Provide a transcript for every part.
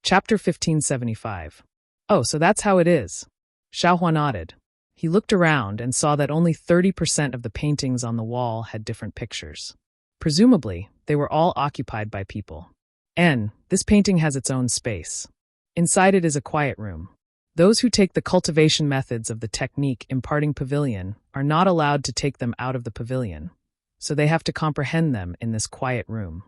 Chapter 1575. Oh, so that's how it is. Xiaohua nodded. He looked around and saw that only 30% of the paintings on the wall had different pictures. Presumably, they were all occupied by people. This painting has its own space. Inside it is a quiet room. Those who take the cultivation methods of the technique imparting pavilion are not allowed to take them out of the pavilion, so they have to comprehend them in this quiet room.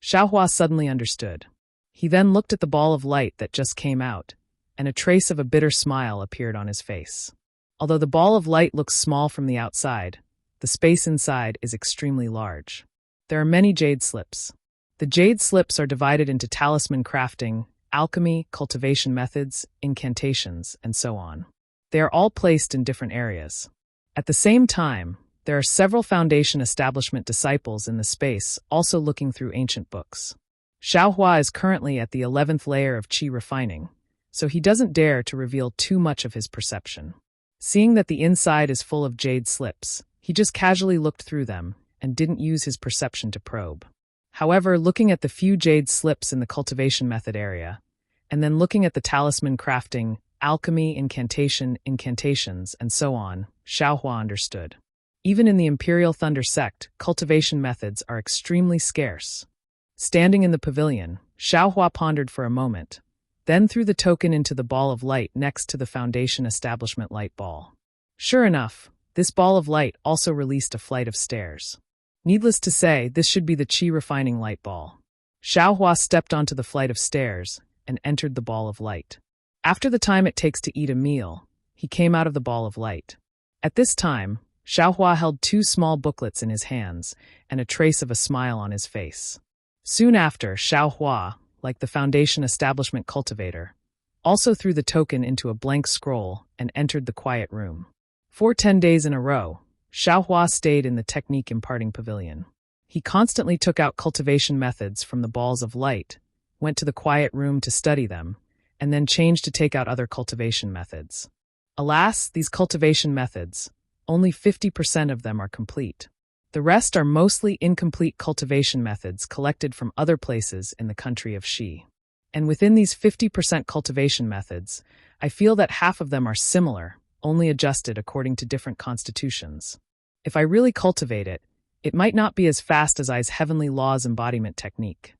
Xiaohua suddenly understood. He then looked at the ball of light that just came out, and a trace of a bitter smile appeared on his face. Although the ball of light looks small from the outside, the space inside is extremely large. There are many jade slips. The jade slips are divided into talisman crafting, alchemy, cultivation methods, incantations, and so on. They are all placed in different areas. At the same time, there are several Foundation establishment disciples in the space also looking through ancient books. Xiaohua is currently at the 11th layer of qi refining, so he doesn't dare to reveal too much of his perception. Seeing that the inside is full of jade slips, he just casually looked through them and didn't use his perception to probe. However, looking at the few jade slips in the cultivation method area, and then looking at the talisman crafting, alchemy, incantations, and so on, Xiaohua understood. Even in the Imperial Thunder sect, cultivation methods are extremely scarce. Standing in the pavilion, Xiaohua pondered for a moment, then threw the token into the ball of light next to the Foundation establishment light ball. Sure enough, this ball of light also released a flight of stairs. Needless to say, this should be the qi refining light ball. Xiaohua stepped onto the flight of stairs and entered the ball of light. After the time it takes to eat a meal, he came out of the ball of light. At this time, Xiaohua held two small booklets in his hands and a trace of a smile on his face. Soon after, Xiaohua, like the Foundation establishment cultivator, also threw the token into a blank scroll and entered the quiet room. For 10 days in a row, Xiaohua stayed in the technique imparting pavilion. He constantly took out cultivation methods from the balls of light, went to the quiet room to study them, and then changed to take out other cultivation methods. Alas, these cultivation methods, only 50% of them are complete. The rest are mostly incomplete cultivation methods collected from other places in the country of Xi. And within these 50% cultivation methods, I feel that half of them are similar, only adjusted according to different constitutions. If I really cultivate it, it might not be as fast as I's heavenly laws embodiment technique.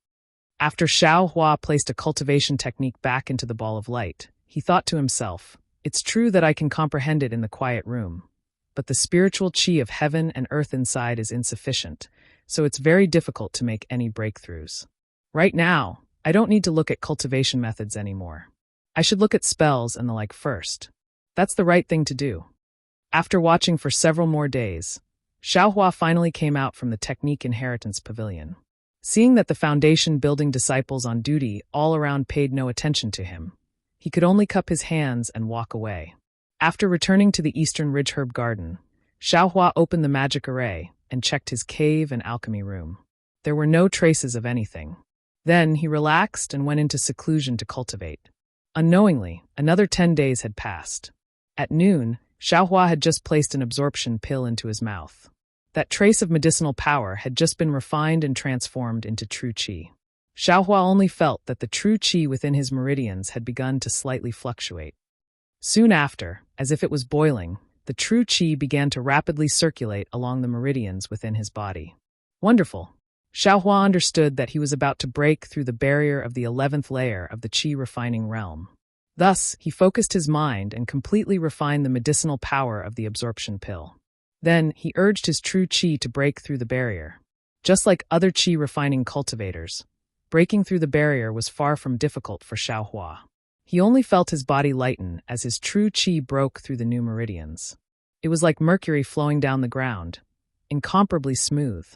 After Xiaohua placed a cultivation technique back into the ball of light, he thought to himself, it's true that I can comprehend it in the quiet room, but the spiritual qi of heaven and earth inside is insufficient, so it's very difficult to make any breakthroughs. Right now, I don't need to look at cultivation methods anymore. I should look at spells and the like first. That's the right thing to do. After watching for several more days, Xiaohua finally came out from the Technique Inheritance Pavilion. Seeing that the Foundation building disciples on duty all around paid no attention to him, he could only cup his hands and walk away. After returning to the Eastern Ridgeherb Garden, Xiaohua opened the magic array and checked his cave and alchemy room. There were no traces of anything. Then he relaxed and went into seclusion to cultivate. Unknowingly, another 10 days had passed. At noon, Xiaohua had just placed an absorption pill into his mouth. That trace of medicinal power had just been refined and transformed into true qi. Xiaohua only felt that the true qi within his meridians had begun to slightly fluctuate. Soon after, as if it was boiling, the true qi began to rapidly circulate along the meridians within his body. Wonderful! Xiaohua understood that he was about to break through the barrier of the 11th layer of the qi refining realm. Thus, he focused his mind and completely refined the medicinal power of the absorption pill. Then, he urged his true qi to break through the barrier. Just like other qi refining cultivators, breaking through the barrier was far from difficult for Xiaohua. He only felt his body lighten as his true qi broke through the new meridians. It was like mercury flowing down the ground, incomparably smooth.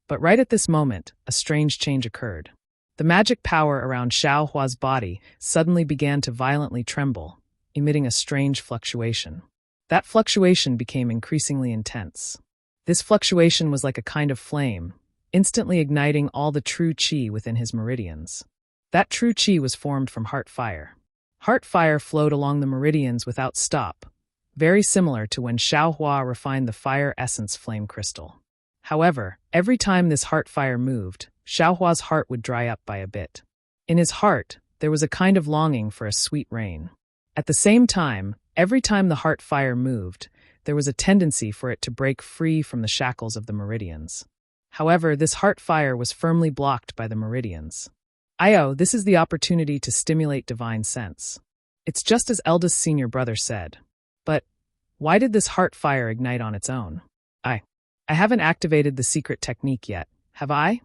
But right at this moment, a strange change occurred. The magic power around Xiaohua's body suddenly began to violently tremble, emitting a strange fluctuation. That fluctuation became increasingly intense. This fluctuation was like a kind of flame, instantly igniting all the true qi within his meridians. That true qi was formed from heart fire. Heart fire flowed along the meridians without stop, very similar to when Xiaohua refined the fire essence flame crystal. However, every time this heart fire moved, Xiaohua's heart would dry up by a bit. In his heart, there was a kind of longing for a sweet rain. At the same time, every time the heart fire moved, there was a tendency for it to break free from the shackles of the meridians. However, this heart fire was firmly blocked by the meridians. This is the opportunity to stimulate divine sense. It's just as eldest senior brother said. But why did this heart fire ignite on its own? I haven't activated the secret technique yet, have I?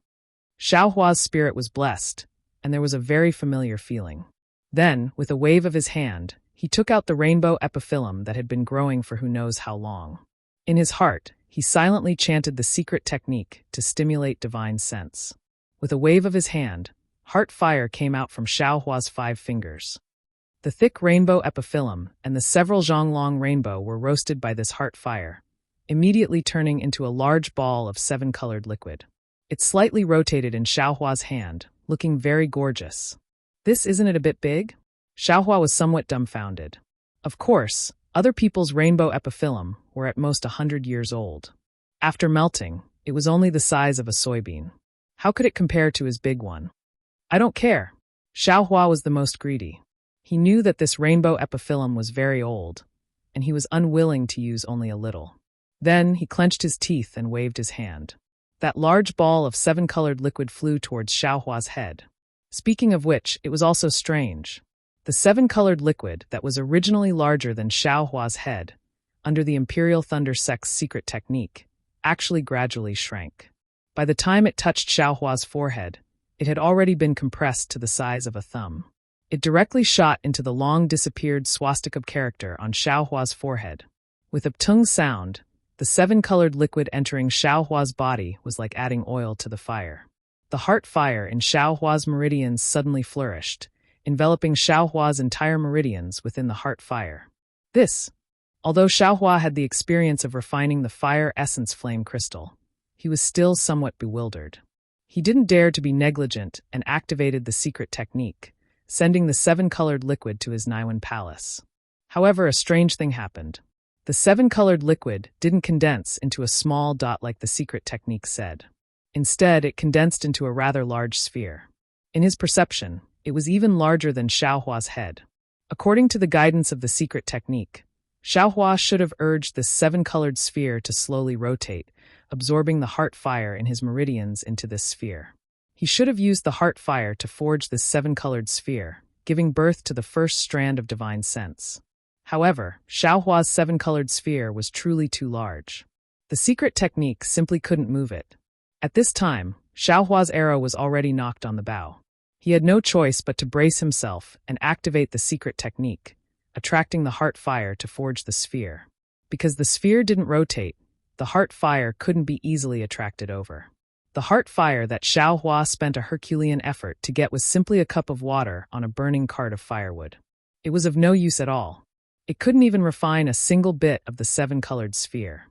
Xiaohua's spirit was blessed, and there was a very familiar feeling. Then, with a wave of his hand, he took out the rainbow epiphyllum that had been growing for who knows how long. In his heart, he silently chanted the secret technique to stimulate divine sense. With a wave of his hand, heart fire came out from Xiaohua's 5 fingers. The thick rainbow epiphyllum and the several zhonglong rainbow were roasted by this heart fire, immediately turning into a large ball of 7-colored liquid. It slightly rotated in Xiaohua's hand, looking very gorgeous. Isn't it a bit big? Xiaohua was somewhat dumbfounded. Of course, other people's rainbow epiphyllum were at most 100 years old. After melting, it was only the size of a soybean. How could it compare to his big one? I don't care. Xiaohua was the most greedy. He knew that this rainbow epiphyllum was very old, and he was unwilling to use only a little. Then he clenched his teeth and waved his hand. That large ball of 7-colored liquid flew towards Xiaohua's head. Speaking of which, it was also strange. The 7-colored liquid that was originally larger than Xiaohua's head, under the Imperial Thunder Sect's secret technique, actually gradually shrank. By the time it touched Xiaohua's forehead, it had already been compressed to the size of a thumb. It directly shot into the long-disappeared swastika character on Xiaohua's forehead. With a ptung sound, the 7-colored liquid entering Xiaohua's body was like adding oil to the fire. The heart fire in Xiaohua's meridians suddenly flourished, enveloping Xiaohua's entire meridians within the heart fire. Although Xiaohua had the experience of refining the fire essence flame crystal, he was still somewhat bewildered. He didn't dare to be negligent and activated the secret technique, sending the 7-colored liquid to his Naiwan palace. However, a strange thing happened. The 7-colored liquid didn't condense into a small dot like the secret technique said. Instead, it condensed into a rather large sphere. In his perception, it was even larger than Xiaohua's head. According to the guidance of the secret technique, Xiaohua should have urged this 7-colored sphere to slowly rotate, absorbing the heart fire in his meridians into this sphere. He should have used the heart fire to forge this 7-colored sphere, giving birth to the first strand of divine sense. However, Xiaohua's 7-colored sphere was truly too large. The secret technique simply couldn't move it. At this time, Xiaohua's arrow was already knocked on the bow. He had no choice but to brace himself and activate the secret technique, attracting the heart fire to forge the sphere. Because the sphere didn't rotate, the heart fire couldn't be easily attracted over. The heart fire that Xiaohua spent a Herculean effort to get was simply a cup of water on a burning cart of firewood. It was of no use at all. It couldn't even refine a single bit of the 7-colored sphere.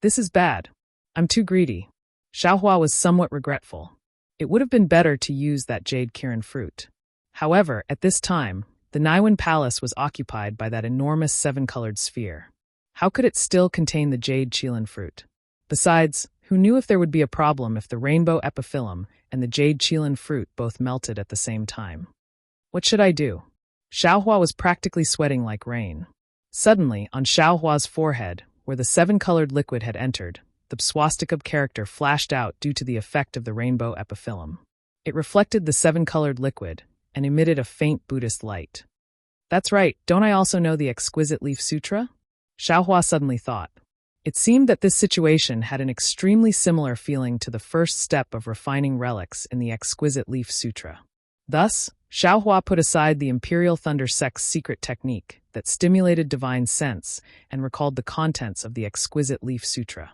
This is bad. I'm too greedy. Xiaohua was somewhat regretful. It would have been better to use that jade kirin fruit. However, at this time, the Naiwan palace was occupied by that enormous 7-colored sphere. How could it still contain the jade qilin fruit? Besides, who knew if there would be a problem if the rainbow epiphyllum and the jade qilin fruit both melted at the same time? What should I do? Xiaohua was practically sweating like rain. Suddenly, on Xiaohua's forehead, where the 7-colored liquid had entered, the swastika character flashed out due to the effect of the rainbow epiphyllum. It reflected the 7-colored liquid and emitted a faint Buddhist light. That's right, don't I also know the Exquisite Leaf Sutra? Xiaohua suddenly thought. It seemed that this situation had an extremely similar feeling to the first step of refining relics in the Exquisite Leaf Sutra. Thus, Xiaohua put aside the Imperial Thunder Sect's secret technique that stimulated divine sense and recalled the contents of the Exquisite Leaf Sutra.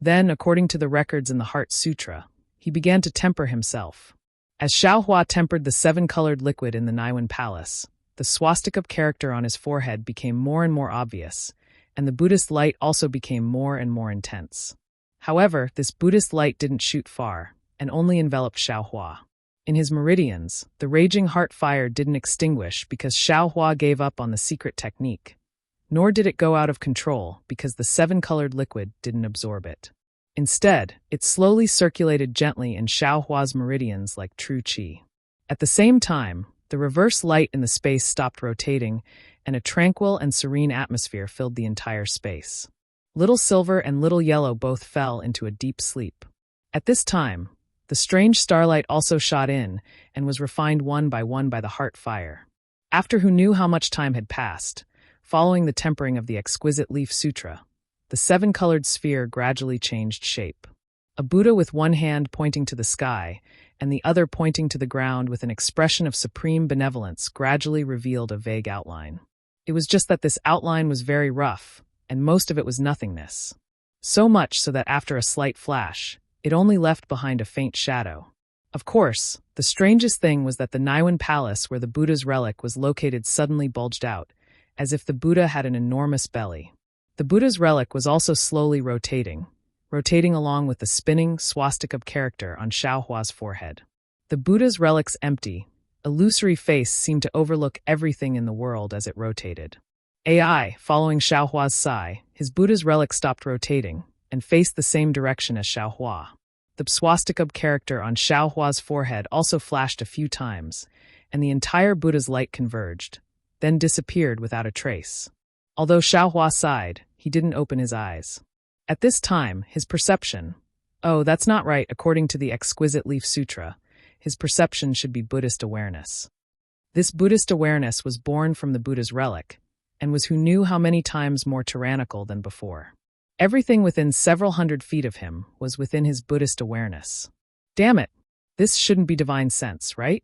Then, according to the records in the Heart Sutra, he began to temper himself. As Xiaohua tempered the 7-colored liquid in the Naiwan palace, the swastika character on his forehead became more and more obvious, and the Buddhist light also became more and more intense. However, this Buddhist light didn't shoot far, and only enveloped Xiaohua. In his meridians, the raging heart fire didn't extinguish because Xiaohua gave up on the secret technique, nor did it go out of control because the 7-colored liquid didn't absorb it. Instead, it slowly circulated gently in Xiaohua's meridians like true qi. At the same time, The reverse light in the space stopped rotating, and a tranquil and serene atmosphere filled the entire space. Little Silver and Little Yellow both fell into a deep sleep. At this time, the strange starlight also shot in and was refined one by the heart fire. After who knew how much time had passed, following the tempering of the exquisite leaf sutra, the seven-colored sphere gradually changed shape. A Buddha with one hand pointing to the sky and the other pointing to the ground with an expression of supreme benevolence gradually revealed a vague outline. It was just that this outline was very rough, and most of it was nothingness. So much so that after a slight flash, it only left behind a faint shadow. Of course, the strangest thing was that the Niwen Palace where the Buddha's relic was located suddenly bulged out, as if the Buddha had an enormous belly. The Buddha's relic was also slowly rotating along with the spinning swastika character on Xiaohua's forehead. The Buddha's relic's empty, illusory face seemed to overlook everything in the world as it rotated. Following Xiaohua's sigh, his Buddha's relic stopped rotating and faced the same direction as Xiaohua. The swastika character on Xiaohua's forehead also flashed a few times, and the entire Buddha's light converged, then disappeared without a trace. Although Xiaohua sighed, he didn't open his eyes. At this time, his perception, that's not right according to the exquisite leaf sutra, his perception should be Buddhist awareness. This Buddhist awareness was born from the Buddha's relic, and was who knew how many times more tyrannical than before. Everything within several hundred feet of him was within his Buddhist awareness. Damn it, this shouldn't be divine sense, right?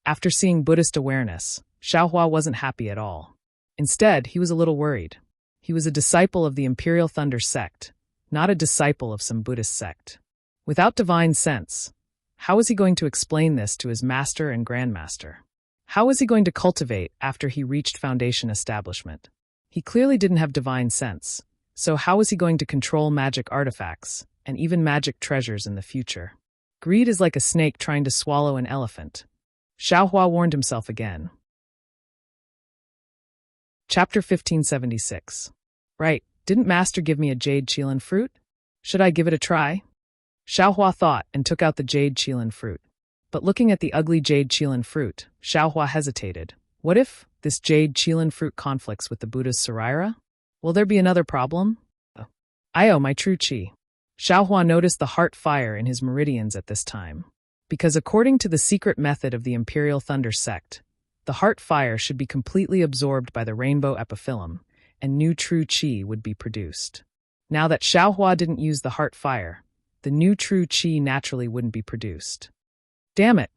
After seeing Buddhist awareness, Xiaohua wasn't happy at all. Instead, he was a little worried. He was a disciple of the Imperial Thunder sect, not a disciple of some Buddhist sect. Without divine sense, how was he going to explain this to his master and grandmaster? How was he going to cultivate after he reached foundation establishment? He clearly didn't have divine sense, so how was he going to control magic artifacts and even magic treasures in the future? Greed is like a snake trying to swallow an elephant. Xiaohua warned himself again. Chapter 1576. Right, didn't Master give me a jade qilin fruit? Should I give it a try? Xiaohua thought and took out the jade qilin fruit. But looking at the ugly jade qilin fruit, Xiaohua hesitated. What if this jade qilin fruit conflicts with the Buddha's saraira? Will there be another problem? My true chi. Xiaohua noticed the heart fire in his meridians at this time. Because according to the secret method of the Imperial Thunder sect, the heart fire should be completely absorbed by the rainbow epiphyllum, and new true chi would be produced. Now that Xiaohua didn't use the heart fire, the new true chi naturally wouldn't be produced. Damn it!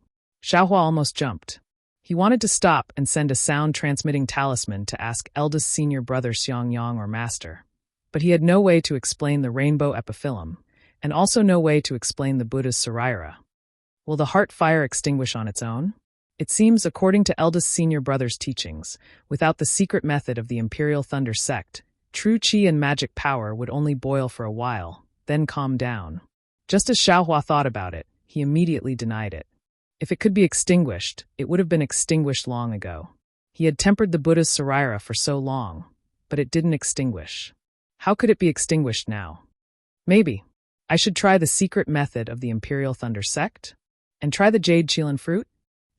Xiaohua almost jumped. He wanted to stop and send a sound-transmitting talisman to ask eldest senior brother Xiangyang or master, but he had no way to explain the rainbow epiphyllum, and also no way to explain the Buddha's saraira. Will the heart fire extinguish on its own? It seems, according to eldest senior brother's teachings, without the secret method of the Imperial Thunder sect, true chi and magic power would only boil for a while, then calm down. Just as Xiaohua thought about it, he immediately denied it. If it could be extinguished, it would have been extinguished long ago. He had tempered the Buddha's saraira for so long, but it didn't extinguish. How could it be extinguished now? Maybe I should try the secret method of the Imperial Thunder sect? And try the jade qilin fruit?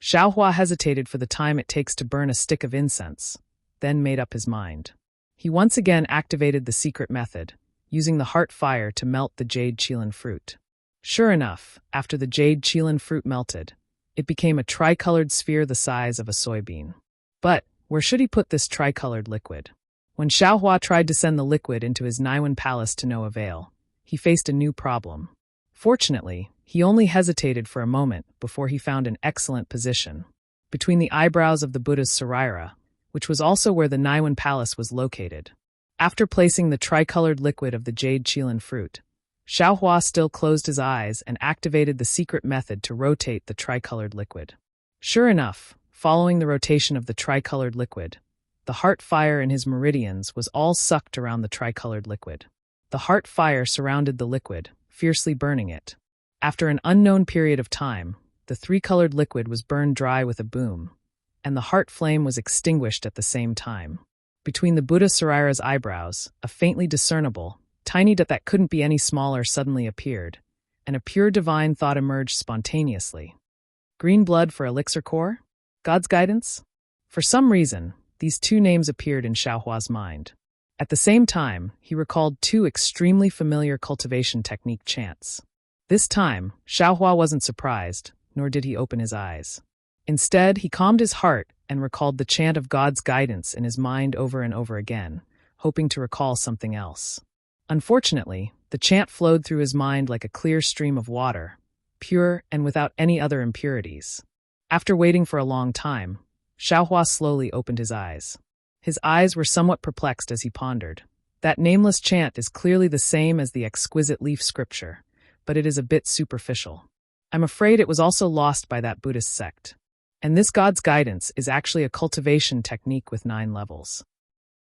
Xiaohua hesitated for the time it takes to burn a stick of incense, then made up his mind. He once again activated the secret method, using the heart fire to melt the jade qilin fruit. Sure enough, after the jade qilin fruit melted, it became a tricolored sphere the size of a soybean. But where should he put this tricolored liquid? When Xiaohua tried to send the liquid into his Niwen Palace to no avail, he faced a new problem. Fortunately, he only hesitated for a moment before he found an excellent position, between the eyebrows of the Buddha's saraira, which was also where the Niwen Palace was located. After placing the tricolored liquid of the jade qilin fruit, Xiaohua still closed his eyes and activated the secret method to rotate the tricolored liquid. Sure enough, following the rotation of the tricolored liquid, the heart fire in his meridians was all sucked around the tricolored liquid. The heart fire surrounded the liquid, fiercely burning it. After an unknown period of time, the three-colored liquid was burned dry with a boom, and the heart flame was extinguished at the same time. Between the Buddha Saraira's eyebrows, a faintly discernible, tiny dot that couldn't be any smaller suddenly appeared, and a pure divine thought emerged spontaneously. Green blood for elixir core? God's guidance? For some reason, these two names appeared in Xiaohua's mind. At the same time, he recalled two extremely familiar cultivation technique chants. This time, Xiaohua wasn't surprised, nor did he open his eyes. Instead, he calmed his heart and recalled the chant of God's guidance in his mind over and over again, hoping to recall something else. Unfortunately, the chant flowed through his mind like a clear stream of water, pure and without any other impurities. After waiting for a long time, Xiaohua slowly opened his eyes. His eyes were somewhat perplexed as he pondered. That nameless chant is clearly the same as the exquisite leaf scripture, but it is a bit superficial. I'm afraid it was also lost by that Buddhist sect. And this God's guidance is actually a cultivation technique with 9 levels.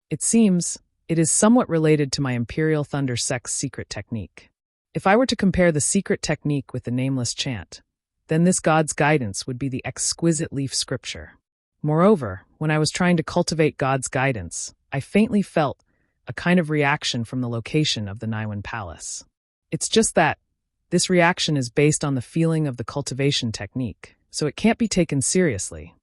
It seems it is somewhat related to my Imperial Thunder sect's secret technique. If I were to compare the secret technique with the nameless chant, then this God's guidance would be the exquisite leaf scripture. Moreover, when I was trying to cultivate God's guidance, I faintly felt a kind of reaction from the location of the Naiwan Palace. It's just that this reaction is based on the feeling of the cultivation technique, so it can't be taken seriously.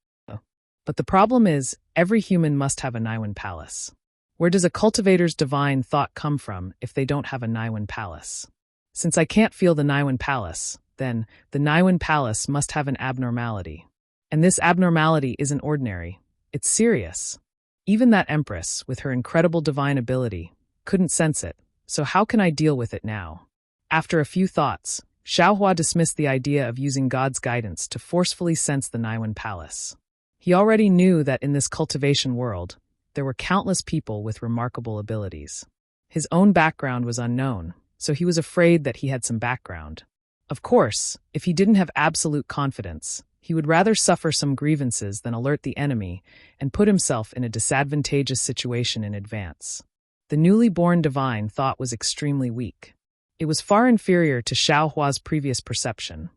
But the problem is, every human must have a Naiwan Palace. Where does a cultivator's divine thought come from if they don't have a Naiwan Palace? Since I can't feel the Naiwan Palace, then the Naiwan Palace must have an abnormality. And this abnormality isn't ordinary, it's serious. Even that Empress, with her incredible divine ability, couldn't sense it, so how can I deal with it now? After a few thoughts, Xiaohua dismissed the idea of using God's guidance to forcefully sense the Naiwan Palace. He already knew that in this cultivation world, there were countless people with remarkable abilities. His own background was unknown, so he was afraid that he had some background. Of course, if he didn't have absolute confidence, he would rather suffer some grievances than alert the enemy and put himself in a disadvantageous situation in advance. The newly born divine thought was extremely weak. It was far inferior to Xiaohua's previous perception,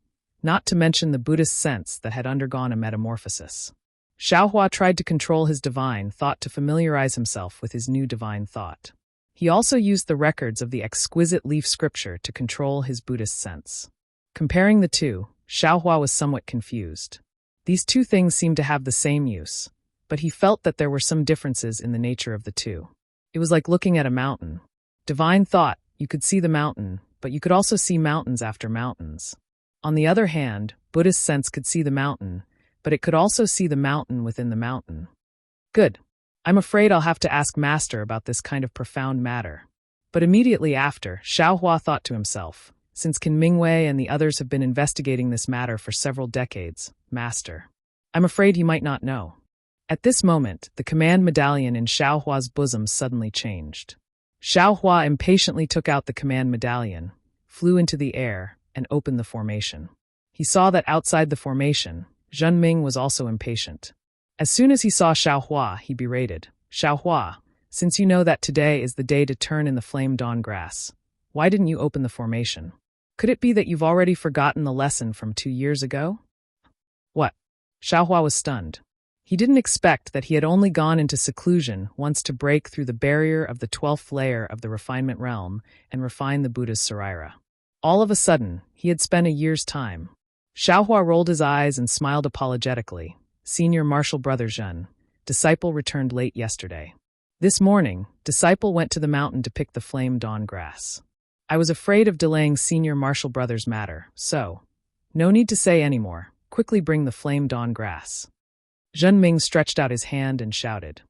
not to mention the Buddhist sense that had undergone a metamorphosis. Xiaohua tried to control his divine thought to familiarize himself with his new divine thought. He also used the records of the exquisite leaf scripture to control his Buddhist sense. Comparing the two, Xiaohua was somewhat confused. These two things seemed to have the same use, but he felt that there were some differences in the nature of the two. It was like looking at a mountain. Divine thought, you could see the mountain, but you could also see mountains after mountains. On the other hand, Buddhist sense could see the mountain, but it could also see the mountain within the mountain. Good. I'm afraid I'll have to ask Master about this kind of profound matter. But immediately after, Xiaohua thought to himself, since Qin Mingwei and the others have been investigating this matter for several decades, Master, I'm afraid he might not know. At this moment, the command medallion in Xiaohua's bosom suddenly changed. Xiaohua impatiently took out the command medallion, flew into the air, and opened the formation. He saw that outside the formation, Zhenming was also impatient. As soon as he saw Xiaohua, he berated, Xiaohua, since you know that today is the day to turn in the flame dawn grass, why didn't you open the formation? Could it be that you've already forgotten the lesson from 2 years ago? What? Xiaohua was stunned. He didn't expect that he had only gone into seclusion once to break through the barrier of the 12th layer of the refinement realm and refine the Buddha's Saraira. All of a sudden, he had spent a year's time. Xiaohua rolled his eyes and smiled apologetically. Senior Martial Brother Zhen, disciple returned late yesterday. This morning, disciple went to the mountain to pick the flame dawn grass. I was afraid of delaying Senior Martial Brother's matter, so, no need to say any more, quickly bring the flame dawn grass. Zhenming stretched out his hand and shouted,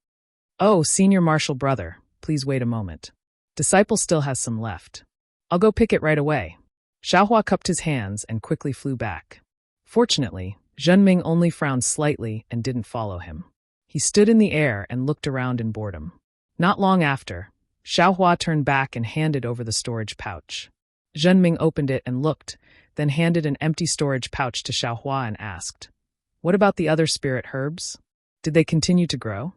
Oh, Senior Martial Brother, please wait a moment. Disciple still has some left. I'll go pick it right away. Xiaohua cupped his hands and quickly flew back. Fortunately, Zhenming only frowned slightly and didn't follow him. He stood in the air and looked around in boredom. Not long after, Xiaohua turned back and handed over the storage pouch. Zhenming opened it and looked, then handed an empty storage pouch to Xiaohua and asked, What about the other spirit herbs? Did they continue to grow?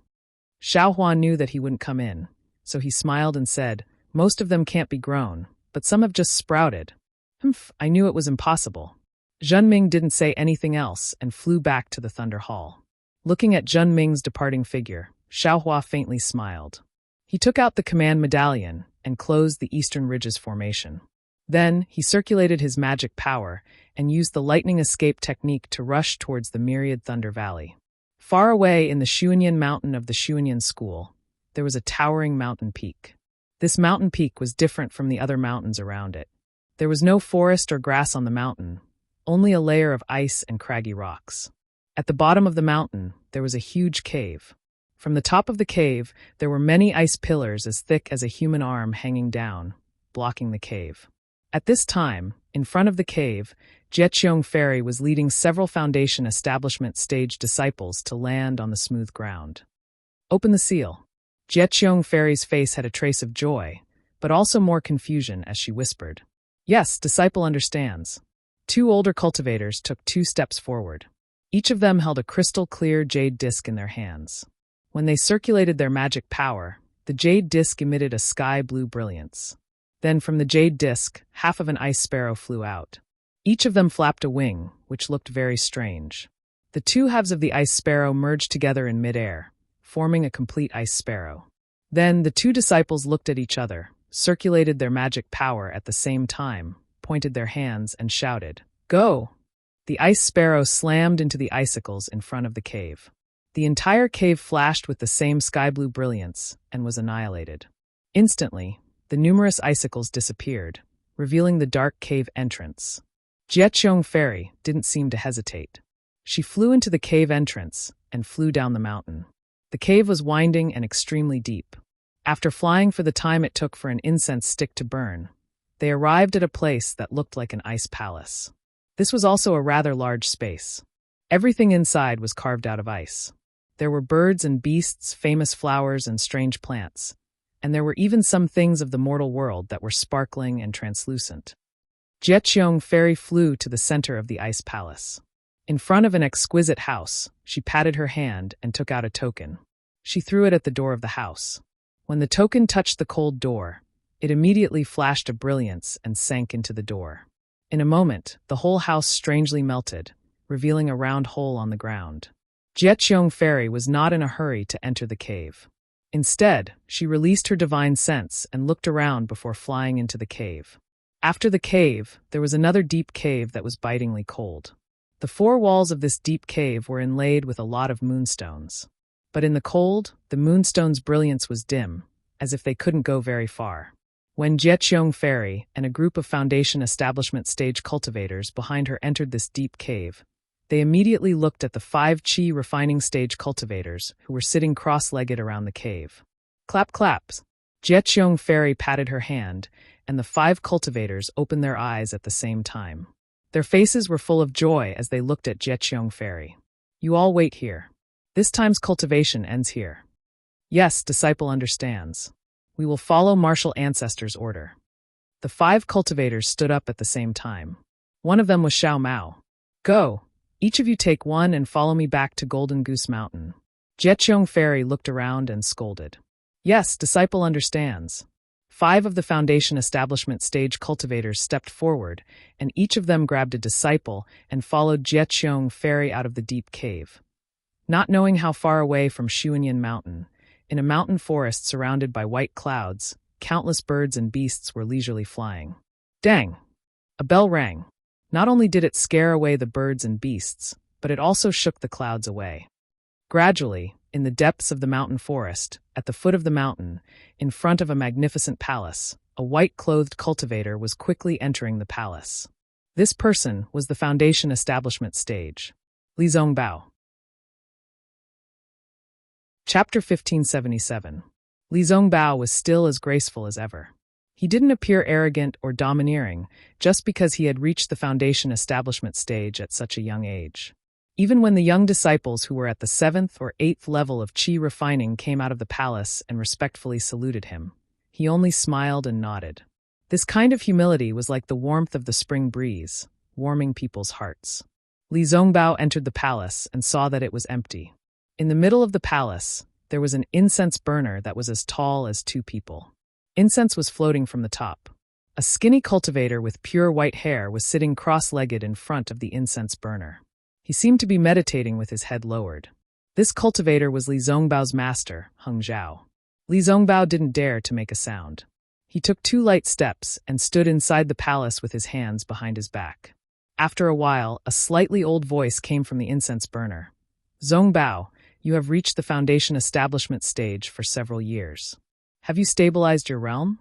Xiaohua knew that he wouldn't come in, so he smiled and said, Most of them can't be grown, but some have just sprouted. Humph, I knew it was impossible. Zhenming didn't say anything else and flew back to the Thunder Hall. Looking at Zhenming's departing figure, Xiaohua faintly smiled. He took out the command medallion and closed the Eastern Ridges formation. Then, he circulated his magic power and used the lightning escape technique to rush towards the myriad Thunder Valley. Far away in the Shuanyan mountain of the Shuanyan school, there was a towering mountain peak. This mountain peak was different from the other mountains around it. There was no forest or grass on the mountain, only a layer of ice and craggy rocks. At the bottom of the mountain, there was a huge cave. From the top of the cave, there were many ice pillars as thick as a human arm hanging down, blocking the cave. At this time, in front of the cave, Jecheong Fairy was leading several Foundation Establishment stage disciples to land on the smooth ground. Open the seal. Jecheong Fairy's face had a trace of joy, but also more confusion as she whispered. Yes, disciple understands. 2 older cultivators took 2 steps forward. Each of them held a crystal-clear jade disc in their hands. When they circulated their magic power, the jade disc emitted a sky-blue brilliance. Then from the jade disc, half of an ice sparrow flew out. Each of them flapped a wing, which looked very strange. The 2 halves of the ice sparrow merged together in midair, forming a complete ice sparrow. Then the 2 disciples looked at each other, circulated their magic power at the same time, pointed their hands, and shouted, "Go!" The ice sparrow slammed into the icicles in front of the cave. The entire cave flashed with the same sky-blue brilliance and was annihilated. Instantly, the numerous icicles disappeared, revealing the dark cave entrance. Jecheong Fairy didn't seem to hesitate. She flew into the cave entrance and flew down the mountain. The cave was winding and extremely deep. After flying for the time it took for an incense stick to burn, they arrived at a place that looked like an ice palace. This was also a rather large space. Everything inside was carved out of ice. There were birds and beasts, famous flowers and strange plants, and there were even some things of the mortal world that were sparkling and translucent. Jecheong Fairy flew to the center of the ice palace. In front of an exquisite house, she patted her hand and took out a token. She threw it at the door of the house. When the token touched the cold door, it immediately flashed a brilliance and sank into the door. In a moment, the whole house strangely melted, revealing a round hole on the ground. Jecheong Fairy was not in a hurry to enter the cave. Instead, she released her divine sense and looked around before flying into the cave. After the cave, there was another deep cave that was bitingly cold. The 4 walls of this deep cave were inlaid with a lot of moonstones. But in the cold, the moonstones' brilliance was dim, as if they couldn't go very far. When Jecheong Fairy and a group of Foundation Establishment stage cultivators behind her entered this deep cave, they immediately looked at the 5 Qi refining stage cultivators who were sitting cross-legged around the cave. Clap claps. Jecheong Fairy patted her hand, and the 5 cultivators opened their eyes at the same time. Their faces were full of joy as they looked at Jecheong Fairy. You all wait here. This time's cultivation ends here. Yes, disciple understands. We will follow martial ancestors' order. The 5 cultivators stood up at the same time. One of them was Xiao Mao. Go! Each of you take one and follow me back to Golden Goose Mountain. Jecheong Fairy looked around and scolded. Yes, disciple understands. 5 of the Foundation Establishment stage cultivators stepped forward, and each of them grabbed a disciple and followed Jecheong Fairy out of the deep cave. Not knowing how far away from Shuanyan Mountain, in a mountain forest surrounded by white clouds, countless birds and beasts were leisurely flying. Dang! A bell rang. Not only did it scare away the birds and beasts, but it also shook the clouds away. Gradually, in the depths of the mountain forest, at the foot of the mountain, in front of a magnificent palace, a white-clothed cultivator was quickly entering the palace. This person was the Foundation Establishment stage. Li Zongbao. Chapter 1577. Li Zongbao was still as graceful as ever. He didn't appear arrogant or domineering just because he had reached the Foundation Establishment stage at such a young age. Even when the young disciples who were at the 7th or 8th level of Qi refining came out of the palace and respectfully saluted him, he only smiled and nodded. This kind of humility was like the warmth of the spring breeze, warming people's hearts. Li Zongbao entered the palace and saw that it was empty. In the middle of the palace, there was an incense burner that was as tall as 2 people. Incense was floating from the top. A skinny cultivator with pure white hair was sitting cross-legged in front of the incense burner. He seemed to be meditating with his head lowered. This cultivator was Li Zongbao's master, Heng Zhao. Li Zongbao didn't dare to make a sound. He took 2 light steps and stood inside the palace with his hands behind his back. After a while, a slightly old voice came from the incense burner. Zongbao, you have reached the foundation establishment stage for several years. Have you stabilized your realm?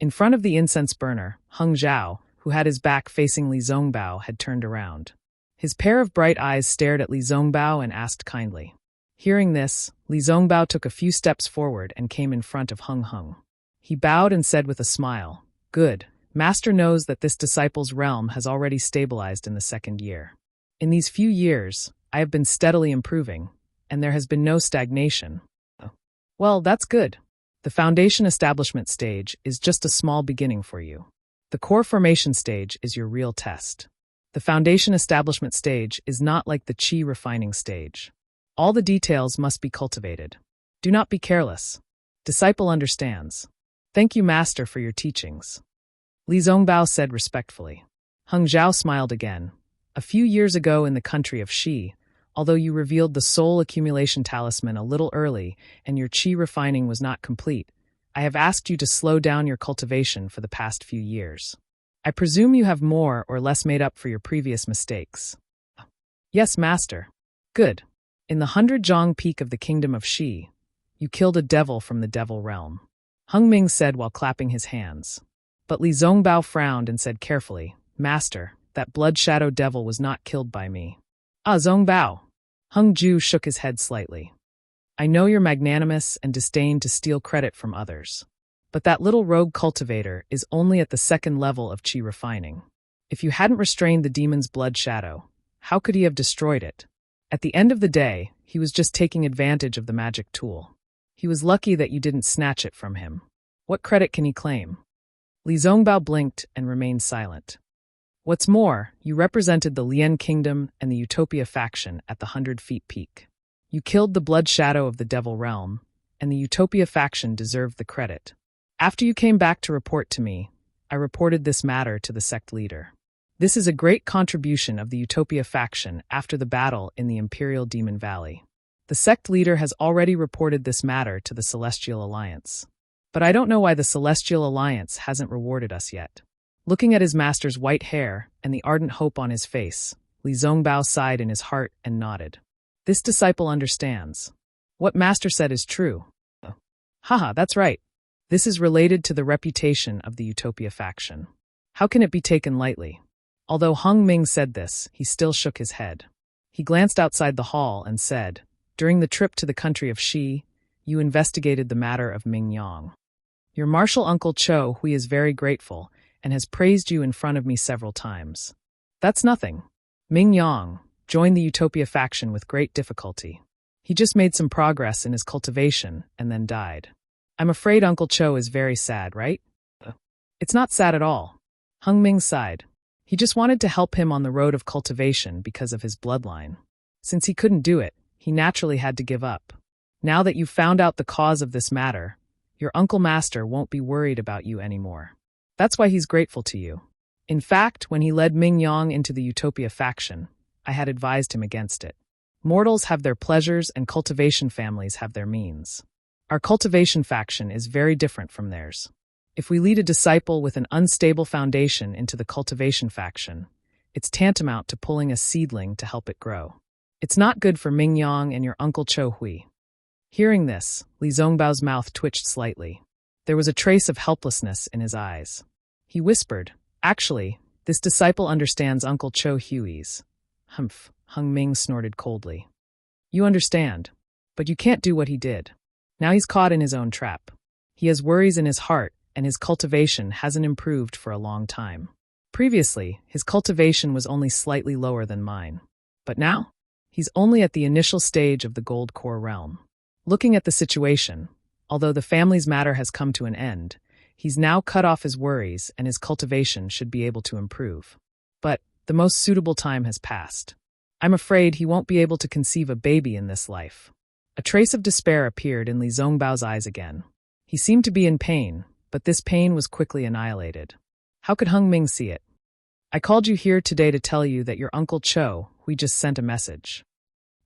In front of the incense burner, Heng Zhao, who had his back facing Li Zongbao, had turned around. His pair of bright eyes stared at Li Zongbao and asked kindly. Hearing this, Li Zongbao took a few steps forward and came in front of Heng Heng. He bowed and said with a smile, "Good. Master knows that this disciple's realm has already stabilized in the second year. In these few years, I have been steadily improving, and there has been no stagnation." Well, that's good. The foundation establishment stage is just a small beginning for you. The core formation stage is your real test. The foundation establishment stage is not like the qi refining stage. All the details must be cultivated. Do not be careless. Disciple understands. Thank you, Master, for your teachings. Li Zongbao said respectfully. Heng Zhao smiled again. A few years ago in the country of Shi, although you revealed the soul accumulation talisman a little early and your qi refining was not complete, I have asked you to slow down your cultivation for the past few years. I presume you have more or less made up for your previous mistakes. Yes, Master. Good. In the 100-Zhang peak of the kingdom of Shi, you killed a devil from the devil realm. Heng Ming said while clapping his hands. But Li Zongbao frowned and said carefully, Master, that blood shadow devil was not killed by me. Ah, Zongbao. Heng Ju shook his head slightly. I know you're magnanimous and disdain to steal credit from others. But that little rogue cultivator is only at the second level of qi refining. If you hadn't restrained the demon's blood shadow, how could he have destroyed it? At the end of the day, he was just taking advantage of the magic tool. He was lucky that you didn't snatch it from him. What credit can he claim? Li Zongbao blinked and remained silent. What's more, you represented the Lian Kingdom and the Utopia faction at the 100-feet peak. You killed the blood shadow of the devil realm, and the Utopia faction deserved the credit. After you came back to report to me, I reported this matter to the sect leader. This is a great contribution of the Utopia faction after the battle in the Imperial Demon Valley. The sect leader has already reported this matter to the Celestial Alliance. But I don't know why the Celestial Alliance hasn't rewarded us yet. Looking at his master's white hair and the ardent hope on his face, Li Zongbao sighed in his heart and nodded. This disciple understands. What Master said is true. Haha, that's right. This is related to the reputation of the Utopia faction. How can it be taken lightly? Although Heng Ming said this, he still shook his head. He glanced outside the hall and said, During the trip to the country of Shi, you investigated the matter of Ming Yang. Your martial uncle Cho Hui is very grateful and has praised you in front of me several times. That's nothing. Ming Yang joined the Utopia faction with great difficulty. He just made some progress in his cultivation and then died. I'm afraid Uncle Cho is very sad, right? It's not sad at all. Heng Ming sighed. He just wanted to help him on the road of cultivation because of his bloodline. Since he couldn't do it, he naturally had to give up. Now that you've found out the cause of this matter, your Uncle Master won't be worried about you anymore. That's why he's grateful to you. In fact, when he led Ming Yang into the Utopia faction, I had advised him against it. Mortals have their pleasures and cultivation families have their means. Our cultivation faction is very different from theirs. If we lead a disciple with an unstable foundation into the cultivation faction, it's tantamount to pulling a seedling to help it grow. It's not good for Ming Yang and your Uncle Cho Hui. Hearing this, Li Zongbao's mouth twitched slightly. There was a trace of helplessness in his eyes. He whispered, Actually, this disciple understands Uncle Cho Hui's. Humph, Heng Ming snorted coldly. You understand, but you can't do what he did. Now he's caught in his own trap. He has worries in his heart, and his cultivation hasn't improved for a long time. Previously, his cultivation was only slightly lower than mine. But now, he's only at the initial stage of the gold core realm. Looking at the situation, although the family's matter has come to an end, he's now cut off his worries and his cultivation should be able to improve. But the most suitable time has passed. I'm afraid he won't be able to conceive a baby in this life. A trace of despair appeared in Li Zongbao's eyes again. He seemed to be in pain, but this pain was quickly annihilated. How could Heng Ming see it? I called you here today to tell you that your Uncle Cho, we just sent a message.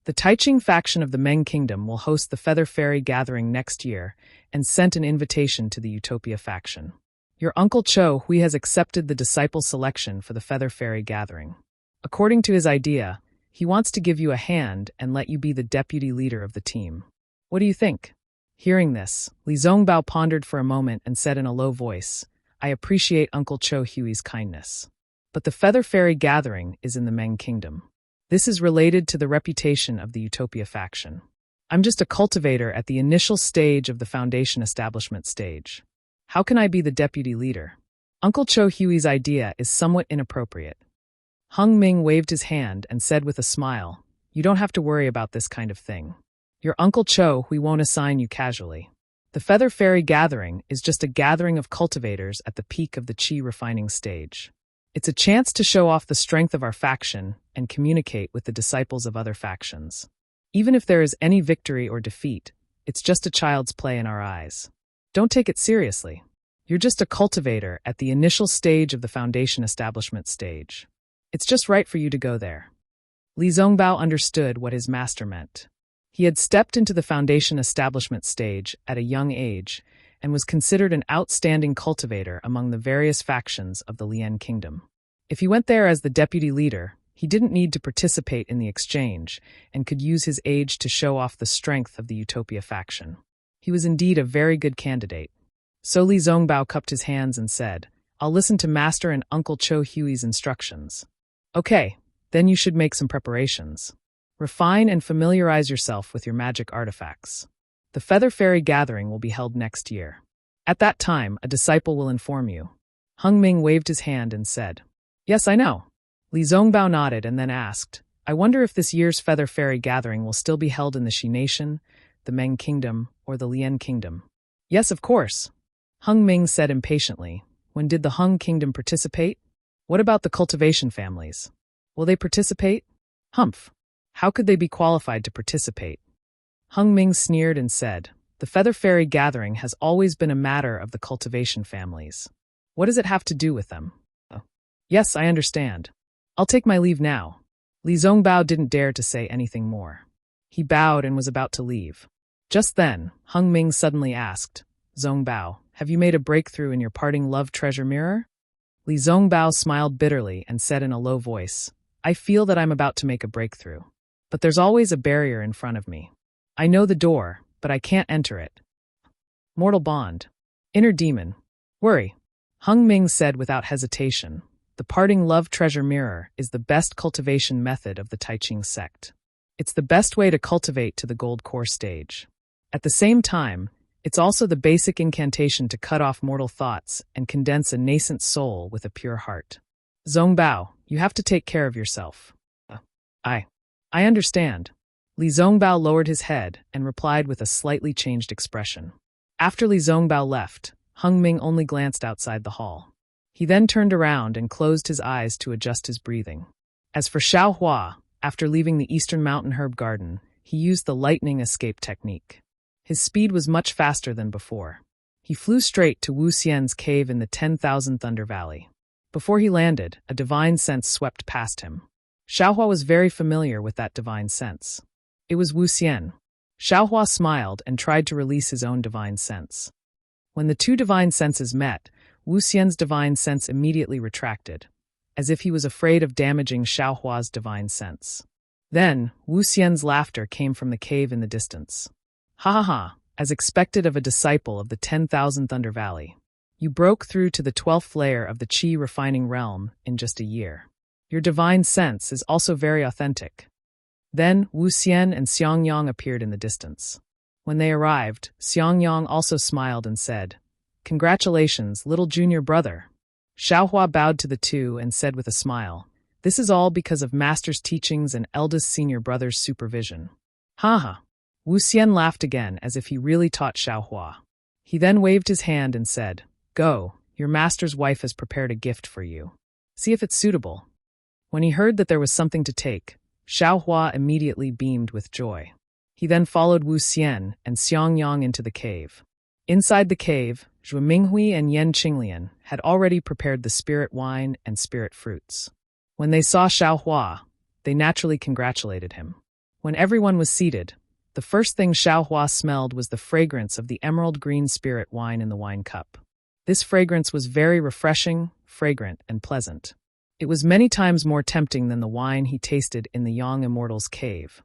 The Taiching faction of the Meng Kingdom will host the Feather Fairy Gathering next year and sent an invitation to the Utopia faction. Your Uncle Cho Hui has accepted the disciple selection for the Feather Fairy Gathering. According to his idea, He wants to give you a hand and let you be the deputy leader of the team. What do you think? Hearing this, Li Zongbao pondered for a moment and said in a low voice, I appreciate Uncle Cho Hui's kindness. But the Feather Fairy gathering is in the Meng Kingdom. This is related to the reputation of the Utopia faction. I'm just a cultivator at the initial stage of the foundation establishment stage. How can I be the deputy leader? Uncle Cho Hui's idea is somewhat inappropriate. Hung Ming waved his hand and said with a smile, You don't have to worry about this kind of thing. Your Uncle Cho Hui won't assign you casually. The Feather Fairy gathering is just a gathering of cultivators at the peak of the Qi refining stage. It's a chance to show off the strength of our faction and communicate with the disciples of other factions. Even if there is any victory or defeat, it's just a child's play in our eyes. Don't take it seriously. You're just a cultivator at the initial stage of the foundation establishment stage. It's just right for you to go there. Li Zongbao understood what his master meant. He had stepped into the foundation establishment stage at a young age and was considered an outstanding cultivator among the various factions of the Lian Kingdom. If he went there as the deputy leader, he didn't need to participate in the exchange and could use his age to show off the strength of the Utopia faction. He was indeed a very good candidate. So Li Zongbao cupped his hands and said, I'll listen to Master and Uncle Cho Hui's instructions. Okay, then you should make some preparations. Refine and familiarize yourself with your magic artifacts. The Feather Fairy gathering will be held next year. At that time, a disciple will inform you. Hung Ming waved his hand and said, Yes, I know. Li Zongbao nodded and then asked, I wonder if this year's Feather Fairy gathering will still be held in the Xi Nation, the Meng Kingdom, or the Lian Kingdom. Yes, of course. Hung Ming said impatiently, When did the Hung Kingdom participate? What about the cultivation families? Will they participate? Humph. How could they be qualified to participate? Hung Ming sneered and said, The Feather Fairy gathering has always been a matter of the cultivation families. What does it have to do with them? Oh. Yes, I understand. I'll take my leave now. Li Zongbao didn't dare to say anything more. He bowed and was about to leave. Just then, Hung Ming suddenly asked, Zongbao, have you made a breakthrough in your parting love treasure mirror? Li Zongbao smiled bitterly and said in a low voice, I feel that I'm about to make a breakthrough. But there's always a barrier in front of me. I know the door, but I can't enter it. Mortal bond. Inner demon. Worry. Hung Ming said without hesitation, the parting love treasure mirror is the best cultivation method of the Tai Ching sect. It's the best way to cultivate to the gold core stage. At the same time, it's also the basic incantation to cut off mortal thoughts and condense a nascent soul with a pure heart. Zongbao, you have to take care of yourself. I understand. Li Zongbao lowered his head and replied with a slightly changed expression. After Li Zongbao left, Hung Ming only glanced outside the hall. He then turned around and closed his eyes to adjust his breathing. As for Xiao Hua, after leaving the Eastern Mountain Herb Garden, he used the lightning escape technique. His speed was much faster than before. He flew straight to Wu Xian's cave in the 10,000 Thunder Valley. Before he landed, a divine sense swept past him. Xiaohua was very familiar with that divine sense. It was Wu Xian. Xiaohua smiled and tried to release his own divine sense. When the two divine senses met, Wu Xian's divine sense immediately retracted, as if he was afraid of damaging Xiaohua's divine sense. Then, Wu Xian's laughter came from the cave in the distance. Ha ha ha, as expected of a disciple of the 10,000 Thunder Valley. You broke through to the 12th layer of the Qi refining realm in just a year. Your divine sense is also very authentic. Then Wu Xian and Xiangyang appeared in the distance. When they arrived, Xiangyang also smiled and said, Congratulations, little junior brother. Xiaohua bowed to the two and said with a smile, This is all because of Master's teachings and eldest senior brother's supervision. Ha ha. Wu Xian laughed again as if he really taught Xiaohua. He then waved his hand and said, Go, your master's wife has prepared a gift for you. See if it's suitable. When he heard that there was something to take, Xiaohua immediately beamed with joy. He then followed Wu Xian and Xiangyang into the cave. Inside the cave, Zhu Minghui and Yan Qinglian had already prepared the spirit wine and spirit fruits. When they saw Xiaohua, they naturally congratulated him. When everyone was seated, the first thing Xiaohua smelled was the fragrance of the emerald green spirit wine in the wine cup. This fragrance was very refreshing, fragrant, and pleasant. It was many times more tempting than the wine he tasted in the young immortal's cave.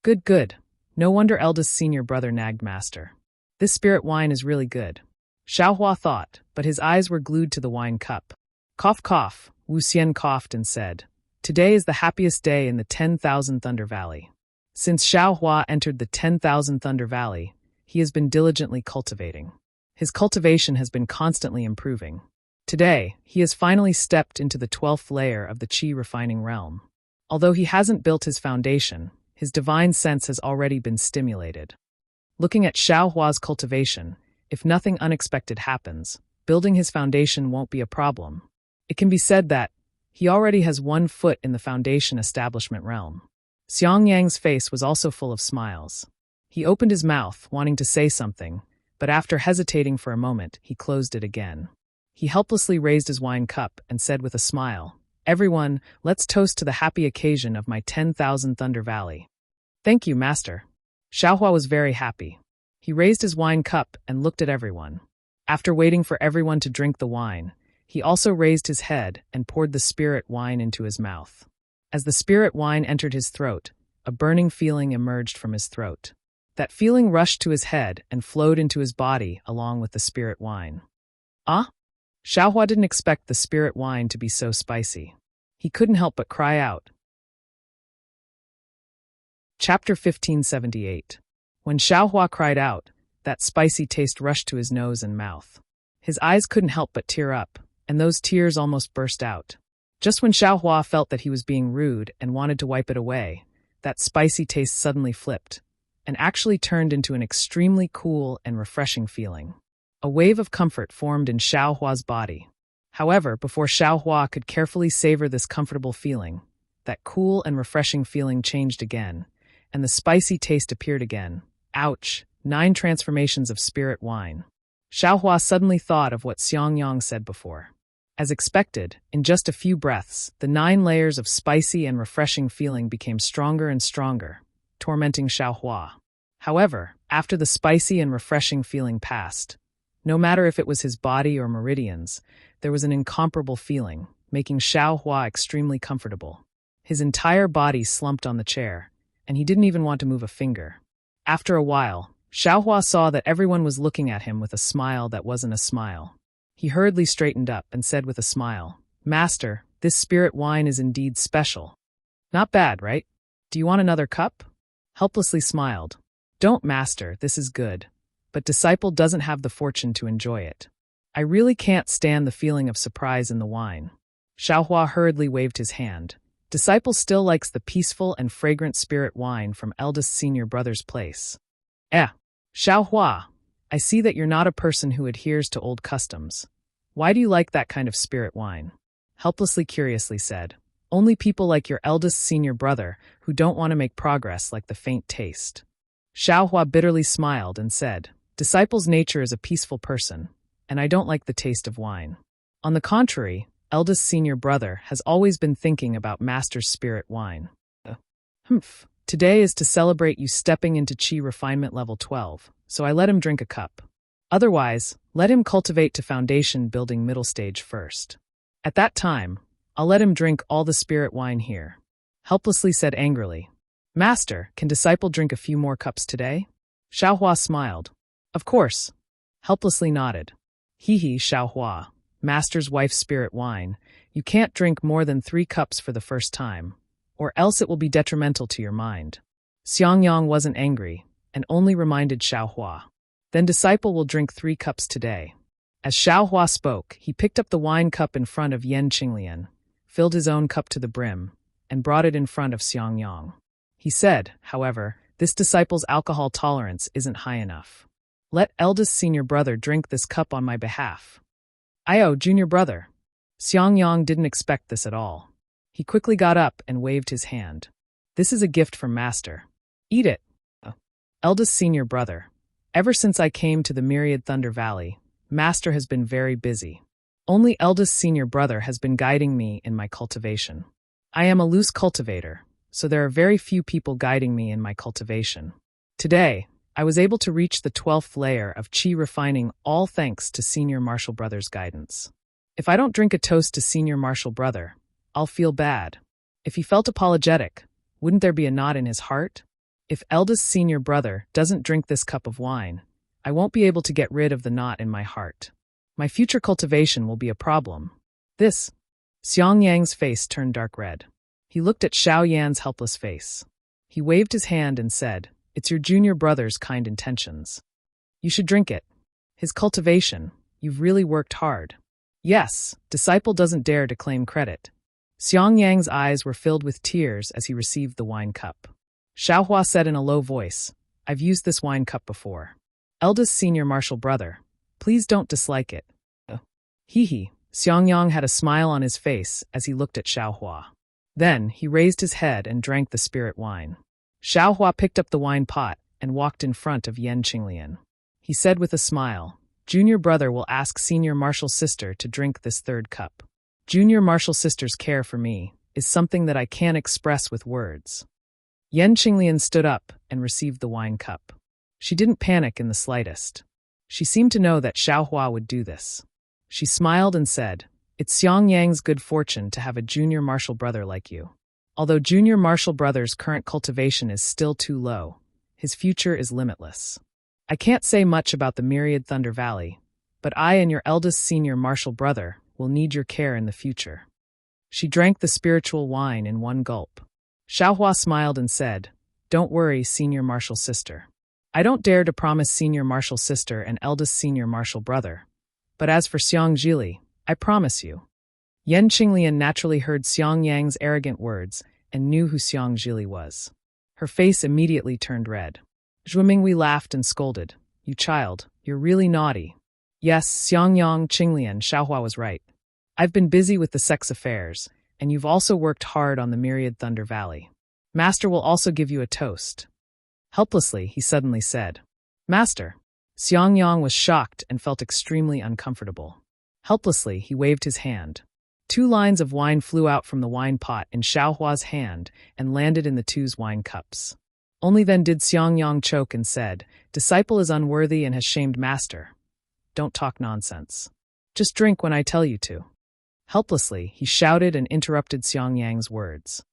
Good, good. No wonder eldest senior brother nagged master. This spirit wine is really good. Xiaohua thought, but his eyes were glued to the wine cup. Cough, cough, Wu Xian coughed and said, "Today is the happiest day in the 10,000 Thunder Valley." Since Xiaohua entered the 10,000 Thunder Valley, he has been diligently cultivating. His cultivation has been constantly improving. Today, he has finally stepped into the 12th layer of the qi refining realm. Although he hasn't built his foundation, his divine sense has already been stimulated. Looking at Xiaohua's cultivation, if nothing unexpected happens, building his foundation won't be a problem. It can be said that he already has 1 foot in the foundation establishment realm. Xiangyang's face was also full of smiles. He opened his mouth, wanting to say something, but after hesitating for a moment, he closed it again. He helplessly raised his wine cup and said with a smile, "Everyone, let's toast to the happy occasion of my 10,000 Thunder Valley." "Thank you, master." Xiaohua was very happy. He raised his wine cup and looked at everyone. After waiting for everyone to drink the wine, he also raised his head and poured the spirit wine into his mouth. As the spirit wine entered his throat, a burning feeling emerged from his throat. That feeling rushed to his head and flowed into his body along with the spirit wine. Ah? Xiaohua didn't expect the spirit wine to be so spicy. He couldn't help but cry out. Chapter 1578. When Xiaohua cried out, that spicy taste rushed to his nose and mouth. His eyes couldn't help but tear up, and those tears almost burst out. Just when Xiaohua felt that he was being rude and wanted to wipe it away, that spicy taste suddenly flipped, and actually turned into an extremely cool and refreshing feeling. A wave of comfort formed in Xiaohua's body. However, before Xiaohua could carefully savor this comfortable feeling, that cool and refreshing feeling changed again, and the spicy taste appeared again. Ouch! 9 transformations of spirit wine. Xiaohua suddenly thought of what Xiangyang said before. As expected, in just a few breaths, the 9 layers of spicy and refreshing feeling became stronger and stronger, tormenting Xiaohua. However, after the spicy and refreshing feeling passed, no matter if it was his body or meridians, there was an incomparable feeling, making Xiaohua extremely comfortable. His entire body slumped on the chair, and he didn't even want to move a finger. After a while, Xiaohua saw that everyone was looking at him with a smile that wasn't a smile. He hurriedly straightened up and said with a smile, "Master, this spirit wine is indeed special. Not bad, right? Do you want another cup?" Helplessly smiled. "Don't, master, this is good. But disciple doesn't have the fortune to enjoy it. I really can't stand the feeling of surprise in the wine." Xiaohua hurriedly waved his hand. Disciple still likes the peaceful and fragrant spirit wine from eldest senior brother's place. Xiaohua, I see that you're not a person who adheres to old customs. Why do you like that kind of spirit wine? Helplessly curiously said. Only people like your eldest senior brother who don't want to make progress like the faint taste. Xiaohua bitterly smiled and said, Disciple's nature is a peaceful person, and I don't like the taste of wine. On the contrary, eldest senior brother has always been thinking about master's spirit wine. Today is to celebrate you stepping into Qi refinement level 12, so I let him drink a cup. Otherwise, let him cultivate to foundation building middle stage first. At that time, I'll let him drink all the spirit wine here. Helplessly said angrily, Master, can disciple drink a few more cups today? Xiaohua smiled. Of course. Helplessly nodded. Hee, Xiaohua, master's wife's spirit wine, you can't drink more than 3 cups for the first time, or else it will be detrimental to your mind. Xiangyang wasn't angry, and only reminded Xiaohua. Then disciple will drink 3 cups today. As Xiaohua spoke, he picked up the wine cup in front of Yan Qinglian, filled his own cup to the brim, and brought it in front of Xiangyang. He said, however, this disciple's alcohol tolerance isn't high enough. Let eldest senior brother drink this cup on my behalf. Ayo, junior brother. Xiangyang didn't expect this at all. He quickly got up and waved his hand. This is a gift from master. Eat it. Eldest senior brother. Ever since I came to the Myriad Thunder Valley, master has been very busy. Only eldest senior brother has been guiding me in my cultivation. I am a loose cultivator, so there are very few people guiding me in my cultivation. Today, I was able to reach the 12th layer of Qi refining all thanks to Senior Marshall Brother's guidance. If I don't drink a toast to Senior Marshall Brother, I'll feel bad. If he felt apologetic, wouldn't there be a knot in his heart? If eldest senior brother doesn't drink this cup of wine, I won't be able to get rid of the knot in my heart. My future cultivation will be a problem. This. Xiang Yang's face turned dark red. He looked at Xiao Yan's helpless face. He waved his hand and said, "It's your junior brother's kind intentions. You should drink it. His cultivation, you've really worked hard." Yes, disciple doesn't dare to claim credit. Xiang Yang's eyes were filled with tears as he received the wine cup. Xiaohua said in a low voice, "I've used this wine cup before. Eldest senior martial brother, please don't dislike it." Hee. Xiang Yang had a smile on his face as he looked at Xiaohua. Then he raised his head and drank the spirit wine. Xiaohua picked up the wine pot and walked in front of Yan Qinglian. He said with a smile, "Junior brother will ask senior martial sister to drink this third cup. Junior martial sister's care for me is something that I can't express with words." Yan Qinglian stood up and received the wine cup. She didn't panic in the slightest. She seemed to know that Xiaohua would do this. She smiled and said, "It's Xiang Yang's good fortune to have a junior martial brother like you. Although junior martial brother's current cultivation is still too low, his future is limitless. I can't say much about the Myriad Thunder Valley, but I and your eldest senior martial brother will need your care in the future." She drank the spiritual wine in one gulp. Xiaohua smiled and said, "Don't worry, senior martial sister. I don't dare to promise senior martial sister and eldest senior martial brother. But as for Xiang Zhili, I promise you." Yan Qinglian naturally heard Xiang Yang's arrogant words and knew who Xiang Zhili was. Her face immediately turned red. Zhu Minghui laughed and scolded, "You child, you're really naughty." Yes, Xiang Yang Qinglian, Xiaohua was right. I've been busy with the sex affairs, and you've also worked hard on the Myriad Thunder Valley. Master will also give you a toast. Helplessly, he suddenly said, "Master." Xiang Yang was shocked and felt extremely uncomfortable. Helplessly, he waved his hand. 2 lines of wine flew out from the wine pot in Xiaohua's hand and landed in the 2's wine cups. Only then did Xiang Yang choke and said, "Disciple is unworthy and has shamed master. Don't talk nonsense. Just drink when I tell you to." Helplessly, he shouted and interrupted Xiang Yang's words.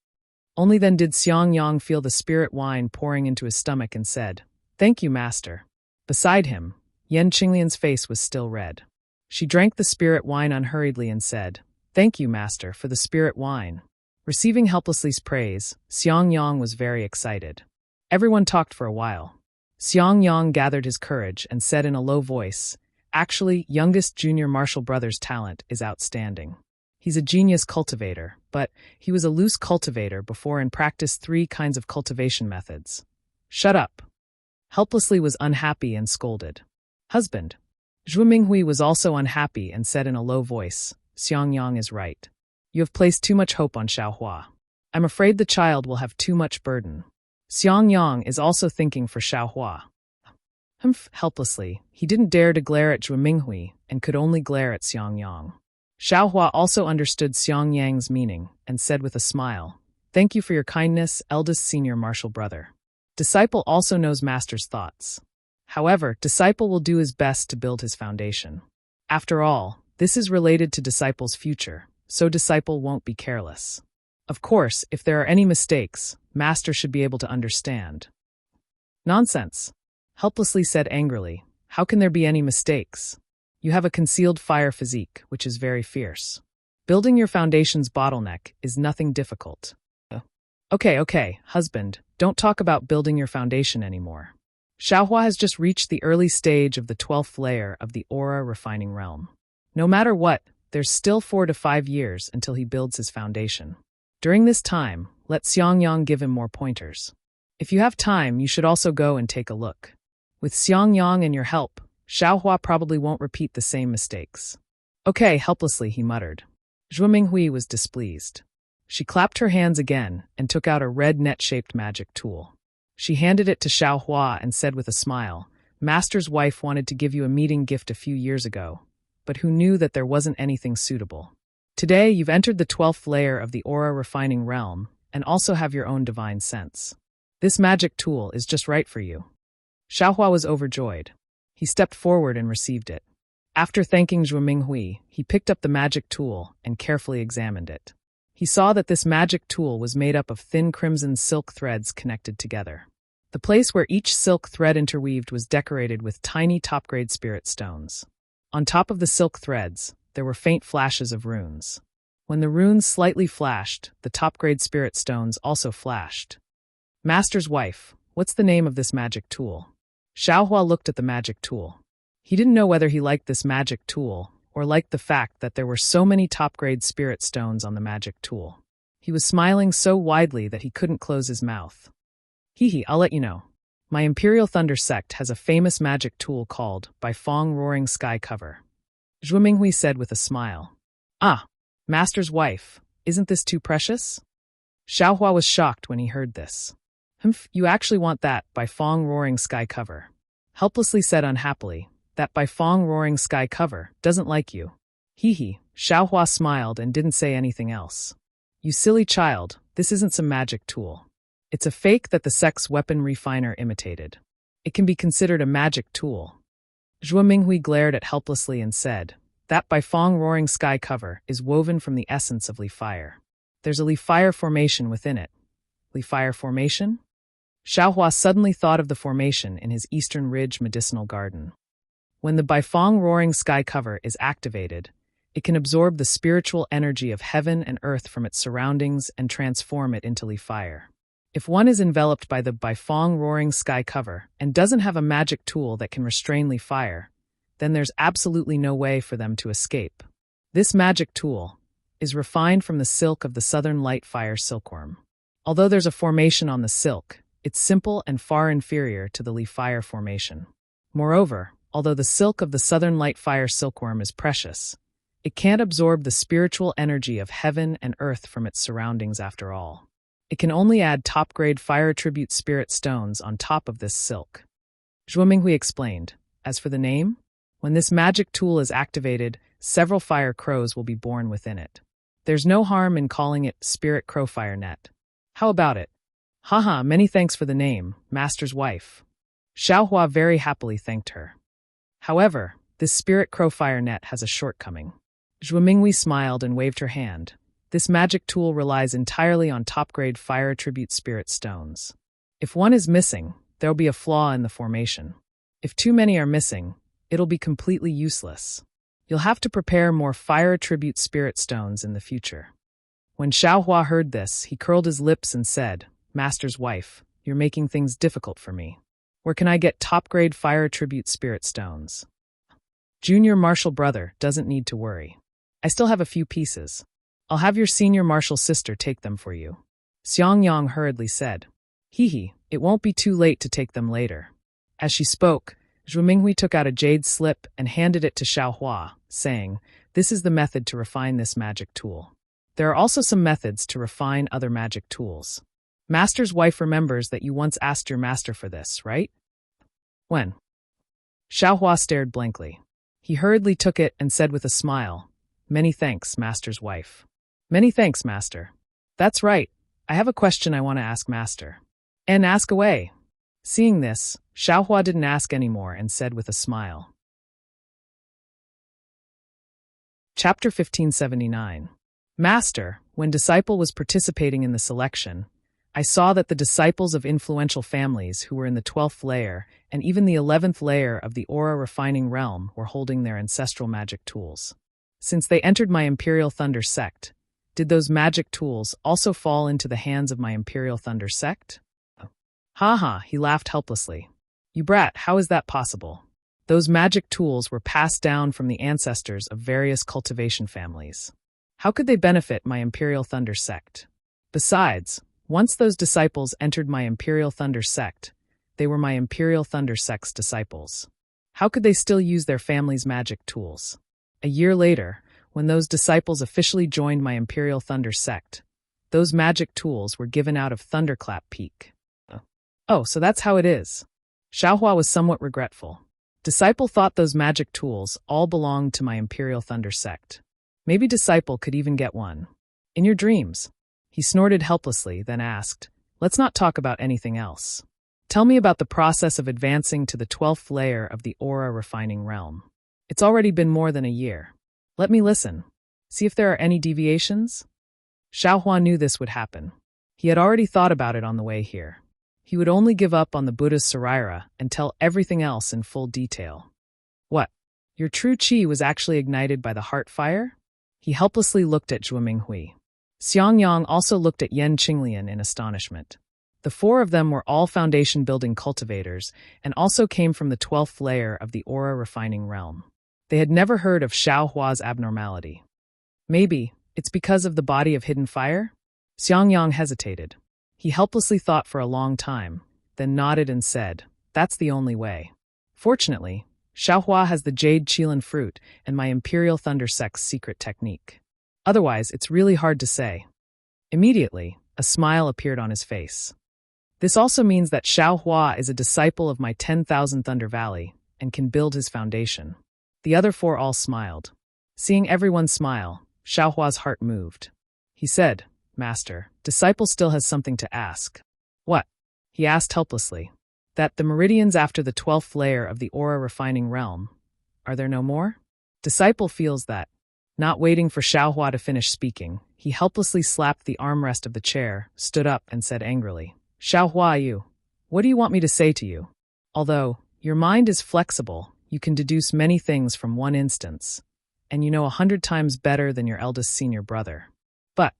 Only then did Xiang Yang feel the spirit wine pouring into his stomach and said, "Thank you, master." Beside him, Yan Qinglian's face was still red. She drank the spirit wine unhurriedly and said, "Thank you, master, for the spirit wine." Receiving Helplessly's praise, Xiang Yang was very excited. Everyone talked for a while. Xiang Yang gathered his courage and said in a low voice, "Actually, youngest junior martial brother's talent is outstanding. He's a genius cultivator, but he was a loose cultivator before and practiced 3 kinds of cultivation methods." "Shut up." Helplessly was unhappy and scolded. "Husband." Zhu Minghui was also unhappy and said in a low voice, "Xiang Yang is right. You have placed too much hope on Xiaohua. I'm afraid the child will have too much burden." Xiang Yang is also thinking for Xiaohua. Helplessly, he didn't dare to glare at Zhu Minghui and could only glare at Xiang Yang. Xiaohua also understood Xiang Yang's meaning and said with a smile, "Thank you for your kindness, eldest senior martial brother. Disciple also knows master's thoughts. However, disciple will do his best to build his foundation. After all, this is related to disciple's future, so disciple won't be careless. Of course, if there are any mistakes, master should be able to understand." "Nonsense," Helplessly said angrily. "How can there be any mistakes? You have a concealed fire physique, which is very fierce. Building your foundation's bottleneck is nothing difficult." Okay, husband, don't talk about building your foundation anymore. Xiaohua has just reached the early stage of the 12th layer of the aura refining realm. No matter what, there's still 4 to 5 years until he builds his foundation. During this time, let Xiang Yang give him more pointers. If you have time, you should also go and take a look. With Xiang Yang and your help, Xiaohua probably won't repeat the same mistakes. "Okay," helplessly he muttered. Zhu Minghui was displeased. She clapped her hands again and took out a red net-shaped magic tool. She handed it to Xiaohua and said with a smile, "Master's wife wanted to give you a meeting gift a few years ago, but who knew that there wasn't anything suitable. Today, you've entered the 12th layer of the aura refining realm and also have your own divine sense. This magic tool is just right for you." Xiaohua was overjoyed. He stepped forward and received it. After thanking Zhu Minghui, he picked up the magic tool and carefully examined it. He saw that this magic tool was made up of thin crimson silk threads connected together. The place where each silk thread interweaved was decorated with tiny top-grade spirit stones. On top of the silk threads, there were faint flashes of runes. When the runes slightly flashed, the top-grade spirit stones also flashed. Master's wife, what's the name of this magic tool? Xiaohua looked at the magic tool. He didn't know whether he liked this magic tool or liked the fact that there were so many top-grade spirit stones on the magic tool. He was smiling so widely that he couldn't close his mouth. Hee, I'll let you know. My Imperial Thunder sect has a famous magic tool called Baifeng Roaring Sky Cover. Zhuo Minghui said with a smile. Ah, Master's wife, isn't this too precious? Xiaohua was shocked when he heard this. Humph, you actually want that Baifeng Roaring Sky Cover. Helplessly said unhappily, that Baifeng Roaring Sky Cover doesn't like you. Hee, Xiaohua smiled and didn't say anything else. You silly child, this isn't some magic tool. It's a fake that the sect's weapon refiner imitated. It can be considered a magic tool. Zhuo Minghui glared at helplessly and said, that Baifeng Roaring Sky Cover is woven from the essence of Li Fire. There's a Li Fire formation within it. Li Fire formation? Xiaohua suddenly thought of the formation in his Eastern Ridge medicinal garden. When the Baifeng Roaring Sky Cover is activated, it can absorb the spiritual energy of heaven and earth from its surroundings and transform it into Li Fire. If one is enveloped by the Baifeng Roaring Sky Cover and doesn't have a magic tool that can restrain Li Fire, then there's absolutely no way for them to escape. This magic tool is refined from the silk of the Southern Light Fire silkworm. Although there's a formation on the silk, it's simple and far inferior to the Li Fire formation. Moreover, although the silk of the Southern Light Fire silkworm is precious, it can't absorb the spiritual energy of heaven and earth from its surroundings after all. It can only add top-grade fire attribute spirit stones on top of this silk. Zhuo Minghui explained, as for the name, when this magic tool is activated, several fire crows will be born within it. There's no harm in calling it Spirit Crow Fire Net. How about it? Haha, many thanks for the name, Master's wife. Xiaohua very happily thanked her. However, this Spirit Crow Fire Net has a shortcoming. Zhuo Minghui smiled and waved her hand. This magic tool relies entirely on top-grade fire attribute spirit stones. If one is missing, there'll be a flaw in the formation. If too many are missing, it'll be completely useless. You'll have to prepare more fire attribute spirit stones in the future. When Xiaohua heard this, he curled his lips and said, Master's wife, you're making things difficult for me. Where can I get top-grade fire attribute spirit stones? Junior Marshal brother doesn't need to worry. I still have a few pieces. I'll have your senior marshal sister take them for you. Xiang Yang hurriedly said. Hee, it won't be too late to take them later. As she spoke, Zhuo Minghui took out a jade slip and handed it to Xiaohua, saying, this is the method to refine this magic tool. There are also some methods to refine other magic tools. Master's wife remembers that you once asked your master for this, right? When? Xiaohua stared blankly. He hurriedly took it and said with a smile, Many thanks, Master's wife. Many thanks, Master. That's right. I have a question I want to ask Master. And ask away. Seeing this, Xiaohua didn't ask anymore and said with a smile. Chapter 1579. Master, when disciple was participating in the selection, I saw that the disciples of influential families who were in the 12th layer and even the 11th layer of the aura refining realm were holding their ancestral magic tools. Since they entered my Imperial Thunder sect, did those magic tools also fall into the hands of my Imperial Thunder sect? Ha, he laughed helplessly. You brat, how is that possible? Those magic tools were passed down from the ancestors of various cultivation families. How could they benefit my Imperial Thunder sect? Besides, once those disciples entered my Imperial Thunder sect, they were my Imperial Thunder sect's disciples. How could they still use their family's magic tools? A year later, when those disciples officially joined my Imperial Thunder sect, those magic tools were given out of Thunderclap Peak. Oh, so that's how it is. Xiaohua was somewhat regretful. Disciple thought those magic tools all belonged to my Imperial Thunder sect. Maybe Disciple could even get one. In your dreams. He snorted helplessly, then asked, Let's not talk about anything else. Tell me about the process of advancing to the 12th layer of the aura refining realm. It's already been more than a year. Let me listen. See if there are any deviations? Xiaohua knew this would happen. He had already thought about it on the way here. He would only give up on the Buddha's saraira and tell everything else in full detail. What? Your true qi was actually ignited by the heart fire? He helplessly looked at Zhuo Minghui. Xiangyang also looked at Yan Qinglian in astonishment. The four of them were all foundation-building cultivators and also came from the 12th layer of the aura refining realm. They had never heard of Xiaohua's abnormality. Maybe it's because of the body of hidden fire? Xiangyang hesitated. He helplessly thought for a long time, then nodded and said, "That's the only way. Fortunately, Xiaohua has the jade qilin fruit and my Imperial Thunder Sect's secret technique. Otherwise, it's really hard to say." Immediately, a smile appeared on his face. This also means that Xiaohua is a disciple of my 10,000 Thunder Valley and can build his foundation. The other four all smiled. Seeing everyone smile, Xiaohua's heart moved. He said, "Master, disciple still has something to ask." "What?" he asked helplessly. "That the meridians after the 12th layer of the aura refining realm, are there no more?" Disciple feels that. Not waiting for Xiaohua to finish speaking, he helplessly slapped the armrest of the chair, stood up, and said angrily, "Xiaohua, what do you want me to say to you? Although your mind is flexible, you can deduce many things from one instance, and you know 100 times better than your eldest senior brother. But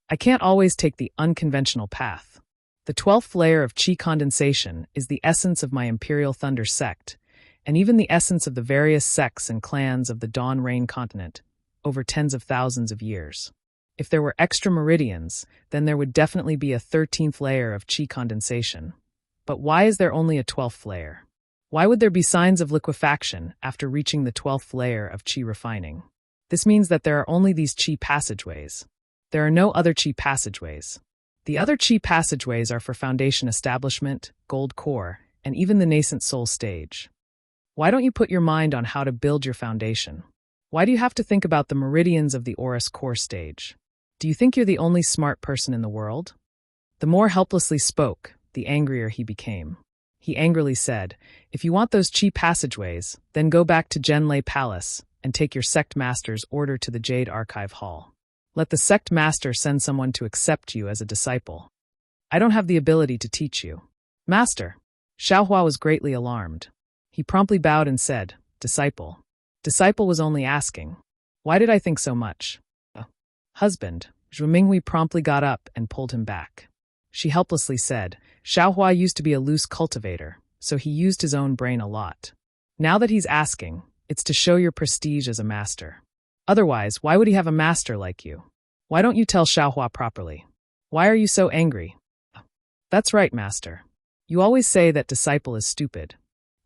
I can't always take the unconventional path. The 12th layer of qi condensation is the essence of my Imperial Thunder Sect, and even the essence of the various sects and clans of the Dawn Rain continent, over tens of thousands of years. If there were extra meridians, then there would definitely be a 13th layer of qi condensation. But why is there only a 12th layer? Why would there be signs of liquefaction after reaching the 12th layer of qi refining? This means that there are only these qi passageways. There are no other qi passageways. The other qi passageways are for foundation establishment, gold core, and even the nascent soul stage. Why don't you put your mind on how to build your foundation? Why do you have to think about the meridians of the Aurus core stage? Do you think you're the only smart person in the world? The more helplessly spoke, the angrier he became. He angrily said, "If you want those qi passageways, then go back to Zhenlei Palace and take your sect master's order to the Jade Archive Hall. Let the sect master send someone to accept you as a disciple. I don't have the ability to teach you." "Master." Xiaohua was greatly alarmed. He promptly bowed and said, "Disciple." Disciple was only asking. Why did I think so much? Husband. Zhu Minghui promptly got up and pulled him back. She helplessly said, "Xiaohua used to be a loose cultivator, so he used his own brain a lot. Now that he's asking, it's to show your prestige as a master. Otherwise, why would he have a master like you? Why don't you tell Xiaohua properly? Why are you so angry?" "That's right, master. You always say that disciple is stupid."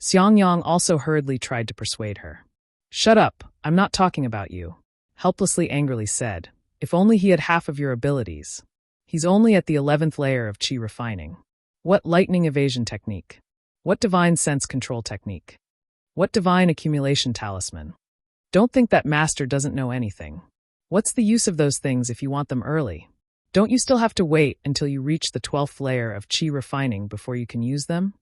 Xiangyang also hurriedly tried to persuade her. "Shut up, I'm not talking about you," helplessly angrily said. "If only he had half of your abilities. He's only at the 11th layer of qi refining. What lightning evasion technique? What divine sense control technique? What divine accumulation talisman? Don't think that master doesn't know anything. What's the use of those things if you want them early? Don't you still have to wait until you reach the 12th layer of qi refining before you can use them?"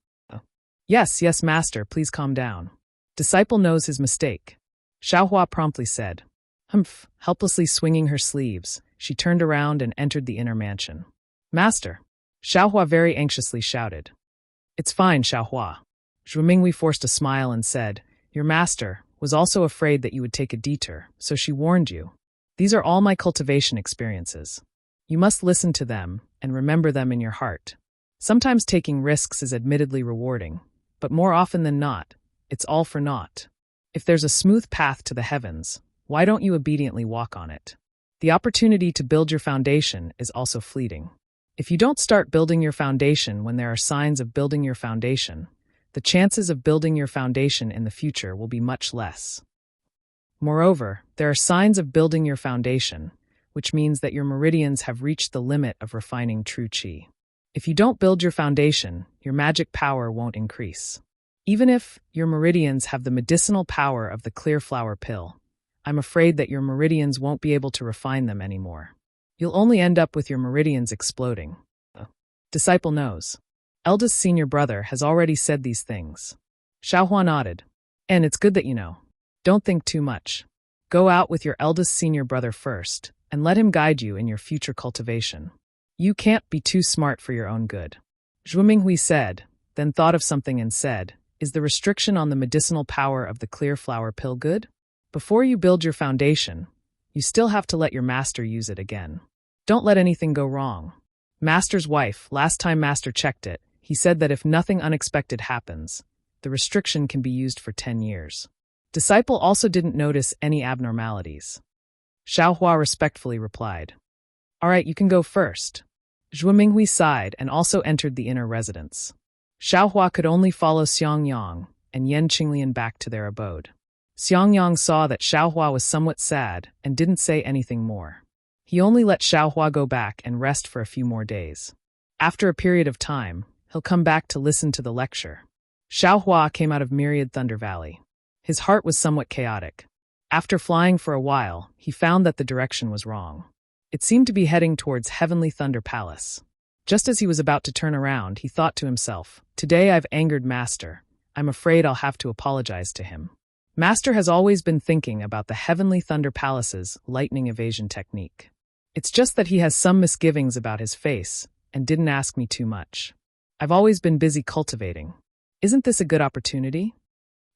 Yes, master, please calm down. Disciple knows his mistake." Xiaohua promptly said. "Humph," helplessly swinging her sleeves, she turned around and entered the inner mansion. "Master!" Xiaohua very anxiously shouted. "It's fine, Xiaohua." Zhu Minghui forced a smile and said, "Your master was also afraid that you would take a detour, so she warned you. These are all my cultivation experiences. You must listen to them and remember them in your heart. Sometimes taking risks is admittedly rewarding, but more often than not, it's all for naught. If there's a smooth path to the heavens, why don't you obediently walk on it? The opportunity to build your foundation is also fleeting. If you don't start building your foundation when there are signs of building your foundation, the chances of building your foundation in the future will be much less. Moreover, there are signs of building your foundation, which means that your meridians have reached the limit of refining true qi. If you don't build your foundation, your magic power won't increase. Even if your meridians have the medicinal power of the clear flower pill, I'm afraid that your meridians won't be able to refine them anymore. You'll only end up with your meridians exploding." Disciple knows. Eldest senior brother has already said these things. Xiaohua nodded. "And it's good that you know. Don't think too much. Go out with your eldest senior brother first, and let him guide you in your future cultivation. You can't be too smart for your own good. Zhu Minghui said, then thought of something and said, is the restriction on the medicinal power of the clear flower pill good? Before you build your foundation, you still have to let your master use it again. Don't let anything go wrong. Master's wife, last time Master checked it, he said that if nothing unexpected happens, the restriction can be used for 10 years. Disciple also didn't notice any abnormalities. Xiaohua respectfully replied, all right, you can go first. Zhu Minghui sighed and also entered the inner residence. Xiaohua could only follow Xiangyang and Yan Qinglian back to their abode. Xiangyang saw that Xiaohua was somewhat sad and didn't say anything more. He only let Xiaohua go back and rest for a few more days. After a period of time, he'll come back to listen to the lecture. Xiaohua came out of Myriad Thunder Valley. His heart was somewhat chaotic. After flying for a while, he found that the direction was wrong. It seemed to be heading towards Heavenly Thunder Palace. Just as he was about to turn around, he thought to himself, today I've angered Master. I'm afraid I'll have to apologize to him. Master has always been thinking about the Heavenly Thunder Palace's lightning evasion technique. It's just that he has some misgivings about his face and didn't ask me too much. I've always been busy cultivating. Isn't this a good opportunity?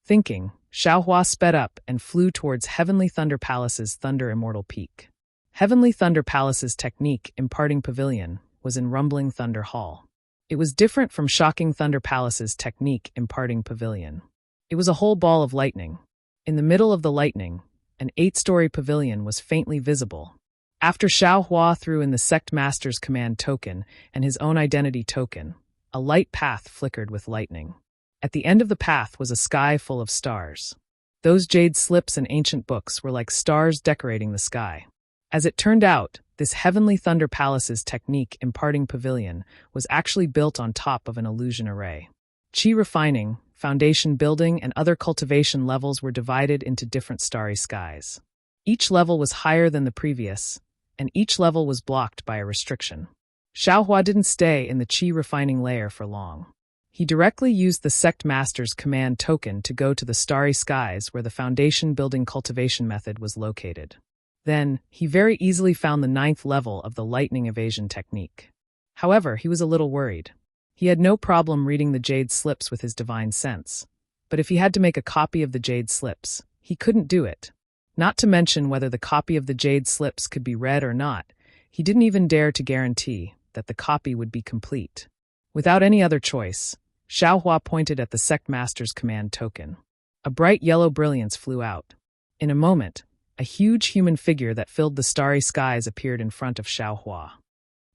Thinking, Xiaohua sped up and flew towards Heavenly Thunder Palace's Thunder Immortal Peak. Heavenly Thunder Palace's technique imparting pavilion was in Rumbling Thunder Hall. It was different from Shocking Thunder Palace's technique imparting pavilion. It was a whole ball of lightning. In the middle of the lightning, an 8-story pavilion was faintly visible. After Xiaohua threw in the sect master's command token and his own identity token, a light path flickered with lightning. At the end of the path was a sky full of stars. Those jade slips and ancient books were like stars decorating the sky. As it turned out, this Heavenly Thunder Palace's technique imparting pavilion was actually built on top of an illusion array. Qi refining, foundation building, and other cultivation levels were divided into different starry skies. Each level was higher than the previous, and each level was blocked by a restriction. Xiaohua didn't stay in the Qi refining layer for long. He directly used the sect master's command token to go to the starry skies where the foundation building cultivation method was located. Then, he very easily found the 9th level of the lightning evasion technique. However, he was a little worried. He had no problem reading the jade slips with his divine sense, but if he had to make a copy of the jade slips, he couldn't do it. Not to mention whether the copy of the jade slips could be read or not, he didn't even dare to guarantee that the copy would be complete. Without any other choice, Xiaohua pointed at the sect master's command token. A bright yellow brilliance flew out. In a moment, a huge human figure that filled the starry skies appeared in front of Xiaohua.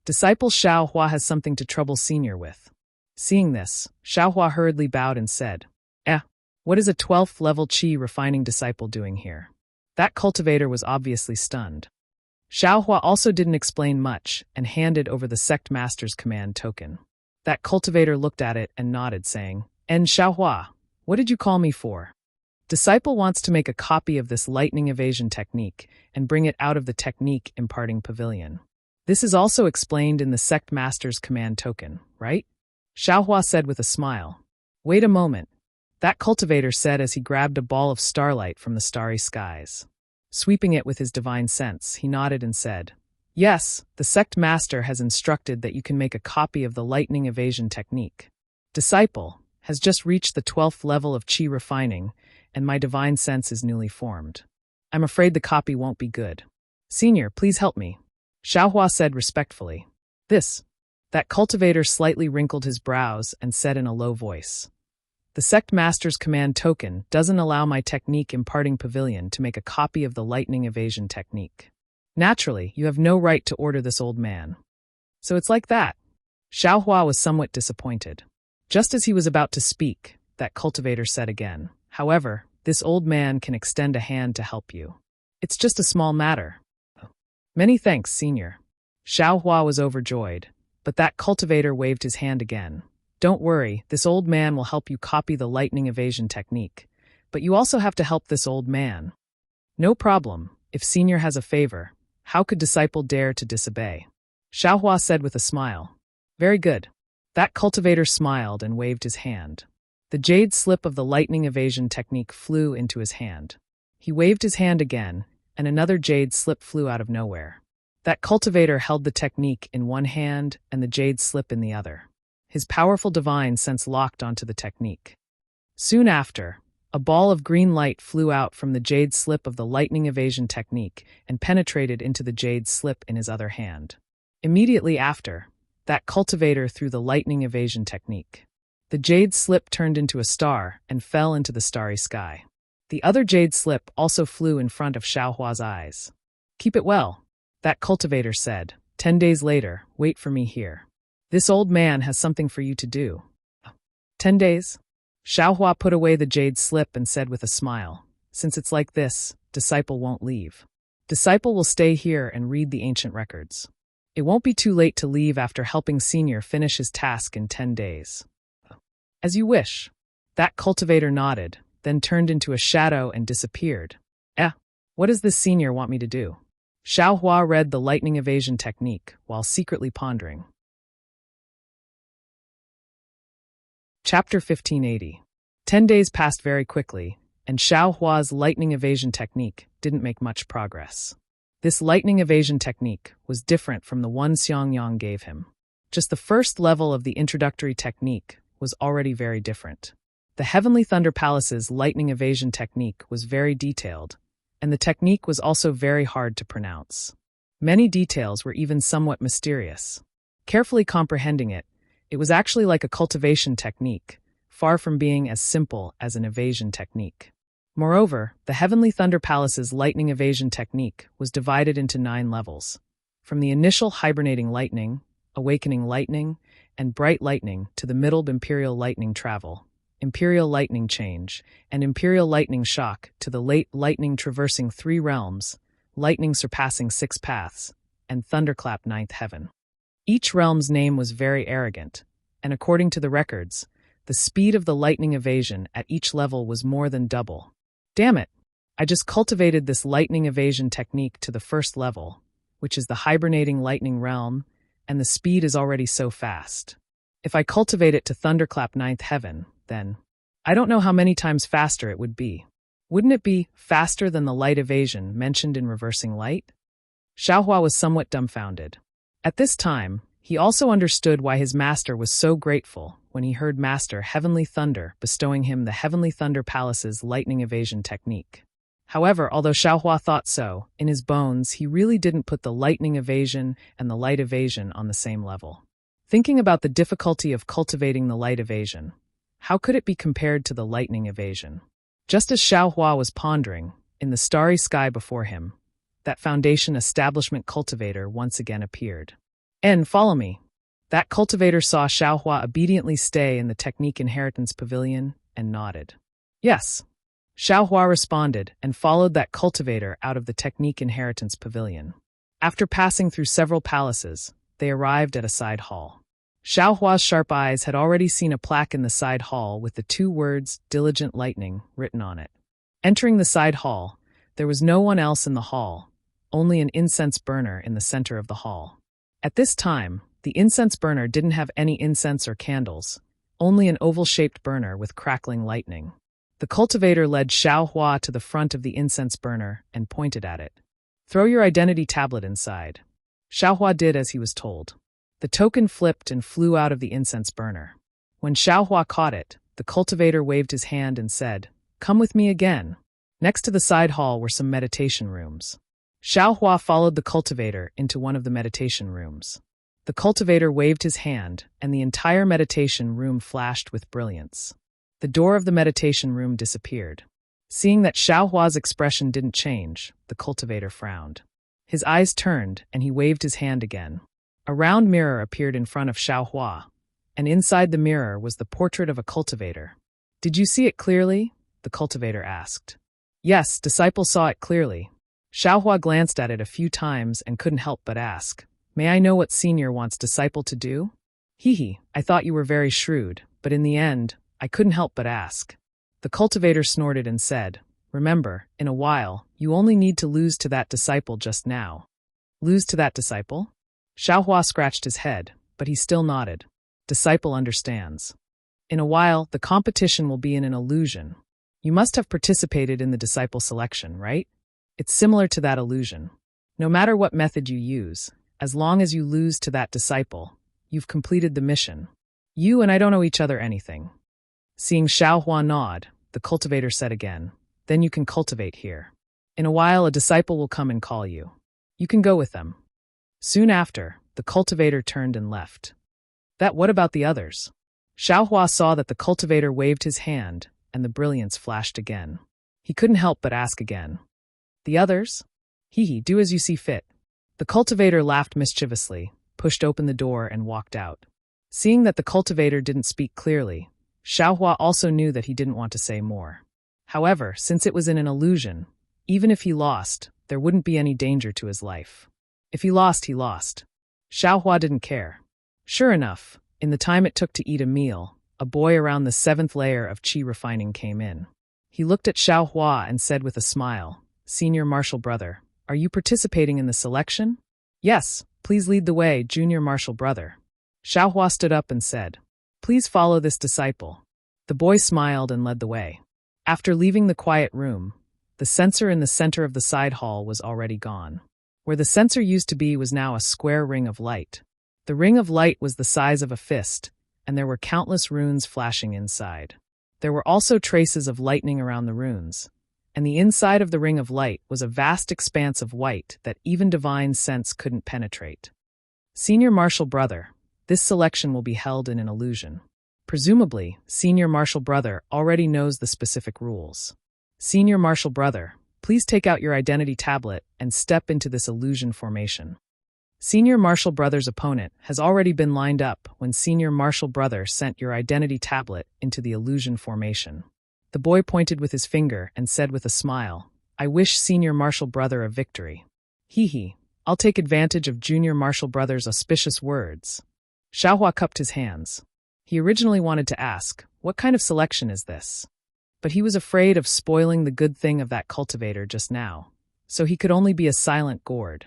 Disciple Xiaohua has something to trouble Senior with. Seeing this, Xiaohua hurriedly bowed and said, what is a 12th level Qi refining disciple doing here? That cultivator was obviously stunned. Xiaohua also didn't explain much and handed over the sect master's command token. That cultivator looked at it and nodded, saying, Xiaohua, what did you call me for? Disciple wants to make a copy of this lightning evasion technique and bring it out of the technique imparting pavilion. This is also explained in the sect master's command token, right? Xiaohua said with a smile. Wait a moment, that cultivator said as he grabbed a ball of starlight from the starry skies. Sweeping it with his divine sense, he nodded and said, yes, the sect master has instructed that you can make a copy of the lightning evasion technique. Disciple has just reached the 12th level of Qi refining, and my divine sense is newly formed. I'm afraid the copy won't be good. Senior, please help me. Xiaohua said respectfully. That cultivator slightly wrinkled his brows and said in a low voice. The sect master's command token doesn't allow my technique imparting pavilion to make a copy of the lightning evasion technique. Naturally, you have no right to order this old man. So it's like that. Xiaohua was somewhat disappointed. Just as he was about to speak, that cultivator said again, however, this old man can extend a hand to help you. It's just a small matter. Many thanks, Senior. Xiaohua was overjoyed, but that cultivator waved his hand again. Don't worry, this old man will help you copy the lightning evasion technique, but you also have to help this old man. No problem, if Senior has a favor, how could disciple dare to disobey? Xiaohua said with a smile. Very good. That cultivator smiled and waved his hand. The jade slip of the lightning evasion technique flew into his hand. He waved his hand again, and another jade slip flew out of nowhere. That cultivator held the technique in one hand and the jade slip in the other. His powerful divine sense locked onto the technique. Soon after, a ball of green light flew out from the jade slip of the lightning evasion technique and penetrated into the jade slip in his other hand. Immediately after, that cultivator threw the lightning evasion technique. The jade slip turned into a star and fell into the starry sky. The other jade slip also flew in front of Xiaohua's eyes. "Keep it well," that cultivator said. 10 days later, wait for me here. This old man has something for you to do." 10 days? Xiaohua put away the jade slip and said with a smile, "Since it's like this, disciple won't leave. Disciple will stay here and read the ancient records. It won't be too late to leave after helping senior finish his task in 10 days. "As you wish." That cultivator nodded, then turned into a shadow and disappeared. What does this senior want me to do?" Xiaohua read the lightning evasion technique while secretly pondering. Chapter 1580. 10 days passed very quickly, and Xiaohua's lightning evasion technique didn't make much progress. This lightning evasion technique was different from the one Xiangyang gave him. Just the first level of the introductory technique was already very different. The Heavenly Thunder Palace's lightning evasion technique was very detailed, and the technique was also very hard to pronounce. Many details were even somewhat mysterious. Carefully comprehending it, it was actually like a cultivation technique, far from being as simple as an evasion technique. Moreover, the Heavenly Thunder Palace's lightning evasion technique was divided into 9 levels, from the initial hibernating lightning, awakening lightning, and bright lightning to the middle imperial lightning travel, imperial lightning change, and imperial lightning shock to the late lightning traversing 3 realms, lightning surpassing 6 paths, and thunderclap 9th heaven. Each realm's name was very arrogant, and according to the records, the speed of the lightning evasion at each level was more than double. Damn it! I just cultivated this lightning evasion technique to the first level, which is the hibernating lightning realm, and the speed is already so fast. If I cultivate it to thunderclap 9th heaven, then I don't know how many times faster it would be. Wouldn't it be faster than the light evasion mentioned in reversing light? Xiaohua was somewhat dumbfounded. At this time, he also understood why his master was so grateful when he heard Master Heavenly Thunder bestowing him the Heavenly Thunder Palace's lightning evasion technique. However, although Xiaohua thought so, in his bones he really didn't put the lightning evasion and the light evasion on the same level. Thinking about the difficulty of cultivating the light evasion, how could it be compared to the lightning evasion? Just as Xiaohua was pondering, in the starry sky before him, that foundation establishment cultivator once again appeared. Follow me." That cultivator saw Xiaohua obediently stay in the Technique Inheritance Pavilion and nodded. "Yes." Xiaohua responded and followed that cultivator out of the Technique Inheritance Pavilion. After passing through several palaces, they arrived at a side hall. Xiaohua's sharp eyes had already seen a plaque in the side hall with the 2 words "Diligent Lightning" written on it. Entering the side hall, there was no one else in the hall, only an incense burner in the center of the hall. At this time, the incense burner didn't have any incense or candles, only an oval-shaped burner with crackling lightning. The cultivator led Xiaohua to the front of the incense burner and pointed at it. "Throw your identity tablet inside." Xiaohua did as he was told. The token flipped and flew out of the incense burner. When Xiaohua caught it, the cultivator waved his hand and said, "Come with me again." Next to the side hall were some meditation rooms. Xiaohua followed the cultivator into one of the meditation rooms. The cultivator waved his hand, and the entire meditation room flashed with brilliance. The door of the meditation room disappeared. Seeing that Xiaohua's expression didn't change, the cultivator frowned. His eyes turned, and he waved his hand again. A round mirror appeared in front of Xiaohua, and inside the mirror was the portrait of a cultivator. "Did you see it clearly?" the cultivator asked. "Yes, disciple saw it clearly." Xiaohua glanced at it a few times and couldn't help but ask, "May I know what senior wants disciple to do?" "Hee, I thought you were very shrewd, but in the end, I couldn't help but ask." The cultivator snorted and said, "Remember, in a while, you only need to lose to that disciple just now." "Lose to that disciple?" Xiaohua scratched his head, but he still nodded. "Disciple understands. In a while, the competition will be in an illusion. You must have participated in the disciple selection, right? It's similar to that illusion. No matter what method you use, as long as you lose to that disciple, you've completed the mission. You and I don't owe each other anything. Seeing Xiaohua nod, the cultivator said again, then you can cultivate here. In a while, a disciple will come and call you. You can go with them. Soon after, the cultivator turned and left. What about the others? Xiaohua saw that the cultivator waved his hand, and the brilliance flashed again. He couldn't help but ask again. The others? Do as you see fit. The cultivator laughed mischievously, pushed open the door and walked out. Seeing that the cultivator didn't speak clearly, Xiaohua also knew that he didn't want to say more. However, since it was in an illusion, even if he lost, there wouldn't be any danger to his life. If he lost, he lost. Xiaohua didn't care. Sure enough, in the time it took to eat a meal, a boy around the 7th layer of qi refining came in. He looked at Xiaohua and said with a smile, "Senior Martial Brother, are you participating in the selection?" "Yes, please lead the way, Junior Martial Brother." Xiaohua stood up and said, "Please follow this disciple." The boy smiled and led the way. After leaving the quiet room, the censer in the center of the side hall was already gone. Where the censer used to be was now a square ring of light. The ring of light was the size of a fist, and there were countless runes flashing inside. There were also traces of lightning around the runes, and the inside of the ring of light was a vast expanse of white that even divine sense couldn't penetrate. Senior Martial Brother, this selection will be held in an illusion. Presumably, Senior Martial Brother already knows the specific rules. Senior Martial Brother, please take out your identity tablet and step into this illusion formation. Senior Martial Brother's opponent has already been lined up when Senior Martial Brother sent your identity tablet into the illusion formation. The boy pointed with his finger and said with a smile, "I wish Senior Martial Brother a victory." I'll take advantage of Junior Martial Brother's auspicious words. Xiaohua cupped his hands. He originally wanted to ask, what kind of selection is this? But he was afraid of spoiling the good thing of that cultivator just now, so he could only be a silent gourd.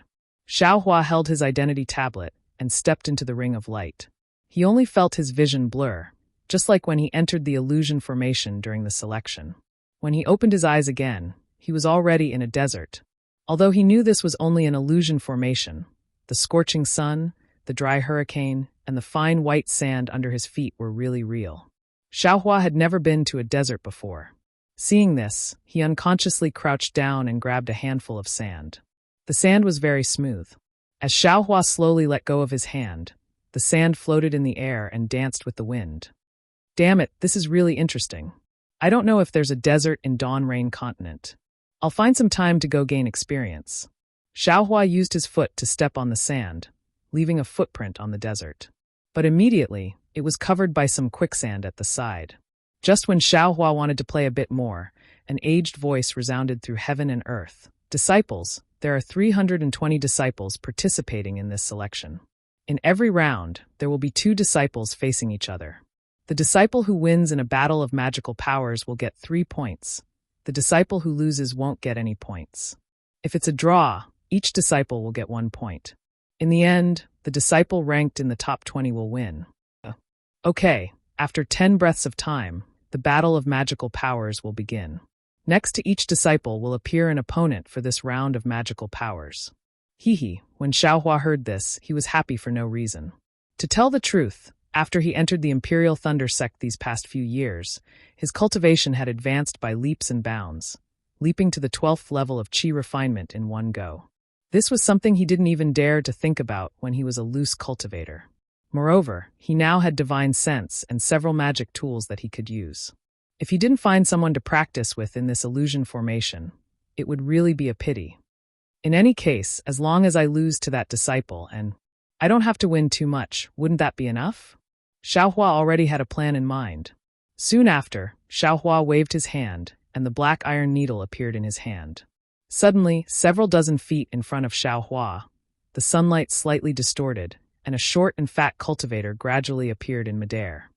Xiaohua held his identity tablet and stepped into the ring of light. He only felt his vision blur, just like when he entered the illusion formation during the selection. When he opened his eyes again, he was already in a desert. Although he knew this was only an illusion formation, the scorching sun, the dry hurricane, and the fine white sand under his feet were really real. Xiaohua had never been to a desert before. Seeing this, he unconsciously crouched down and grabbed a handful of sand. The sand was very smooth. As Xiaohua slowly let go of his hand, the sand floated in the air and danced with the wind. Damn it, this is really interesting. I don't know if there's a desert in Dawn Rain Continent. I'll find some time to go gain experience. Xiaohua used his foot to step on the sand, leaving a footprint on the desert. But immediately, it was covered by some quicksand at the side. Just when Xiaohua wanted to play a bit more, an aged voice resounded through heaven and earth. "Disciples, there are 320 disciples participating in this selection. In every round, there will be 2 disciples facing each other. The disciple who wins in a battle of magical powers will get 3 points. The disciple who loses won't get any points. If it's a draw, each disciple will get 1 point. In the end, the disciple ranked in the top 20 will win." Okay, after 10 breaths of time, the battle of magical powers will begin. Next to each disciple will appear an opponent for this round of magical powers. When Xiaohua heard this, he was happy for no reason. To tell the truth, after he entered the Imperial Thunder Sect these past few years, his cultivation had advanced by leaps and bounds, leaping to the 12th level of qi refinement in one go. This was something he didn't even dare to think about when he was a loose cultivator. Moreover, he now had divine sense and several magic tools that he could use. If he didn't find someone to practice with in this illusion formation, it would really be a pity. In any case, as long as I lose to that disciple and I don't have to win too much, wouldn't that be enough? Xiaohua already had a plan in mind. Soon after, Xiaohua waved his hand, and the black iron needle appeared in his hand. Suddenly, several dozen feet in front of Xiaohua, the sunlight slightly distorted, and a short and fat cultivator gradually appeared in midair.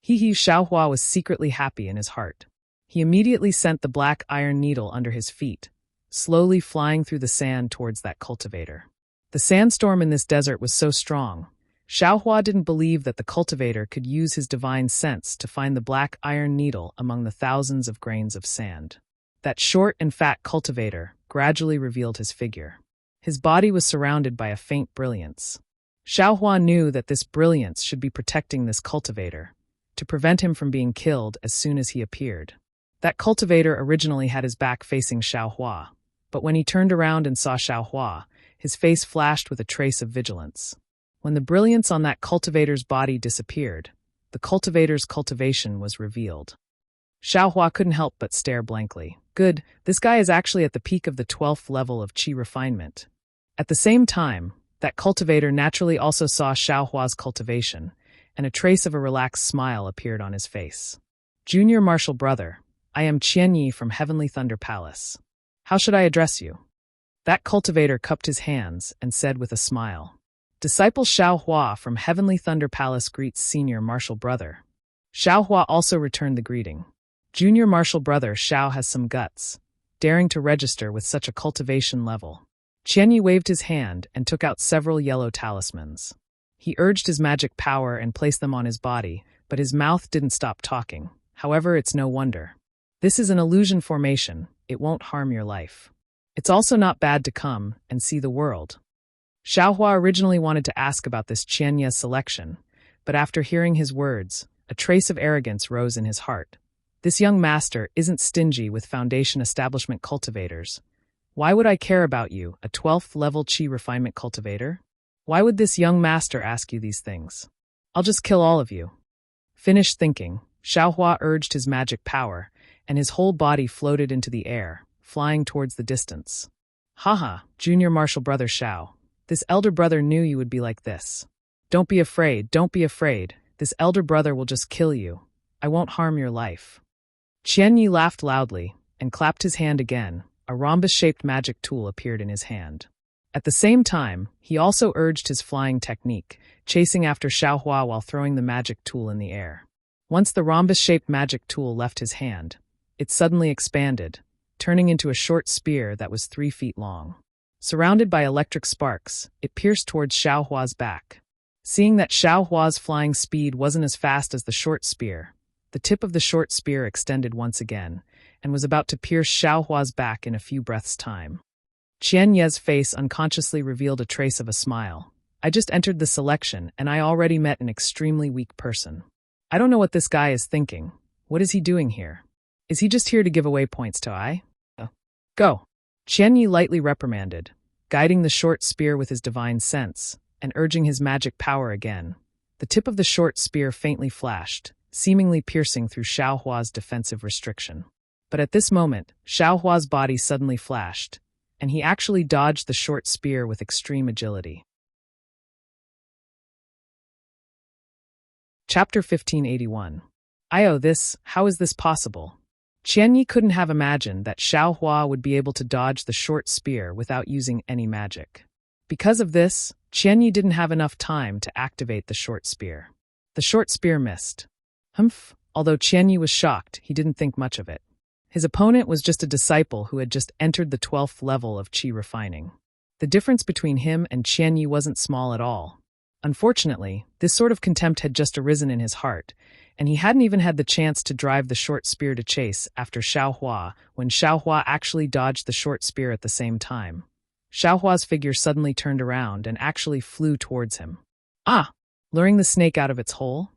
Xiaohua was secretly happy in his heart. He immediately sent the black iron needle under his feet, slowly flying through the sand towards that cultivator. The sandstorm in this desert was so strong, Xiaohua didn't believe that the cultivator could use his divine sense to find the black iron needle among the thousands of grains of sand. That short and fat cultivator gradually revealed his figure. His body was surrounded by a faint brilliance. Xiaohua knew that this brilliance should be protecting this cultivator, to prevent him from being killed as soon as he appeared. That cultivator originally had his back facing Xiaohua, but when he turned around and saw Xiaohua, his face flashed with a trace of vigilance. When the brilliance on that cultivator's body disappeared, the cultivator's cultivation was revealed. Xiaohua couldn't help but stare blankly. Good, this guy is actually at the peak of the 12th level of qi refinement. At the same time, that cultivator naturally also saw Xiaohua's cultivation, and a trace of a relaxed smile appeared on his face. Junior Martial Brother, I am Qianyi from Heavenly Thunder Palace. How should I address you? That cultivator cupped his hands and said with a smile. Disciple Xiaohua from Heavenly Thunder Palace greets Senior Martial Brother. Xiaohua also returned the greeting. Junior Martial Brother Xiao has some guts, daring to register with such a cultivation level. Qianyi waved his hand and took out several yellow talismans. He urged his magic power and placed them on his body, but his mouth didn't stop talking. However, it's no wonder. This is an illusion formation. It won't harm your life. It's also not bad to come and see the world. Xiaohua originally wanted to ask about this Qianyi selection, but after hearing his words, a trace of arrogance rose in his heart. This young master isn't stingy with foundation establishment cultivators. Why would I care about you, a 12th level qi refinement cultivator? Why would this young master ask you these things? I'll just kill all of you. Finished thinking, Xiaohua urged his magic power, and his whole body floated into the air, flying towards the distance. Haha, Junior Martial Brother Xiao. This elder brother knew you would be like this. Don't be afraid, don't be afraid. This elder brother will just kill you. I won't harm your life. Qianyi laughed loudly and clapped his hand again. A rhombus-shaped magic tool appeared in his hand. At the same time, he also urged his flying technique, chasing after Xiaohua while throwing the magic tool in the air. Once the rhombus-shaped magic tool left his hand, it suddenly expanded, turning into a short spear that was 3 feet long. Surrounded by electric sparks, it pierced towards Xiaohua's back. Seeing that Xiaohua's flying speed wasn't as fast as the short spear, the tip of the short spear extended once again, and was about to pierce Xiaohua's back in a few breaths' time. Qianyi's face unconsciously revealed a trace of a smile. I just entered the selection, and I already met an extremely weak person. I don't know what this guy is thinking. What is he doing here? Is he just here to give away points to I? Go! Qianyi lightly reprimanded, guiding the short spear with his divine sense, and urging his magic power again. The tip of the short spear faintly flashed, seemingly piercing through Xiaohua's defensive restriction. But at this moment, Xiaohua's body suddenly flashed, and he actually dodged the short spear with extreme agility. Chapter 1581. How is this possible? Qianyi couldn't have imagined that Xiaohua would be able to dodge the short spear without using any magic. Because of this, Qianyi didn't have enough time to activate the short spear. The short spear missed. Although Qianyi was shocked, he didn't think much of it. His opponent was just a disciple who had just entered the 12th level of qi refining. The difference between him and Qianyi wasn't small at all. Unfortunately, this sort of contempt had just arisen in his heart, and he hadn't even had the chance to drive the short spear to chase after Xiaohua when Xiaohua actually dodged the short spear at the same time. Xiaohua's figure suddenly turned around and actually flew towards him. Ah! Luring the snake out of its hole?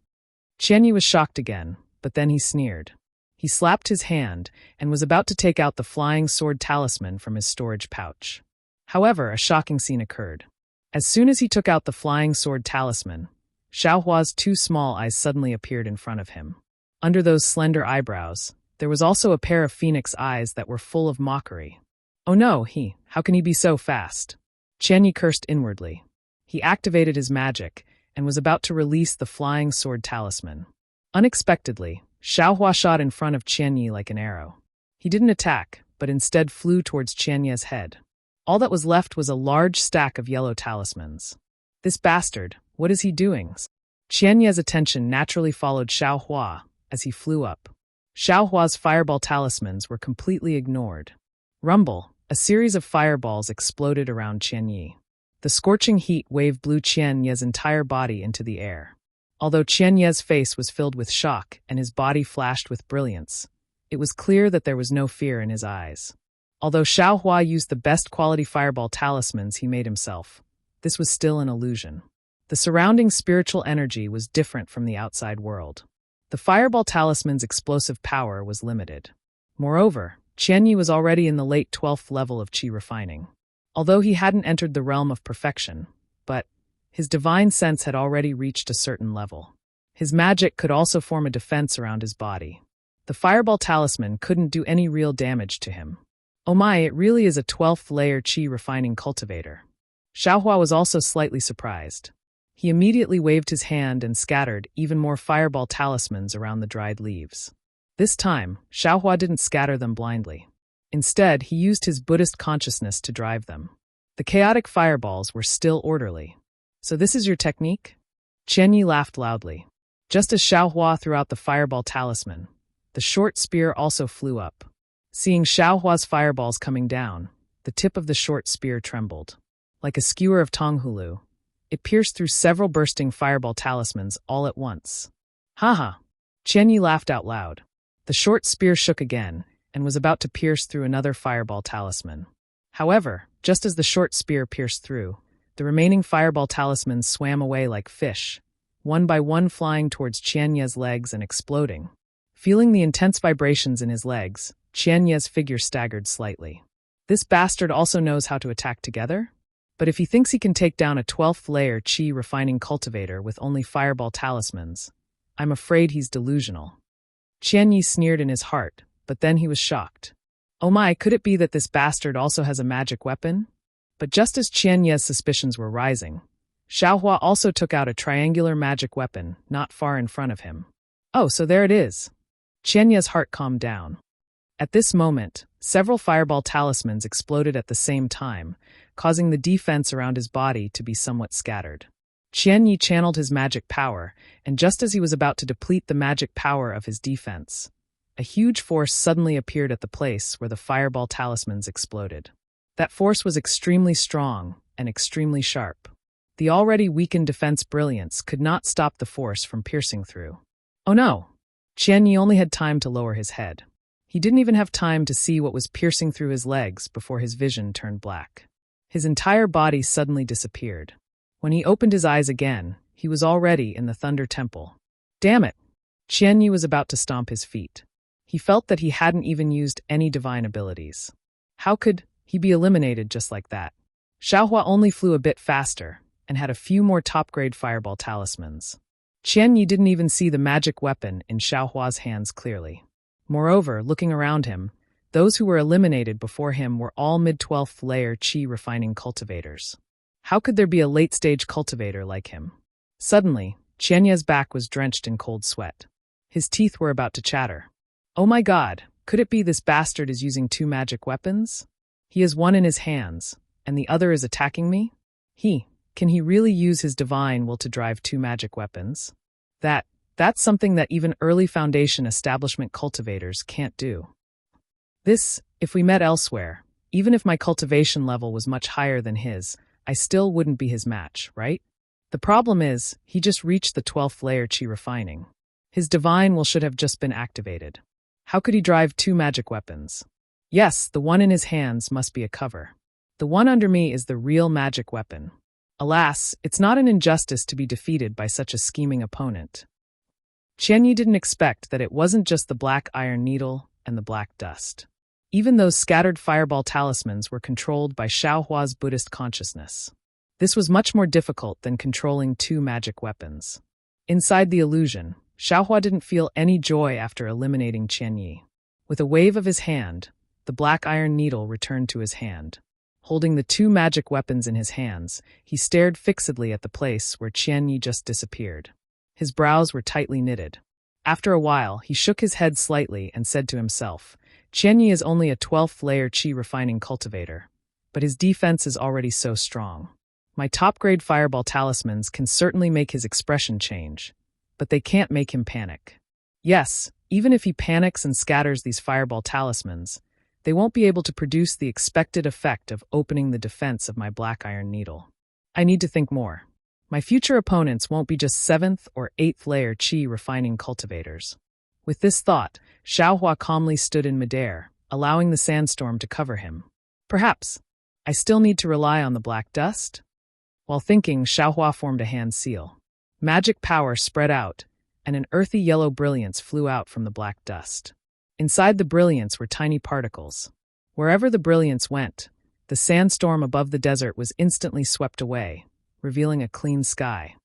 Qianyi was shocked again, but then he sneered. He slapped his hand and was about to take out the flying sword talisman from his storage pouch. However, a shocking scene occurred. As soon as he took out the flying sword talisman, Xiaohua's 2 small eyes suddenly appeared in front of him. Under those slender eyebrows, there was also a pair of phoenix eyes that were full of mockery. Oh no, how can he be so fast? Qianyi cursed inwardly. He activated his magic and was about to release the flying sword talisman. Unexpectedly, Xiaohua shot in front of Qianyi like an arrow. He didn't attack, but instead flew towards Qianyi's head. All that was left was a large stack of yellow talismans. This bastard, what is he doing? Qianyi's attention naturally followed Xiaohua as he flew up. Xiaohua's fireball talismans were completely ignored. Rumble, a series of fireballs exploded around Qianyi. The scorching heat wave blew Qianyi's entire body into the air. Although Qianyi's face was filled with shock and his body flashed with brilliance, it was clear that there was no fear in his eyes. Although Xiaohua used the best quality fireball talismans he made himself, this was still an illusion. The surrounding spiritual energy was different from the outside world. The fireball talisman's explosive power was limited. Moreover, Qianyi was already in the late 12th level of qi refining. Although he hadn't entered the realm of perfection, but his divine sense had already reached a certain level. His magic could also form a defense around his body. The fireball talisman couldn't do any real damage to him. Oh my, it really is a 12th layer qi refining cultivator. Xiaohua was also slightly surprised. He immediately waved his hand and scattered even more fireball talismans around the dried leaves. This time, Xiaohua didn't scatter them blindly. Instead, he used his Buddhist consciousness to drive them. The chaotic fireballs were still orderly. So this is your technique? Qianyi laughed loudly. Just as Xiaohua threw out the fireball talisman, the short spear also flew up. Seeing Xiaohua's fireballs coming down, the tip of the short spear trembled. Like a skewer of Tonghulu, it pierced through several bursting fireball talismans all at once. Haha! Qianyi laughed out loud. The short spear shook again, and was about to pierce through another fireball talisman. However, just as the short spear pierced through, the remaining fireball talismans swam away like fish, one by one flying towards Qianyi's legs and exploding. Feeling the intense vibrations in his legs, Qianyi's figure staggered slightly. This bastard also knows how to attack together? But if he thinks he can take down a 12th layer qi refining cultivator with only fireball talismans, I'm afraid he's delusional. Qianyi sneered in his heart, but then he was shocked. Oh my, could it be that this bastard also has a magic weapon? But just as Qianyi's suspicions were rising, Xiaohua also took out a triangular magic weapon not far in front of him. Oh, so there it is. Qianyi's heart calmed down. At this moment, several fireball talismans exploded at the same time, causing the defense around his body to be somewhat scattered. Qianyi channeled his magic power, and just as he was about to deplete the magic power of his defense, a huge force suddenly appeared at the place where the fireball talismans exploded. That force was extremely strong and extremely sharp. The already weakened defense brilliance could not stop the force from piercing through. Oh no! Qianyi only had time to lower his head. He didn't even have time to see what was piercing through his legs before his vision turned black. His entire body suddenly disappeared. When he opened his eyes again, he was already in the Thunder Temple. Damn it! Qianyi was about to stomp his feet. He felt that he hadn't even used any divine abilities. How could he be eliminated just like that? Xiaohua only flew a bit faster and had a few more top-grade fireball talismans. Qianyi didn't even see the magic weapon in Xiaohua's hands clearly. Moreover, looking around him, those who were eliminated before him were all mid-12th layer qi refining cultivators. How could there be a late-stage cultivator like him? Suddenly, Qianyi's back was drenched in cold sweat. His teeth were about to chatter. Oh my god, could it be this bastard is using two magic weapons? He has one in his hands, and the other is attacking me? Can he really use his divine will to drive two magic weapons? That's something that even early Foundation establishment cultivators can't do. This, if we met elsewhere, even if my cultivation level was much higher than his, I still wouldn't be his match, right? The problem is, he just reached the 12th layer qi refining. His divine will should have just been activated. How could he drive two magic weapons? Yes, the one in his hands must be a cover. The one under me is the real magic weapon. Alas, it's not an injustice to be defeated by such a scheming opponent. Qianyi didn't expect that it wasn't just the black iron needle and the black dust. Even those scattered fireball talismans were controlled by Xiaohua's Buddhist consciousness. This was much more difficult than controlling two magic weapons. Inside the illusion, Xiaohua didn't feel any joy after eliminating Qianyi. With a wave of his hand, the black iron needle returned to his hand. Holding the two magic weapons in his hands, he stared fixedly at the place where Qianyi just disappeared. His brows were tightly knitted. After a while, he shook his head slightly and said to himself, Qianyi is only a 12th layer qi refining cultivator, but his defense is already so strong. My top-grade fireball talismans can certainly make his expression change, but they can't make him panic. Yes, even if he panics and scatters these fireball talismans, they won't be able to produce the expected effect of opening the defense of my black iron needle. I need to think more. My future opponents won't be just 7th or 8th layer qi refining cultivators. With this thought, Xiaohua calmly stood in midair, allowing the sandstorm to cover him. Perhaps. I still need to rely on the black dust? While thinking, Xiaohua formed a hand seal. Magic power spread out, and an earthy yellow brilliance flew out from the black dust. Inside the brilliance were tiny particles. Wherever the brilliance went, the sandstorm above the desert was instantly swept away, revealing a clean sky.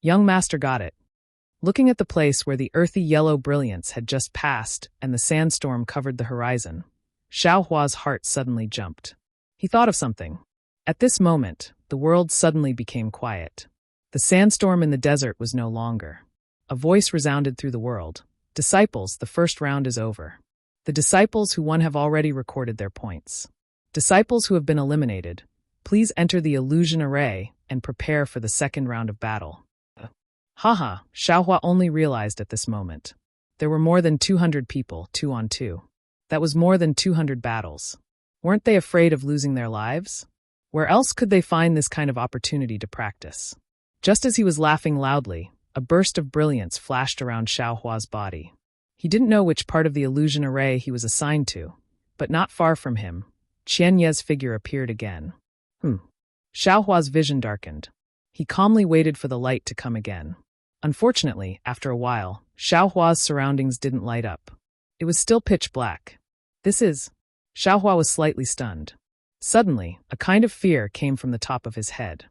Young master got it. Looking at the place where the earthy yellow brilliance had just passed and the sandstorm covered the horizon, Xiaohua's heart suddenly jumped. He thought of something. At this moment, the world suddenly became quiet. The sandstorm in the desert was no longer. A voice resounded through the world. Disciples, the first round is over. The disciples who won have already recorded their points. Disciples who have been eliminated, please enter the illusion array and prepare for the second round of battle. Haha, Xiaohua only realized at this moment. There were more than 200 people, 2 on 2. That was more than 200 battles. Weren't they afraid of losing their lives? Where else could they find this kind of opportunity to practice? Just as he was laughing loudly, a burst of brilliance flashed around Xiaohua's body. He didn't know which part of the illusion array he was assigned to, but not far from him, Qianye's figure appeared again. Xiaohua's vision darkened. He calmly waited for the light to come again. Unfortunately, after a while, Xiaohua's surroundings didn't light up. It was still pitch black. Xiaohua was slightly stunned. Suddenly, a kind of fear came from the top of his head.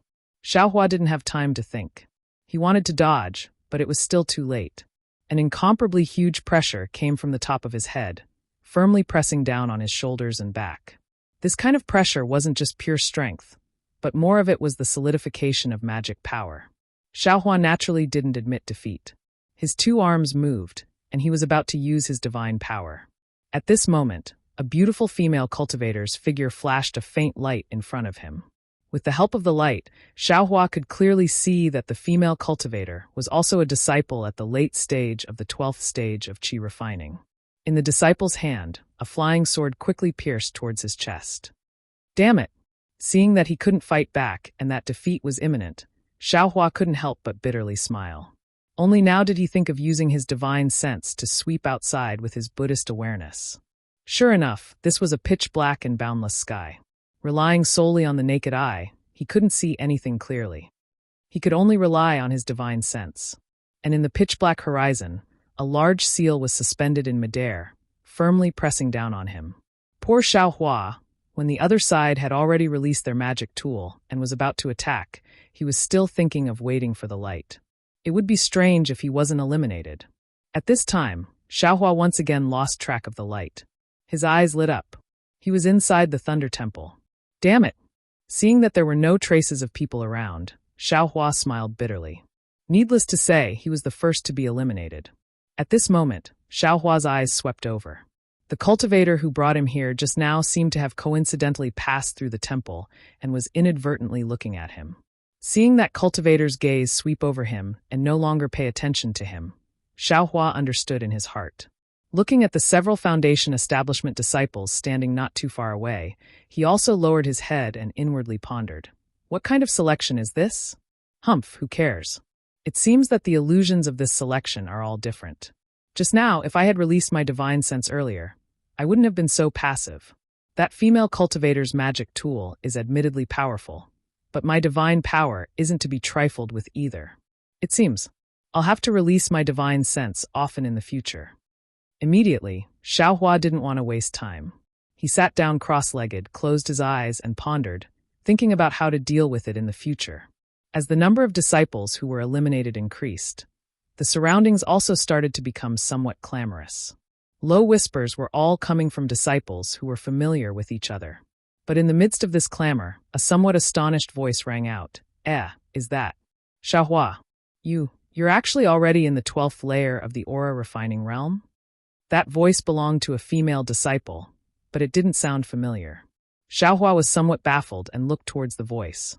Xiaohua didn't have time to think. He wanted to dodge, but it was still too late. An incomparably huge pressure came from the top of his head, firmly pressing down on his shoulders and back. This kind of pressure wasn't just pure strength, but more of it was the solidification of magic power. Xiaohua naturally didn't admit defeat. His 2 arms moved, and he was about to use his divine power. At this moment, a beautiful female cultivator's figure flashed a faint light in front of him. With the help of the light, Xiaohua could clearly see that the female cultivator was also a disciple at the late stage of the 12th stage of qi refining. In the disciple's hand, a flying sword quickly pierced towards his chest. Damn it! Seeing that he couldn't fight back and that defeat was imminent, Xiaohua couldn't help but bitterly smile. Only now did he think of using his divine sense to sweep outside with his Buddhist awareness. Sure enough, this was a pitch-black and boundless sky. Relying solely on the naked eye, he couldn't see anything clearly. He could only rely on his divine sense. And in the pitch-black horizon, a large seal was suspended in midair, firmly pressing down on him. Poor Xiaohua, when the other side had already released their magic tool and was about to attack, he was still thinking of waiting for the light. It would be strange if he wasn't eliminated. At this time, Xiaohua once again lost track of the light. His eyes lit up. He was inside the Thunder Temple. Damn it! Seeing that there were no traces of people around, Xiaohua smiled bitterly. Needless to say, he was the first to be eliminated. At this moment, Xiaohua's eyes swept over. The cultivator who brought him here just now seemed to have coincidentally passed through the temple and was inadvertently looking at him. Seeing that cultivator's gaze sweep over him and no longer pay attention to him, Xiaohua understood in his heart. Looking at the several Foundation establishment disciples standing not too far away, he also lowered his head and inwardly pondered. What kind of selection is this? Humph, who cares? It seems that the illusions of this selection are all different. Just now, if I had released my divine sense earlier, I wouldn't have been so passive. That female cultivator's magic tool is admittedly powerful, but my divine power isn't to be trifled with either. It seems I'll have to release my divine sense often in the future. Immediately, Xiaohua didn't want to waste time. He sat down cross-legged, closed his eyes, and pondered, thinking about how to deal with it in the future. As the number of disciples who were eliminated increased, the surroundings also started to become somewhat clamorous. Low whispers were all coming from disciples who were familiar with each other. But in the midst of this clamor, a somewhat astonished voice rang out. Is that Xiaohua? You're actually already in the 12th layer of the aura refining realm? That voice belonged to a female disciple, but it didn't sound familiar. Xiaohua was somewhat baffled and looked towards the voice.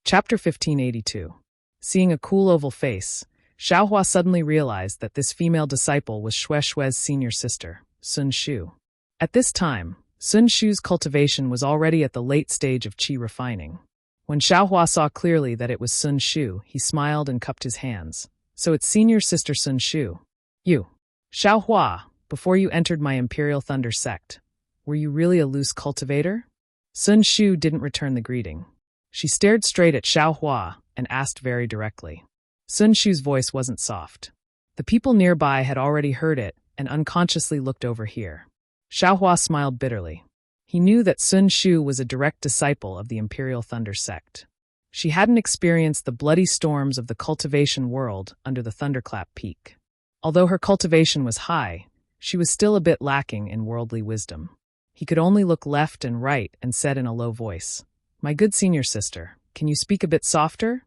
Chapter 1582. Seeing a cool oval face, Xiaohua suddenly realized that this female disciple was Shue's senior sister, Sun Shu. At this time, Sun Shu's cultivation was already at the late stage of qi refining. When Xiaohua saw clearly that it was Sun Shu, he smiled and cupped his hands. So it's senior sister Sun Shu. You. Xiao Hua, before you entered my Imperial Thunder sect, were you really a loose cultivator? Sun Shu didn't return the greeting. She stared straight at Xiao Hua and asked very directly. Sun Shu's voice wasn't soft. The people nearby had already heard it and unconsciously looked over here. Xiao Hua smiled bitterly. He knew that Sun Shu was a direct disciple of the Imperial Thunder sect. She hadn't experienced the bloody storms of the cultivation world under the Thunderclap Peak. Although her cultivation was high, she was still a bit lacking in worldly wisdom. He could only look left and right and said in a low voice, "My good senior sister, can you speak a bit softer?"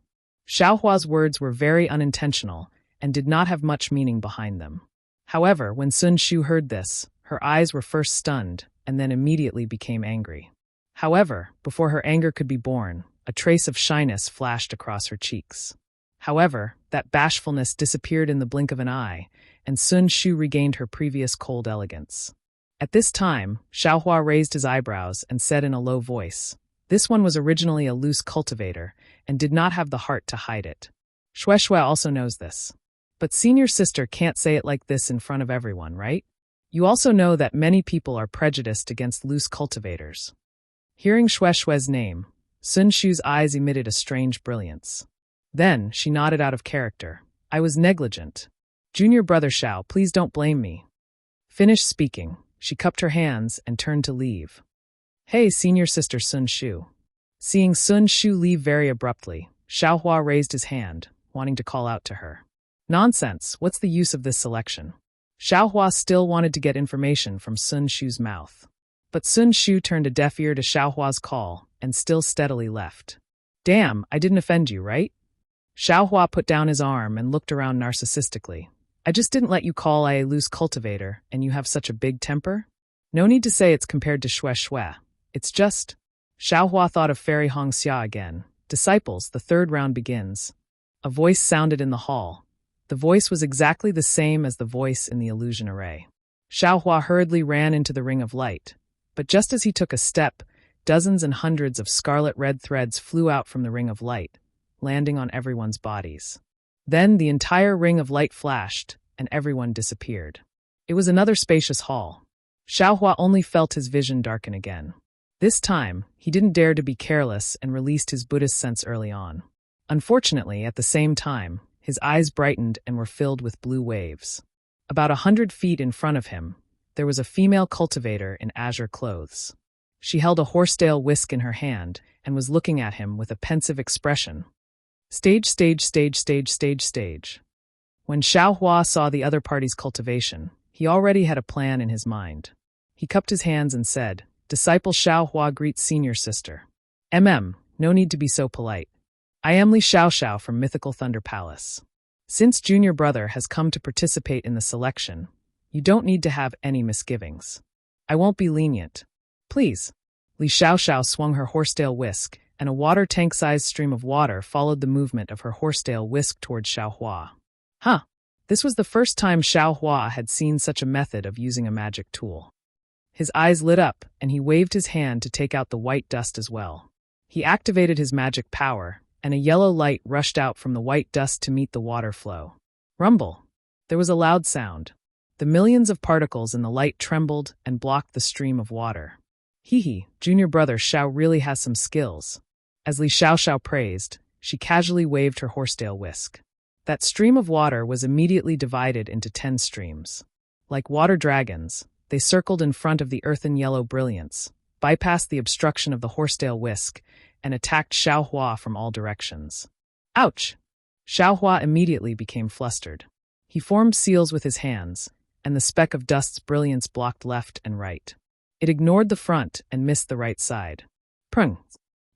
Xiao Hua's words were very unintentional and did not have much meaning behind them. However, when Sun Shu heard this, her eyes were first stunned and then immediately became angry. However, before her anger could be born, a trace of shyness flashed across her cheeks. However, that bashfulness disappeared in the blink of an eye, and Sun Shu regained her previous cold elegance. At this time, Xiao Hua raised his eyebrows and said in a low voice, "This one was originally a loose cultivator and did not have the heart to hide it. Shui also knows this. But senior sister can't say it like this in front of everyone, right? You also know that many people are prejudiced against loose cultivators." Hearing Shui's name, Sun Shu's eyes emitted a strange brilliance. Then she nodded out of character. "I was negligent. Junior brother Xiao, please don't blame me." Finished speaking, she cupped her hands and turned to leave. "Hey, senior sister Sun Shu." Seeing Sun Shu leave very abruptly, Xiao Hua raised his hand, wanting to call out to her. "Nonsense, what's the use of this selection?" Xiao Hua still wanted to get information from Sun Shu's mouth. But Sun Shu turned a deaf ear to Xiao Hua's call and still steadily left. "Damn, I didn't offend you, right?" Xiao Hua put down his arm and looked around narcissistically. "I just didn't let you call I a loose cultivator, and you have such a big temper? No need to say it's compared to Shui. It's just..." Xiao Hua thought of Fairy Hongxia again. "Disciples, the third round begins." A voice sounded in the hall. The voice was exactly the same as the voice in the illusion array. Xiao Hua hurriedly ran into the ring of light. But just as he took a step, dozens and hundreds of scarlet-red threads flew out from the ring of light, landing on everyone's bodies. Then the entire ring of light flashed, and everyone disappeared. It was another spacious hall. Xiao Hua only felt his vision darken again. This time, he didn't dare to be careless and released his Buddhist sense early on. Unfortunately, at the same time, his eyes brightened and were filled with blue waves. About 100 feet in front of him, there was a female cultivator in azure clothes. She held a horsetail whisk in her hand and was looking at him with a pensive expression. Stage. When Xiao Hua saw the other party's cultivation, he already had a plan in his mind. He cupped his hands and said, "Disciple Xiao Hua greets senior sister. No need to be so polite. I am Li Xiao from Mythical Thunder Palace. Since junior brother has come to participate in the selection, you don't need to have any misgivings. I won't be lenient. Please." Li Xiao swung her horsetail whisk, and a water tank-sized stream of water followed the movement of her horsetail whisk towards Xiao Hua. This was the first time Xiao Hua had seen such a method of using a magic tool. His eyes lit up, and he waved his hand to take out the white dust as well. He activated his magic power, and a yellow light rushed out from the white dust to meet the water flow. Rumble! There was a loud sound. The millions of particles in the light trembled and blocked the stream of water. Junior brother Xiao really has some skills. As Li Xiao praised, she casually waved her horsetail whisk. That stream of water was immediately divided into 10 streams. Like water dragons, they circled in front of the earthen yellow brilliance, bypassed the obstruction of the horsetail whisk, and attacked Xiao Hua from all directions. Ouch! Xiao Hua immediately became flustered. He formed seals with his hands, and the speck of dust's brilliance blocked left and right. It ignored the front and missed the right side. Prung!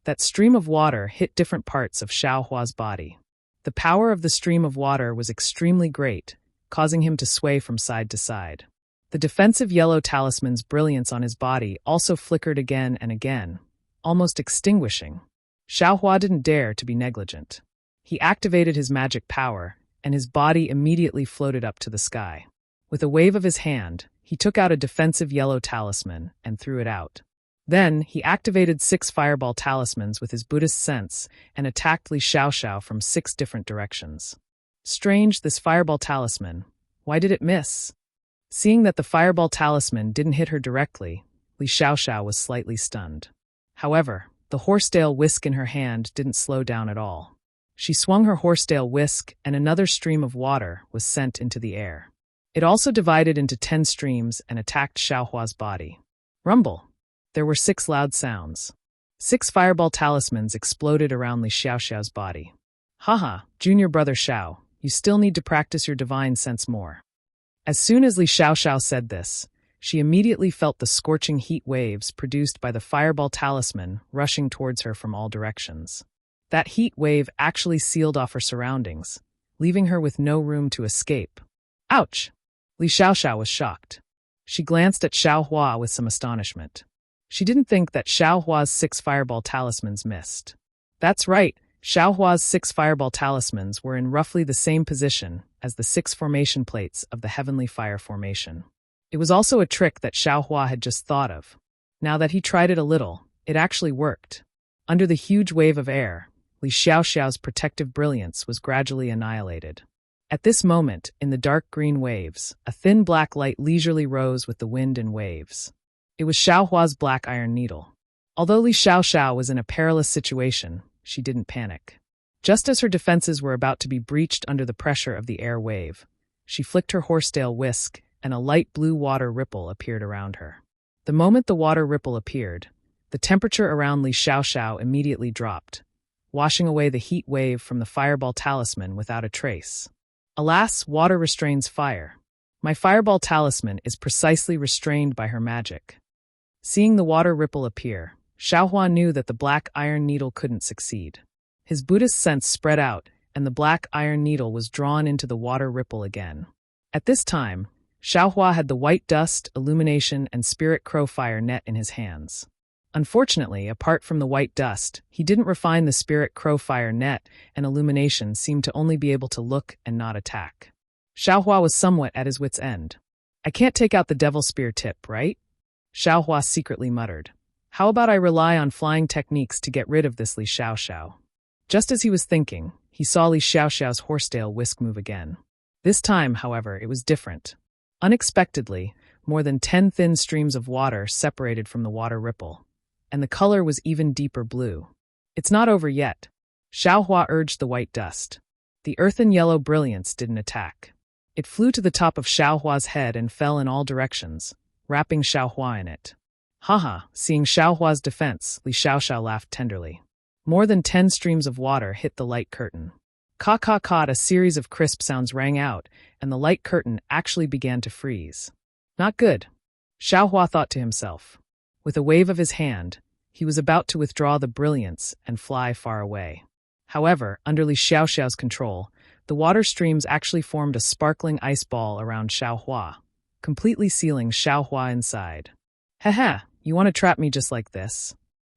That stream of water hit different parts of Xiao Hua's body. The power of the stream of water was extremely great, causing him to sway from side to side. The defensive yellow talisman's brilliance on his body also flickered again and again, almost extinguishing. Xiao Hua didn't dare to be negligent. He activated his magic power, and his body immediately floated up to the sky. With a wave of his hand, he took out a defensive yellow talisman and threw it out. Then, he activated 6 fireball talismans with his Buddhist sense and attacked Li Xiao from 6 different directions. Strange, this fireball talisman. Why did it miss? Seeing that the fireball talisman didn't hit her directly, Li Xiaoxiao was slightly stunned. However, the horsetail whisk in her hand didn't slow down at all. She swung her horsetail whisk, and another stream of water was sent into the air. It also divided into 10 streams and attacked Xiaohua's body. Rumble! There were 6 loud sounds. 6 fireball talismans exploded around Li Xiaoxiao's body. Haha, junior brother Xiao, you still need to practice your divine sense more. As soon as Li Xiaoxiao said this, she immediately felt the scorching heat waves produced by the fireball talisman rushing towards her from all directions. That heat wave actually sealed off her surroundings, leaving her with no room to escape. Ouch! Li Xiaoxiao was shocked. She glanced at Xiaohua with some astonishment. She didn't think that Xiaohua's 6 fireball talismans missed. That's right, Xiaohua's 6 fireball talismans were in roughly the same position as the 6 formation plates of the Heavenly Fire Formation. It was also a trick that Xiaohua had just thought of. Now that he tried it a little, it actually worked. Under the huge wave of air, Li Xiaoxiao's protective brilliance was gradually annihilated. At this moment, in the dark green waves, a thin black light leisurely rose with the wind and waves. It was Xiaohua's black iron needle. Although Li Xiaoxiao was in a perilous situation, she didn't panic. Just as her defenses were about to be breached under the pressure of the air wave, she flicked her horsetail whisk, and a light blue water ripple appeared around her. The moment the water ripple appeared, the temperature around Li Xiaoxiao immediately dropped, washing away the heat wave from the fireball talisman without a trace. Alas, water restrains fire. My fireball talisman is precisely restrained by her magic. Seeing the water ripple appear, Xiaohua knew that the black iron needle couldn't succeed. His Buddhist sense spread out, and the black iron needle was drawn into the water ripple again. At this time, Xiaohua had the white dust, illumination, and spirit crow fire net in his hands. Unfortunately, apart from the white dust, he didn't refine the spirit crow fire net, and illumination seemed to only be able to look and not attack. Xiaohua was somewhat at his wit's end. I can't take out the devil spear tip, right? Xiaohua secretly muttered. How about I rely on flying techniques to get rid of this Li Xiaoxiao? Just as he was thinking, he saw Li Xiaoxiao's horsetail whisk move again. This time, however, it was different. Unexpectedly, more than 10 thin streams of water separated from the water ripple, and the color was even deeper blue. It's not over yet. Xiaohua urged the white dust. The earthen yellow brilliance didn't attack. It flew to the top of Xiaohua's head and fell in all directions, wrapping Xiaohua in it. Haha, seeing Xiaohua's defense, Li Xiaoxiao laughed tenderly. More than 10 streams of water hit the light curtain. Ka-ka-ka, a series of crisp sounds rang out, and the light curtain actually began to freeze. Not good. Xiaohua thought to himself. With a wave of his hand, he was about to withdraw the brilliance and fly far away. However, under Li Xiaoxiao's control, the water streams actually formed a sparkling ice ball around Xiaohua, completely sealing Xiaohua inside. Haha, you want to trap me just like this?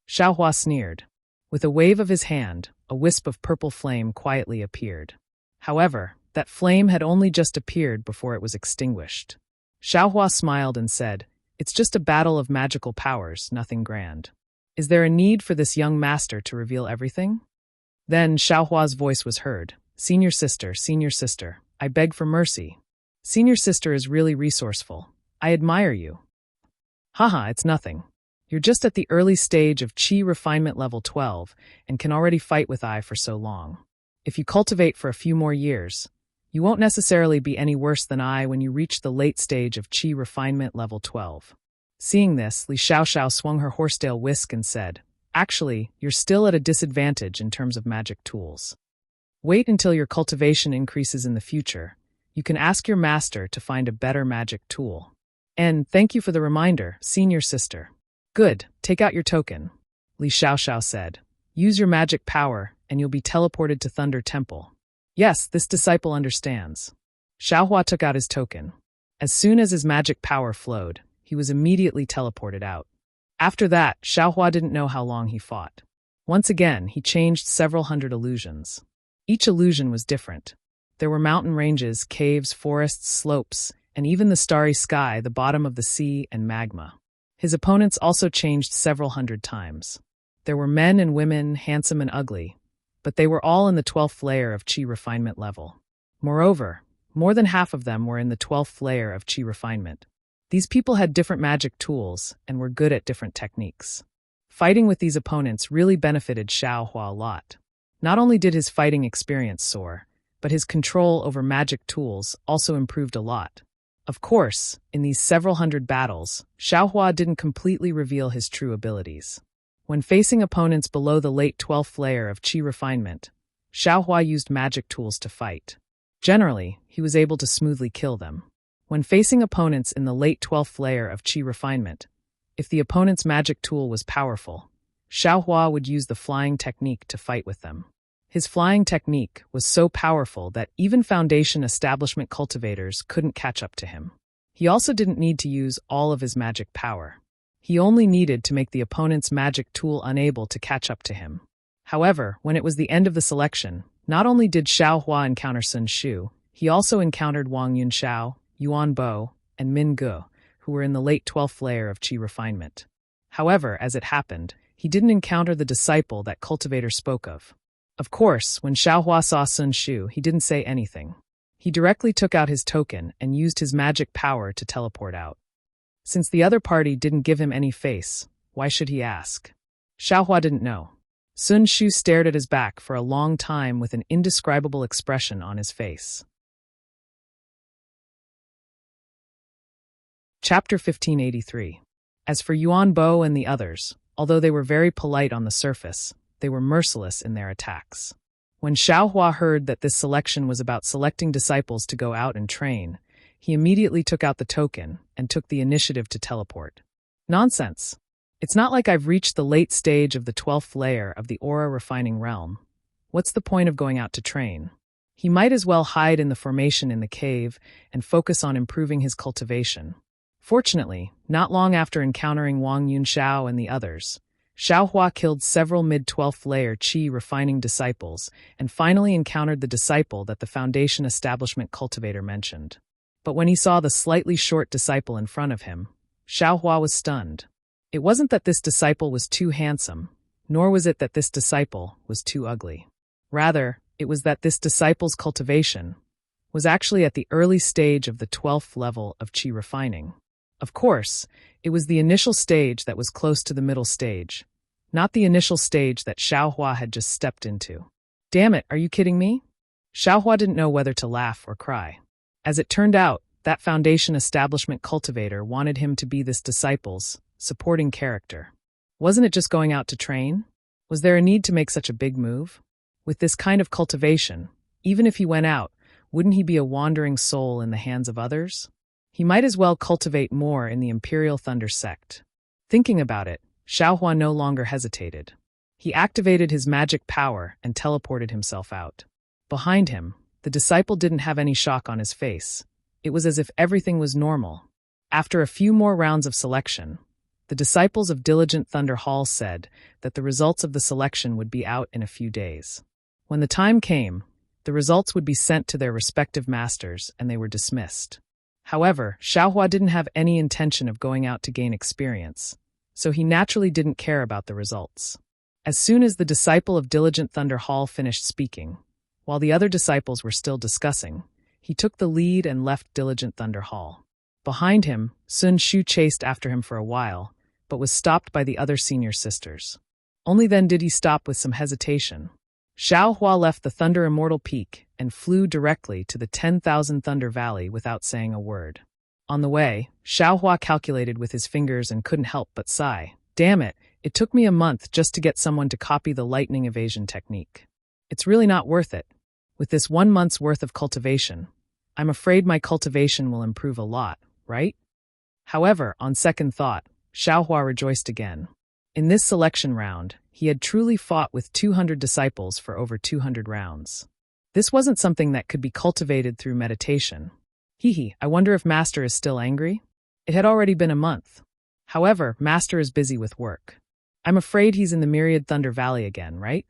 Xiaohua sneered. With a wave of his hand, a wisp of purple flame quietly appeared. However, that flame had only just appeared before it was extinguished. Xiaohua smiled and said, It's just a battle of magical powers, nothing grand. Is there a need for this young master to reveal everything? Then Xiaohua's voice was heard. Senior sister, I beg for mercy. Senior sister is really resourceful. I admire you. Haha, it's nothing. You're just at the early stage of Qi refinement level 12 and can already fight with I for so long. If you cultivate for a few more years, you won't necessarily be any worse than I when you reach the late stage of Qi refinement level 12. Seeing this, Li Xiaoxiao swung her horsetail whisk and said, Actually, you're still at a disadvantage in terms of magic tools. Wait until your cultivation increases in the future. You can ask your master to find a better magic tool. And thank you for the reminder, senior sister. Good, take out your token, Li Xiaoxiao said. Use your magic power, and you'll be teleported to Thunder Temple. Yes, this disciple understands. Xiaohua took out his token. As soon as his magic power flowed, he was immediately teleported out. After that, Xiaohua didn't know how long he fought. Once again, he changed several hundred illusions. Each illusion was different. There were mountain ranges, caves, forests, slopes, and even the starry sky, the bottom of the sea, and magma. His opponents also changed several hundred times. There were men and women, handsome and ugly, but they were all in the 12th layer of Qi refinement level. Moreover, More than half of them were in the 12th layer of Qi refinement. These people had different magic tools and were good at different techniques. Fighting with these opponents really benefited Xiao Hua a lot. Not only did his fighting experience soar, but his control over magic tools also improved a lot. Of course, in these several hundred battles, Xiao Hua didn't completely reveal his true abilities. When facing opponents below the late 12th layer of Qi refinement, Xiao Hua used magic tools to fight. Generally, he was able to smoothly kill them. When facing opponents in the late 12th layer of Qi refinement, if the opponent's magic tool was powerful, Xiao Hua would use the flying technique to fight with them. His flying technique was so powerful that even Foundation establishment cultivators couldn't catch up to him. He also didn't need to use all of his magic power. He only needed to make the opponent's magic tool unable to catch up to him. However, when it was the end of the selection, not only did Xiao Hua encounter Sun Shu, he also encountered Wang Yunxiao, Yuan Bo, and Min Ge, who were in the late 12th layer of Qi refinement. However, as it happened, he didn't encounter the disciple that cultivator spoke of. Of course, when Xiao Hua saw Sun Shu, he didn't say anything. He directly took out his token and used his magic power to teleport out. Since the other party didn't give him any face, why should he ask? Xiao Hua didn't know. Sun Shu stared at his back for a long time with an indescribable expression on his face. Chapter 1583. As for Yuan Bo and the others, although they were very polite on the surface, they were merciless in their attacks. When Xiao Hua heard that this selection was about selecting disciples to go out and train, he immediately took out the token and took the initiative to teleport. Nonsense. It's not like I've reached the late stage of the 12th layer of the aura refining realm. What's the point of going out to train? He might as well hide in the formation in the cave and focus on improving his cultivation. Fortunately, not long after encountering Wang Yunxiao and the others, Xiao Hua killed several mid-12th layer Qi refining disciples and finally encountered the disciple that the Foundation establishment cultivator mentioned. But when he saw the slightly short disciple in front of him, Xiao Hua was stunned. It wasn't that this disciple was too handsome, nor was it that this disciple was too ugly. Rather, it was that this disciple's cultivation was actually at the early stage of the 12th level of Qi refining. Of course, it was the initial stage that was close to the middle stage, not the initial stage that Xiao Hua had just stepped into. Damn it, are you kidding me? Xiao Hua didn't know whether to laugh or cry. As it turned out, that Foundation establishment cultivator wanted him to be this disciple's supporting character. Wasn't it just going out to train? Was there a need to make such a big move? With this kind of cultivation, even if he went out, wouldn't he be a wandering soul in the hands of others? He might as well cultivate more in the Imperial Thunder sect. Thinking about it, Xiao Hua no longer hesitated. He activated his magic power and teleported himself out. Behind him, the disciple didn't have any shock on his face. It was as if everything was normal. After a few more rounds of selection, the disciples of Diligent Thunder Hall said that the results of the selection would be out in a few days. When the time came, the results would be sent to their respective masters and they were dismissed. However, Xiao Hua didn't have any intention of going out to gain experience, so he naturally didn't care about the results. As soon as the disciple of Diligent Thunder Hall finished speaking, while the other disciples were still discussing, he took the lead and left Diligent Thunder Hall. Behind him, Sun Shu chased after him for a while, but was stopped by the other senior sisters. Only then did he stop with some hesitation. Xiao Hua left the Thunder Immortal Peak and flew directly to the 10,000 Thunder Valley without saying a word. On the way, Xiao Hua calculated with his fingers and couldn't help but sigh. Damn it, it took me a month just to get someone to copy the lightning evasion technique. It's really not worth it. With this 1 month's worth of cultivation, I'm afraid my cultivation will improve a lot, right? However, on second thought, Xiao Hua rejoiced again. In this selection round, he had truly fought with 200 disciples for over 200 rounds. This wasn't something that could be cultivated through meditation. I wonder if Master is still angry? It had already been a month. However, Master is busy with work. I'm afraid he's in the Myriad Thunder Valley again, right?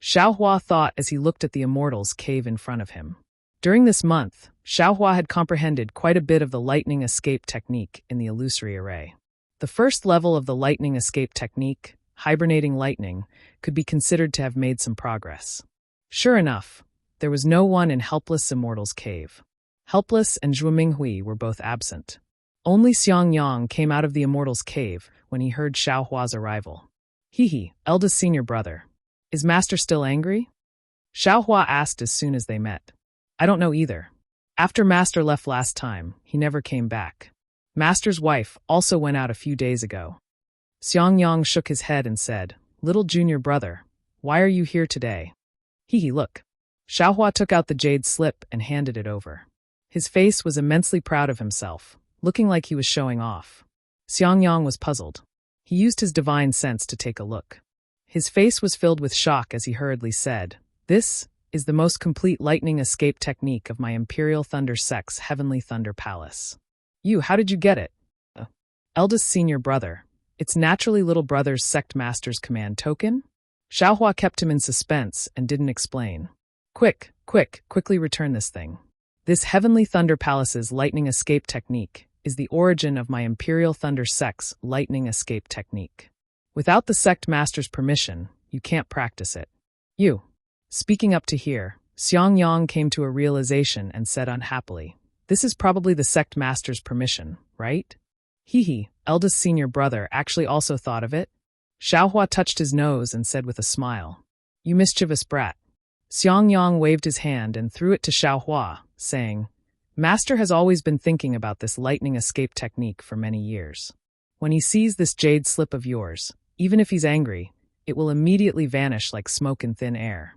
Xiao Hua thought as he looked at the Immortals' cave in front of him. During this month, Xiao Hua had comprehended quite a bit of the lightning escape technique in the illusory array. The first level of the lightning escape technique, hibernating lightning, could be considered to have made some progress. Sure enough, there was no one in helpless Immortal's cave. Helpless and Zhuo Minghui were both absent. Only Xiang Yang came out of the immortal's cave when he heard Xiaohua's arrival. He, eldest senior brother. Is master still angry? Xiaohua asked as soon as they met. I don't know either. After master left last time, he never came back. Master's wife also went out a few days ago. Xiang Yang shook his head and said, Little junior brother, why are you here today? Look. Xiaohua took out the jade slip and handed it over. His face was immensely proud of himself, looking like he was showing off. Xiang Yang was puzzled. He used his divine sense to take a look. His face was filled with shock as he hurriedly said, This is the most complete lightning escape technique of my Imperial Thunder Sect's Heavenly Thunder Palace. How did you get it? Eldest senior brother. It's naturally little brother's sect master's command token? Xiaohua kept him in suspense and didn't explain. Quickly return this thing. This Heavenly Thunder Palace's lightning escape technique is the origin of my Imperial Thunder Sect's lightning escape technique. Without the sect master's permission, you can't practice it. Speaking up to here, Xiang Yang came to a realization and said unhappily, This is probably the sect master's permission, right? Eldest senior brother actually also thought of it. Xiaohua touched his nose and said with a smile, You mischievous brat. Xiang Yang waved his hand and threw it to Xiaohua, saying, Master has always been thinking about this lightning escape technique for many years. When he sees this jade slip of yours, even if he's angry, it will immediately vanish like smoke in thin air.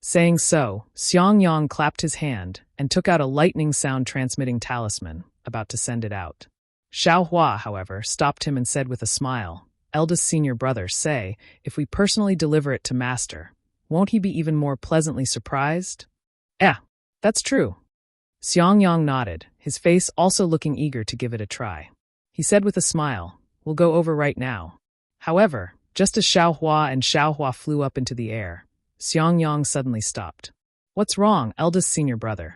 Saying so, Xiang Yang clapped his hand and took out a lightning sound transmitting talisman, about to send it out. Xiaohua, however, stopped him and said with a smile, Eldest senior brother, say, if we personally deliver it to master, won't he be even more pleasantly surprised? That's true. Xiang Yang nodded, his face also looking eager to give it a try. He said with a smile, We'll go over right now. However, just as Xiaohua flew up into the air, Xiang Yang suddenly stopped. What's wrong, eldest senior brother?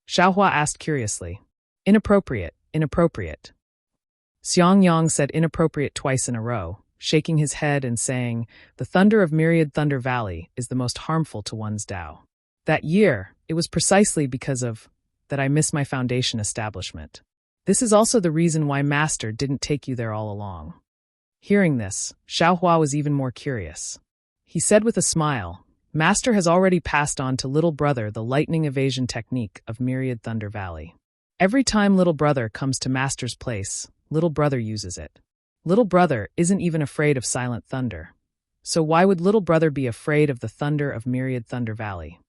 Xiaohua asked curiously. Inappropriate. Xiang Yang said inappropriate twice in a row, shaking his head and saying, The thunder of Myriad Thunder Valley is the most harmful to one's Tao. That year, it was precisely because of that I missed my foundation establishment. This is also the reason why Master didn't take you there all along. Hearing this, Xiaohua was even more curious. He said with a smile, Master has already passed on to little brother the lightning evasion technique of Myriad Thunder Valley. Every time little brother comes to Master's place, little brother uses it. Little brother isn't even afraid of silent thunder. So why would little brother be afraid of the thunder of Myriad Thunder Valley?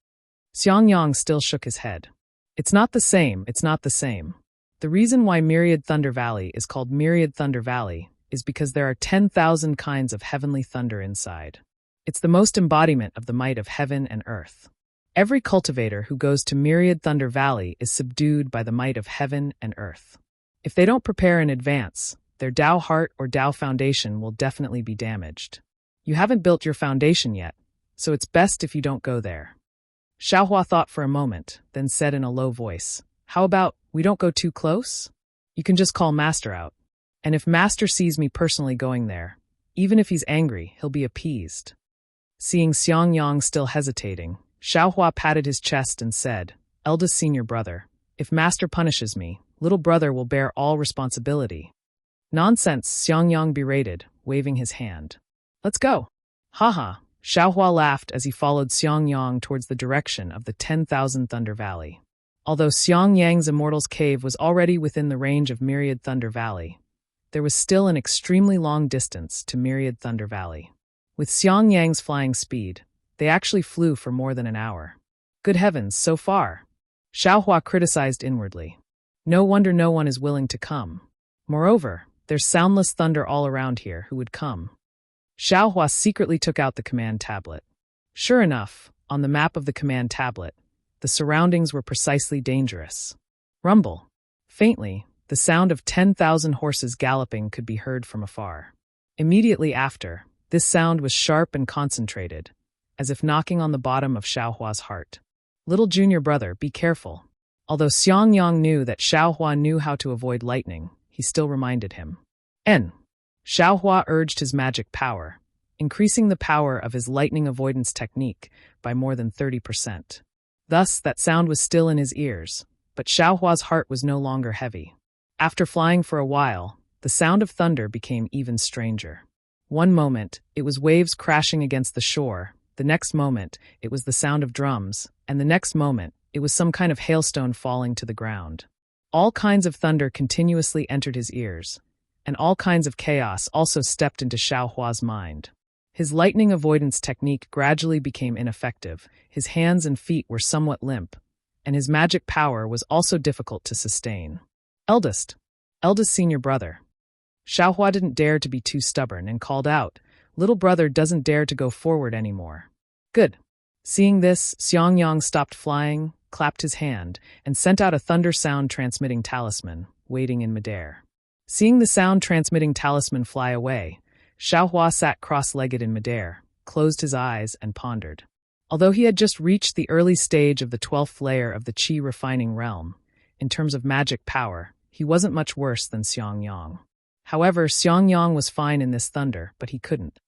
Xiang Yang still shook his head. It's not the same. The reason why Myriad Thunder Valley is called Myriad Thunder Valley is because there are 10,000 kinds of heavenly thunder inside. It's the most embodiment of the might of heaven and earth. Every cultivator who goes to Myriad Thunder Valley is subdued by the might of heaven and earth. If they don't prepare in advance, their Tao heart or Tao foundation will definitely be damaged. You haven't built your foundation yet, so it's best if you don't go there. Xiaohua thought for a moment, then said in a low voice, How about we don't go too close? You can just call Master out. And if Master sees me personally going there, even if he's angry, he'll be appeased. Seeing Xiang Yang still hesitating, Xiaohua patted his chest and said, Eldest senior brother, if Master punishes me, little brother will bear all responsibility. Nonsense, Xiang Yang berated, waving his hand. Let's go. Haha. Xiaohua laughed as he followed Xiang Yang towards the direction of the 10,000 Thunder Valley. Although Xiang Yang's Immortal's Cave was already within the range of Myriad Thunder Valley, there was still an extremely long distance to Myriad Thunder Valley. With Xiang Yang's flying speed, they actually flew for more than an hour. Good heavens, so far! Xiaohua criticized inwardly. No wonder no one is willing to come. Moreover, there's soundless thunder all around here. Who would come? Xiaohua secretly took out the command tablet. Sure enough, on the map of the command tablet, the surroundings were precisely dangerous. Rumble. Faintly, the sound of 10,000 horses galloping could be heard from afar. Immediately after, this sound was sharp and concentrated, as if knocking on the bottom of Xiaohua's heart. Little junior brother, be careful. Although Xiang Yang knew that Xiaohua knew how to avoid lightning, he still reminded him. Xiaohua urged his magic power, increasing the power of his lightning avoidance technique by more than 30%. Thus, that sound was still in his ears, But Xiaohua's heart was no longer heavy. After flying for a while, the sound of thunder became even stranger. One moment, it was waves crashing against the shore. The next moment, it was the sound of drums. And the next moment, it was some kind of hailstone falling to the ground. All kinds of thunder continuously entered his ears, and all kinds of chaos also stepped into Xiaohua's mind. His lightning avoidance technique gradually became ineffective, his hands and feet were somewhat limp, and his magic power was also difficult to sustain. Eldest senior brother. Xiaohua didn't dare to be too stubborn and called out, "Little brother doesn't dare to go forward anymore." Good. Seeing this, Xiangyang stopped flying, clapped his hand, and sent out a thunder sound transmitting talisman, waiting in midair. Seeing the sound transmitting talisman fly away, Xiaohua sat cross-legged in midair, closed his eyes, and pondered. Although he had just reached the early stage of the 12th layer of the Qi refining realm, in terms of magic power, he wasn't much worse than Xiangyang. However, Xiangyang was fine in this thunder, but he couldn't.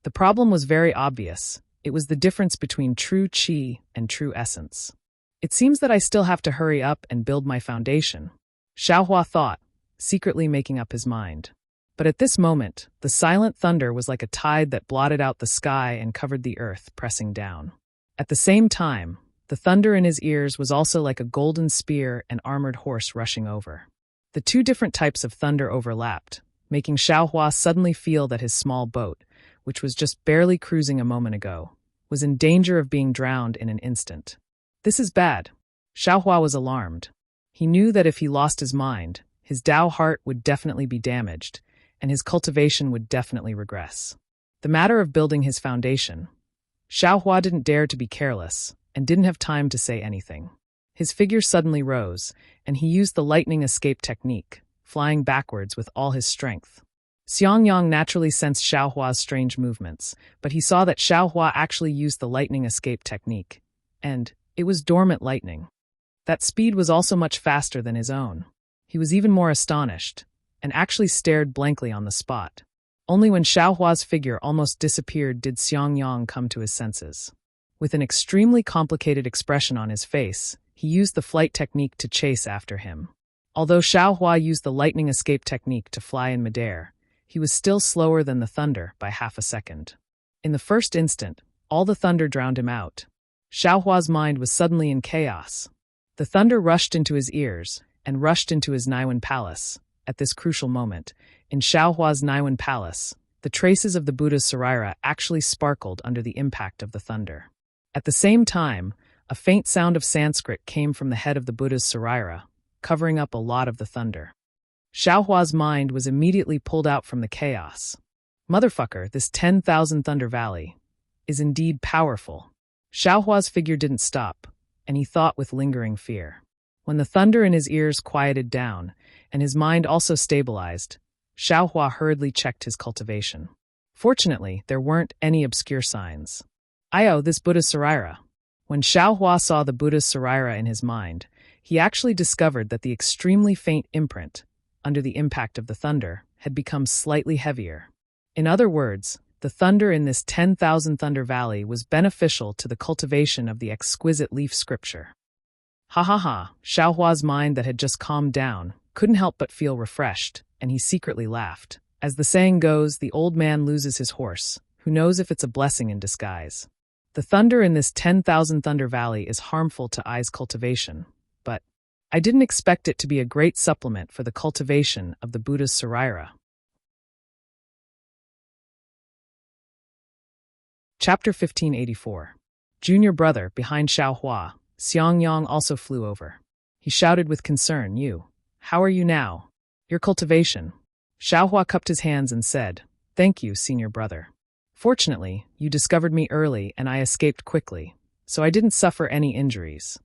The problem was very obvious. It was the difference between true Qi and true essence. It seems that I still have to hurry up and build my foundation, Xiaohua thought, secretly making up his mind. But at this moment, the silent thunder was like a tide that blotted out the sky and covered the earth, pressing down. At the same time, the thunder in his ears was also like a golden spear and armored horse rushing over. The two different types of thunder overlapped, making Xiaohua suddenly feel that his small boat, which was just barely cruising a moment ago, was in danger of being drowned in an instant. This is bad. Xiaohua was alarmed. He knew that if he lost his mind, his Dao heart would definitely be damaged, and his cultivation would definitely regress. The matter of building his foundation. Xiaohua didn't dare to be careless, and didn't have time to say anything. His figure suddenly rose, and he used the lightning escape technique, flying backwards with all his strength. Xiangyang naturally sensed Xiaohua's strange movements, but he saw that Xiaohua actually used the lightning escape technique, and it was dormant lightning. That speed was also much faster than his own. He was even more astonished, and actually stared blankly on the spot. Only when Xiaohua's figure almost disappeared did Xiangyang come to his senses. With an extremely complicated expression on his face, he used the flight technique to chase after him. Although Xiaohua used the lightning escape technique to fly in midair, he was still slower than the thunder by half a second. In the first instant, all the thunder drowned him out. Xiaohua's mind was suddenly in chaos. The thunder rushed into his ears and rushed into his Naiwen palace. At this crucial moment, in Xiaohua's Naiwen palace, the traces of the Buddha's sarira actually sparkled under the impact of the thunder. At the same time, a faint sound of Sanskrit came from the head of the Buddha's sarira, covering up a lot of the thunder. Xiaohua's mind was immediately pulled out from the chaos. Motherfucker, this 10,000 Thunder Valley is indeed powerful. Xiaohua's figure didn't stop, and he thought with lingering fear. When the thunder in his ears quieted down, and his mind also stabilized, Xiaohua hurriedly checked his cultivation. Fortunately, there weren't any obscure signs. This Buddha's sarira. When Xiaohua saw the Buddha's sarira in his mind, he actually discovered that the extremely faint imprint, under the impact of the thunder, had become slightly heavier. In other words, the thunder in this 10,000 Thunder Valley was beneficial to the cultivation of the exquisite leaf scripture. Xiaohua's mind that had just calmed down couldn't help but feel refreshed, and he secretly laughed. As the saying goes, the old man loses his horse. Who knows if it's a blessing in disguise? The thunder in this 10,000 Thunder Valley is harmful to Ai's cultivation, but I didn't expect it to be a great supplement for the cultivation of the Buddha's sarira. Chapter 1584. Junior brother, behind Xiaohua, Xiangyang also flew over. He shouted with concern, how are you now? Your cultivation. Xiaohua cupped his hands and said, thank you, senior brother. Fortunately, you discovered me early and I escaped quickly, so I didn't suffer any injuries.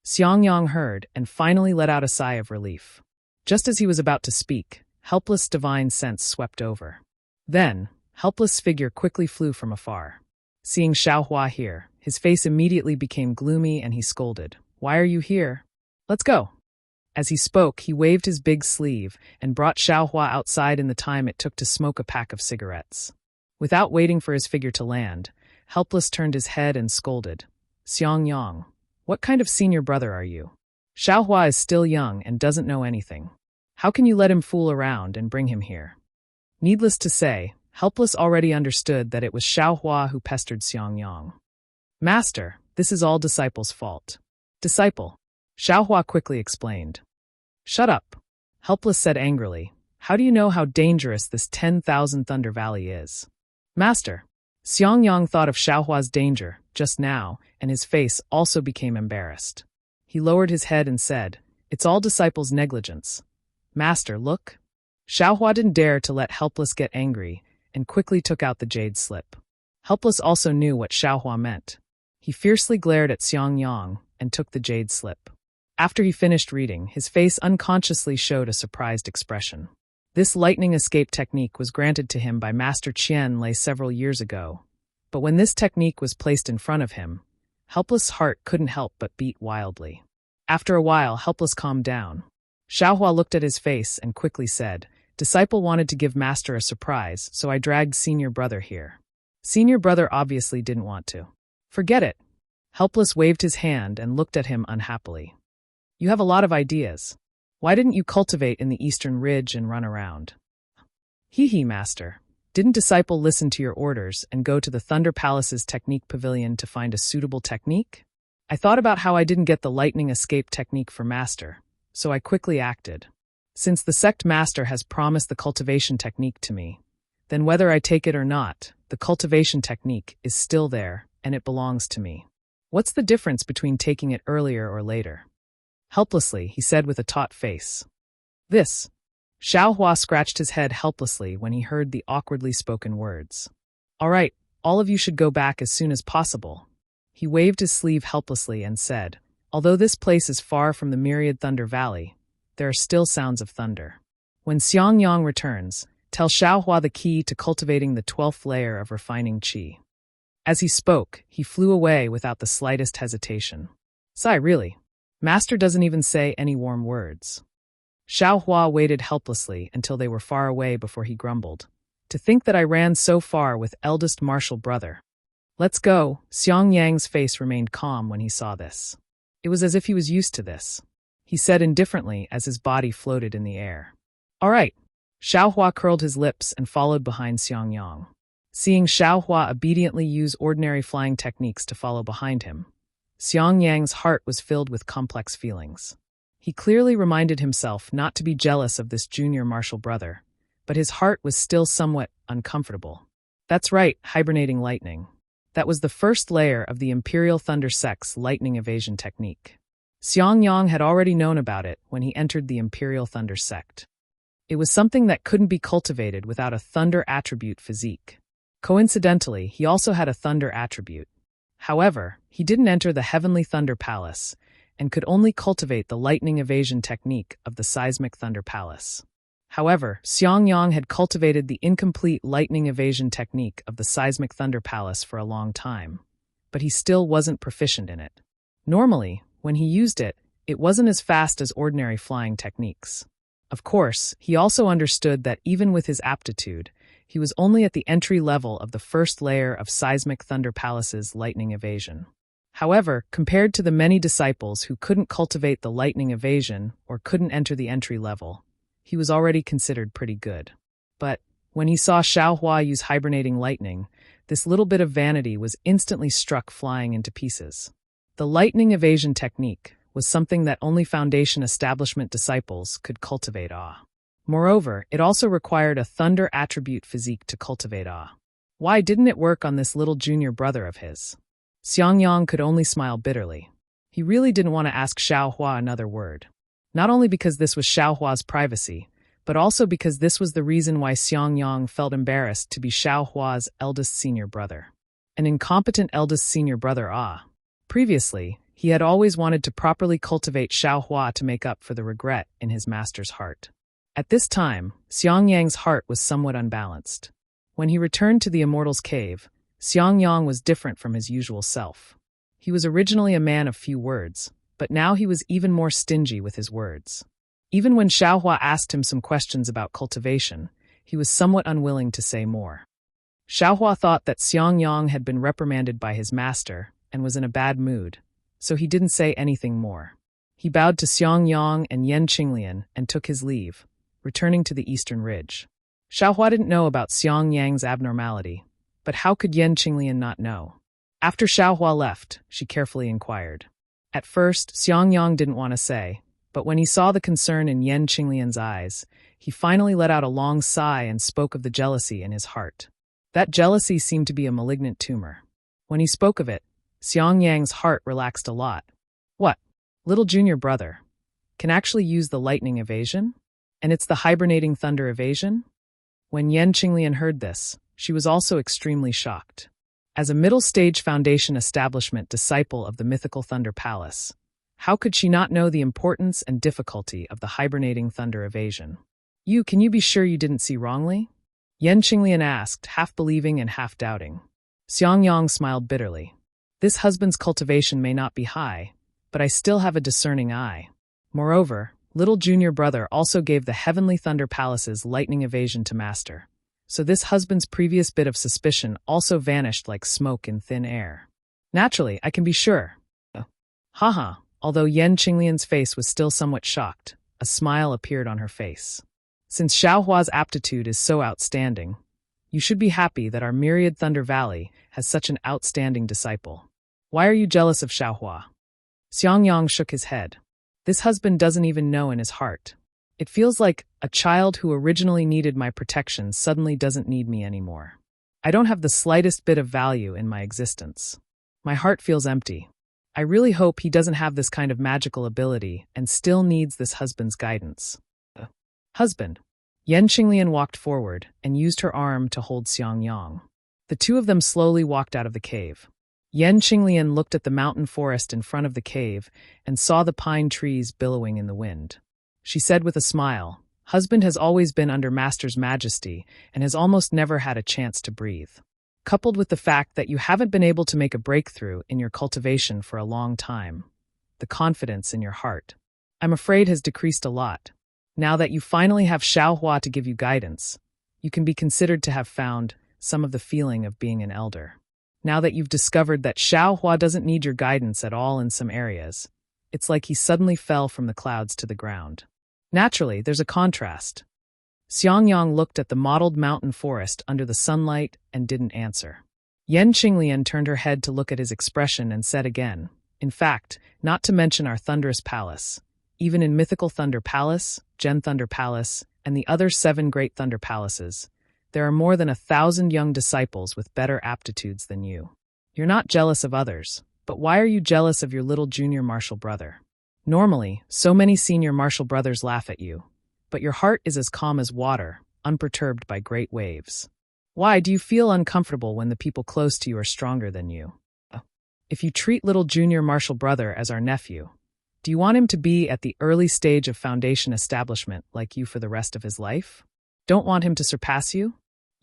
Xiangyang heard and finally let out a sigh of relief. Just as he was about to speak, helpless divine sense swept over. Then, helpless figure quickly flew from afar. Seeing Xiaohua here, his face immediately became gloomy and he scolded, why are you here? Let's go. As he spoke, he waved his big sleeve and brought Xiaohua outside in the time it took to smoke a pack of cigarettes. Without waiting for his figure to land, Helpless turned his head and scolded, Xiangyang, what kind of senior brother are you? Xiaohua is still young and doesn't know anything. How can you let him fool around and bring him here? Needless to say, Helpless already understood that it was Xiaohua who pestered Xiangyang. Master, this is all Disciple's fault. Disciple. Xiaohua quickly explained. Shut up. Helpless said angrily. How do you know how dangerous this 10,000 Thunder Valley is? Master. Xiangyang thought of Xiaohua's danger just now, and his face also became embarrassed. He lowered his head and said, It's all Disciple's negligence. Master, look. Xiaohua didn't dare to let Helpless get angry, and quickly took out the jade slip. Helpless also knew what Xiaohua meant. He fiercely glared at Xiangyang and took the jade slip. After he finished reading, his face unconsciously showed a surprised expression. This lightning escape technique was granted to him by Master Qian Lei several years ago, but when this technique was placed in front of him, Helpless' heart couldn't help but beat wildly. After a while, Helpless calmed down. Xiaohua looked at his face and quickly said, Disciple wanted to give Master a surprise, so I dragged Senior Brother here. Senior Brother obviously didn't want to. Forget it. Helpless waved his hand and looked at him unhappily. You have a lot of ideas. Why didn't you cultivate in the eastern ridge and run around? Hee, Master. Didn't Disciple listen to your orders and go to the Thunder Palace's technique pavilion to find a suitable technique? I thought about how I didn't get the lightning escape technique for Master, so I quickly acted. Since the sect Master has promised the cultivation technique to me, then whether I take it or not, the cultivation technique is still there and it belongs to me. What's the difference between taking it earlier or later? Helplessly, he said with a taut face. This. Xiaohua scratched his head helplessly when he heard the awkwardly spoken words. All right, all of you should go back as soon as possible. He waved his sleeve helplessly and said, Although this place is far from the myriad Thunder Valley, there are still sounds of thunder. When Xiangyang returns, tell Xiaohua the key to cultivating the 12th layer of refining qi. As he spoke, he flew away without the slightest hesitation. Sigh, really? Master doesn't even say any warm words. Xiaohua waited helplessly until they were far away before he grumbled. To think that I ran so far with eldest martial brother. Let's go. Xiangyang's face remained calm when he saw this. It was as if he was used to this. He said indifferently as his body floated in the air. All right. Xiaohua curled his lips and followed behind Xiangyang. Seeing Xiaohua obediently use ordinary flying techniques to follow behind him, Xiangyang's heart was filled with complex feelings. He clearly reminded himself not to be jealous of this junior martial brother, but his heart was still somewhat uncomfortable. That's right, hibernating lightning. That was the first layer of the Imperial Thunder Sect's lightning evasion technique. Xiangyang had already known about it when he entered the Imperial Thunder Sect. It was something that couldn't be cultivated without a thunder attribute physique. Coincidentally, he also had a thunder attribute. However, he didn't enter the Heavenly Thunder Palace and could only cultivate the lightning evasion technique of the Seismic Thunder Palace. However, Xiangyang had cultivated the incomplete lightning evasion technique of the Seismic Thunder Palace for a long time, but he still wasn't proficient in it. Normally, when he used it, it wasn't as fast as ordinary flying techniques. Of course, he also understood that even with his aptitude, he was only at the entry level of the first layer of Seismic Thunder Palace's lightning evasion. However, compared to the many disciples who couldn't cultivate the lightning evasion or couldn't enter the entry level, he was already considered pretty good. But when he saw Xiaohua use hibernating lightning, this little bit of vanity was instantly struck flying into pieces. The lightning evasion technique was something that only Foundation establishment disciples could cultivate. Moreover, it also required a thunder attribute physique to cultivate. Why didn't it work on this little junior brother of his? Xiangyang could only smile bitterly. He really didn't want to ask Xiaohua another word. Not only because this was Xiaohua's privacy, but also because this was the reason why Xiangyang felt embarrassed to be Xiaohua's eldest senior brother. An incompetent eldest senior brother. Previously, he had always wanted to properly cultivate Xiaohua to make up for the regret in his master's heart. At this time, Xiangyang's heart was somewhat unbalanced. When he returned to the Immortal's Cave, Xiangyang was different from his usual self. He was originally a man of few words, but now he was even more stingy with his words. Even when Xiaohua asked him some questions about cultivation, he was somewhat unwilling to say more. Xiaohua thought that Xiangyang had been reprimanded by his master and was in a bad mood, so he didn't say anything more. He bowed to Xiang Yang and Yan Qinglian and took his leave, returning to the eastern ridge. Xiaohua didn't know about Xiang Yang's abnormality, but how could Yan Qinglian not know? After Xiaohua left, she carefully inquired. At first, Xiang Yang didn't want to say, but when he saw the concern in Yan Qinglian's eyes, he finally let out a long sigh and spoke of the jealousy in his heart. That jealousy seemed to be a malignant tumor. When he spoke of it, Xiang Yang's heart relaxed a lot. What? Little junior brother can actually use the lightning evasion? And it's the hibernating thunder evasion? When Yan Qinglian heard this, she was also extremely shocked. As a middle-stage Foundation establishment disciple of the mythical Thunder Palace, how could she not know the importance and difficulty of the hibernating thunder evasion? Can you be sure you didn't see wrongly? Yan Qinglian asked, half believing and half doubting. Xiang Yang smiled bitterly. This husband's cultivation may not be high, but I still have a discerning eye. Moreover, little junior brother also gave the heavenly Thunder Palace's lightning evasion to master. So this husband's previous bit of suspicion also vanished like smoke in thin air. Naturally, I can be sure. Haha, although Yan Qinglian's face was still somewhat shocked, a smile appeared on her face. Since Xiaohua's aptitude is so outstanding, you should be happy that our myriad Thunder Valley has such an outstanding disciple. Why are you jealous of Xiaohua? Xiang Yang shook his head. This husband doesn't even know in his heart. It feels like a child who originally needed my protection suddenly doesn't need me anymore. I don't have the slightest bit of value in my existence. My heart feels empty. I really hope he doesn't have this kind of magical ability and still needs this husband's guidance. Husband. Yan Qinglian walked forward and used her arm to hold Xiang Yang. The two of them slowly walked out of the cave. Yan Qinglian looked at the mountain forest in front of the cave and saw the pine trees billowing in the wind. She said with a smile, husband has always been under master's majesty and has almost never had a chance to breathe. Coupled with the fact that you haven't been able to make a breakthrough in your cultivation for a long time, the confidence in your heart, I'm afraid, has decreased a lot. Now that you finally have Xiaohua to give you guidance, you can be considered to have found some of the feeling of being an elder. Now that you've discovered that Xiaohua doesn't need your guidance at all in some areas, it's like he suddenly fell from the clouds to the ground. Naturally, there's a contrast. Xiang Yang looked at the mottled mountain forest under the sunlight and didn't answer. Yan Qinglian turned her head to look at his expression and said again, in fact, not to mention our thunderous palace, even in mythical Thunder Palace, Gen Thunder Palace, and the other 7 great Thunder Palaces, there are more than 1,000 young disciples with better aptitudes than you. You're not jealous of others, but why are you jealous of your little junior martial brother? Normally, so many senior martial brothers laugh at you, but your heart is as calm as water, unperturbed by great waves. Why do you feel uncomfortable when the people close to you are stronger than you? If you treat little junior martial brother as our nephew, do you want him to be at the early stage of Foundation establishment like you for the rest of his life? Don't want him to surpass you?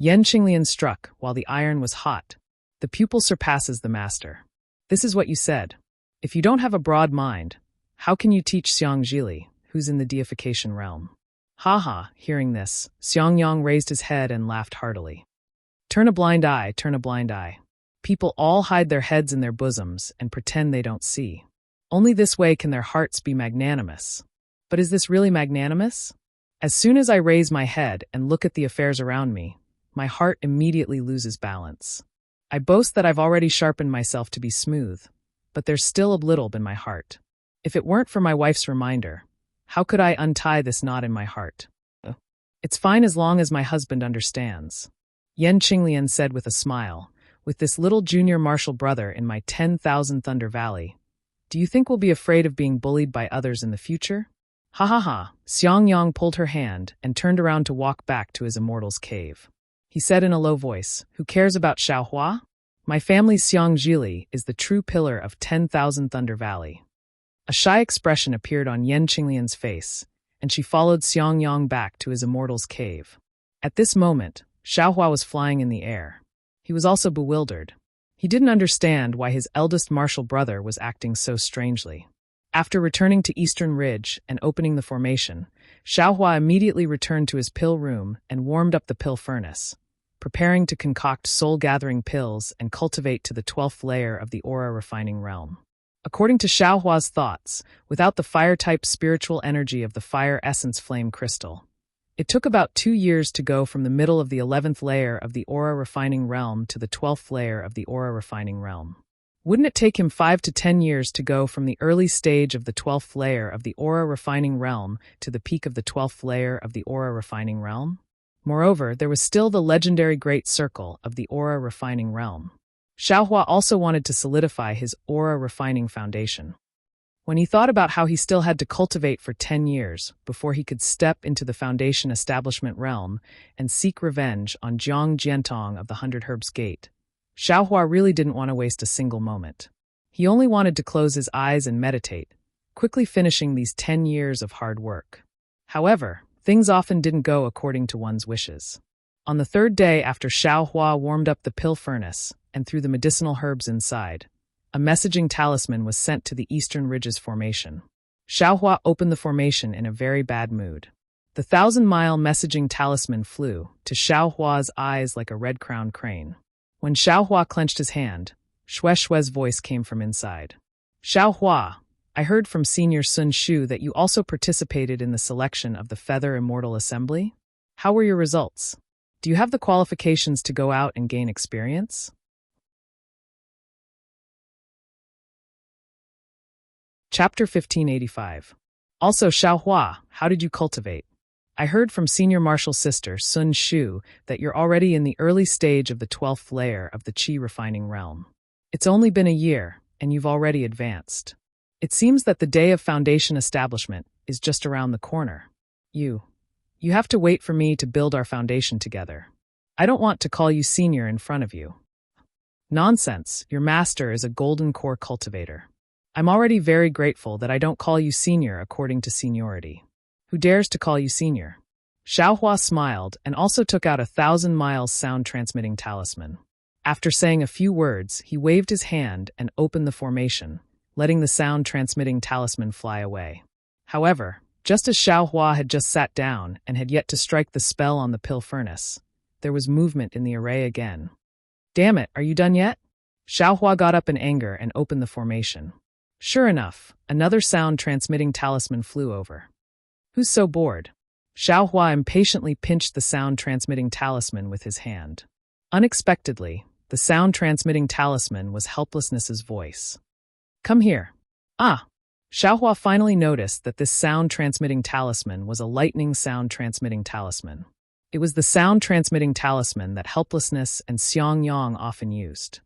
Yan Qinglian struck while the iron was hot. The pupil surpasses the master. This is what you said. If you don't have a broad mind, how can you teach Xiang Zhili, who's in the deification realm? Ha! Hearing this, Xiang Yang raised his head and laughed heartily. Turn a blind eye, turn a blind eye. People all hide their heads in their bosoms and pretend they don't see. Only this way can their hearts be magnanimous. But is this really magnanimous? As soon as I raise my head and look at the affairs around me, my heart immediately loses balance. I boast that I've already sharpened myself to be smooth, but there's still a little in my heart. If it weren't for my wife's reminder, how could I untie this knot in my heart? It's fine as long as my husband understands. Yan Qinglian said with a smile, with this little junior martial brother in my 10,000 Thunder Valley, do you think we'll be afraid of being bullied by others in the future? Ha! Xiang Yang pulled her hand and turned around to walk back to his immortal's cave. He said in a low voice, who cares about Xiaohua? My family's Xiang Zhili is the true pillar of 10,000 Thunder Valley. A shy expression appeared on Yan Qinglian's face, and she followed Xiang Yang back to his immortal's cave. At this moment, Xiaohua was flying in the air. He was also bewildered. He didn't understand why his eldest martial brother was acting so strangely. After returning to Eastern Ridge and opening the formation, Xiaohua immediately returned to his pill room and warmed up the pill furnace, preparing to concoct soul-gathering pills and cultivate to the 12th layer of the aura-refining realm. According to Xiaohua's thoughts, without the fire-type spiritual energy of the fire essence flame crystal, it took about 2 years to go from the middle of the 11th layer of the aura refining realm to the 12th layer of the aura refining realm. Wouldn't it take him 5 to 10 years to go from the early stage of the 12th layer of the aura refining realm to the peak of the 12th layer of the aura refining realm? Moreover, there was still the legendary Great Circle of the aura refining realm. Xiaohua also wanted to solidify his aura refining foundation. When he thought about how he still had to cultivate for 10 years before he could step into the foundation establishment realm and seek revenge on Jiang Jiantong of the 100 Herbs Gate, Xiaohua really didn't want to waste a single moment. He only wanted to close his eyes and meditate, quickly finishing these 10 years of hard work. However, things often didn't go according to one's wishes. On the 3rd day after Xiaohua warmed up the pill furnace and threw the medicinal herbs inside, a messaging talisman was sent to the Eastern Ridges Formation. Xiaohua opened the formation in a very bad mood. The 1,000-mile messaging talisman flew to Xiaohua's eyes like a red-crowned crane. When Xiaohua clenched his hand, Xue Xue's voice came from inside. Xiaohua, I heard from Senior Sun Shu that you also participated in the selection of the Feather Immortal Assembly. How were your results? Do you have the qualifications to go out and gain experience? Chapter 1585. Also, Xiaohua, how did you cultivate? I heard from Senior Marshal's sister, Sun Shu, that you're already in the early stage of the 12th layer of the Qi refining realm. It's only been a year, and you've already advanced. It seems that the day of foundation establishment is just around the corner. You have to wait for me to build our foundation together. I don't want to call you senior in front of you. Nonsense, your master is a golden core cultivator. I'm already very grateful that I don't call you senior according to seniority. Who dares to call you senior? Xiaohua smiled and also took out a 1,000 miles sound-transmitting talisman. After saying a few words, he waved his hand and opened the formation, letting the sound-transmitting talisman fly away. However, just as Xiaohua had just sat down and had yet to strike the spell on the pill furnace, there was movement in the array again. Damn it, are you done yet? Xiaohua got up in anger and opened the formation. Sure enough, another sound-transmitting talisman flew over. Who's so bored? Xiaohua impatiently pinched the sound-transmitting talisman with his hand. Unexpectedly, the sound-transmitting talisman was Helplessness's voice. Come here. Ah! Xiaohua finally noticed that this sound-transmitting talisman was a lightning sound-transmitting talisman. It was the sound-transmitting talisman that Helplessness and Xiang Yang often used.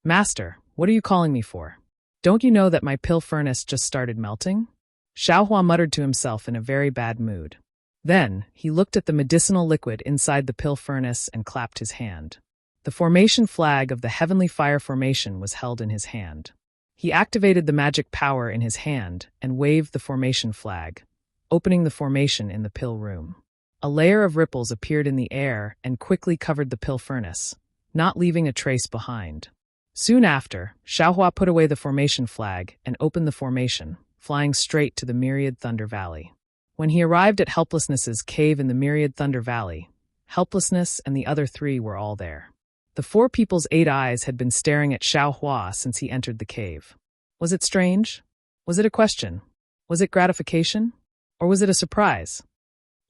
Master, what are you calling me for? Don't you know that my pill furnace just started melting? Xiaohua muttered to himself in a very bad mood. Then, he looked at the medicinal liquid inside the pill furnace and clapped his hand. The formation flag of the Heavenly Fire Formation was held in his hand. He activated the magic power in his hand and waved the formation flag, opening the formation in the pill room. A layer of ripples appeared in the air and quickly covered the pill furnace, not leaving a trace behind. Soon after, Xiaohua put away the formation flag and opened the formation, flying straight to the Myriad Thunder Valley. When he arrived at Helplessness's cave in the Myriad Thunder Valley, Helplessness and the other 3 were all there. The 4 people's 8 eyes had been staring at Xiaohua since he entered the cave. Was it strange? Was it a question? Was it gratification? Or was it a surprise?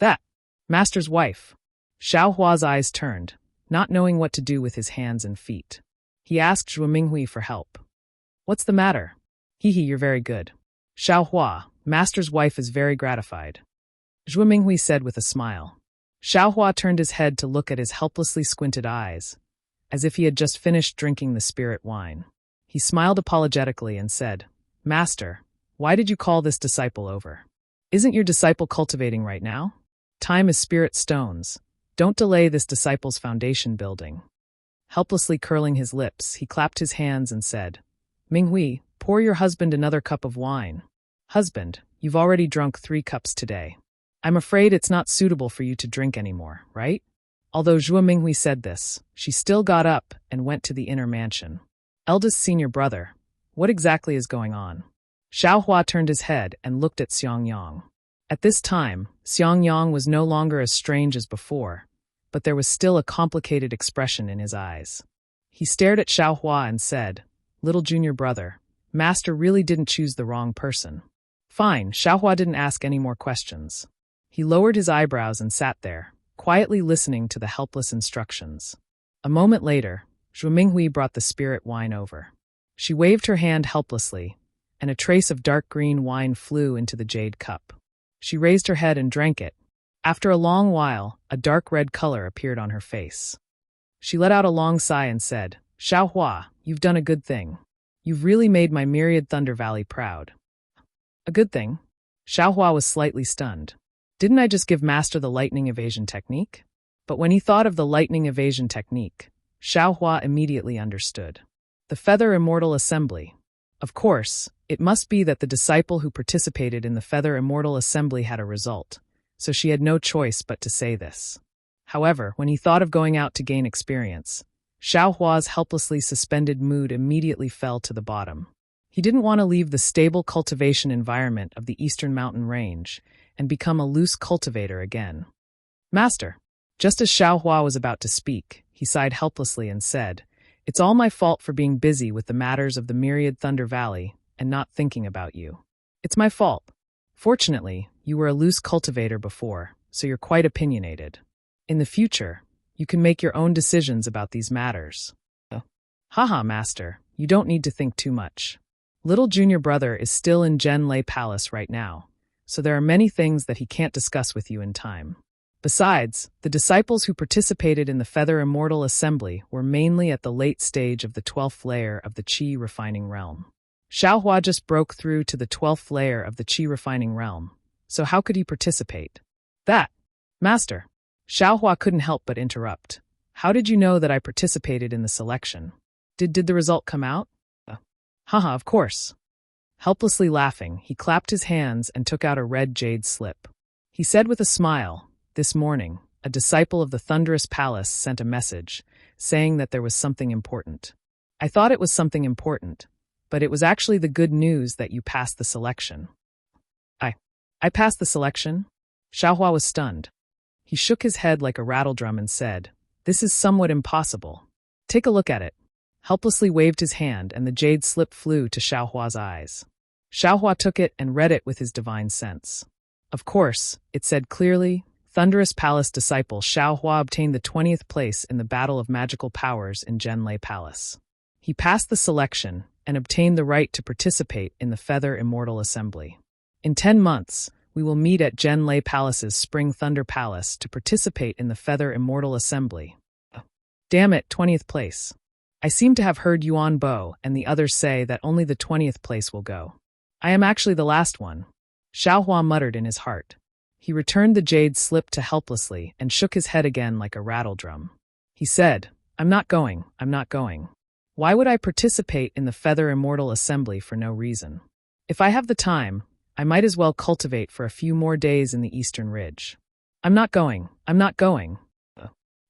That Master's wife. Xiaohua's eyes turned, not knowing what to do with his hands and feet. He asked Zhuo Minghui for help. What's the matter? Hee, you're very good. Xiaohua, Master's wife is very gratified. Zhuo Minghui said with a smile. Xiaohua turned his head to look at his helplessly squinted eyes, as if he had just finished drinking the spirit wine. He smiled apologetically and said, Master, why did you call this disciple over? Isn't your disciple cultivating right now? Time is spirit stones. Don't delay this disciple's foundation building. Helplessly curling his lips, he clapped his hands and said, Minghui, pour your husband another cup of wine. Husband, you've already drunk 3 cups today. I'm afraid it's not suitable for you to drink anymore, right? Although Zhuo Minghui said this, she still got up and went to the inner mansion. Eldest senior brother, what exactly is going on? Xiaohua turned his head and looked at Xiang Yang. At this time, Xiang Yang was no longer as strange as before, but there was still a complicated expression in his eyes. He stared at Xiaohua and said, Little junior brother, Master really didn't choose the wrong person. Fine, Xiaohua didn't ask any more questions. He lowered his eyebrows and sat there, quietly listening to the helpless instructions. A moment later, Zhu Minghui brought the spirit wine over. She waved her hand helplessly, and a trace of dark green wine flew into the jade cup. She raised her head and drank it. After a long while, a dark red color appeared on her face. She let out a long sigh and said, Xiaohua, you've done a good thing. You've really made my myriad Thunder Valley proud. A good thing? Xiaohua was slightly stunned. Didn't I just give Master the lightning evasion technique? But when he thought of the lightning evasion technique, Xiaohua immediately understood. The Feather Immortal Assembly. Of course, it must be that the disciple who participated in the Feather Immortal Assembly had a result, so she had no choice but to say this. However, when he thought of going out to gain experience, Xiaohua's helplessly suspended mood immediately fell to the bottom. He didn't want to leave the stable cultivation environment of the Eastern Mountain Range and become a loose cultivator again. Master, just as Xiaohua was about to speak, he sighed helplessly and said, It's all my fault for being busy with the matters of the myriad Thunder Valley and not thinking about you. It's my fault. Fortunately, you were a loose cultivator before, so you're quite opinionated. In the future, you can make your own decisions about these matters. Haha, Master, you don't need to think too much. Little junior brother is still in Zhenlei Palace right now, so there are many things that he can't discuss with you in time. Besides, the disciples who participated in the Feather Immortal Assembly were mainly at the late stage of the 12th layer of the Qi refining realm. Xiaohua just broke through to the 12th layer of the Qi refining realm, so how could he participate? That, Master. Xiaohua couldn't help but interrupt. How did you know that I participated in the selection? Did the result come out? Haha, of course. Helplessly laughing, he clapped his hands and took out a red jade slip. He said with a smile, This morning, a disciple of the Thunderous Palace sent a message, saying that there was something important. I thought it was something important, but it was actually the good news that you passed the selection. I passed the selection? Xiaohua was stunned. He shook his head like a rattledrum and said, This is somewhat impossible. Take a look at it. Helplessly waved his hand and the jade slip flew to Xiaohua's eyes. Xiaohua took it and read it with his divine sense. Of course, it said clearly, Thunderous Palace disciple Xiaohua obtained the 20th place in the Battle of Magical Powers in Zhenlei Palace. He passed the selection and obtained the right to participate in the Feather Immortal Assembly. In 10 months, we will meet at Zhenlei Palace's Spring Thunder Palace to participate in the Feather Immortal Assembly. Damn it, 20th place. I seem to have heard Yuan Bo and the others say that only the 20th place will go. I am actually the last one. Xiaohua muttered in his heart. He returned the jade slip to helplessly and shook his head again like a rattledrum. He said, I'm not going. Why would I participate in the Feather Immortal Assembly for no reason? If I have the time, I might as well cultivate for a few more days in the Eastern Ridge. I'm not going.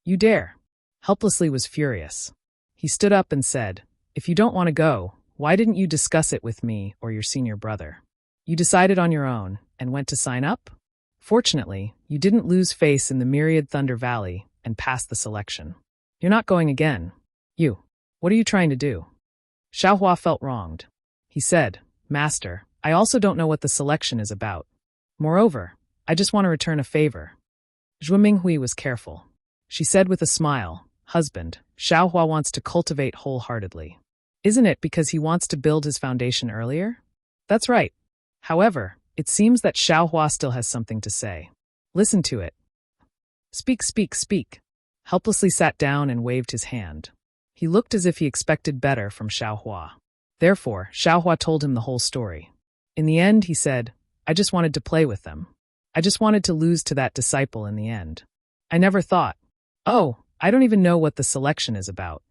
You dare. Helplessly was furious. He stood up and said, If you don't want to go, why didn't you discuss it with me or your senior brother? You decided on your own and went to sign up? Fortunately, you didn't lose face in the Myriad Thunder Valley and passed the selection. You're not going again. What are you trying to do? Xiaohua felt wronged. He said, Master, I also don't know what the selection is about. Moreover, I just want to return a favor. Zhu Minghui was careful. She said with a smile, Husband, Xiaohua wants to cultivate wholeheartedly. Isn't it because he wants to build his foundation earlier? That's right. However, it seems that Xiaohua still has something to say. Listen to it. Speak. Helplessly sat down and waved his hand. He looked as if he expected better from Xiaohua. Therefore, Xiaohua told him the whole story. In the end, he said, I just wanted to play with them. I just wanted to lose to that disciple in the end. I never thought, I don't even know what the selection is about.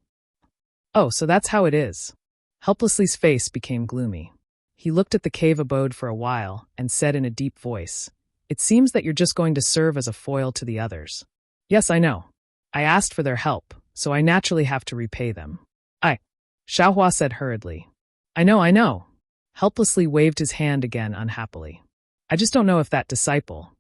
So that's how it is. Helplessly's face became gloomy. He looked at the cave abode for a while and said in a deep voice, It seems that you're just going to serve as a foil to the others. Yes, I know. I asked for their help, so I naturally have to repay them. Xiaohua said hurriedly. I know. Helplessly waved his hand again unhappily. I just don't know if that disciple.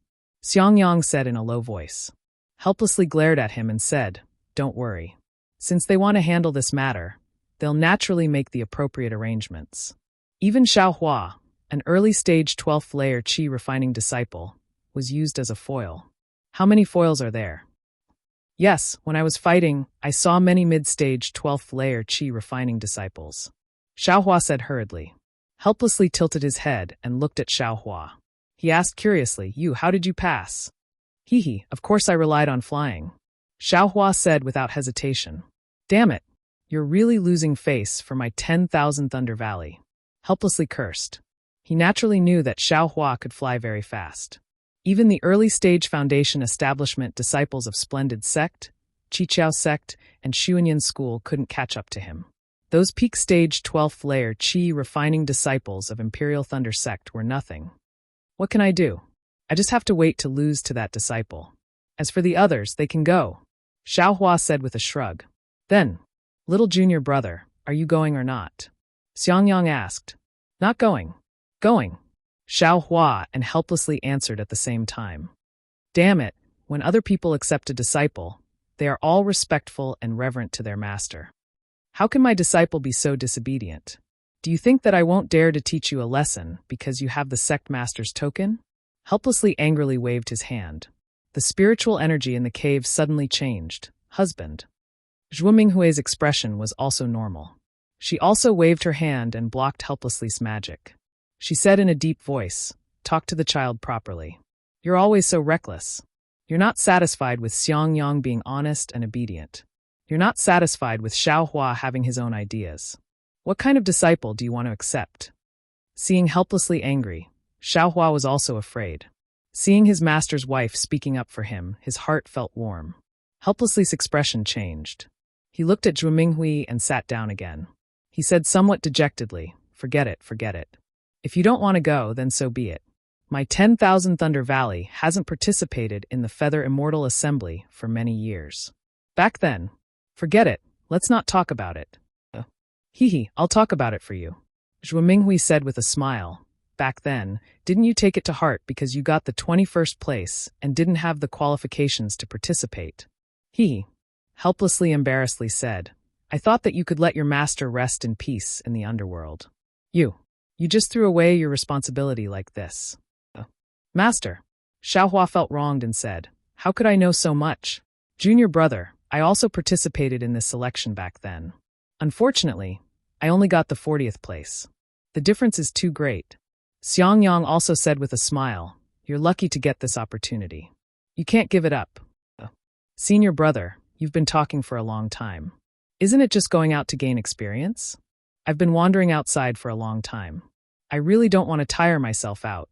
Xiangyang said in a low voice. Helplessly glared at him and said, Don't worry. Since they want to handle this matter, they'll naturally make the appropriate arrangements. Even Xiao Hua, an early-stage 12th layer qi refining disciple, was used as a foil. How many foils are there? Yes, when I was fighting, I saw many mid-stage 12th layer qi refining disciples. Xiao Hua said hurriedly. Helplessly tilted his head and looked at Xiao Hua. He asked curiously, how did you pass? Hee, of course I relied on flying. Xiao Hua said without hesitation. Damn it, you're really losing face for my 10,000 Thunder Valley. Helplessly cursed. He naturally knew that Xiao Hua could fly very fast. Even the early-stage foundation establishment disciples of Splendid Sect, Qiqiao Sect, and Xuanyan School couldn't catch up to him. Those peak-stage 12th layer qi refining disciples of Imperial Thunder Sect were nothing. What can I do? I just have to wait to lose to that disciple. As for the others, they can go, Xiao Hua said with a shrug. Then, little junior brother, are you going or not? Xiangyang asked. Not going. Going. Xiao Hua and helplessly answered at the same time. Damn it, when other people accept a disciple, they are all respectful and reverent to their master. How can my disciple be so disobedient? Do you think that I won't dare to teach you a lesson because you have the sect master's token? Helplessly angrily waved his hand. The spiritual energy in the cave suddenly changed. Husband. Zhuo Minghui's expression was also normal. She also waved her hand and blocked Helplessly's magic. She said in a deep voice, talk to the child properly. You're always so reckless. You're not satisfied with Xiangyang being honest and obedient. You're not satisfied with Xiao Hua having his own ideas. What kind of disciple do you want to accept? Seeing Helplessly angry, Xiao Hua was also afraid. Seeing his master's wife speaking up for him, his heart felt warm. Helplessly's expression changed. He looked at Zhuo Minghui and sat down again. He said somewhat dejectedly, forget it, forget it. If you don't want to go, then so be it. My 10,000 Thunder Valley hasn't participated in the Feather Immortal Assembly for many years. Back then, forget it, let's not talk about it. I'll talk about it for you. Zhuo Minghui said with a smile. Back then, didn't you take it to heart because you got the 21st place and didn't have the qualifications to participate? Helplessly embarrassedly said. I thought that you could let your master rest in peace in the underworld. You just threw away your responsibility like this. Master. Xiao Hua felt wronged and said, how could I know so much? Junior brother, I also participated in this selection back then. Unfortunately, I only got the 40th place. The difference is too great. Xiangyang also said with a smile, you're lucky to get this opportunity. You can't give it up. Senior brother, you've been talking for a long time. Isn't it just going out to gain experience? I've been wandering outside for a long time. I really don't want to tire myself out.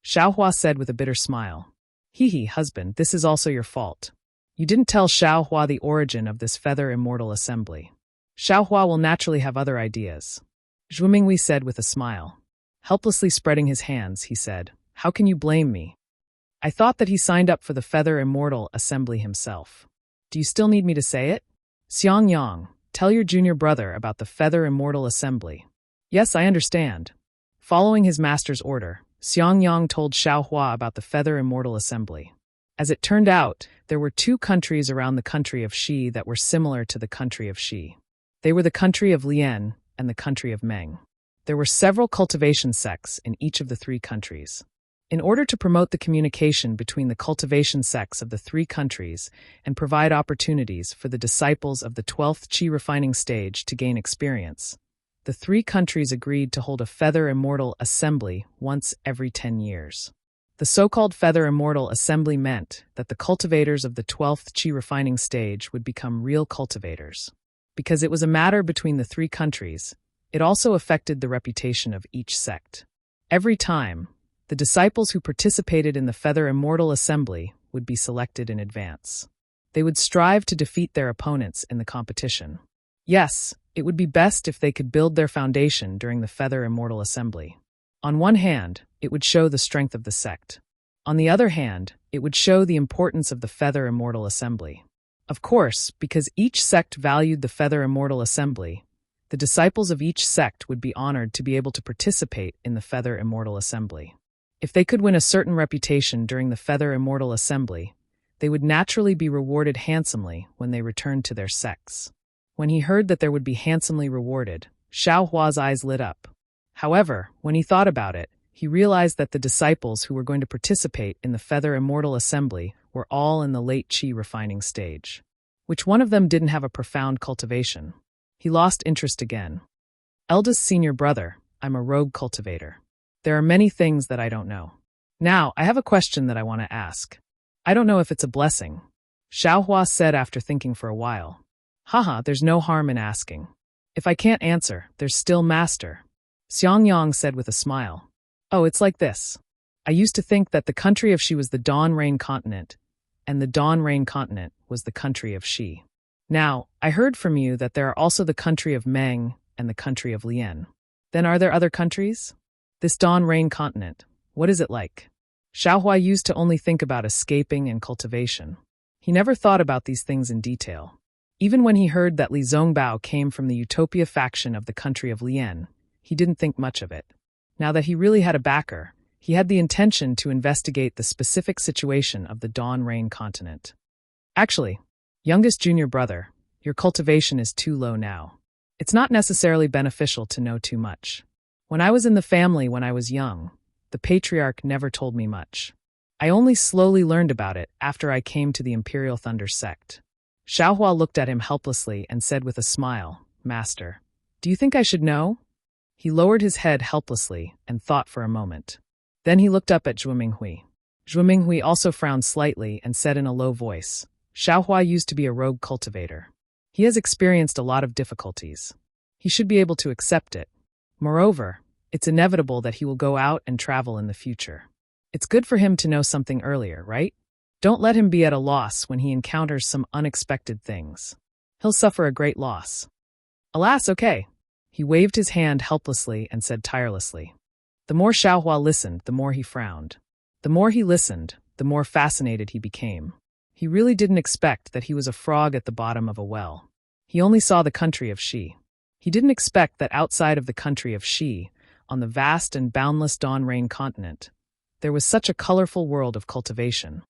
Xiao Hua said with a bitter smile. Husband, this is also your fault. You didn't tell Xiao Hua the origin of this Feather Immortal Assembly. Xiao Hua will naturally have other ideas. Zhuo Minghui said with a smile. Helplessly spreading his hands, he said, how can you blame me? I thought that he signed up for the Feather Immortal Assembly himself. Do you still need me to say it? Xiangyang, tell your junior brother about the Feather Immortal Assembly. Yes, I understand. Following his master's order, Xiangyang told Xiao Hua about the Feather Immortal Assembly. As it turned out, there were two countries around the country of Xi that were similar to the country of Xi. They were the country of Lian and the country of Meng. There were several cultivation sects in each of the three countries. In order to promote the communication between the cultivation sects of the three countries and provide opportunities for the disciples of the 12th Qi refining stage to gain experience, the three countries agreed to hold a Feather Immortal Assembly once every 10 years. The so-called Feather Immortal Assembly meant that the cultivators of the 12th Qi refining stage would become real cultivators. Because it was a matter between the three countries, it also affected the reputation of each sect. Every time, the disciples who participated in the Feather Immortal Assembly would be selected in advance. They would strive to defeat their opponents in the competition. Yes, it would be best if they could build their foundation during the Feather Immortal Assembly. On one hand, it would show the strength of the sect. On the other hand, it would show the importance of the Feather Immortal Assembly. Of course, because each sect valued the Feather Immortal Assembly, the disciples of each sect would be honored to be able to participate in the Feather Immortal Assembly. If they could win a certain reputation during the Feather Immortal Assembly, they would naturally be rewarded handsomely when they returned to their sects. When he heard that there would be handsomely rewarded, Xiao Hua's eyes lit up. However, when he thought about it, he realized that the disciples who were going to participate in the Feather Immortal Assembly were all in the late Qi refining stage. Which one of them didn't have a profound cultivation? He lost interest again. Eldest senior brother, I'm a rogue cultivator. There are many things that I don't know. Now, I have a question that I want to ask. I don't know if it's a blessing. Xiaohua said after thinking for a while. Haha, there's no harm in asking. If I can't answer, there's still master. Xiangyang said with a smile. Oh, it's like this. I used to think that the country of Xi was the Dawn Rain continent, and the Dawn Rain continent was the country of Xi. Now, I heard from you that there are also the country of Meng and the country of Lian. Then are there other countries? This Dawn Rain continent, what is it like? Xiaohua used to only think about escaping and cultivation. He never thought about these things in detail. Even when he heard that Li Zongbao came from the Utopia faction of the country of Lian, he didn't think much of it. Now that he really had a backer, he had the intention to investigate the specific situation of the Dawn Rain continent. Actually, youngest junior brother, your cultivation is too low now. It's not necessarily beneficial to know too much. When I was in the family when I was young, the patriarch never told me much. I only slowly learned about it after I came to the Imperial Thunder sect. Xiaohua looked at him helplessly and said with a smile, Master, do you think I should know? He lowered his head helplessly and thought for a moment. Then he looked up at Zhuo Minghui. Zhuo Minghui also frowned slightly and said in a low voice, Xiaohua used to be a rogue cultivator. He has experienced a lot of difficulties. He should be able to accept it. Moreover, it's inevitable that he will go out and travel in the future. It's good for him to know something earlier, right? Don't let him be at a loss when he encounters some unexpected things. He'll suffer a great loss. Alas, okay. He waved his hand helplessly and said tirelessly. The more Xiaohua listened, the more he frowned. The more he listened, the more fascinated he became. He really didn't expect that he was a frog at the bottom of a well. He only saw the country of Xi. He didn't expect that outside of the country of Xi, on the vast and boundless Dawn Rain continent, there was such a colorful world of cultivation.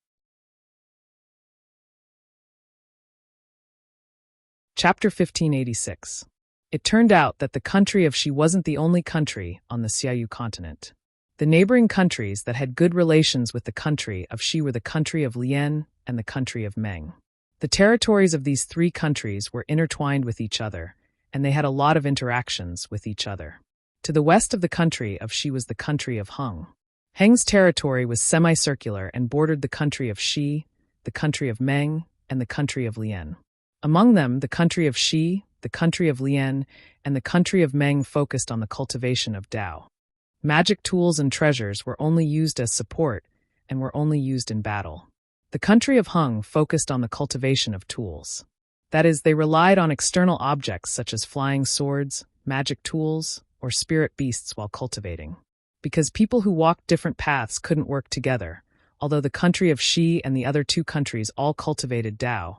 Chapter 1586. It turned out that the country of Xi wasn't the only country on the Xiaoyu continent. The neighboring countries that had good relations with the country of Xi were the country of Lian and the country of Meng. The territories of these three countries were intertwined with each other, and they had a lot of interactions with each other. To the west of the country of Xi was the country of Heng. Heng's territory was semicircular and bordered the country of Xi, the country of Meng, and the country of Lian. Among them, the country of Xi, the country of Lian, and the country of Meng focused on the cultivation of Dao. Magic tools and treasures were only used as support and were only used in battle. The country of Heng focused on the cultivation of tools. That is, they relied on external objects such as flying swords, magic tools, or spirit beasts while cultivating. Because people who walked different paths couldn't work together, although the country of Xi and the other two countries all cultivated Dao,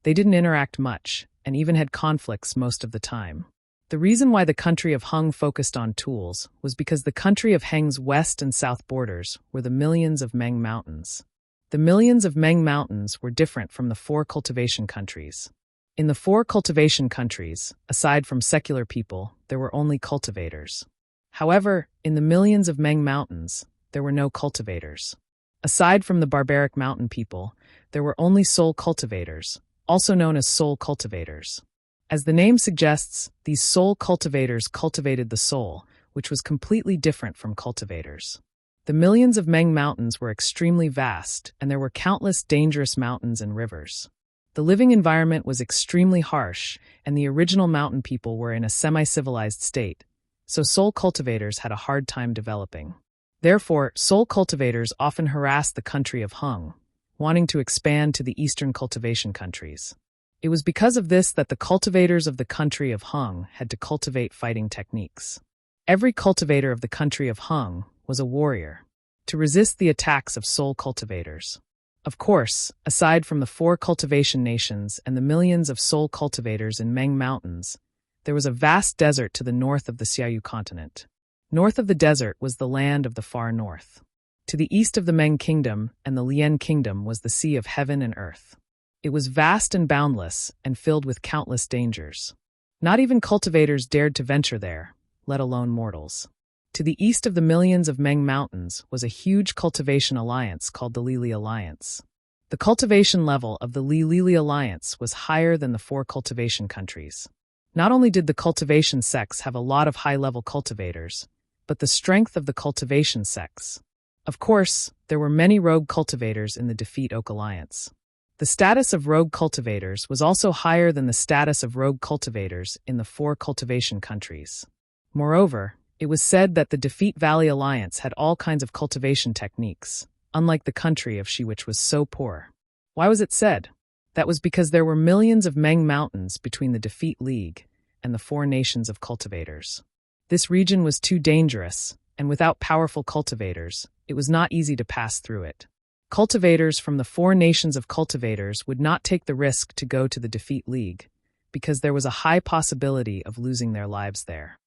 they didn't interact much, and even had conflicts most of the time. The reason why the country of Heng focused on tools was because the country of Heng's west and south borders were the millions of Meng Mountains. The millions of Meng Mountains were different from the four cultivation countries. In the four cultivation countries, aside from secular people, there were only cultivators. However, in the millions of Meng Mountains, there were no cultivators. Aside from the barbaric mountain people, there were only soul cultivators, also known as soul cultivators. As the name suggests, these soul cultivators cultivated the soul, which was completely different from cultivators. The millions of Meng Mountains were extremely vast, and there were countless dangerous mountains and rivers. The living environment was extremely harsh, and the original mountain people were in a semi-civilized state, so soul cultivators had a hard time developing. Therefore, soul cultivators often harassed the country of Heng, wanting to expand to the eastern cultivation countries. It was because of this that the cultivators of the country of Heng had to cultivate fighting techniques. Every cultivator of the country of Heng was a warrior, to resist the attacks of soul cultivators. Of course, aside from the four cultivation nations and the millions of soul cultivators in Meng Mountains, there was a vast desert to the north of the Xiaoyu continent. North of the desert was the land of the far north. To the east of the Meng Kingdom and the Lian Kingdom was the sea of heaven and earth. It was vast and boundless and filled with countless dangers. Not even cultivators dared to venture there, let alone mortals. To the east of the millions of Meng Mountains was a huge cultivation alliance called the Lili Alliance. The cultivation level of the Lili Alliance was higher than the 4 cultivation countries. Not only did the cultivation sects have a lot of high-level cultivators, but the strength of the cultivation sects. Of course, there were many rogue cultivators in the Defeat Oak Alliance. The status of rogue cultivators was also higher than the status of rogue cultivators in the 4 cultivation countries. Moreover, it was said that the Defeat Valley Alliance had all kinds of cultivation techniques, unlike the country of Shi, which was so poor. Why was it said? That was because there were millions of Meng Mountains between the Defeat League and the 4 nations of cultivators. This region was too dangerous, and without powerful cultivators, it was not easy to pass through it. Cultivators from the 4 nations of cultivators would not take the risk to go to the Defeat League, because there was a high possibility of losing their lives there.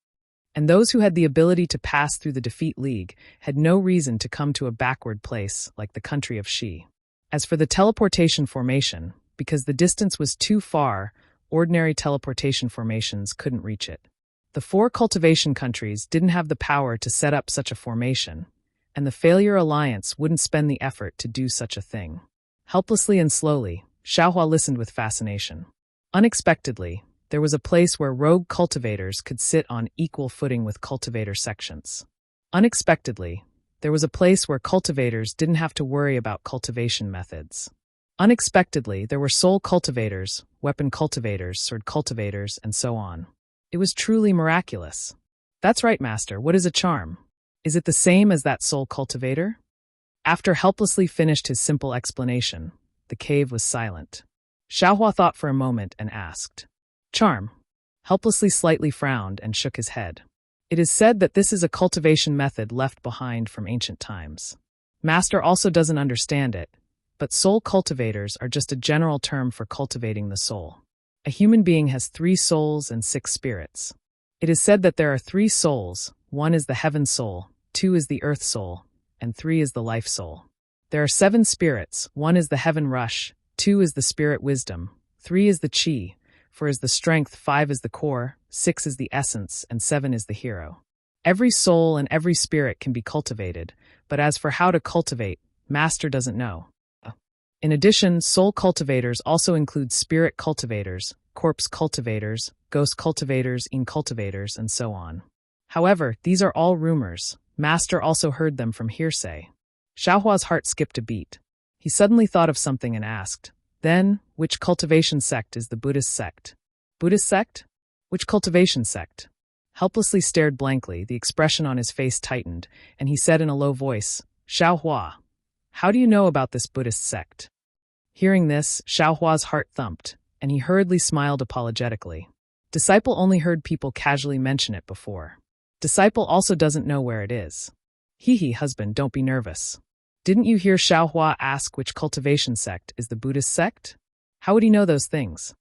And those who had the ability to pass through the Defeat League had no reason to come to a backward place like the country of Shi. As for the teleportation formation, because the distance was too far, ordinary teleportation formations couldn't reach it. The 4 cultivation countries didn't have the power to set up such a formation, and the Failure Alliance wouldn't spend the effort to do such a thing. Helplessly and slowly, Xiaohua listened with fascination. Unexpectedly, there was a place where rogue cultivators could sit on equal footing with cultivator sections. Unexpectedly, there was a place where cultivators didn't have to worry about cultivation methods. Unexpectedly, there were soul cultivators, weapon cultivators, sword cultivators, and so on. It was truly miraculous. That's right, Master. What is a charm? Is it the same as that soul cultivator? After helplessly finished his simple explanation, the cave was silent. Xiaohua thought for a moment and asked, "Charm?" Helplessly slightly frowned and shook his head. It is said that this is a cultivation method left behind from ancient times. Master also doesn't understand it, but soul cultivators are just a general term for cultivating the soul. A human being has 3 souls and 6 spirits. It is said that there are 3 souls, 1 is the heaven soul, 2 is the earth soul, and 3 is the life soul. There are 7 spirits, 1 is the heaven rush, 2 is the spirit wisdom, 3 is the chi, 4 is the strength, 5 is the core, 6 is the essence, and 7 is the hero. Every soul and every spirit can be cultivated, but as for how to cultivate, Master doesn't know. In addition, soul cultivators also include spirit cultivators, corpse cultivators, ghost cultivators, incultivators, and so on. However, these are all rumors. Master also heard them from hearsay. Xiaohua's heart skipped a beat. He suddenly thought of something and asked, "Then, which cultivation sect is the Buddhist sect?" "Buddhist sect? Which cultivation sect?" Helplessly stared blankly, the expression on his face tightened, and he said in a low voice, "Xiaohua, how do you know about this Buddhist sect?" Hearing this, Xiaohua's heart thumped, and he hurriedly smiled apologetically. Disciple only heard people casually mention it before. Disciple also doesn't know where it is. Hee, husband, don't be nervous. Didn't you hear Xiaohua ask which cultivation sect is the Buddhist sect? How would he know those things?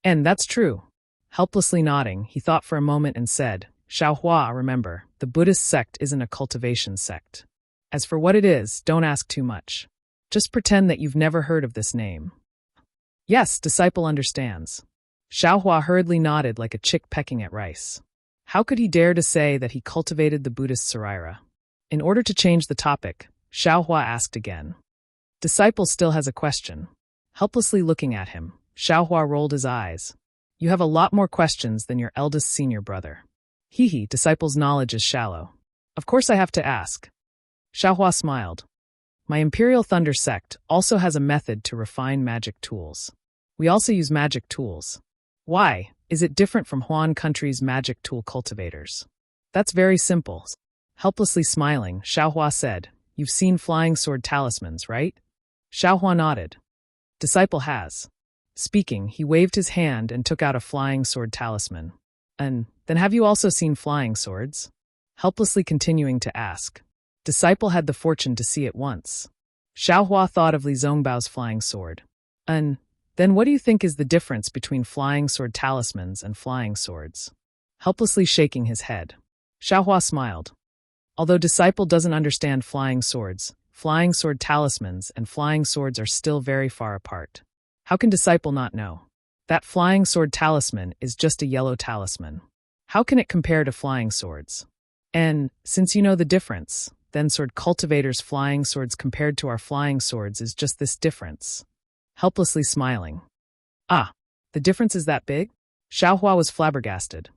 And that's true. Helplessly nodding, he thought for a moment and said, "Xiaohua, remember, the Buddhist sect isn't a cultivation sect. As for what it is, don't ask too much. Just pretend that you've never heard of this name." "Yes, disciple understands." Xiaohua hurriedly nodded like a chick pecking at rice. How could he dare to say that he cultivated the Buddhist Saraira? In order to change the topic, Xiaohua asked again. Disciple still has a question. Helplessly looking at him, Xiaohua rolled his eyes. "You have a lot more questions than your eldest senior brother." Hee, disciple's knowledge is shallow. "Of course I have to ask." Xiaohua smiled. "My Imperial Thunder sect also has a method to refine magic tools. We also use magic tools. Why is it different from Huan country's magic tool cultivators?" "That's very simple." Helplessly smiling, Xiaohua said, "You've seen flying sword talismans, right?" Xiaohua nodded. Disciple has. Speaking, he waved his hand and took out a flying sword talisman. "And then have you also seen flying swords?" Helplessly continuing to ask. Disciple had the fortune to see it once. Xiaohua thought of Li Zongbao's flying sword. "And then what do you think is the difference between flying sword talismans and flying swords?" Helplessly shaking his head. Xiaohua smiled. Although Disciple doesn't understand flying swords, flying sword talismans and flying swords are still very far apart. How can Disciple not know? That flying sword talisman is just a yellow talisman. How can it compare to flying swords? And since you know the difference, then sword cultivators' flying swords compared to our flying swords is just this difference. Helplessly smiling. Ah, the difference is that big? Xiaohua was flabbergasted.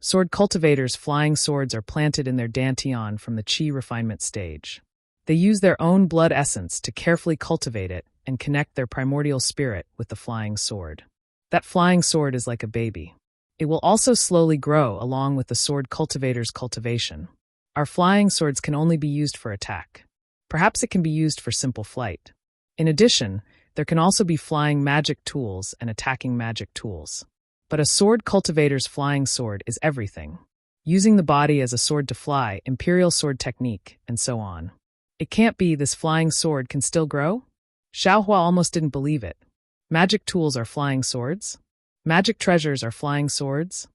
Sword cultivators' flying swords are planted in their dantian from the qi refinement stage. They use their own blood essence to carefully cultivate it and connect their primordial spirit with the flying sword. That flying sword is like a baby. It will also slowly grow along with the sword cultivator's cultivation. Our flying swords can only be used for attack. Perhaps it can be used for simple flight. In addition, there can also be flying magic tools and attacking magic tools. But a sword cultivator's flying sword is everything. Using the body as a sword to fly, imperial sword technique, and so on. It can't be this flying sword can still grow? Xiaohua almost didn't believe it. Magic tools are flying swords? Magic treasures are flying swords?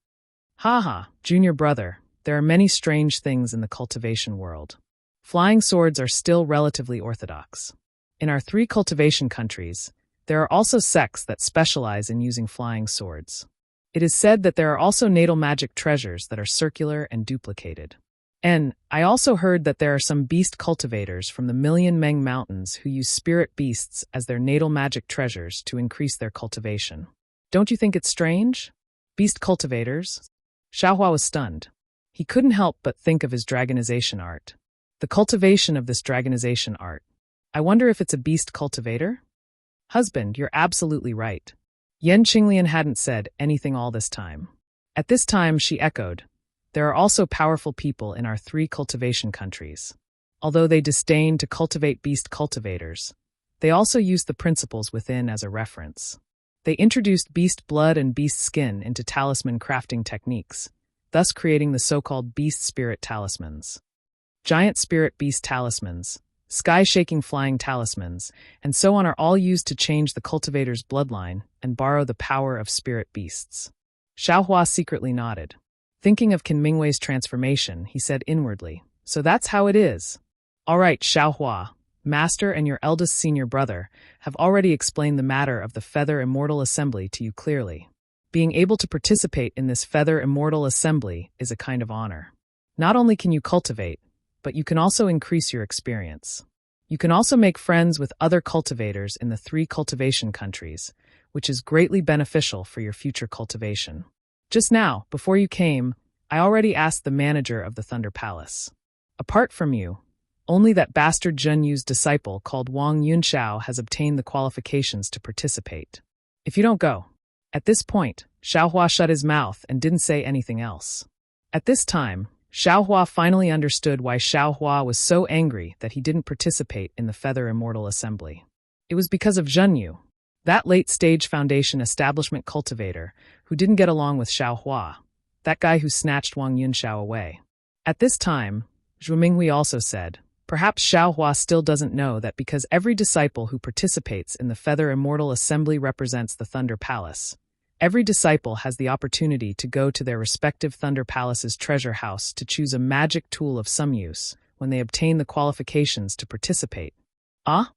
Ha, junior brother, there are many strange things in the cultivation world. Flying swords are still relatively orthodox. In our 3 cultivation countries, there are also sects that specialize in using flying swords. It is said that there are also natal magic treasures that are circular and duplicated. And I also heard that there are some beast cultivators from the Million Meng Mountains who use spirit beasts as their natal magic treasures to increase their cultivation. Don't you think it's strange? Beast cultivators? Xiaohua was stunned. He couldn't help but think of his dragonization art. The cultivation of this dragonization art. I wonder if it's a beast cultivator? Husband, you're absolutely right. Yan Qinglian hadn't said anything all this time. At this time, she echoed, there are also powerful people in our 3 cultivation countries. Although they disdain to cultivate beast cultivators, they also use the principles within as a reference. They introduced beast blood and beast skin into talisman crafting techniques, thus creating the so-called beast spirit talismans. Giant spirit beast talismans, sky-shaking flying talismans, and so on are all used to change the cultivator's bloodline and borrow the power of spirit beasts. Xiaohua secretly nodded. Thinking of Qin Mingwei's transformation, he said inwardly, so that's how it is. All right, Xiaohua, Master and your eldest senior brother have already explained the matter of the Feather Immortal Assembly to you clearly. Being able to participate in this Feather Immortal Assembly is a kind of honor. Not only can you cultivate, but you can also increase your experience. You can also make friends with other cultivators in the 3 cultivation countries, which is greatly beneficial for your future cultivation. Just now, before you came, I already asked the manager of the Thunder Palace. Apart from you, only that bastard Zhen Yu's disciple called Wang Yunxiao has obtained the qualifications to participate. If you don't go. At this point, Xiaohua shut his mouth and didn't say anything else. At this time, Xiaohua finally understood why Xiaohua was so angry that he didn't participate in the Feather Immortal Assembly. It was because of Zhen Yu, that late-stage Foundation establishment cultivator who didn't get along with Xiaohua, that guy who snatched Wang Yunxiao away. At this time, Zhu Minghui also said, perhaps Xiaohua still doesn't know that because every disciple who participates in the Feather Immortal Assembly represents the Thunder Palace, every disciple has the opportunity to go to their respective Thunder Palace's treasure house to choose a magic tool of some use when they obtain the qualifications to participate. Ah?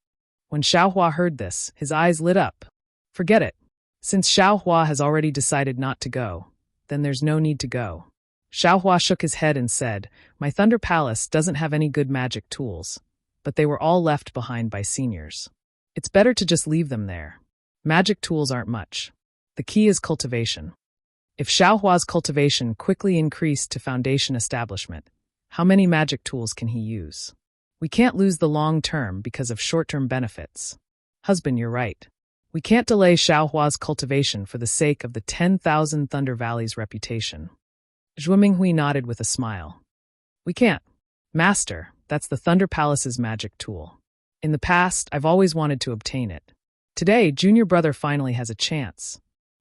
When Xiaohua heard this, his eyes lit up. Forget it. Since Xiaohua has already decided not to go, then there's no need to go. Xiaohua shook his head and said, my Thunder Palace doesn't have any good magic tools, but they were all left behind by seniors. It's better to just leave them there. Magic tools aren't much. The key is cultivation. If Xiaohua's cultivation quickly increased to Foundation establishment, how many magic tools can he use? We can't lose the long term because of short-term benefits. Husband, you're right. We can't delay Xiaohua's cultivation for the sake of the 10,000 Thunder Valley's reputation. Zhu Minghui nodded with a smile. We can't. Master, that's the Thunder Palace's magic tool. In the past, I've always wanted to obtain it. Today, junior brother finally has a chance.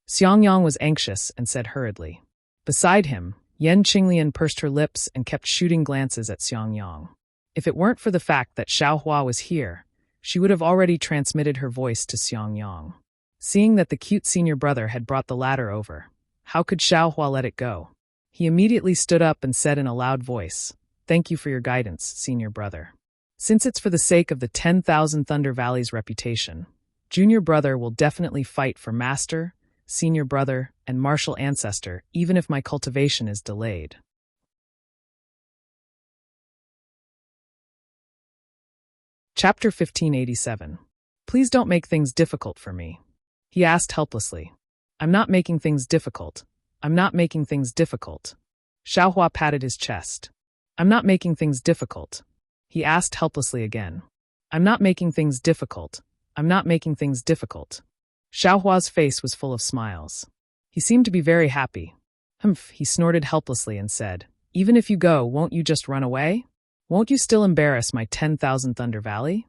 Xiangyang was anxious and said hurriedly. Beside him, Yan Qinglian pursed her lips and kept shooting glances at Xiangyang. If it weren't for the fact that Xiaohua was here, she would have already transmitted her voice to Xiangyang. Seeing that the cute senior brother had brought the latter over, how could Xiaohua let it go? He immediately stood up and said in a loud voice, thank you for your guidance, senior brother. Since it's for the sake of the 10,000 Thunder Valley's reputation, junior brother will definitely fight for master, senior brother, and martial ancestor even if my cultivation is delayed. Chapter 1587. Please don't make things difficult for me. He asked helplessly. I'm not making things difficult. I'm not making things difficult. Xiaohua patted his chest. I'm not making things difficult. He asked helplessly again. I'm not making things difficult. I'm not making things difficult. Xiaohua's face was full of smiles. He seemed to be very happy. Humph, he snorted helplessly and said, Even if you go, won't you just run away? Won't you still embarrass my 10,000 Thunder Valley?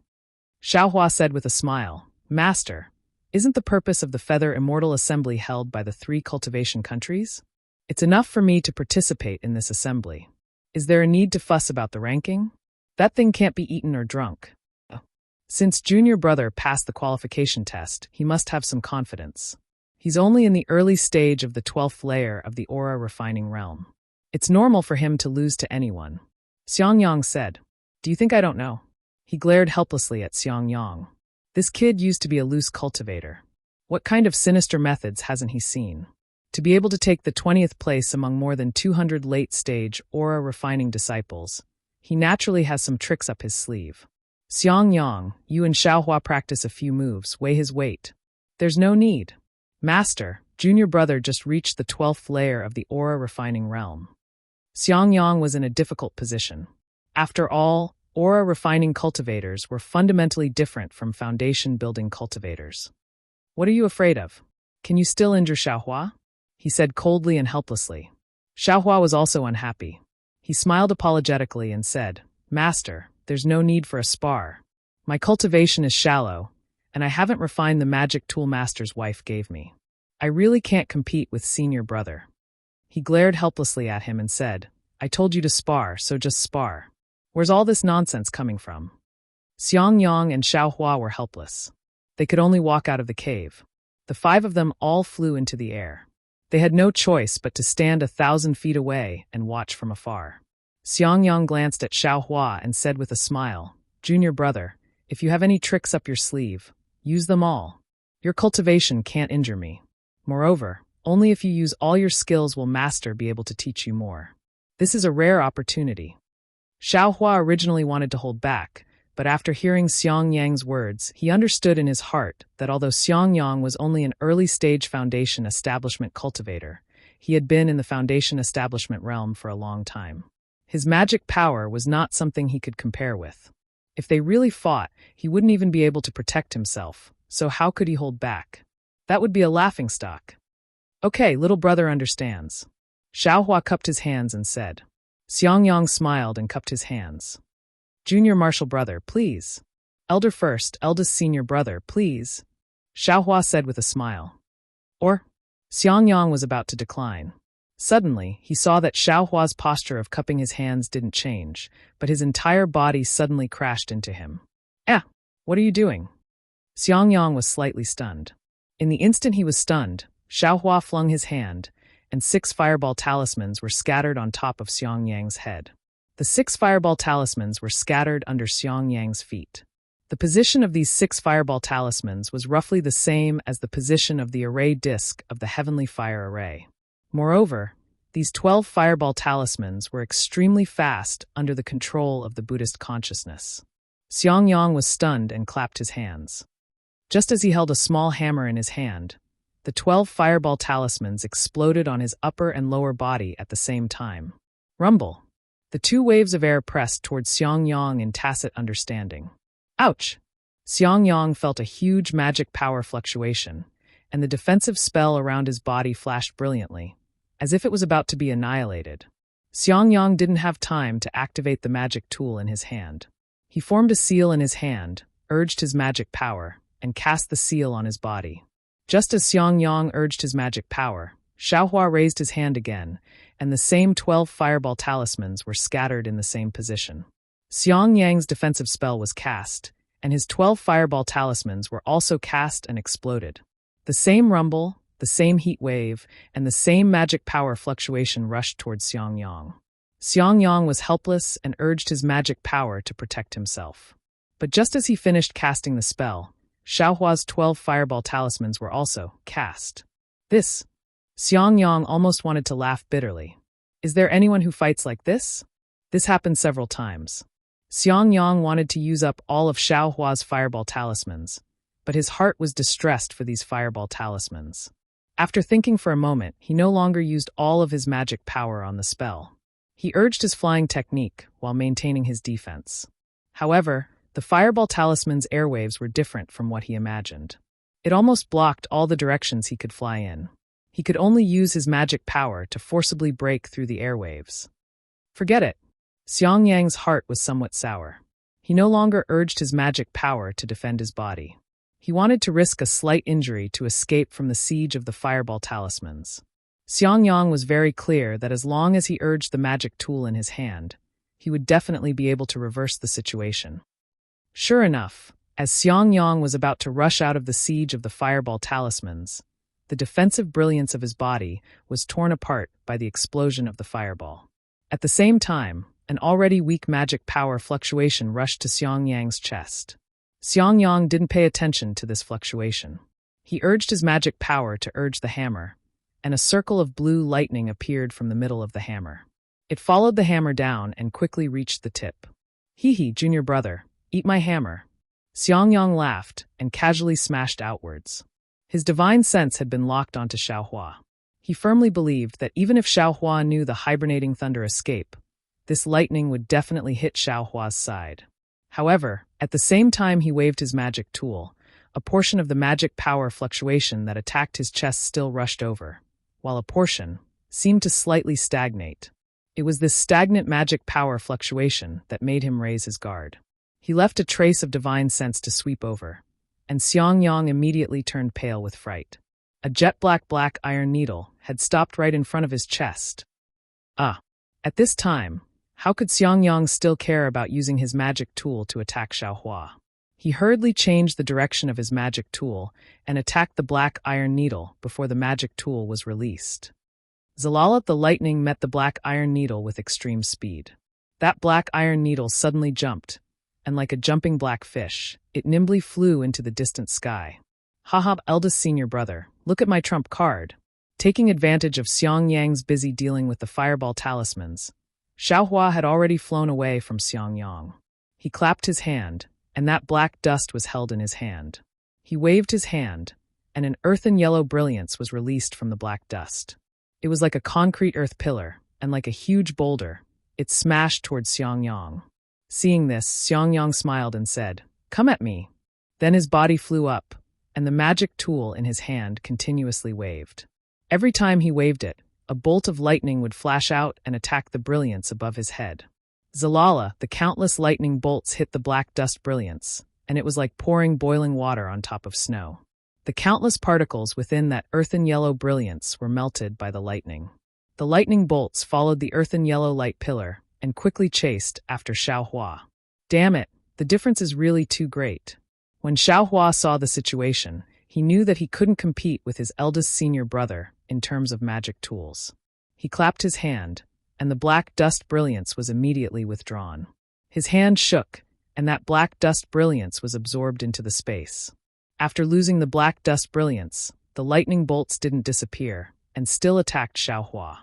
Xiaohua said with a smile, Master, isn't the purpose of the Feather Immortal Assembly held by the 3 cultivation countries? It's enough for me to participate in this assembly. Is there a need to fuss about the ranking? That thing can't be eaten or drunk. Since junior brother passed the qualification test, he must have some confidence. He's only in the early stage of the 12th layer of the aura refining realm. It's normal for him to lose to anyone. Xiangyang said, Do you think I don't know? He glared helplessly at Xiangyang. This kid used to be a loose cultivator. What kind of sinister methods hasn't he seen? To be able to take the 20th place among more than 200 late-stage aura refining disciples, he naturally has some tricks up his sleeve. Xiangyang, you and Xiaohua practice a few moves, weigh his weight. There's no need. Master, junior brother just reached the 12th layer of the aura refining realm. Xiangyang was in a difficult position. After all, aura refining cultivators were fundamentally different from foundation building cultivators. What are you afraid of? Can you still injure Xiaohua? He said coldly and helplessly. Xiaohua was also unhappy. He smiled apologetically and said, Master, there's no need for a spar. My cultivation is shallow, and I haven't refined the magic tool Master's wife gave me. I really can't compete with senior brother. He glared helplessly at him and said, I told you to spar, so just spar. Where's all this nonsense coming from? Xiangyang and Xiaohua were helpless. They could only walk out of the cave. The 5 of them all flew into the air. They had no choice but to stand 1,000 feet away and watch from afar. Xiangyang glanced at Xiaohua and said with a smile, Junior brother, if you have any tricks up your sleeve, use them all. Your cultivation can't injure me. Moreover, only if you use all your skills will Master be able to teach you more. This is a rare opportunity. Xiaohua originally wanted to hold back, but after hearing Xiangyang's words, he understood in his heart that although Xiangyang was only an early-stage foundation establishment cultivator, he had been in the foundation establishment realm for a long time. His magic power was not something he could compare with. If they really fought, he wouldn't even be able to protect himself, so how could he hold back? That would be a laughingstock. Okay, little brother understands. Xiaohua cupped his hands and said. Xiangyang smiled and cupped his hands. Junior martial brother, please. Elder first, eldest senior brother, please. Xiaohua said with a smile. Or? Xiangyang was about to decline. Suddenly, he saw that Xiaohua's posture of cupping his hands didn't change, but his entire body suddenly crashed into him. What are you doing? Xiangyang was slightly stunned. In the instant he was stunned, Xiaohua flung his hand, and 6 fireball talismans were scattered on top of Xiangyang's head. The 6 fireball talismans were scattered under Xiangyang's feet. The position of these 6 fireball talismans was roughly the same as the position of the array disk of the heavenly fire array. Moreover, these 12 fireball talismans were extremely fast under the control of the Buddhist consciousness. Xiangyang was stunned and clapped his hands. Just as he held a small hammer in his hand, the 12 fireball talismans exploded on his upper and lower body at the same time. Rumble. The 2 waves of air pressed towards Xiangyang in tacit understanding. Ouch! Xiangyang felt a huge magic power fluctuation, and the defensive spell around his body flashed brilliantly, as if it was about to be annihilated. Xiangyang didn't have time to activate the magic tool in his hand. He formed a seal in his hand, urged his magic power, and cast the seal on his body. Just as Xiangyang urged his magic power, Xiaohua raised his hand again, and the same 12 fireball talismans were scattered in the same position. Xiangyang's defensive spell was cast, and his 12 fireball talismans were also cast and exploded. The same rumble, the same heat wave, and the same magic power fluctuation rushed towards Xiangyang. Xiangyang was helpless and urged his magic power to protect himself. But just as he finished casting the spell, Xiaohua's 12 fireball talismans were also cast. Xiangyang almost wanted to laugh bitterly. Is there anyone who fights like this? This happened several times. Xiang Yang wanted to use up all of Xiao Hua's fireball talismans, but his heart was distressed for these fireball talismans. After thinking for a moment, he no longer used all of his magic power on the spell. He urged his flying technique while maintaining his defense. However, the fireball talisman's airwaves were different from what he imagined. It almost blocked all the directions he could fly in. He could only use his magic power to forcibly break through the airwaves. Forget it. Xiang Yang's heart was somewhat sour. He no longer urged his magic power to defend his body. He wanted to risk a slight injury to escape from the siege of the fireball talismans. Xiang Yang was very clear that as long as he urged the magic tool in his hand, he would definitely be able to reverse the situation. Sure enough, as Xiang Yang was about to rush out of the siege of the fireball talismans, the defensive brilliance of his body was torn apart by the explosion of the fireball. At the same time, an already weak magic power fluctuation rushed to Xiang Yang's chest. Xiang Yang didn't pay attention to this fluctuation. He urged his magic power to urge the hammer, and a circle of blue lightning appeared from the middle of the hammer. It followed the hammer down and quickly reached the tip. Hee, junior brother, eat my hammer. Xiang Yang laughed and casually smashed outwards. His divine sense had been locked onto Xiaohua. He firmly believed that even if Xiaohua knew the hibernating thunder escape, this lightning would definitely hit Xiaohua's side. However, at the same time he waved his magic tool, a portion of the magic power fluctuation that attacked his chest still rushed over, while a portion seemed to slightly stagnate. It was this stagnant magic power fluctuation that made him raise his guard. He left a trace of divine sense to sweep over, and Xiang Yang immediately turned pale with fright. A jet-black iron needle had stopped right in front of his chest. At this time, how could Xiang Yang still care about using his magic tool to attack Xiaohua? He hurriedly changed the direction of his magic tool and attacked the black iron needle before the magic tool was released. Zalala the lightning met the black iron needle with extreme speed. That black iron needle suddenly jumped, and like a jumping black fish, it nimbly flew into the distant sky. Haha, eldest senior brother, look at my trump card. Taking advantage of Xiang Yang's busy dealing with the fireball talismans, Xiaohua had already flown away from Xiang Yang. He clapped his hand, and that black dust was held in his hand. He waved his hand, and an earthen yellow brilliance was released from the black dust. It was like a concrete earth pillar, and like a huge boulder, it smashed towards Xiang Yang. Seeing this, Xiang Yang smiled and said, "Come at me." Then his body flew up, and the magic tool in his hand continuously waved. Every time he waved it, a bolt of lightning would flash out and attack the brilliance above his head. Zalala, the countless lightning bolts hit the black dust brilliance, and it was like pouring boiling water on top of snow. The countless particles within that earthen yellow brilliance were melted by the lightning. The lightning bolts followed the earthen yellow light pillar and quickly chased after Xiaohua. Damn it, the difference is really too great. When Xiaohua saw the situation, he knew that he couldn't compete with his eldest senior brother in terms of magic tools. He clapped his hand, and the black dust brilliance was immediately withdrawn. His hand shook, and that black dust brilliance was absorbed into the space. After losing the black dust brilliance, the lightning bolts didn't disappear, and still attacked Xiaohua.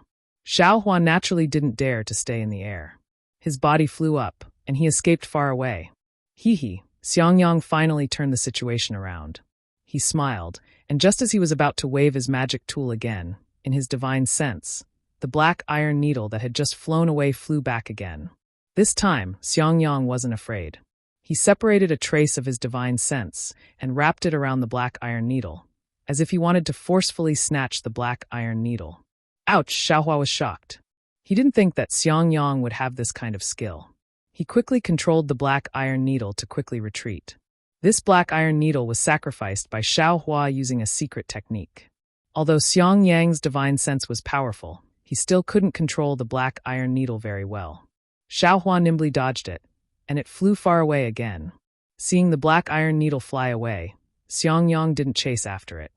Xiaohua naturally didn't dare to stay in the air. His body flew up, and he escaped far away. Xiang Yang finally turned the situation around. He smiled, and just as he was about to wave his magic tool again, in his divine sense, the black iron needle that had just flown away flew back again. This time, Xiang Yang wasn't afraid. He separated a trace of his divine sense and wrapped it around the black iron needle, as if he wanted to forcefully snatch the black iron needle. Ouch! Xiaohua was shocked. He didn't think that Xiang Yang would have this kind of skill. He quickly controlled the black iron needle to quickly retreat. This black iron needle was sacrificed by Xiaohua using a secret technique. Although Xiang Yang's divine sense was powerful, he still couldn't control the black iron needle very well. Xiaohua nimbly dodged it, and it flew far away again. Seeing the black iron needle fly away, Xiang Yang didn't chase after it.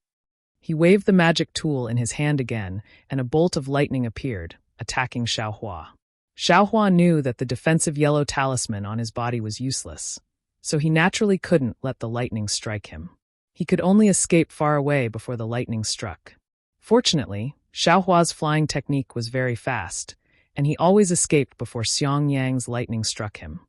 He waved the magic tool in his hand again, and a bolt of lightning appeared, attacking Xiaohua. Xiaohua knew that the defensive yellow talisman on his body was useless, so he naturally couldn't let the lightning strike him. He could only escape far away before the lightning struck. Fortunately, Xiaohua's flying technique was very fast, and he always escaped before Xiang Yang's lightning struck him.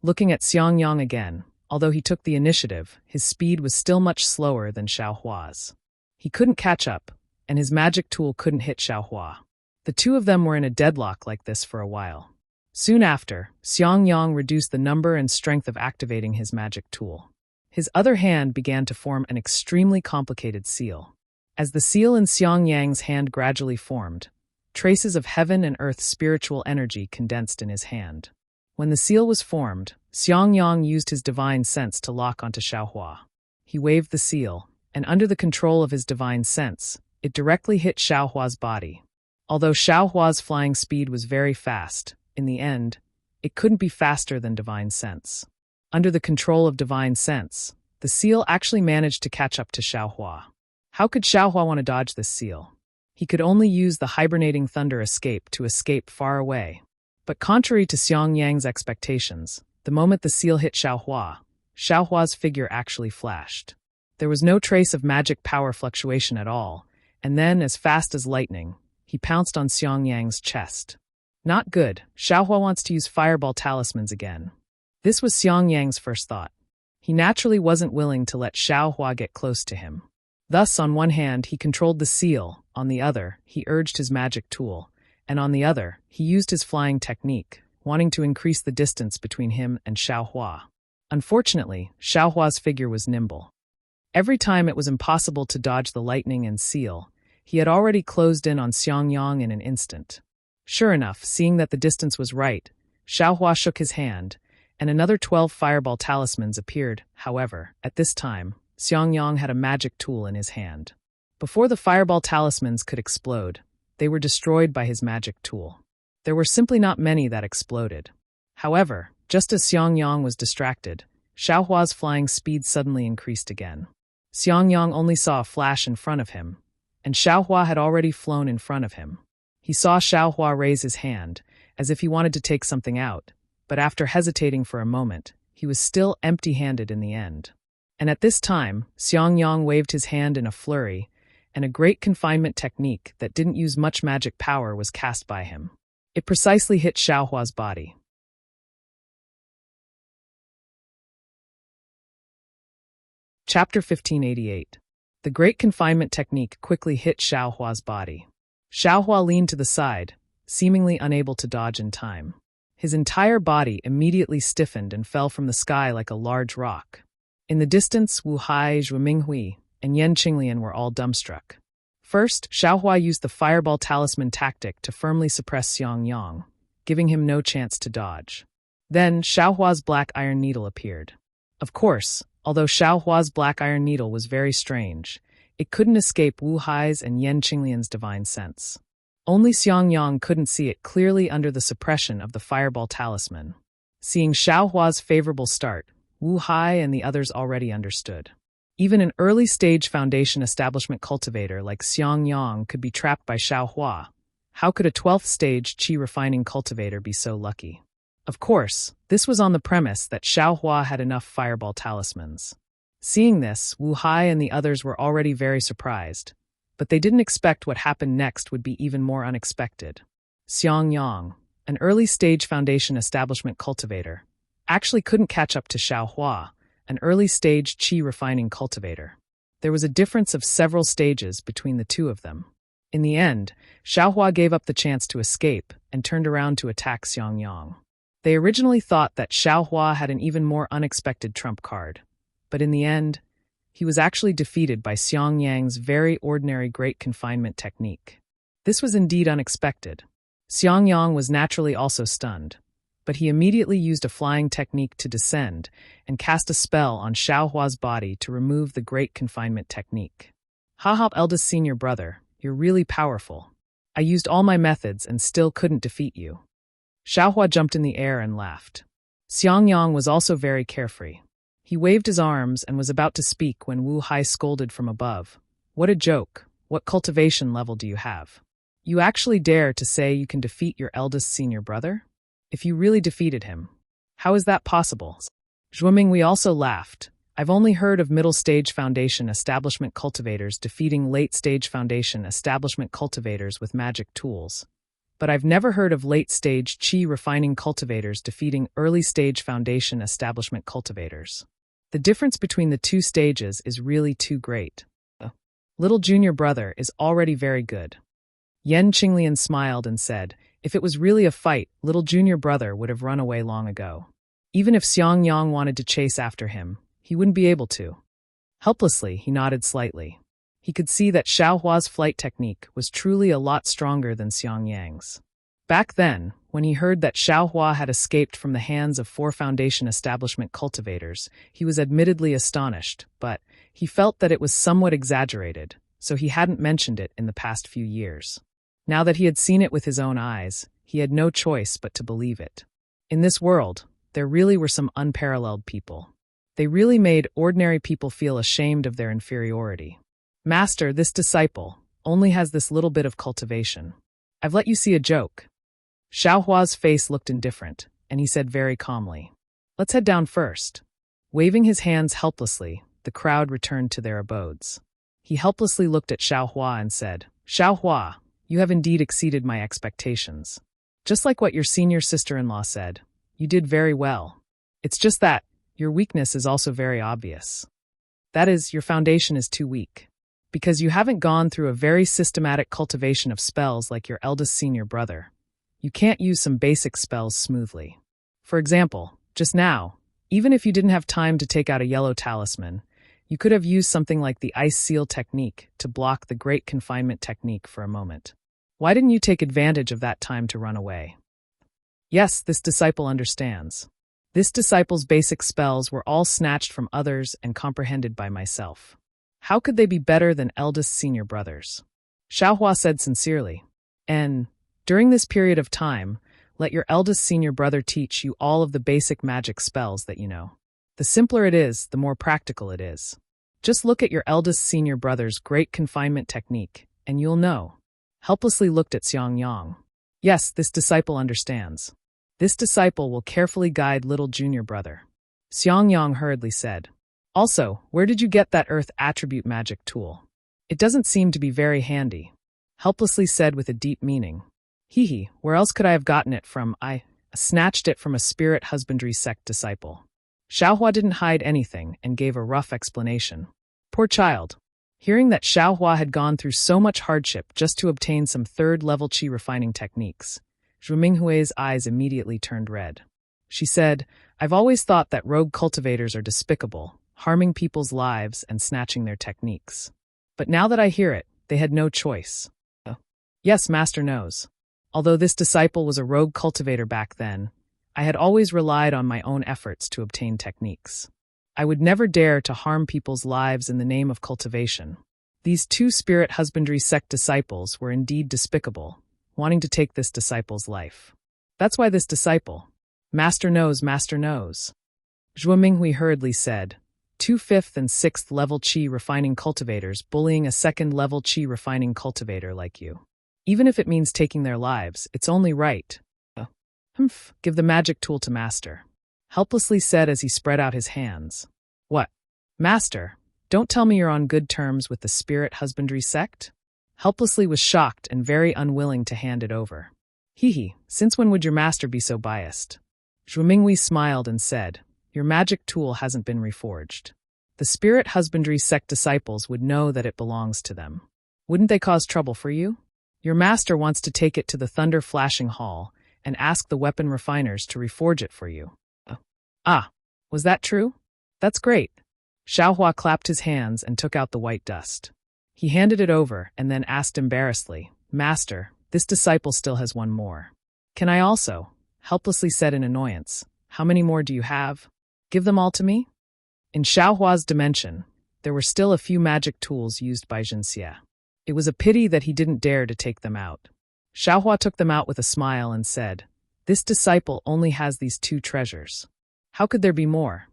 Looking at Xiangyang again, although he took the initiative, his speed was still much slower than Xiaohua's. He couldn't catch up, and his magic tool couldn't hit Xiaohua. The two of them were in a deadlock like this for a while. Soon after, Xiangyang reduced the number and strength of activating his magic tool. His other hand began to form an extremely complicated seal. As the seal in Xiangyang's hand gradually formed, traces of heaven and earth's spiritual energy condensed in his hand. When the seal was formed, Xiangyang used his divine sense to lock onto Xiaohua. He waved the seal, and under the control of his divine sense, it directly hit Xiaohua's body. Although Xiaohua's flying speed was very fast, in the end, it couldn't be faster than divine sense. Under the control of divine sense, the seal actually managed to catch up to Xiaohua. How could Xiaohua want to dodge this seal? He could only use the hibernating thunder escape to escape far away. But contrary to Xiangyang's expectations, the moment the seal hit Xiaohua, Xiaohua's figure actually flashed. There was no trace of magic power fluctuation at all, and then, as fast as lightning, he pounced on Xiangyang's chest. Not good, Xiaohua wants to use fireball talismans again. This was Xiangyang's first thought. He naturally wasn't willing to let Xiaohua get close to him. Thus, on one hand, he controlled the seal, on the other, he urged his magic tool, and on the other, he used his flying technique, wanting to increase the distance between him and Xiaohua. Unfortunately, Xiaohua's figure was nimble. Every time it was impossible to dodge the lightning and seal, he had already closed in on Xiangyang in an instant. Sure enough, seeing that the distance was right, Xiaohua shook his hand, and another 12 fireball talismans appeared. However, at this time, Xiangyang had a magic tool in his hand. Before the fireball talismans could explode, they were destroyed by his magic tool. There were simply not many that exploded. However, just as Xiangyang was distracted, Xiaohua's flying speed suddenly increased again. Xiangyang only saw a flash in front of him, and Xiaohua had already flown in front of him. He saw Xiaohua raise his hand, as if he wanted to take something out, but after hesitating for a moment, he was still empty-handed in the end. And at this time, Xiangyang waved his hand in a flurry, and a great confinement technique that didn't use much magic power was cast by him. It precisely hit Xiaohua's body. Chapter 1588. The great confinement technique quickly hit Xiaohua's body. Xiaohua leaned to the side, seemingly unable to dodge in time. His entire body immediately stiffened and fell from the sky like a large rock. In the distance, Wu Hai, Zhu Minghui, and Yan Qinglian were all dumbstruck. First, Xiaohua used the fireball talisman tactic to firmly suppress Xiangyang, giving him no chance to dodge. Then, Xiaohua's black iron needle appeared. Of course, although Xiaohua's black iron needle was very strange, it couldn't escape Wu Hai's and Yan Qinglian's divine sense. Only Xiangyang couldn't see it clearly under the suppression of the fireball talisman. Seeing Xiaohua's favorable start, Wu Hai and the others already understood. Even an early-stage foundation establishment cultivator like Xiangyang could be trapped by Xiaohua. How could a 12th-stage qi-refining cultivator be so lucky? Of course, this was on the premise that Xiaohua had enough fireball talismans. Seeing this, Wu Hai and the others were already very surprised, but they didn't expect what happened next would be even more unexpected. Xiangyang, an early-stage foundation establishment cultivator, actually couldn't catch up to Xiaohua, an early-stage qi-refining cultivator. There was a difference of several stages between the two of them. In the end, Xiaohua gave up the chance to escape and turned around to attack Xiangyang. They originally thought that Xiaohua had an even more unexpected trump card, but in the end, he was actually defeated by Xiangyang's very ordinary great confinement technique. This was indeed unexpected. Xiangyang was naturally also stunned, but he immediately used a flying technique to descend and cast a spell on Xiaohua's body to remove the great confinement technique. Haha, eldest senior brother, you're really powerful. I used all my methods and still couldn't defeat you. Xiaohua jumped in the air and laughed. Xiangyang was also very carefree. He waved his arms and was about to speak when Wu Hai scolded from above. What a joke. What cultivation level do you have? You actually dare to say you can defeat your eldest senior brother? If you really defeated him, how is that possible? Zhu Minghui also laughed. I've only heard of middle-stage foundation establishment cultivators defeating late-stage foundation establishment cultivators with magic tools. but I've never heard of late-stage qi refining cultivators defeating early-stage foundation establishment cultivators. The difference between the two stages is really too great. Little junior brother is already very good. Yan Qinglian smiled and said, if it was really a fight, little junior brother would have run away long ago. Even if Xiang Yang wanted to chase after him, he wouldn't be able to. Helplessly, he nodded slightly. He could see that Xiaohua's flight technique was truly a lot stronger than Xiang Yang's. Back then, when he heard that Xiaohua had escaped from the hands of 4 foundation establishment cultivators, he was admittedly astonished, but he felt that it was somewhat exaggerated, so he hadn't mentioned it in the past few years. Now that he had seen it with his own eyes, he had no choice but to believe it. In this world, there really were some unparalleled people. They really made ordinary people feel ashamed of their inferiority. Master, this disciple only has this little bit of cultivation. I've let you see a joke. Xiaohua's face looked indifferent, and he said very calmly, let's head down first. Waving his hands helplessly, the crowd returned to their abodes. He helplessly looked at Xiaohua and said, Xiaohua, you have indeed exceeded my expectations. Just like what your senior sister-in-law said, you did very well. It's just that your weakness is also very obvious. That is, your foundation is too weak. Because you haven't gone through a very systematic cultivation of spells like your eldest senior brother. You can't use some basic spells smoothly. For example, just now, even if you didn't have time to take out a yellow talisman, you could have used something like the ice seal technique to block the great confinement technique for a moment. Why didn't you take advantage of that time to run away? Yes, this disciple understands. This disciple's basic spells were all snatched from others and comprehended by myself. How could they be better than eldest senior brothers? Xiaohua said sincerely. And during this period of time, let your eldest senior brother teach you all of the basic magic spells that you know. The simpler it is, the more practical it is. Just look at your eldest senior brother's great confinement technique, and you'll know. Helplessly looked at Xiang Yang. Yes, this disciple understands. This disciple will carefully guide little junior brother. Xiang Yang hurriedly said. Also, where did you get that earth attribute magic tool? It doesn't seem to be very handy. Helplessly said with a deep meaning. Hee, where else could I have gotten it from? I snatched it from a spirit husbandry sect disciple. Xiaohua didn't hide anything and gave a rough explanation. Poor child. Hearing that Xiaohua had gone through so much hardship just to obtain some third-level qi refining techniques, Zhu Minghui's eyes immediately turned red. She said, I've always thought that rogue cultivators are despicable, harming people's lives and snatching their techniques. But now that I hear it, they had no choice. Yes, Master knows. Although this disciple was a rogue cultivator back then, I had always relied on my own efforts to obtain techniques. I would never dare to harm people's lives in the name of cultivation. These 2 spirit husbandry sect disciples were indeed despicable, wanting to take this disciple's life. That's why this disciple, Master knows, Zhuo Minghui hurriedly said, 2 5th and 6th level qi refining cultivators bullying a 2nd level qi refining cultivator like you. Even if it means taking their lives, it's only right. Give the magic tool to Master. Helplessly said as he spread out his hands. What? Master, don't tell me you're on good terms with the spirit husbandry sect? Helplessly was shocked and very unwilling to hand it over. Since when would your master be so biased? Zhu Minghui smiled and said, your magic tool hasn't been reforged. The spirit husbandry sect disciples would know that it belongs to them. Wouldn't they cause trouble for you? Your master wants to take it to the Thunder Flashing Hall and ask the weapon refiners to reforge it for you. Was that true? That's great. Xiaohua clapped his hands and took out the white dust. He handed it over and then asked embarrassedly, Master, this disciple still has one more. Can I also? Helplessly said in annoyance. How many more do you have? Give them all to me? In Xiaohua's dimension, there were still a few magic tools used by Jinxie. It was a pity that he didn't dare to take them out. Xiaohua took them out with a smile and said, This disciple only has these 2 treasures. How could there be more?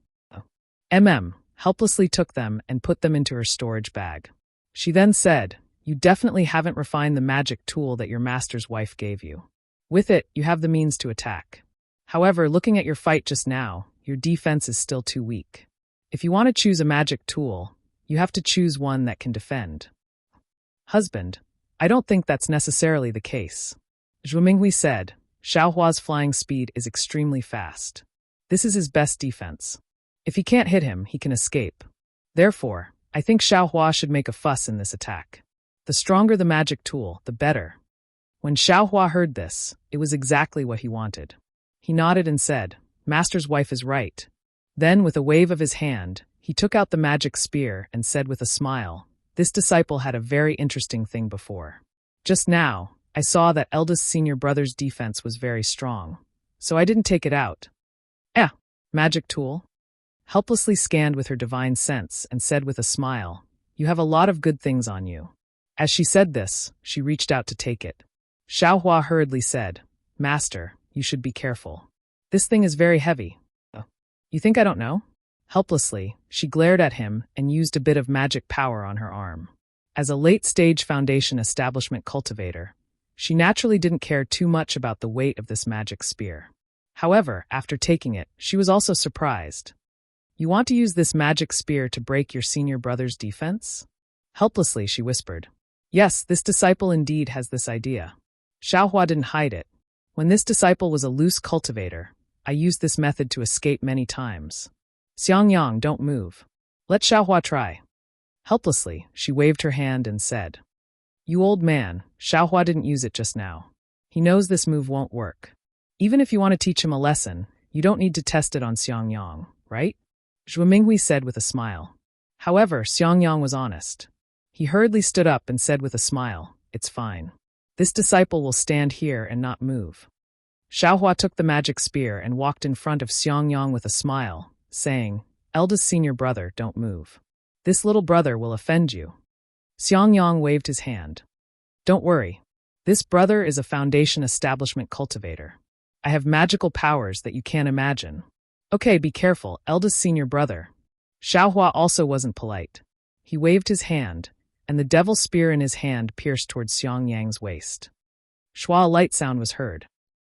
Helplessly took them and put them into her storage bag. She then said, You definitely haven't refined the magic tool that your master's wife gave you. With it, you have the means to attack. However, looking at your fight just now, your defense is still too weak. If you want to choose a magic tool, you have to choose one that can defend. Husband, I don't think that's necessarily the case. Zhu Minghui said, Xiaohua's flying speed is extremely fast. This is his best defense. If he can't hit him, he can escape. Therefore, I think Xiaohua should make a fuss in this attack. The stronger the magic tool, the better. When Xiaohua heard this, it was exactly what he wanted. He nodded and said, Master's wife is right. Then, with a wave of his hand, he took out the magic spear and said with a smile, this disciple had a very interesting thing before. Just now, I saw that eldest senior brother's defense was very strong, so I didn't take it out. Magic tool? Helplessly scanned with her divine sense and said with a smile, you have a lot of good things on you. As she said this, she reached out to take it. Xiaohua hurriedly said, Master, you should be careful. This thing is very heavy. You think I don't know? Helplessly, she glared at him and used a bit of magic power on her arm. As a late-stage foundation establishment cultivator, she naturally didn't care too much about the weight of this magic spear. However, after taking it, she was also surprised. You want to use this magic spear to break your senior brother's defense? Helplessly, she whispered. Yes, this disciple indeed has this idea. Xiaohua didn't hide it. When this disciple was a loose cultivator, I used this method to escape many times. Xiangyang, don't move. Let Xiaohua try. Helplessly, she waved her hand and said, You old man, Xiaohua didn't use it just now. He knows this move won't work. Even if you want to teach him a lesson, you don't need to test it on Xiangyang, right? Zhu Minghui said with a smile. However, Xiangyang was honest. He hurriedly stood up and said with a smile, It's fine. This disciple will stand here and not move. Xiaohua took the magic spear and walked in front of Xiangyang with a smile, saying, Eldest senior brother, don't move. This little brother will offend you. Xiangyang waved his hand. Don't worry. This brother is a foundation establishment cultivator. I have magical powers that you can't imagine. Okay, be careful, eldest senior brother. Xiaohua also wasn't polite. He waved his hand, and the devil spear in his hand pierced towards Xiangyang's waist. Shua light sound was heard.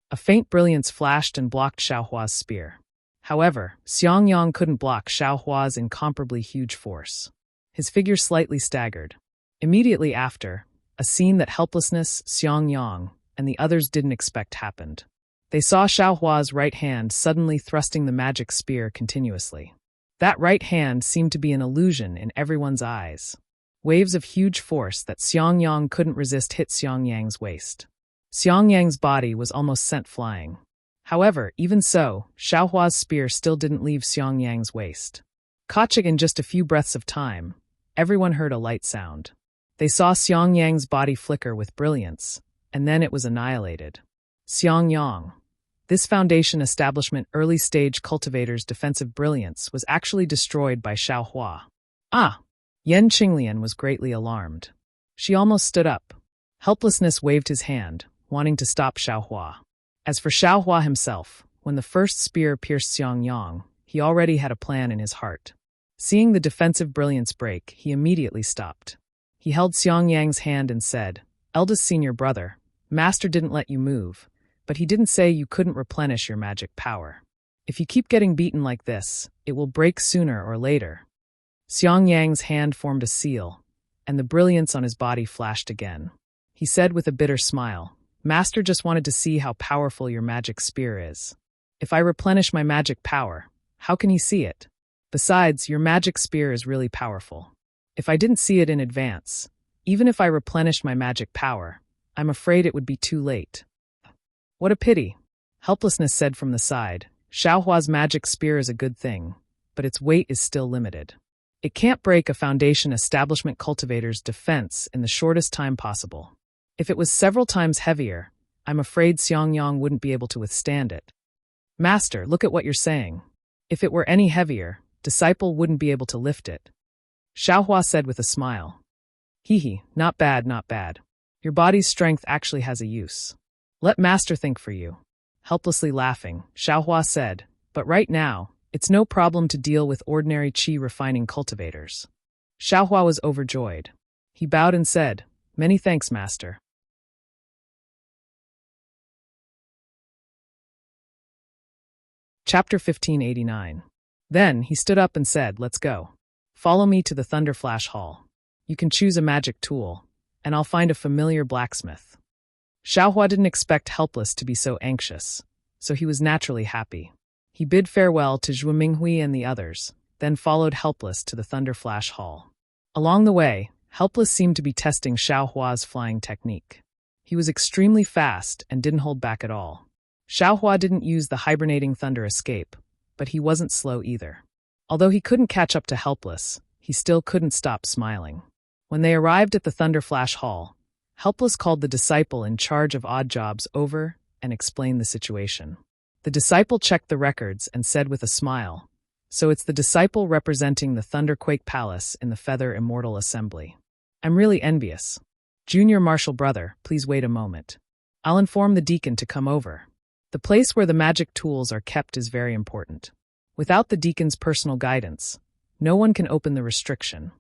A faint brilliance flashed and blocked Xiaohua's spear. However, Xiangyang couldn't block Xiaohua's incomparably huge force. His figure slightly staggered. Immediately after, a scene that helplessness, Xiangyang, and the others didn't expect happened. They saw Xiaohua's right hand suddenly thrusting the magic spear continuously. That right hand seemed to be an illusion in everyone's eyes. Waves of huge force that Xiangyang couldn't resist hit Xiangyang's waist. Xiangyang's body was almost sent flying. However, even so, Xiaohua's spear still didn't leave Xiangyang's waist. Caught in just a few breaths of time, everyone heard a light sound. They saw Xiangyang's body flicker with brilliance, and then it was annihilated. Xiangyang. This foundation establishment early-stage cultivator's defensive brilliance was actually destroyed by Xiaohua. Yan Qinglian was greatly alarmed. She almost stood up. Helplessness waved his hand, wanting to stop Xiaohua. As for Xiaohua himself, when the first spear pierced Xiangyang, he already had a plan in his heart. Seeing the defensive brilliance break, he immediately stopped. He held Xiangyang's hand and said, Eldest senior brother, Master didn't let you move, but he didn't say you couldn't replenish your magic power. If you keep getting beaten like this, it will break sooner or later. Xiangyang's hand formed a seal, and the brilliance on his body flashed again. He said with a bitter smile, Master just wanted to see how powerful your magic spear is. If I replenish my magic power, how can he see it? Besides, your magic spear is really powerful. If I didn't see it in advance, even if I replenished my magic power, I'm afraid it would be too late. What a pity. Helplessness said from the side, Xiaohua's magic spear is a good thing, but its weight is still limited. It can't break a foundation establishment cultivator's defense in the shortest time possible. If it was several times heavier, I'm afraid Xiangyang wouldn't be able to withstand it. Master, look at what you're saying. If it were any heavier, disciple wouldn't be able to lift it. Xiaohua said with a smile. Hee, not bad, not bad. Your body's strength actually has a use. Let Master think for you. Helplessly laughing, Xiaohua said, but right now, it's no problem to deal with ordinary qi refining cultivators. Xiaohua was overjoyed. He bowed and said, Many thanks, Master. Chapter 1589. Then he stood up and said, Let's go. Follow me to the Thunderflash Hall. You can choose a magic tool, and I'll find a familiar blacksmith. Xiaohua didn't expect Helpless to be so anxious, so he was naturally happy. He bid farewell to Zhu Minghui and the others, then followed Helpless to the Thunder Flash Hall. Along the way, Helpless seemed to be testing Xiaohua's flying technique. He was extremely fast and didn't hold back at all. Xiaohua didn't use the hibernating thunder escape, but he wasn't slow either. Although he couldn't catch up to Helpless, he still couldn't stop smiling. When they arrived at the Thunder Flash Hall, Helpless called the disciple in charge of odd jobs over and explained the situation. The disciple checked the records and said with a smile, "So it's the disciple representing the Thunderquake Palace in the Feather Immortal Assembly. I'm really envious. Junior Marshal Brother, please wait a moment. I'll inform the deacon to come over. The place where the magic tools are kept is very important. Without the deacon's personal guidance, no one can open the restriction."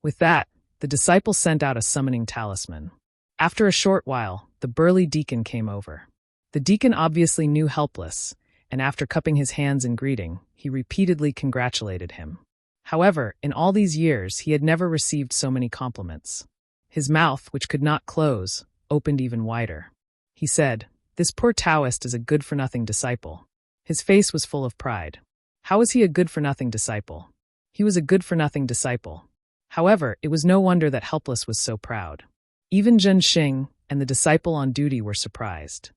With that, the disciple sent out a summoning talisman. After a short while, the burly deacon came over. The deacon obviously knew Helpless, and after cupping his hands in greeting, he repeatedly congratulated him. However, in all these years, he had never received so many compliments. His mouth, which could not close, opened even wider. He said, "This poor Taoist is a good-for-nothing disciple." His face was full of pride. How was he a good-for-nothing disciple? He was a good-for-nothing disciple. However, it was no wonder that Helpless was so proud. Even Zhen Xing and the disciple on duty were surprised.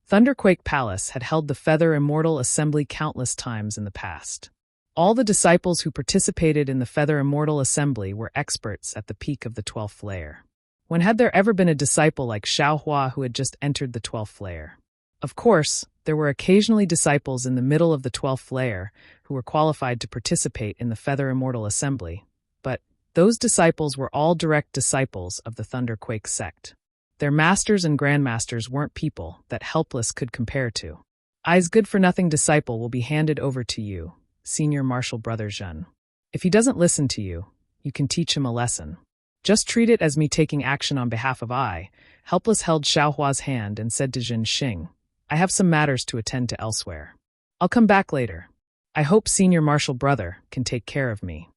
Thunderquake Palace had held the Feather Immortal Assembly countless times in the past. All the disciples who participated in the Feather Immortal Assembly were experts at the peak of the 12th layer. When had there ever been a disciple like Xiaohua who had just entered the 12th layer? Of course, there were occasionally disciples in the middle of the 12th layer who were qualified to participate in the Feather Immortal Assembly, but those disciples were all direct disciples of the Thunderquake sect. Their masters and grandmasters weren't people that Helpless could compare to. I's good-for-nothing disciple will be handed over to you, Senior Marshal Brother Zhen. If he doesn't listen to you, you can teach him a lesson. Just treat it as me taking action on behalf of I. Helpless held Xiaohua's hand and said to Zhen Xing, "I have some matters to attend to elsewhere. I'll come back later. I hope Senior Marshal Brother can take care of me."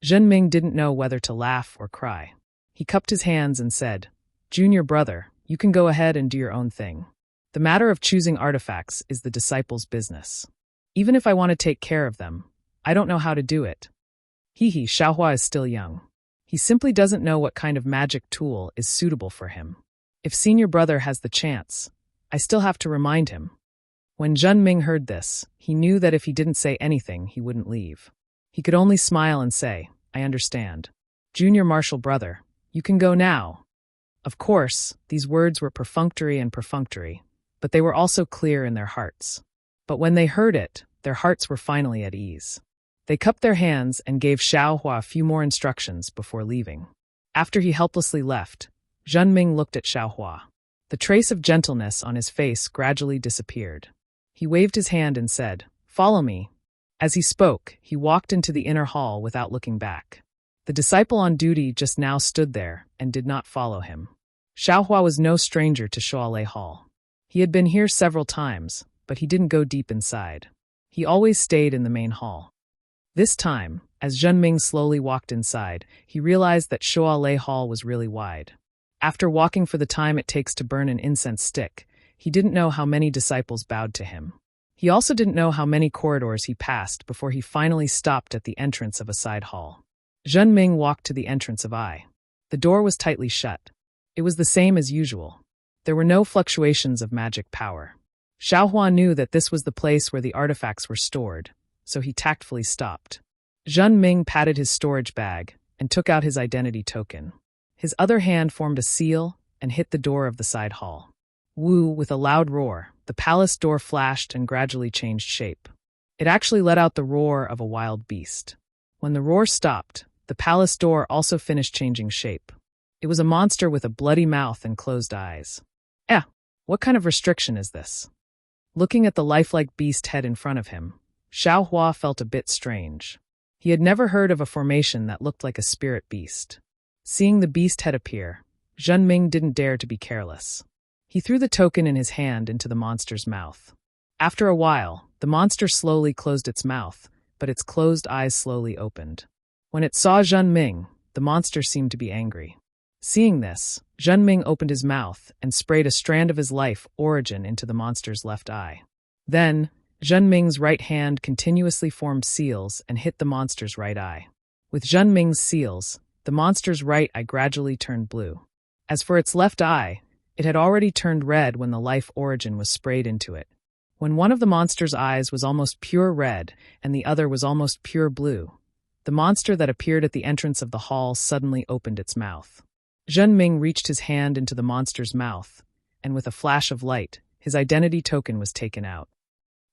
Zhen Ming didn't know whether to laugh or cry. He cupped his hands and said, "Junior Brother, you can go ahead and do your own thing. The matter of choosing artifacts is the disciple's business. Even if I want to take care of them, I don't know how to do it." Xiaohua is still young. He simply doesn't know what kind of magic tool is suitable for him. If Senior Brother has the chance, I still have to remind him. When Zhen Ming heard this, he knew that if he didn't say anything, he wouldn't leave. He could only smile and say, "I understand. Junior Marshal Brother, you can go now." Of course, these words were perfunctory, but they were also clear in their hearts. But when they heard it, their hearts were finally at ease. They cupped their hands and gave Xiaohua a few more instructions before leaving. After he helplessly left, Zhen Ming looked at Xiaohua. The trace of gentleness on his face gradually disappeared. He waved his hand and said, "Follow me." As he spoke, he walked into the inner hall without looking back. The disciple on duty just now stood there and did not follow him. Xiaohua was no stranger to Shualei Hall. He had been here several times, but he didn't go deep inside. He always stayed in the main hall. This time, as Zhen Ming slowly walked inside, he realized that Shualei Hall was really wide. After walking for the time it takes to burn an incense stick, he didn't know how many disciples bowed to him. He also didn't know how many corridors he passed before he finally stopped at the entrance of a side hall. Zhen Ming walked to the entrance of I. The door was tightly shut. It was the same as usual. There were no fluctuations of magic power. Xiaohua knew that this was the place where the artifacts were stored, so he tactfully stopped. Zhen Ming patted his storage bag and took out his identity token. His other hand formed a seal and hit the door of the side hall. Woo, with a loud roar, the palace door flashed and gradually changed shape. It actually let out the roar of a wild beast. When the roar stopped, the palace door also finished changing shape. It was a monster with a bloody mouth and closed eyes. What kind of restriction is this? Looking at the lifelike beast head in front of him, Xiaohua felt a bit strange. He had never heard of a formation that looked like a spirit beast. Seeing the beast head appear, Zhen Ming didn't dare to be careless. He threw the token in his hand into the monster's mouth. After a while, the monster slowly closed its mouth, but its closed eyes slowly opened. When it saw Zhen Ming, the monster seemed to be angry. Seeing this, Zhenming opened his mouth and sprayed a strand of his life origin into the monster's left eye. Then, Zhenming's right hand continuously formed seals and hit the monster's right eye. With Zhenming's seals, the monster's right eye gradually turned blue. As for its left eye, it had already turned red when the life origin was sprayed into it. When one of the monster's eyes was almost pure red and the other was almost pure blue, the monster that appeared at the entrance of the hall suddenly opened its mouth. Zhenming reached his hand into the monster's mouth, and with a flash of light, his identity token was taken out.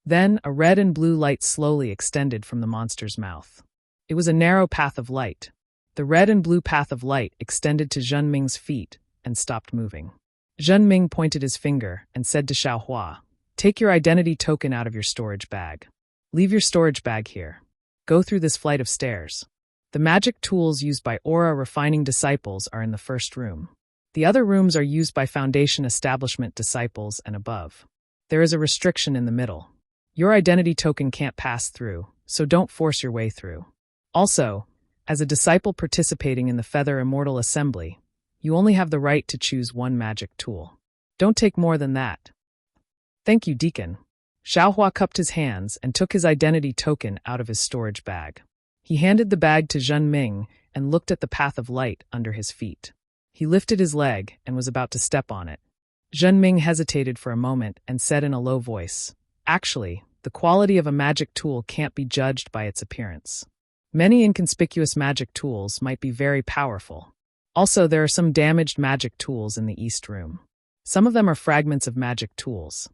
Then, a red and blue light slowly extended from the monster's mouth. It was a narrow path of light. The red and blue path of light extended to Zhenming's feet and stopped moving. Zhenming pointed his finger and said to Xiaohua, "Take your identity token out of your storage bag. Leave your storage bag here. Go through this flight of stairs. The magic tools used by aura refining disciples are in the first room. The other rooms are used by foundation establishment disciples and above. There is a restriction in the middle. Your identity token can't pass through, so don't force your way through. Also, as a disciple participating in the Feather Immortal Assembly, you only have the right to choose one magic tool. Don't take more than that." "Thank you, Deacon." Xiaohua cupped his hands and took his identity token out of his storage bag. He handed the bag to Zhenming and looked at the path of light under his feet. He lifted his leg and was about to step on it. Zhenming hesitated for a moment and said in a low voice, "Actually, the quality of a magic tool can't be judged by its appearance. Many inconspicuous magic tools might be very powerful. Also, there are some damaged magic tools in the East Room. Some of them are fragments of magic tools."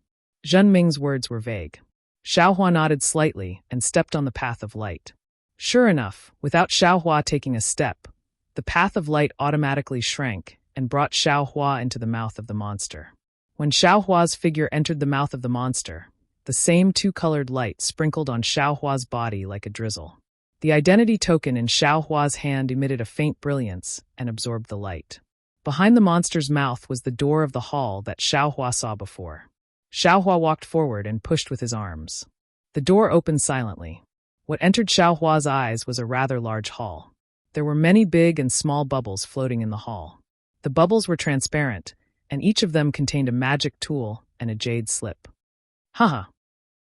Zhenming's words were vague. Xiaohua nodded slightly and stepped on the path of light. Sure enough, without Xiaohua taking a step, the path of light automatically shrank and brought Xiaohua into the mouth of the monster. When Xiaohua's figure entered the mouth of the monster, the same two-colored light sprinkled on Xiaohua's body like a drizzle. The identity token in Xiaohua's hand emitted a faint brilliance and absorbed the light. Behind the monster's mouth was the door of the hall that Xiaohua saw before. Xiaohua walked forward and pushed with his arms. The door opened silently. What entered Xiaohua's eyes was a rather large hall. There were many big and small bubbles floating in the hall. The bubbles were transparent, and each of them contained a magic tool and a jade slip. Haha!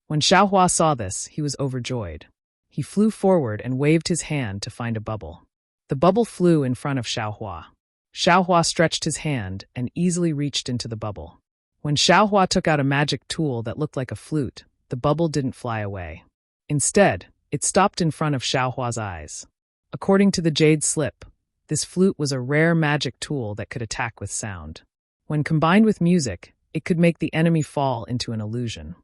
When Xiaohua saw this, he was overjoyed. He flew forward and waved his hand to find a bubble. The bubble flew in front of Xiaohua. Xiaohua stretched his hand and easily reached into the bubble. When Xiaohua took out a magic tool that looked like a flute, the bubble didn't fly away. Instead, it stopped in front of Xiaohua's eyes. According to the jade slip, this flute was a rare magic tool that could attack with sound. When combined with music, it could make the enemy fall into an illusion.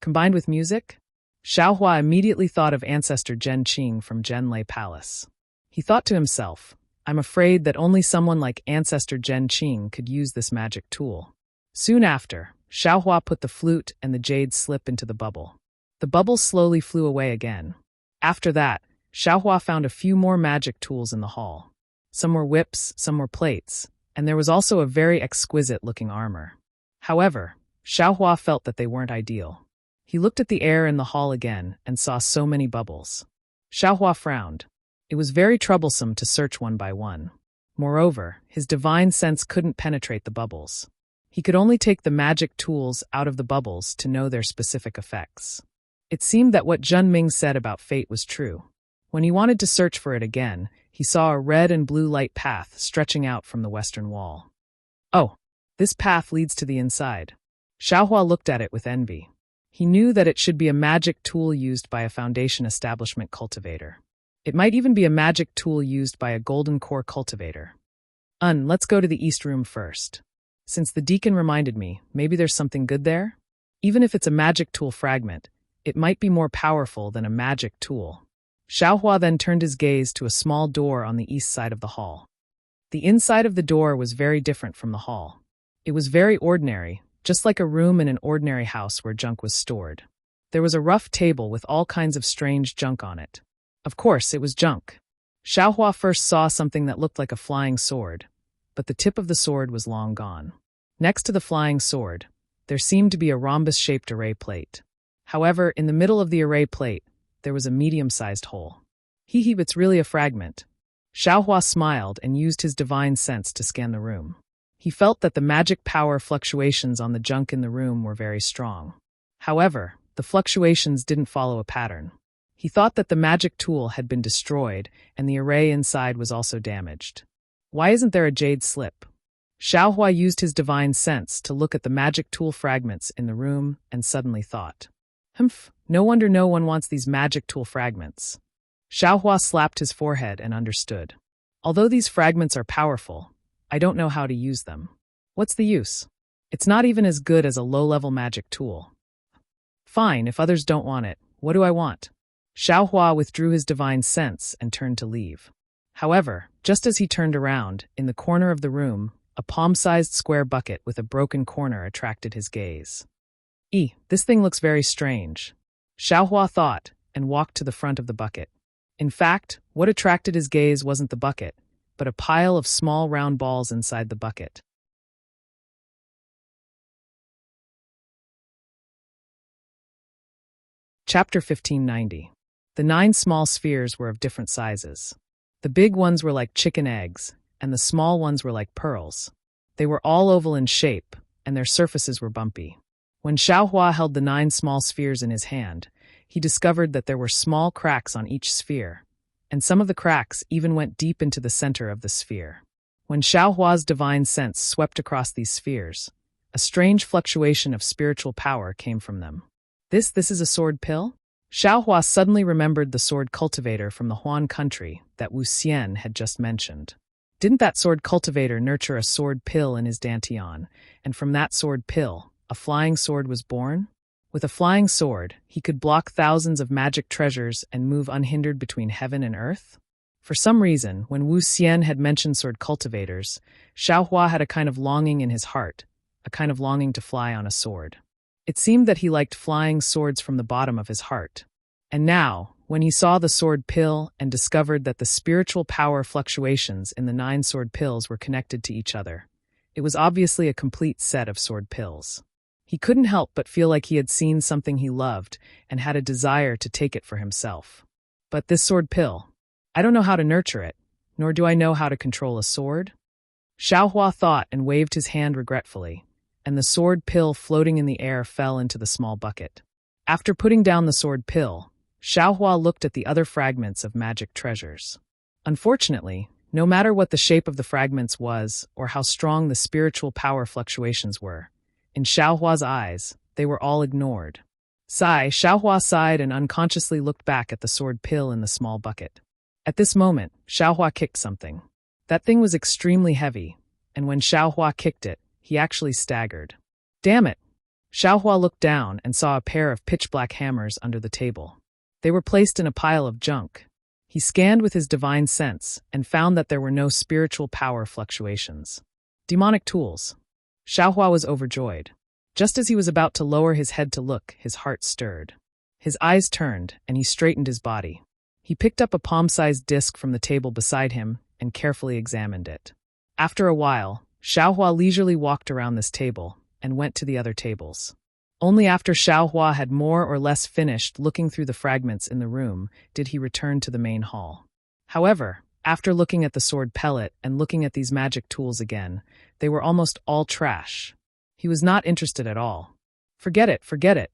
Combined with music? Xiaohua immediately thought of ancestor Zhen Qing from Zhenlei Palace. He thought to himself, "I'm afraid that only someone like ancestor Zhen Qing could use this magic tool." Soon after, Xiaohua put the flute and the jade slip into the bubble. The bubble slowly flew away again. After that, Xiaohua found a few more magic tools in the hall. Some were whips, some were plates, and there was also a very exquisite-looking armor. However, Xiaohua felt that they weren't ideal. He looked at the air in the hall again and saw so many bubbles. Xiaohua frowned. It was very troublesome to search one by one. Moreover, his divine sense couldn't penetrate the bubbles. He could only take the magic tools out of the bubbles to know their specific effects. It seemed that what Zhenming said about fate was true. When he wanted to search for it again, he saw a red and blue light path stretching out from the western wall. Oh, this path leads to the inside. Xiaohua looked at it with envy. He knew that it should be a magic tool used by a foundation establishment cultivator. It might even be a magic tool used by a golden core cultivator. Let's go to the East Room first. Since the deacon reminded me, maybe there's something good there? Even if it's a magic tool fragment, it might be more powerful than a magic tool. Xiaohua then turned his gaze to a small door on the east side of the hall. The inside of the door was very different from the hall. It was very ordinary, just like a room in an ordinary house where junk was stored. There was a rough table with all kinds of strange junk on it. Of course, it was junk. Xiaohua first saw something that looked like a flying sword, but the tip of the sword was long gone. Next to the flying sword, there seemed to be a rhombus-shaped array plate. However, in the middle of the array plate, there was a medium-sized hole. It's really a fragment. Xiaohua smiled and used his divine sense to scan the room. He felt that the magic power fluctuations on the junk in the room were very strong. However, the fluctuations didn't follow a pattern. He thought that the magic tool had been destroyed and the array inside was also damaged. Why isn't there a jade slip? Xiaohua used his divine sense to look at the magic tool fragments in the room and suddenly thought, "Humph, no wonder no one wants these magic tool fragments." Xiaohua slapped his forehead and understood. Although these fragments are powerful, I don't know how to use them. What's the use? It's not even as good as a low-level magic tool. Fine, if others don't want it, what do I want? Xiaohua withdrew his divine sense and turned to leave. However, just as he turned around, in the corner of the room, a palm-sized square bucket with a broken corner attracted his gaze. This thing looks very strange. Xiaohua thought, and walked to the front of the bucket. In fact, what attracted his gaze wasn't the bucket, but a pile of small round balls inside the bucket. Chapter 1590. The 9 small spheres were of different sizes. The big ones were like chicken eggs, and the small ones were like pearls. They were all oval in shape, and their surfaces were bumpy. When Xiaohua held the 9 small spheres in his hand, he discovered that there were small cracks on each sphere, and some of the cracks even went deep into the center of the sphere. When Xiaohua's divine sense swept across these spheres, a strange fluctuation of spiritual power came from them. This is a sword pill? Xiaohua suddenly remembered the sword cultivator from the Huan country that Wu Xian had just mentioned. Didn't that sword cultivator nurture a sword pill in his dantian, and from that sword pill, a flying sword was born? With a flying sword, he could block thousands of magic treasures and move unhindered between heaven and earth? For some reason, when Wu Xian had mentioned sword cultivators, Xiaohua had a kind of longing in his heart, a kind of longing to fly on a sword. It seemed that he liked flying swords from the bottom of his heart. And now, when he saw the sword pill and discovered that the spiritual power fluctuations in the 9 sword pills were connected to each other, it was obviously a complete set of sword pills. He couldn't help but feel like he had seen something he loved and had a desire to take it for himself. But this sword pill, I don't know how to nurture it, nor do I know how to control a sword. Xiaohua thought and waved his hand regretfully, and the sword pill floating in the air fell into the small bucket. After putting down the sword pill, Xiaohua looked at the other fragments of magic treasures. Unfortunately, no matter what the shape of the fragments was or how strong the spiritual power fluctuations were, in Xiaohua's eyes, they were all ignored. Xiaohua sighed and unconsciously looked back at the sword pill in the small bucket. At this moment, Xiaohua kicked something. That thing was extremely heavy, and when Xiaohua kicked it, he actually staggered. Damn it! Xiaohua looked down and saw a pair of pitch-black hammers under the table. They were placed in a pile of junk. He scanned with his divine sense and found that there were no spiritual power fluctuations. Demonic tools. Xiaohua was overjoyed. Just as he was about to lower his head to look, his heart stirred. His eyes turned, and he straightened his body. He picked up a palm-sized disc from the table beside him and carefully examined it. After a while, Xiaohua leisurely walked around this table and went to the other tables. Only after Xiaohua had more or less finished looking through the fragments in the room did he return to the main hall. However, after looking at the sword pellet and looking at these magic tools again, they were almost all trash. He was not interested at all. Forget it.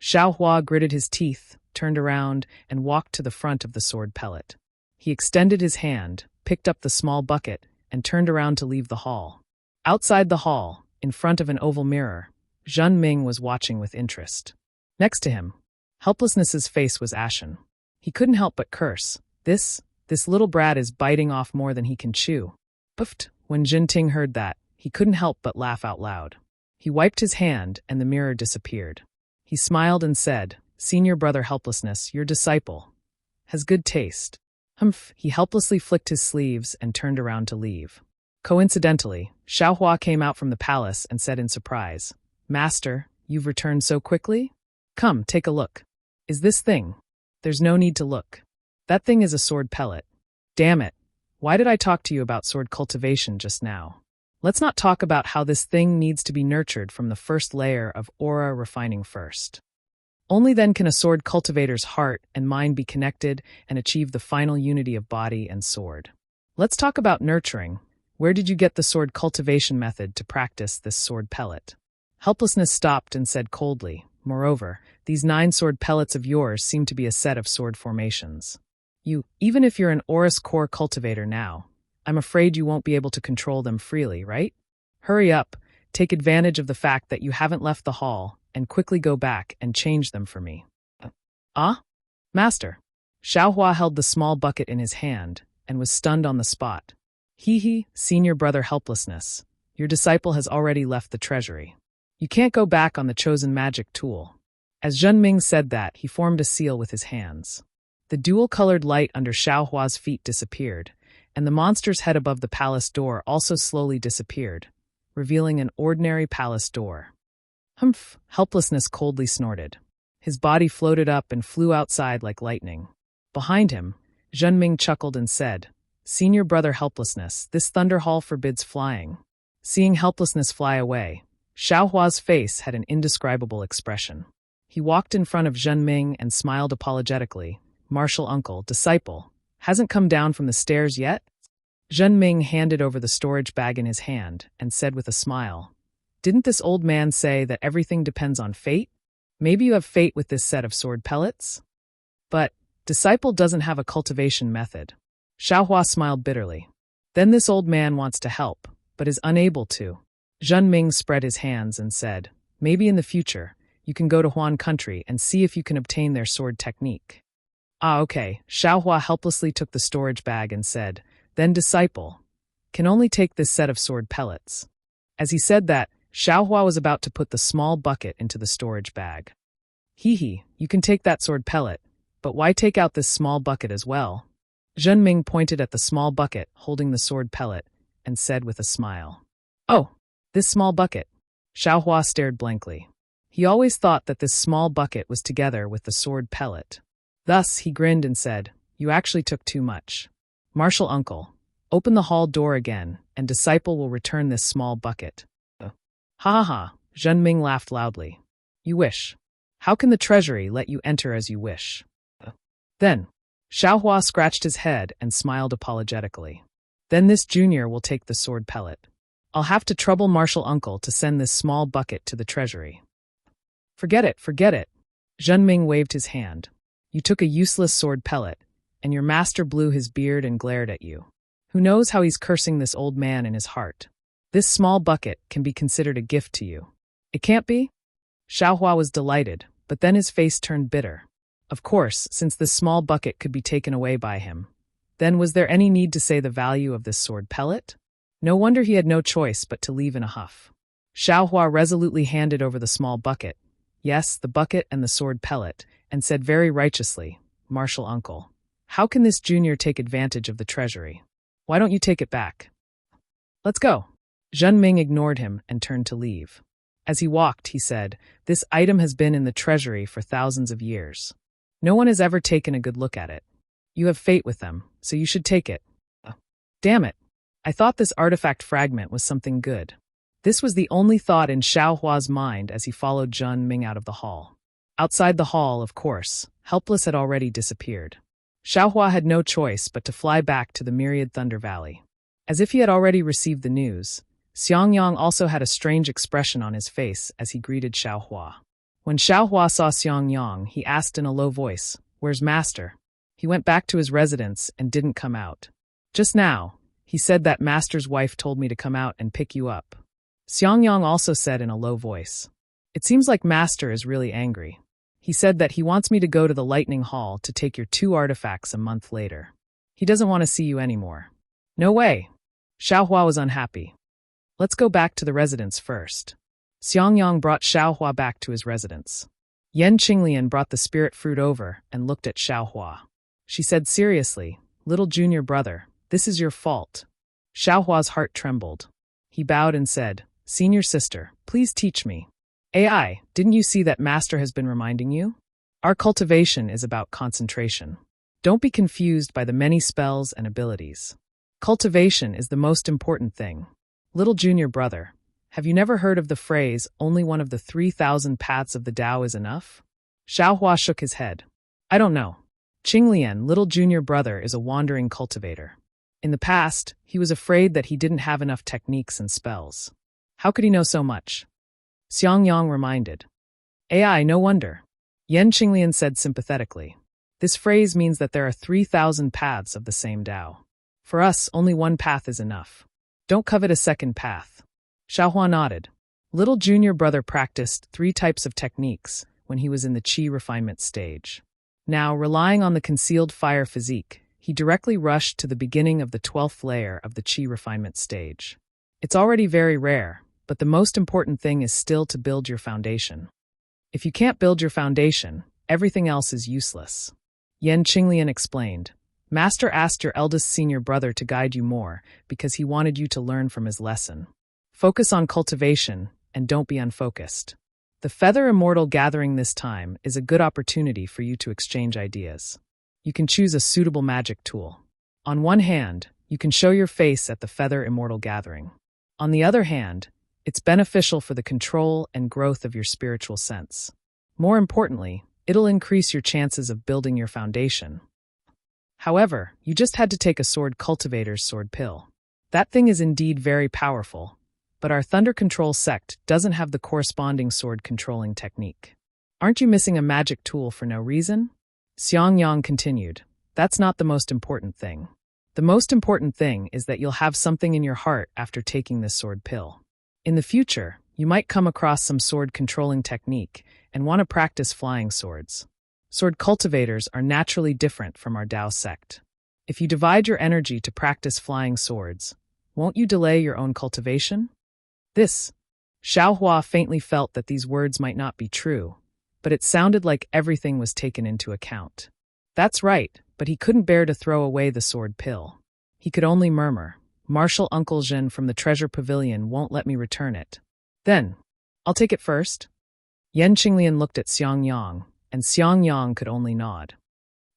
Xiaohua gritted his teeth, turned around, and walked to the front of the sword pellet. He extended his hand, picked up the small bucket, and turned around to leave the hall. Outside the hall, in front of an oval mirror, Zhen Ming was watching with interest. Next to him, Helplessness's face was ashen. He couldn't help but curse. This little brat is biting off more than he can chew. Puffed. When Jinting heard that, he couldn't help but laugh out loud. He wiped his hand and the mirror disappeared. He smiled and said, "Senior brother Helplessness, your disciple, has good taste." Humph. He helplessly flicked his sleeves and turned around to leave. Coincidentally, Xiaohua came out from the palace and said in surprise, "Master, you've returned so quickly? Come, take a look. Is this thing?" "There's no need to look. That thing is a sword pellet." "Damn it. Why did I talk to you about sword cultivation just now? Let's not talk about how this thing needs to be nurtured from the first layer of aura refining first. Only then can a sword cultivator's heart and mind be connected and achieve the final unity of body and sword. Let's talk about nurturing. Where did you get the sword cultivation method to practice this sword pellet? Helplessness stopped and said coldly, moreover, these 9 sword pellets of yours seem to be a set of sword formations. Even if you're an Aurus core cultivator now, I'm afraid you won't be able to control them freely, right? Hurry up, take advantage of the fact that you haven't left the hall, and quickly go back and change them for me. Ah? Master. Xiaohua held the small bucket in his hand, and was stunned on the spot. Senior brother helplessness. Your disciple has already left the treasury. You can't go back on the chosen magic tool. As Zhenming said that, he formed a seal with his hands. The dual-colored light under Xiaohua's feet disappeared, and the monster's head above the palace door also slowly disappeared, revealing an ordinary palace door. Humph! Helplessness coldly snorted. His body floated up and flew outside like lightning. Behind him, Zhenming chuckled and said, Senior brother helplessness, this thunder hall forbids flying. Seeing helplessness fly away, Xiaohua's face had an indescribable expression. He walked in front of Zhenming and smiled apologetically. Martial uncle, disciple, hasn't come down from the stairs yet? Zhenming handed over the storage bag in his hand and said with a smile, Didn't this old man say that everything depends on fate? Maybe you have fate with this set of sword pellets? But disciple doesn't have a cultivation method. Xiaohua smiled bitterly. Then this old man wants to help, but is unable to. Zhenming spread his hands and said, Maybe in the future, you can go to Huan country and see if you can obtain their sword technique. Ah, okay. Xiaohua helplessly took the storage bag and said, Then disciple can only take this set of sword pellets. As he said that, Xiaohua was about to put the small bucket into the storage bag. You can take that sword pellet, but why take out this small bucket as well? Zhenming pointed at the small bucket holding the sword pellet and said with a smile, Oh, this small bucket. Xiaohua stared blankly. He always thought that this small bucket was together with the sword pellet. Thus, he grinned and said, You actually took too much. Martial uncle, open the hall door again, and disciple will return this small bucket. Ha ha ha, Zhenming laughed loudly. You wish. How can the treasury let you enter as you wish? Then, Xiaohua scratched his head and smiled apologetically. Then this junior will take the sword pellet. I'll have to trouble martial uncle to send this small bucket to the treasury. Forget it. Zhenming waved his hand. You took a useless sword pellet, and your master blew his beard and glared at you. Who knows how he's cursing this old man in his heart? This small bucket can be considered a gift to you. It can't be? Xiaohua was delighted, but then his face turned bitter. Of course, since this small bucket could be taken away by him. Then was there any need to say the value of this sword pellet? No wonder he had no choice but to leave in a huff. Xiaohua resolutely handed over the small bucket, yes, the bucket and the sword pellet, and said very righteously, Martial uncle, how can this junior take advantage of the treasury? Why don't you take it back? Let's go. Zhenming ignored him and turned to leave. As he walked, he said, This item has been in the treasury for thousands of years. No one has ever taken a good look at it. You have fate with them, so you should take it. Damn it. I thought this artifact fragment was something good. This was the only thought in Xiaohua's mind as he followed Zhenming out of the hall. Outside the hall, of course, Helpless had already disappeared. Xiaohua had no choice but to fly back to the Myriad Thunder Valley. As if he had already received the news, Xiangyang also had a strange expression on his face as he greeted Xiaohua. When Xiaohua saw Xiangyang, he asked in a low voice, Where's master? He went back to his residence and didn't come out. Just now, he said that master's wife told me to come out and pick you up. Xiangyang also said in a low voice, It seems like master is really angry. He said that he wants me to go to the Lightning Hall to take your 2 artifacts a month later. He doesn't want to see you anymore. No way. Xiaohua was unhappy. Let's go back to the residence first. Xiangyang brought Xiaohua back to his residence. Yan Qinglian brought the spirit fruit over and looked at Xiaohua. She said seriously, Little junior brother, this is your fault. Xiaohua's heart trembled. He bowed and said, Senior sister, please teach me. AI, didn't you see that master has been reminding you? Our cultivation is about concentration. Don't be confused by the many spells and abilities. Cultivation is the most important thing. Little junior brother, have you never heard of the phrase, only one of the 3,000 paths of the Tao is enough? Xiaohua shook his head. I don't know. Qinglian, little junior brother, is a wandering cultivator. In the past, he was afraid that he didn't have enough techniques and spells. How could he know so much? Xiangyang reminded. AI, no wonder. Yan Qinglian said sympathetically. This phrase means that there are 3,000 paths of the same Tao. For us, only one path is enough. Don't covet a second path. Xiaohua nodded. Little junior brother practiced 3 types of techniques when he was in the qi refinement stage. Now, relying on the concealed fire physique, he directly rushed to the beginning of the 12th layer of the qi refinement stage. It's already very rare, but the most important thing is still to build your foundation. If you can't build your foundation, everything else is useless. Yan Qinglian explained. Master asked your eldest senior brother to guide you more because he wanted you to learn from his lesson. Focus on cultivation and don't be unfocused. The Feather Immortal Gathering this time is a good opportunity for you to exchange ideas. You can choose a suitable magic tool. On one hand, you can show your face at the Feather Immortal Gathering. On the other hand, it's beneficial for the control and growth of your spiritual sense. More importantly, it'll increase your chances of building your foundation. However, you just had to take a sword cultivator's sword pill. That thing is indeed very powerful, but our Thunder Control sect doesn't have the corresponding sword controlling technique. Aren't you missing a magic tool for no reason? Xiangyang continued. That's not the most important thing. The most important thing is that you'll have something in your heart after taking this sword pill. In the future, you might come across some sword controlling technique and want to practice flying swords. Sword cultivators are naturally different from our Dao sect. If you divide your energy to practice flying swords, won't you delay your own cultivation? Xiaohua faintly felt that these words might not be true, but it sounded like everything was taken into account. That's right, but he couldn't bear to throw away the sword pill. He could only murmur, Marshal Uncle Zhen from the treasure pavilion won't let me return it. Then, I'll take it first. Yan Qinglian looked at Xiangyang, and Xiangyang could only nod.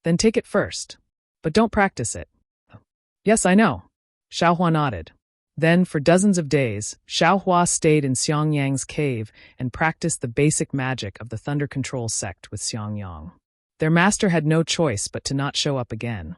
Then take it first. But don't practice it. Yes, I know. Xiaohua nodded. Then, for dozens of days, Xiaohua stayed in Xiangyang's cave and practiced the basic magic of the Thunder Control sect with Xiangyang. Their master had no choice but to not show up again.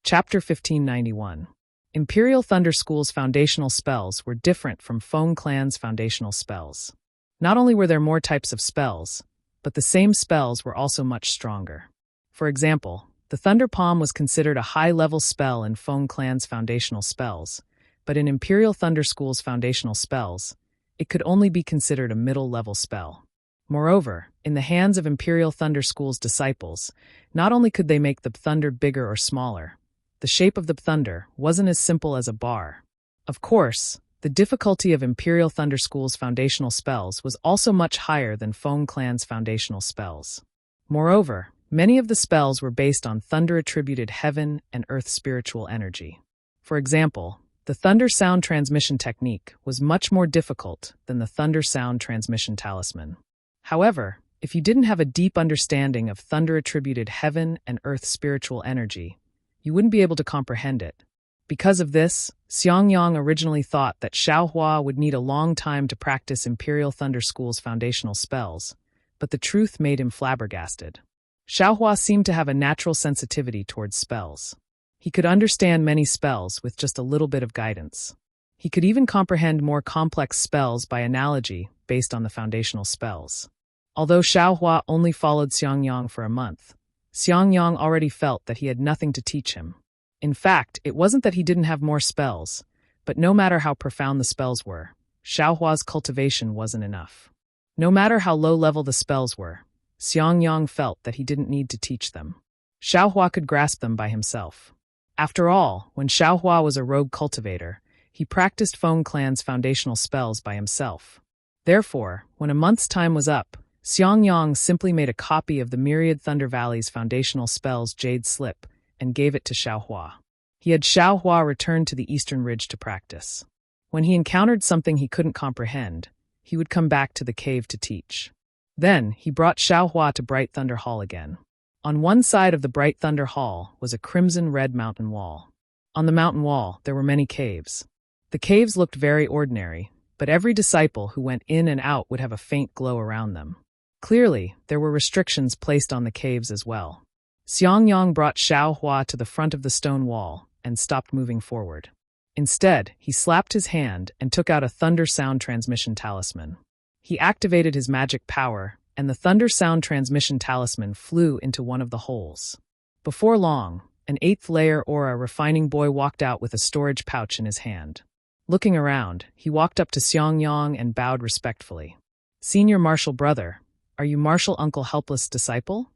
Chapter 1591. Imperial Thunder School's foundational spells were different from Feng Clan's foundational spells. Not only were there more types of spells, but the same spells were also much stronger. For example, the Thunder Palm was considered a high-level spell in Feng Clan's foundational spells, but in Imperial Thunder School's foundational spells, it could only be considered a middle-level spell. Moreover, in the hands of Imperial Thunder School's disciples, not only could they make the thunder bigger or smaller, the shape of the thunder wasn't as simple as a bar. Of course, the difficulty of Imperial Thunder School's foundational spells was also much higher than Feng Clan's foundational spells. Moreover, many of the spells were based on thunder-attributed heaven and earth spiritual energy. For example, the thunder sound transmission technique was much more difficult than the thunder sound transmission talisman. However, if you didn't have a deep understanding of thunder-attributed heaven and earth spiritual energy, you wouldn't be able to comprehend it. Because of this, Xiangyang originally thought that Xiaohua would need a long time to practice Imperial Thunder School's foundational spells, but the truth made him flabbergasted. Xiaohua seemed to have a natural sensitivity towards spells. He could understand many spells with just a little bit of guidance. He could even comprehend more complex spells by analogy based on the foundational spells. Although Xiaohua only followed Xiangyang for a month, Xiangyang already felt that he had nothing to teach him. In fact, it wasn't that he didn't have more spells, but no matter how profound the spells were, Xiaohua's cultivation wasn't enough. No matter how low-level the spells were, Xiangyang felt that he didn't need to teach them. Xiaohua could grasp them by himself. After all, when Xiaohua was a rogue cultivator, he practiced Feng Clan's foundational spells by himself. Therefore, when a month's time was up, Xiangyang simply made a copy of the Myriad Thunder Valley's foundational spells Jade Slip and gave it to Xiaohua. He had Xiaohua return to the Eastern Ridge to practice. When he encountered something he couldn't comprehend, he would come back to the cave to teach. Then, he brought Xiaohua to Bright Thunder Hall again. On one side of the Bright Thunder Hall was a crimson-red mountain wall. On the mountain wall, there were many caves. The caves looked very ordinary, but every disciple who went in and out would have a faint glow around them. Clearly, there were restrictions placed on the caves as well. Xiangyang brought Xiao Hua to the front of the stone wall and stopped moving forward. Instead, he slapped his hand and took out a thunder sound transmission talisman. He activated his magic power, and the thunder sound transmission talisman flew into one of the holes. Before long, an 8th-layer aura refining boy walked out with a storage pouch in his hand. Looking around, he walked up to Xiangyang and bowed respectfully. "Senior Martial Brother, are you Martial Uncle Helpless Disciple?"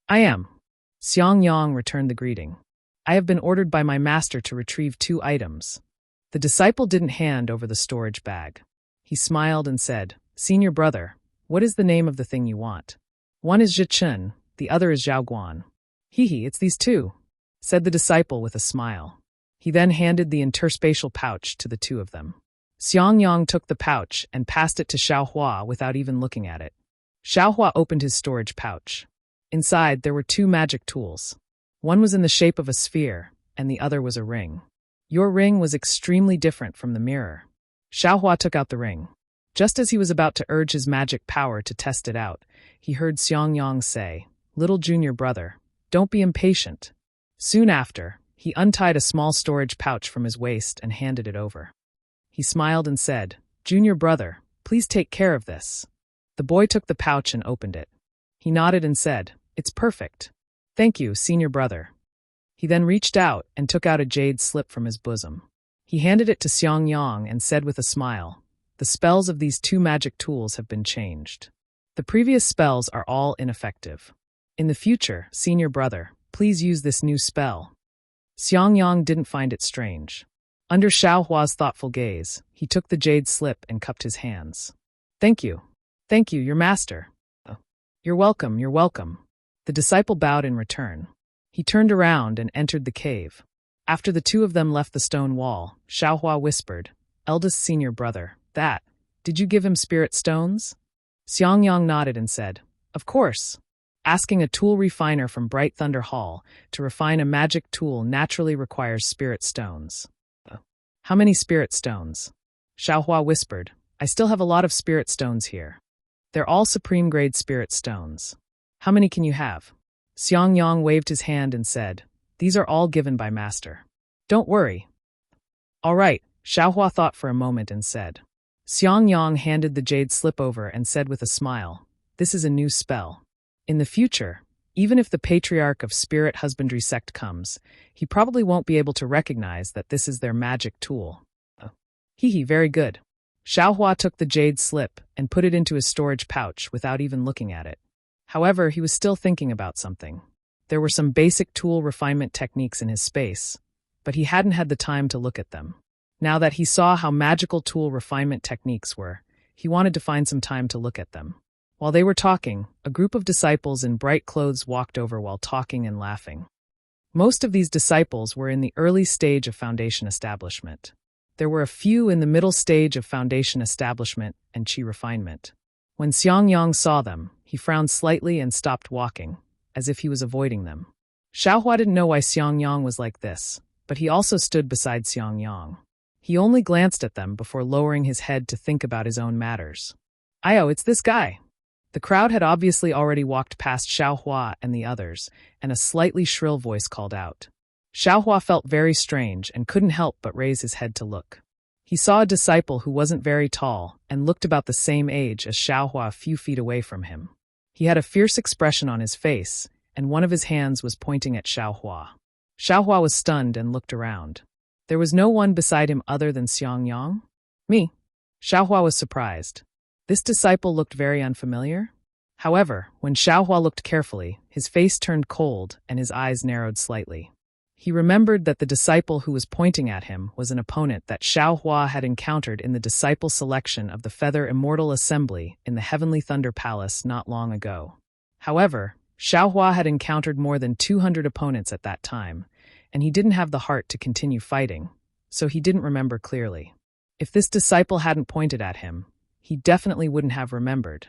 "I am." Xiangyang returned the greeting. "I have been ordered by my master to retrieve 2 items." The disciple didn't hand over the storage bag. He smiled and said, "Senior Brother, what is the name of the thing you want?" "One is Zhichen, the other is Zhaoguan." "Hee, it's these 2, said the disciple with a smile. He then handed the interspatial pouch to the 2 of them. Xiangyang took the pouch and passed it to Xiaohua without even looking at it. Xiaohua opened his storage pouch. Inside, there were 2 magic tools. One was in the shape of a sphere, and the other was a ring. Your ring was extremely different from the mirror. Xiaohua took out the ring. Just as he was about to urge his magic power to test it out, he heard Xiangyang say, "Little junior brother, don't be impatient." Soon after, he untied a small storage pouch from his waist and handed it over. He smiled and said, "Junior brother, please take care of this." The boy took the pouch and opened it. He nodded and said, "It's perfect. Thank you, senior brother." He then reached out and took out a jade slip from his bosom. He handed it to Xiangyang and said with a smile, "The spells of these 2 magic tools have been changed. The previous spells are all ineffective. In the future, senior brother, please use this new spell." Xiangyang didn't find it strange. Under Xiaohua's thoughtful gaze, he took the jade slip and cupped his hands. "Thank you. Thank you, your master." You're welcome, you're welcome." The disciple bowed in return. He turned around and entered the cave. After the 2 of them left the stone wall, Xiaohua whispered, "Eldest senior brother, did you give him spirit stones?" Xiangyang nodded and said, "Of course." Asking a tool refiner from Bright Thunder Hall to refine a magic tool naturally requires spirit stones. "How many spirit stones?" Xiaohua whispered, "I still have a lot of spirit stones here. They're all supreme-grade spirit stones." "How many can you have?" Xiangyang waved his hand and said, "These are all given by master. Don't worry." "All right," Xiaohua thought for a moment and said. Xiangyang handed the jade slip over and said with a smile, "This is a new spell. In the future, even if the Patriarch of Spirit Husbandry sect comes, he probably won't be able to recognize that this is their magic tool." Hee, very good. Xiaohua took the jade slip and put it into his storage pouch without even looking at it. However, he was still thinking about something. There were some basic tool refinement techniques in his space, but he hadn't had the time to look at them. Now that he saw how magical tool refinement techniques were, he wanted to find some time to look at them. While they were talking, a group of disciples in bright clothes walked over while talking and laughing. Most of these disciples were in the early stage of foundation establishment. There were a few in the middle stage of foundation establishment and chi refinement. When Xiangyang saw them, he frowned slightly and stopped walking, as if he was avoiding them. Xiaohua didn't know why Xiangyang was like this, but he also stood beside Xiangyang. He only glanced at them before lowering his head to think about his own matters. "Ayo, it's this guy." The crowd had obviously already walked past Xiaohua and the others, and a slightly shrill voice called out. Xiaohua felt very strange and couldn't help but raise his head to look. He saw a disciple who wasn't very tall and looked about the same age as Xiaohua a few feet away from him. He had a fierce expression on his face, and one of his hands was pointing at Xiaohua. Xiaohua was stunned and looked around. There was no one beside him other than Xiangyang? "Me?" Xiaohua was surprised. This disciple looked very unfamiliar. However, when Xiaohua looked carefully, his face turned cold and his eyes narrowed slightly. He remembered that the disciple who was pointing at him was an opponent that Xiaohua had encountered in the disciple selection of the Feather Immortal Assembly in the Heavenly Thunder Palace not long ago. However, Xiaohua had encountered more than 200 opponents at that time, and he didn't have the heart to continue fighting, so he didn't remember clearly. If this disciple hadn't pointed at him, he definitely wouldn't have remembered.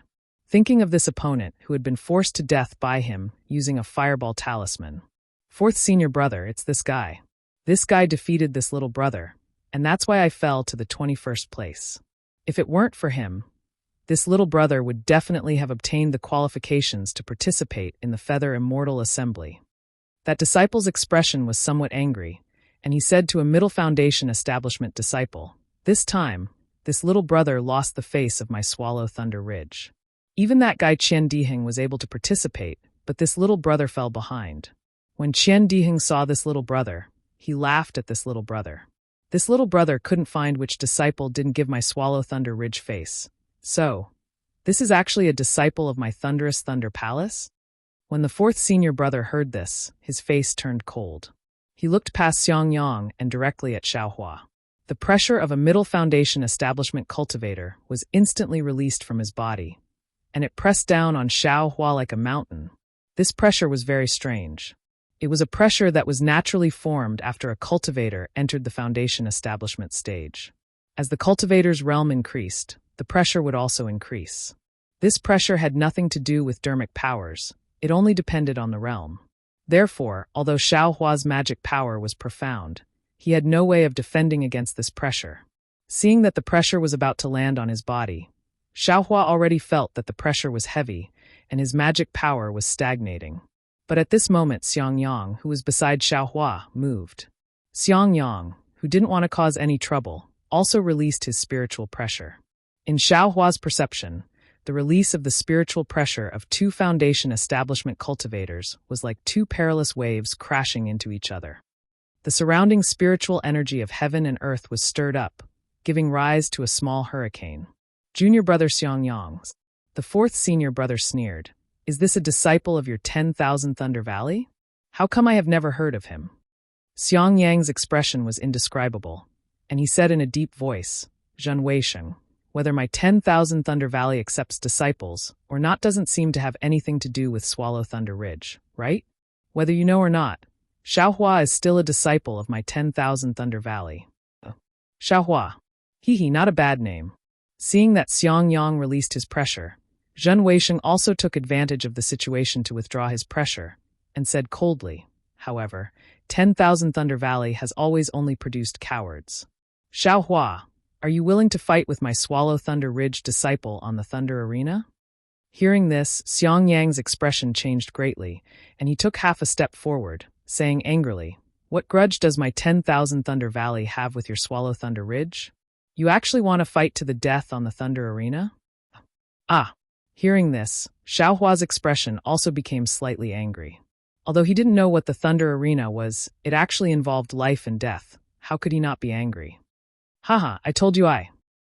Thinking of this opponent who had been forced to death by him using a fireball talisman. "Fourth senior brother, it's this guy. This guy defeated this little brother, and that's why I fell to the 21st place. If it weren't for him, this little brother would definitely have obtained the qualifications to participate in the Feather Immortal Assembly. That disciple's expression was somewhat angry, and he said to a Middle Foundation Establishment disciple, "This time, this little brother lost the face of my Swallow Thunder Ridge. Even that guy Qian Diheng was able to participate, but this little brother fell behind." When Qian Diheng saw this little brother, he laughed at this little brother. This little brother couldn't find which disciple didn't give my Swallow Thunder Ridge face. So, this is actually a disciple of my Thunderous Thunder Palace? When the fourth senior brother heard this, his face turned cold. He looked past Xiang Yang and directly at Xiaohua. The pressure of a Middle Foundation Establishment cultivator was instantly released from his body, and it pressed down on Xiaohua like a mountain. This pressure was very strange. It was a pressure that was naturally formed after a cultivator entered the Foundation Establishment stage. As the cultivator's realm increased, the pressure would also increase. This pressure had nothing to do with dermic powers, it only depended on the realm. Therefore, although Xiaohua's magic power was profound, he had no way of defending against this pressure. Seeing that the pressure was about to land on his body, Xiaohua already felt that the pressure was heavy and his magic power was stagnating. But at this moment Xiang Yang, who was beside Xiaohua, moved. Xiang Yang, who didn't want to cause any trouble, also released his spiritual pressure. In Xiaohua's perception, the release of the spiritual pressure of two Foundation Establishment cultivators was like two perilous waves crashing into each other. The surrounding spiritual energy of heaven and earth was stirred up, giving rise to a small hurricane. Junior brother Xiang Yang, the fourth senior brother, sneered, "Is this a disciple of your 10,000 Thunder Valley? How come I have never heard of him?" Xiang Yang's expression was indescribable, and he said in a deep voice, "Zhen Weisheng, whether my 10,000 Thunder Valley accepts disciples or not doesn't seem to have anything to do with Swallow Thunder Ridge, right? Whether you know or not, Xiaohua is still a disciple of my 10,000 Thunder Valley." Xiaohua. Not a bad name. Seeing that Xiang Yang released his pressure, Zhen Weisheng also took advantage of the situation to withdraw his pressure, and said coldly, "However, 10,000 Thunder Valley has always only produced cowards. Xiaohua, are you willing to fight with my Swallow Thunder Ridge disciple on the Thunder Arena?" Hearing this, Xiang Yang's expression changed greatly, and he took half a step forward, saying angrily, "What grudge does my 10,000 Thunder Valley have with your Swallow Thunder Ridge? You actually want to fight to the death on the Thunder Arena?" Hearing this, Xiaohua's expression also became slightly angry. Although he didn't know what the Thunder Arena was, it actually involved life and death. How could he not be angry? I told you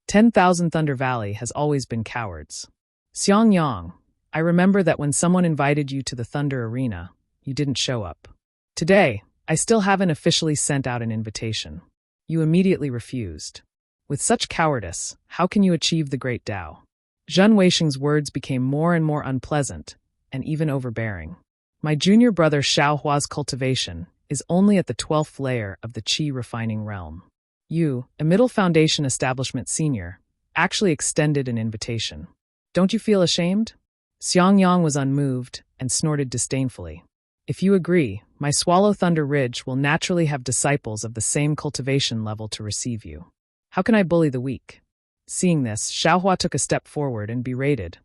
10,000 Thunder Valley has always been cowards. Xiang Yang, I remember that when someone invited you to the Thunder Arena, you didn't show up. Today, I still haven't officially sent out an invitation. You immediately refused. With such cowardice, how can you achieve the Great Tao? Zhen Weisheng's words became more and more unpleasant, and even overbearing. My junior brother Xiaohua's cultivation is only at the 12th layer of the Qi refining realm. You, a Middle Foundation Establishment senior, actually extended an invitation. Don't you feel ashamed? Xiang Yang was unmoved and snorted disdainfully. If you agree, my Swallow Thunder Ridge will naturally have disciples of the same cultivation level to receive you. How can I bully the weak? Seeing this, Xiaohua took a step forward and berated.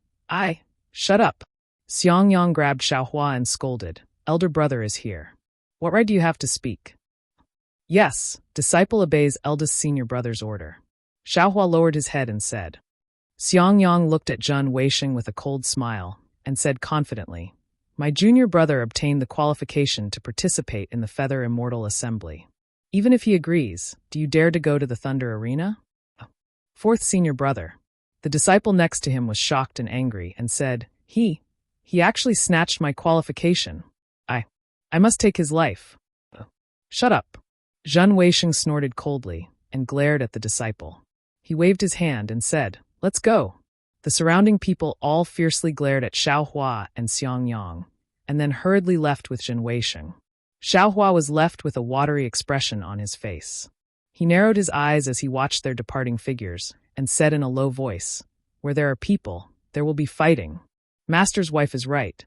Shut up. Xiang Yang grabbed Xiaohua and scolded. Elder brother is here. What right do you have to speak? Yes, disciple obeys eldest senior brother's order. Xiaohua lowered his head and said. Xiang Yang looked at Zhen Weisheng with a cold smile and said confidently, "My junior brother obtained the qualification to participate in the Feather Immortal Assembly. Even if he agrees, do you dare to go to the Thunder Arena?" Fourth senior brother. The disciple next to him was shocked and angry and said, He actually snatched my qualification. I must take his life." Shut up. Zhen Weisheng snorted coldly and glared at the disciple. He waved his hand and said, "Let's go." The surrounding people all fiercely glared at Xiaohua and Xiang Yang, and then hurriedly left with Zhen Weisheng. Xiaohua was left with a watery expression on his face. He narrowed his eyes as he watched their departing figures and said in a low voice, "Where there are people, there will be fighting. Master's wife is right."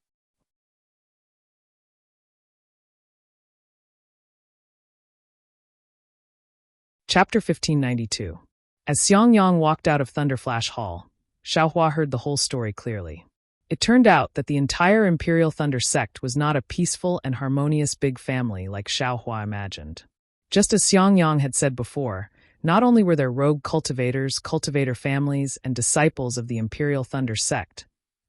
Chapter 1592. As Xiang Yang walked out of Thunderflash Hall, Xiaohua heard the whole story clearly. It turned out that the entire Imperial Thunder sect was not a peaceful and harmonious big family like Xiaohua imagined. Just as Xiangyang had said before, not only were there rogue cultivators, cultivator families, and disciples of the Imperial Thunder sect,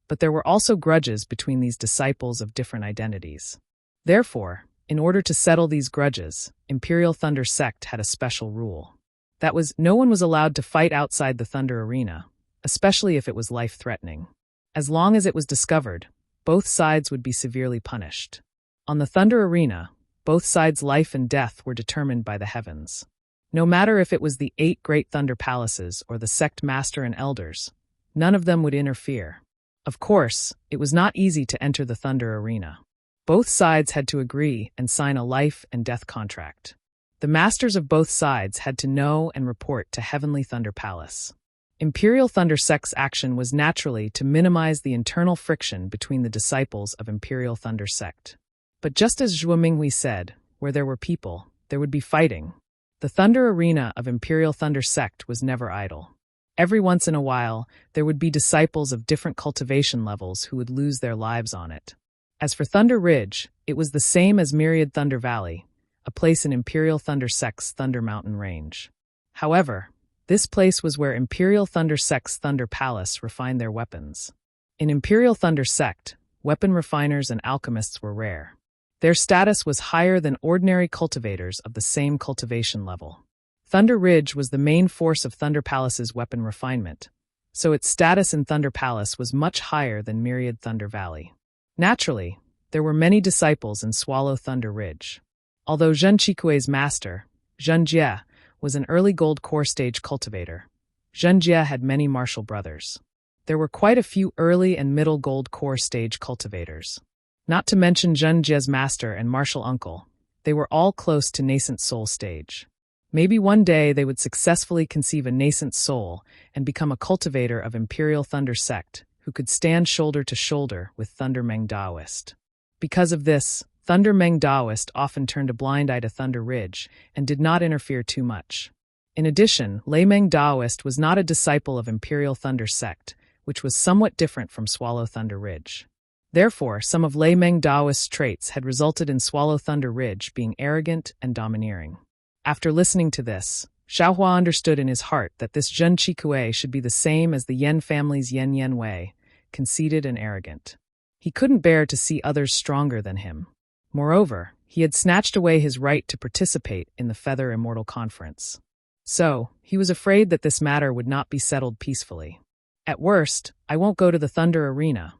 but there were also grudges between these disciples of different identities. Therefore, in order to settle these grudges, Imperial Thunder sect had a special rule. That was, no one was allowed to fight outside the Thunder Arena, especially if it was life-threatening. As long as it was discovered, both sides would be severely punished. On the Thunder Arena, both sides' life and death were determined by the heavens. No matter if it was the 8 great Thunder Palaces or the sect master and elders, none of them would interfere. Of course, it was not easy to enter the Thunder Arena. Both sides had to agree and sign a life and death contract. The masters of both sides had to know and report to Heavenly Thunder Palace. Imperial Thunder sect's action was naturally to minimize the internal friction between the disciples of Imperial Thunder sect. But just as Zhuo Minghui said, where there were people, there would be fighting. The Thunder Arena of Imperial Thunder sect was never idle. Every once in a while, there would be disciples of different cultivation levels who would lose their lives on it. As for Thunder Ridge, it was the same as Myriad Thunder Valley, a place in Imperial Thunder sect's Thunder Mountain range. However, this place was where Imperial Thunder sect's Thunder Palace refined their weapons. In Imperial Thunder sect, weapon refiners and alchemists were rare. Their status was higher than ordinary cultivators of the same cultivation level. Thunder Ridge was the main force of Thunder Palace's weapon refinement, so its status in Thunder Palace was much higher than Myriad Thunder Valley. Naturally, there were many disciples in Swallow Thunder Ridge. Although Zhen Qikue's master, Zhen Jie, was an early gold core stage cultivator, Zhen Jie had many martial brothers. There were quite a few early and middle gold core stage cultivators. Not to mention Zhen Jie's master and martial uncle, they were all close to nascent soul stage. Maybe one day they would successfully conceive a nascent soul and become a cultivator of Imperial Thunder sect who could stand shoulder to shoulder with Thunder Meng Daoist. Because of this, Thunder Meng Daoist often turned a blind eye to Thunder Ridge and did not interfere too much. In addition, Lei Meng Daoist was not a disciple of Imperial Thunder sect, which was somewhat different from Swallow Thunder Ridge. Therefore, some of Lei Meng Daoist's traits had resulted in Swallow Thunder Ridge being arrogant and domineering. After listening to this, Xiaohua understood in his heart that this Zhen Qikue should be the same as the Yan family's Yan Yan Wei, conceited and arrogant. He couldn't bear to see others stronger than him. Moreover, he had snatched away his right to participate in the Feather Immortal Conference. So, he was afraid that this matter would not be settled peacefully. At worst, I won't go to the Thunder Arena.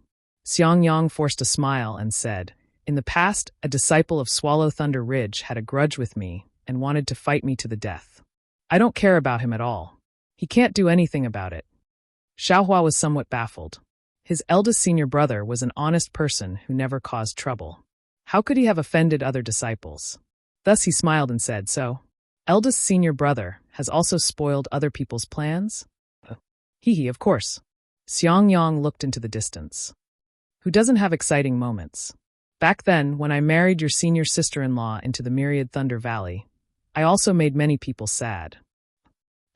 Xiangyang forced a smile and said, in the past, a disciple of Swallow Thunder Ridge had a grudge with me and wanted to fight me to the death. I don't care about him at all. He can't do anything about it. Xiaohua was somewhat baffled. His eldest senior brother was an honest person who never caused trouble. How could he have offended other disciples? Thus he smiled and said, so, eldest senior brother has also spoiled other people's plans? Hee, of course. Xiangyang looked into the distance. Who doesn't have exciting moments? Back then, when I married your senior sister-in-law into the Myriad Thunder Valley, I also made many people sad.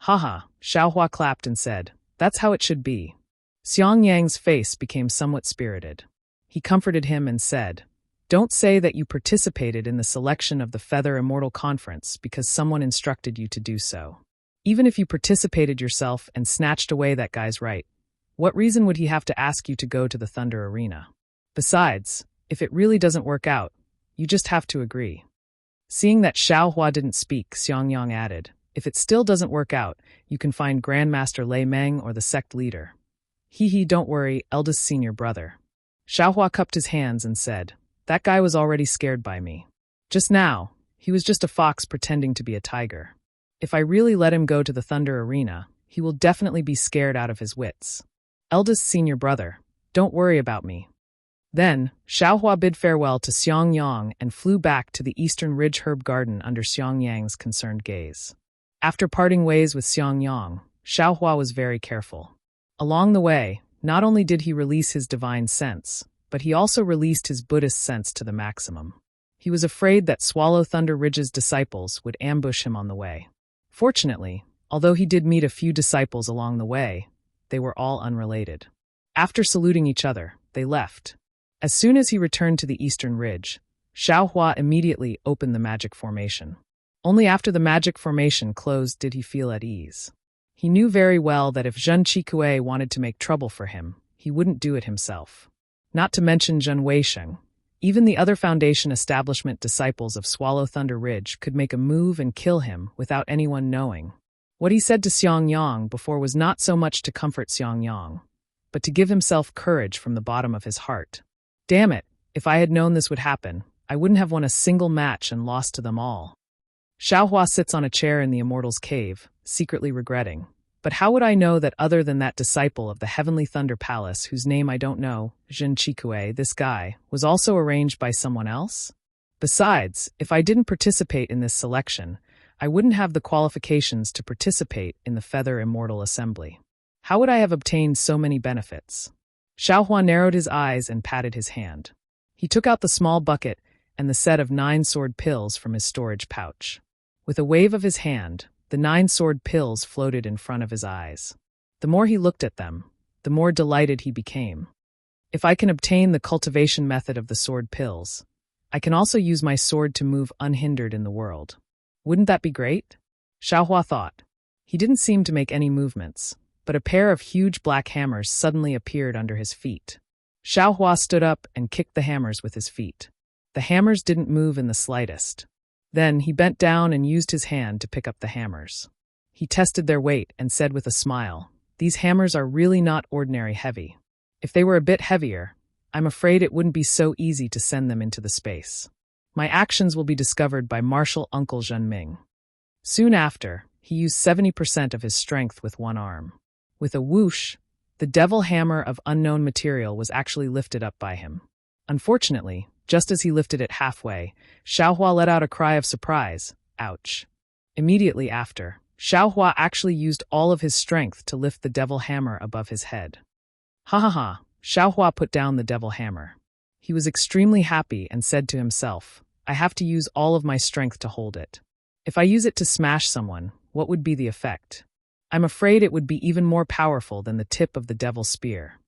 Haha, Xiaohua clapped and said, that's how it should be. Xiangyang's face became somewhat spirited. He comforted him and said, don't say that you participated in the selection of the Feather Immortal Conference because someone instructed you to do so. Even if you participated yourself and snatched away that guy's right, what reason would he have to ask you to go to the Thunder Arena? Besides, if it really doesn't work out, you just have to agree. Seeing that Xiaohua didn't speak, Xiangyang added, if it still doesn't work out, you can find Grandmaster Lei Meng or the sect leader. Hee, don't worry, eldest senior brother. Xiaohua cupped his hands and said, that guy was already scared by me. Just now, he was just a fox pretending to be a tiger. If I really let him go to the Thunder Arena, he will definitely be scared out of his wits. Eldest senior brother, don't worry about me. Then, Xiaohua bid farewell to Xiangyang and flew back to the Eastern Ridge Herb Garden under Xiangyang's concerned gaze. After parting ways with Xiangyang, Xiaohua was very careful. Along the way, not only did he release his divine sense, but he also released his Buddhist sense to the maximum. He was afraid that Swallow Thunder Ridge's disciples would ambush him on the way. Fortunately, although he did meet a few disciples along the way, they were all unrelated. After saluting each other, they left. As soon as he returned to the eastern ridge, Xiaohua immediately opened the magic formation. Only after the magic formation closed did he feel at ease. He knew very well that if Zhen Qikue wanted to make trouble for him, he wouldn't do it himself. Not to mention Zhen Weisheng. Even the other Foundation establishment disciples of Swallow Thunder Ridge could make a move and kill him without anyone knowing. What he said to Xiang Yang before was not so much to comfort Xiang Yang, but to give himself courage from the bottom of his heart. Damn it, if I had known this would happen, I wouldn't have won a single match and lost to them all. Xiaohua sits on a chair in the Immortal's Cave, secretly regretting. But how would I know that other than that disciple of the Heavenly Thunder Palace, whose name I don't know, Zhen Qikue, this guy, was also arranged by someone else? Besides, if I didn't participate in this selection, I wouldn't have the qualifications to participate in the Feather Immortal Assembly. How would I have obtained so many benefits? Xiaohua narrowed his eyes and patted his hand. He took out the small bucket and the set of 9 sword pills from his storage pouch. With a wave of his hand, the 9 sword pills floated in front of his eyes. The more he looked at them, the more delighted he became. If I can obtain the cultivation method of the sword pills, I can also use my sword to move unhindered in the world. Wouldn't that be great? Xiaohua thought. He didn't seem to make any movements, but a pair of huge black hammers suddenly appeared under his feet. Xiaohua stood up and kicked the hammers with his feet. The hammers didn't move in the slightest. Then he bent down and used his hand to pick up the hammers. He tested their weight and said with a smile, "These hammers are really not ordinary heavy. If they were a bit heavier, I'm afraid it wouldn't be so easy to send them into the space. My actions will be discovered by Martial Uncle Zhenming." Soon after, he used 70% of his strength with one arm. With a whoosh, the devil hammer of unknown material was actually lifted up by him. Unfortunately, just as he lifted it halfway, Xiaohua let out a cry of surprise. Ouch. Immediately after, Xiaohua actually used all of his strength to lift the devil hammer above his head. Ha ha ha, Xiaohua put down the devil hammer. He was extremely happy and said to himself, I have to use all of my strength to hold it. If I use it to smash someone, what would be the effect? I'm afraid it would be even more powerful than the tip of the devil's spear.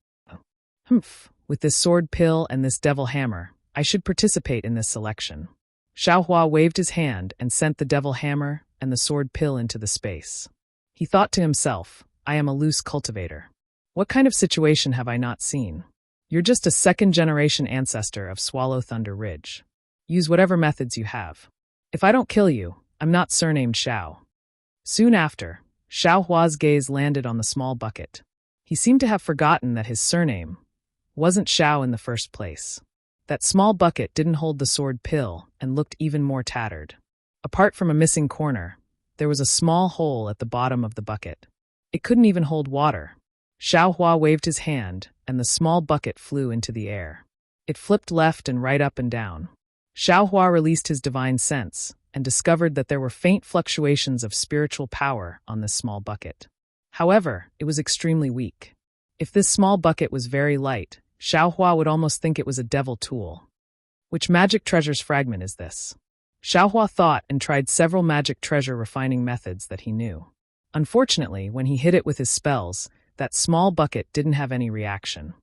With this sword pill and this devil hammer, I should participate in this selection. Xiaohua waved his hand and sent the devil hammer and the sword pill into the space. He thought to himself, I am a loose cultivator. What kind of situation have I not seen? You're just a second-generation ancestor of Swallow Thunder Ridge. Use whatever methods you have. If I don't kill you, I'm not surnamed Xiao. Soon after, Xiaohua's gaze landed on the small bucket. He seemed to have forgotten that his surname wasn't Xiao in the first place. That small bucket didn't hold the sword pill and looked even more tattered. Apart from a missing corner, there was a small hole at the bottom of the bucket. It couldn't even hold water. Xiaohua waved his hand, and the small bucket flew into the air. It flipped left and right up and down. Xiaohua released his divine sense and discovered that there were faint fluctuations of spiritual power on this small bucket. However, it was extremely weak. If this small bucket was very light, Xiaohua would almost think it was a devil tool. Which magic treasure's fragment is this? Xiaohua thought and tried several magic treasure refining methods that he knew. Unfortunately, when he hit it with his spells, that small bucket didn't have any reaction.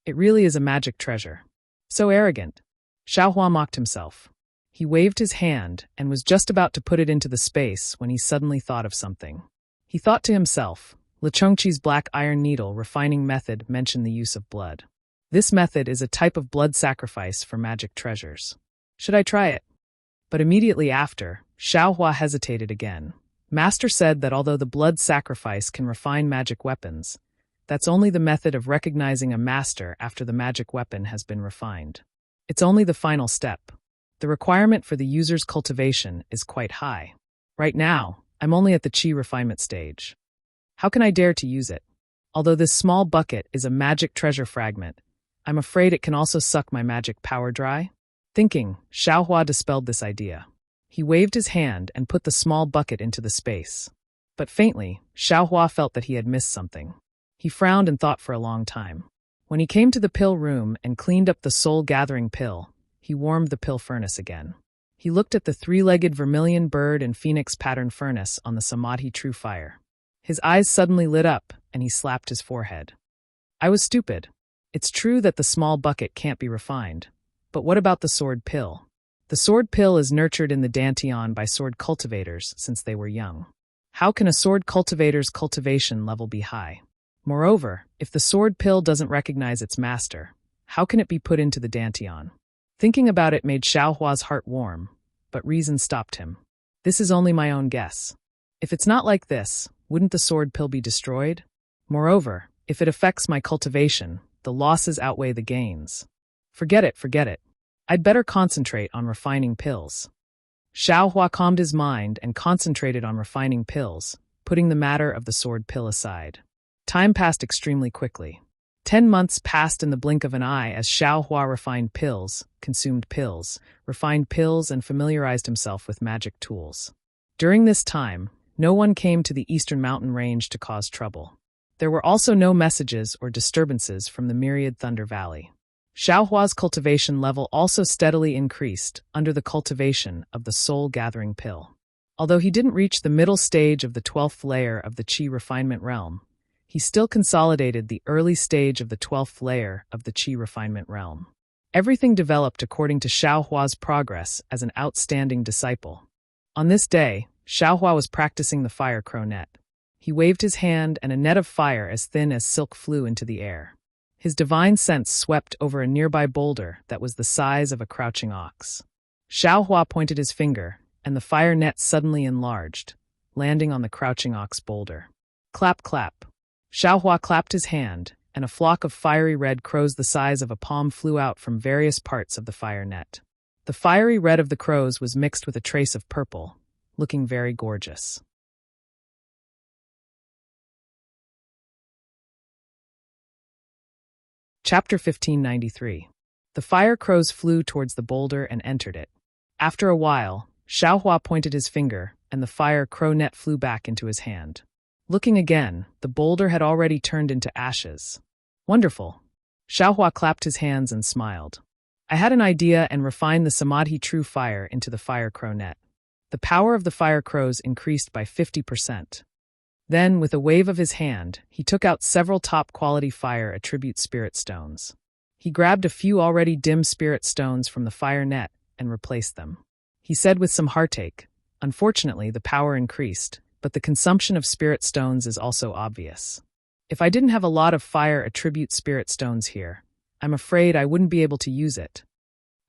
It really is a magic treasure. So arrogant. Xiaohua mocked himself. He waved his hand and was just about to put it into the space when he suddenly thought of something. He thought to himself, Lichongqi's black iron needle refining method mentioned the use of blood. This method is a type of blood sacrifice for magic treasures. Should I try it? But immediately after, Xiaohua hesitated again. Master said that although the blood sacrifice can refine magic weapons, that's only the method of recognizing a master after the magic weapon has been refined. It's only the final step. The requirement for the user's cultivation is quite high. Right now, I'm only at the Qi refinement stage. How can I dare to use it? Although this small bucket is a magic treasure fragment, I'm afraid it can also suck my magic power dry. Thinking, Xiaohua dispelled this idea. He waved his hand and put the small bucket into the space. But faintly, Xiaohua felt that he had missed something. He frowned and thought for a long time. When he came to the pill room and cleaned up the soul-gathering pill, he warmed the pill furnace again. He looked at the three-legged vermilion bird and phoenix pattern furnace on the Samadhi true fire. His eyes suddenly lit up, and he slapped his forehead. I was stupid. It's true that the small bucket can't be refined. But what about the sword pill? The sword pill is nurtured in the Dantian by sword cultivators since they were young. How can a sword cultivator's cultivation level be high? Moreover, if the sword pill doesn't recognize its master, how can it be put into the Dantian? Thinking about it made Xiaohua's heart warm, but reason stopped him. This is only my own guess. If it's not like this, wouldn't the sword pill be destroyed? Moreover, if it affects my cultivation, the losses outweigh the gains. Forget it. I'd better concentrate on refining pills. Xiaohua calmed his mind and concentrated on refining pills, putting the matter of the sword pill aside. Time passed extremely quickly. 10 months passed in the blink of an eye as Xiaohua refined pills, consumed pills, refined pills, and familiarized himself with magic tools. During this time, no one came to the eastern mountain range to cause trouble. There were also no messages or disturbances from the myriad Thunder Valley. Xiaohua's cultivation level also steadily increased under the cultivation of the soul-gathering pill. Although he didn't reach the middle stage of the 12th layer of the Qi refinement realm, he still consolidated the early stage of the 12th layer of the Qi refinement realm. Everything developed according to Xiaohua's progress as an outstanding disciple. On this day, Xiaohua was practicing the fire crow net. He waved his hand and a net of fire as thin as silk flew into the air. His divine sense swept over a nearby boulder that was the size of a crouching ox. Xiaohua pointed his finger, and the fire net suddenly enlarged, landing on the crouching ox boulder. Clap, clap. Xiaohua clapped his hand, and a flock of fiery red crows the size of a palm flew out from various parts of the fire net. The fiery red of the crows was mixed with a trace of purple, looking very gorgeous. Chapter 1593. The fire crows flew towards the boulder and entered it. After a while, Xiaohua pointed his finger, and the fire crow net flew back into his hand. Looking again, the boulder had already turned into ashes. Wonderful. Xiaohua clapped his hands and smiled. I had an idea and refined the Samadhi true fire into the fire crow net. The power of the fire crows increased by 50%. Then, with a wave of his hand, he took out several top-quality fire attribute spirit stones. He grabbed a few already dim spirit stones from the fire net and replaced them. He said with some heartache, unfortunately, the power increased, but the consumption of spirit stones is also obvious. If I didn't have a lot of fire attribute spirit stones here, I'm afraid I wouldn't be able to use it.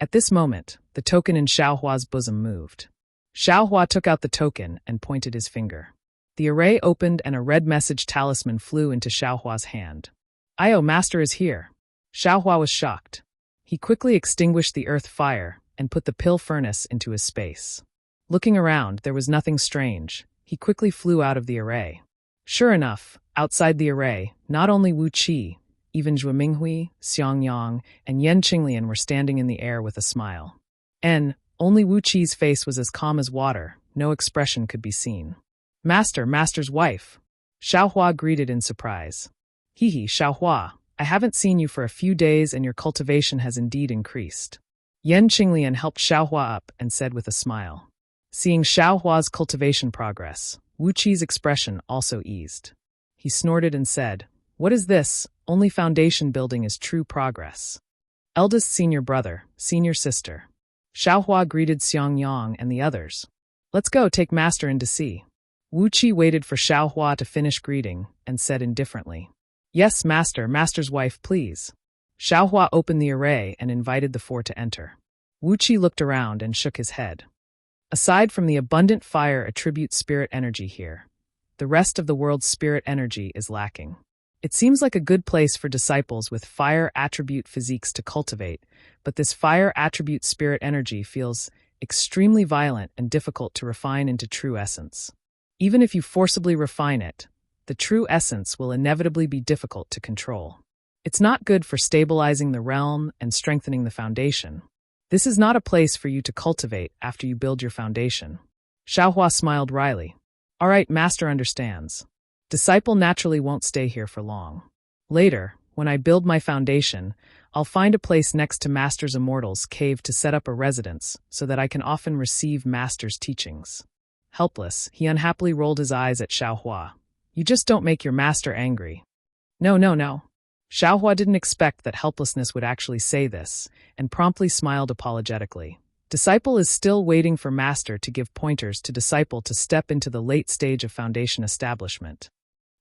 At this moment, the token in Xiaohua's bosom moved. Xiaohua took out the token and pointed his finger. The array opened and a red message talisman flew into Xiaohua's hand. Io, master is here. Xiaohua was shocked. He quickly extinguished the earth fire and put the pill furnace into his space. Looking around, there was nothing strange. He quickly flew out of the array. Sure enough, outside the array, not only Wu Qi, even Zhuo Minghui, Xiang Yang, and Yan Qinglian were standing in the air with a smile. Only Wu Qi's face was as calm as water, no expression could be seen. Master's wife. Xiaohua greeted in surprise. Hehe, Xiaohua, I haven't seen you for a few days and your cultivation has indeed increased. Yan Qinglian helped Xiaohua up and said with a smile. Seeing Xiaohua's cultivation progress, Wu Qi's expression also eased. He snorted and said, What is this? Only foundation building is true progress. Eldest senior brother, senior sister. Xiaohua greeted Xiang Yang and the others. Let's go take master in to see. Wu Qi waited for Xiaohua to finish greeting and said indifferently, Yes, master's wife, please. Xiaohua opened the array and invited the four to enter. Wu Qi looked around and shook his head. Aside from the abundant fire attribute spirit energy here, the rest of the world's spirit energy is lacking. It seems like a good place for disciples with fire attribute physiques to cultivate, but this fire attribute spirit energy feels extremely violent and difficult to refine into true essence. Even if you forcibly refine it, the true essence will inevitably be difficult to control. It's not good for stabilizing the realm and strengthening the foundation. This is not a place for you to cultivate after you build your foundation. Xiaohua smiled wryly. All right, master understands. Disciple naturally won't stay here for long. Later, when I build my foundation, I'll find a place next to Master's Immortal's cave to set up a residence so that I can often receive Master's teachings. Helpless, he unhappily rolled his eyes at Xiaohua. You just don't make your master angry. No, no, no. Xiaohua didn't expect that helplessness would actually say this, and promptly smiled apologetically. Disciple is still waiting for master to give pointers to disciple to step into the late stage of foundation establishment.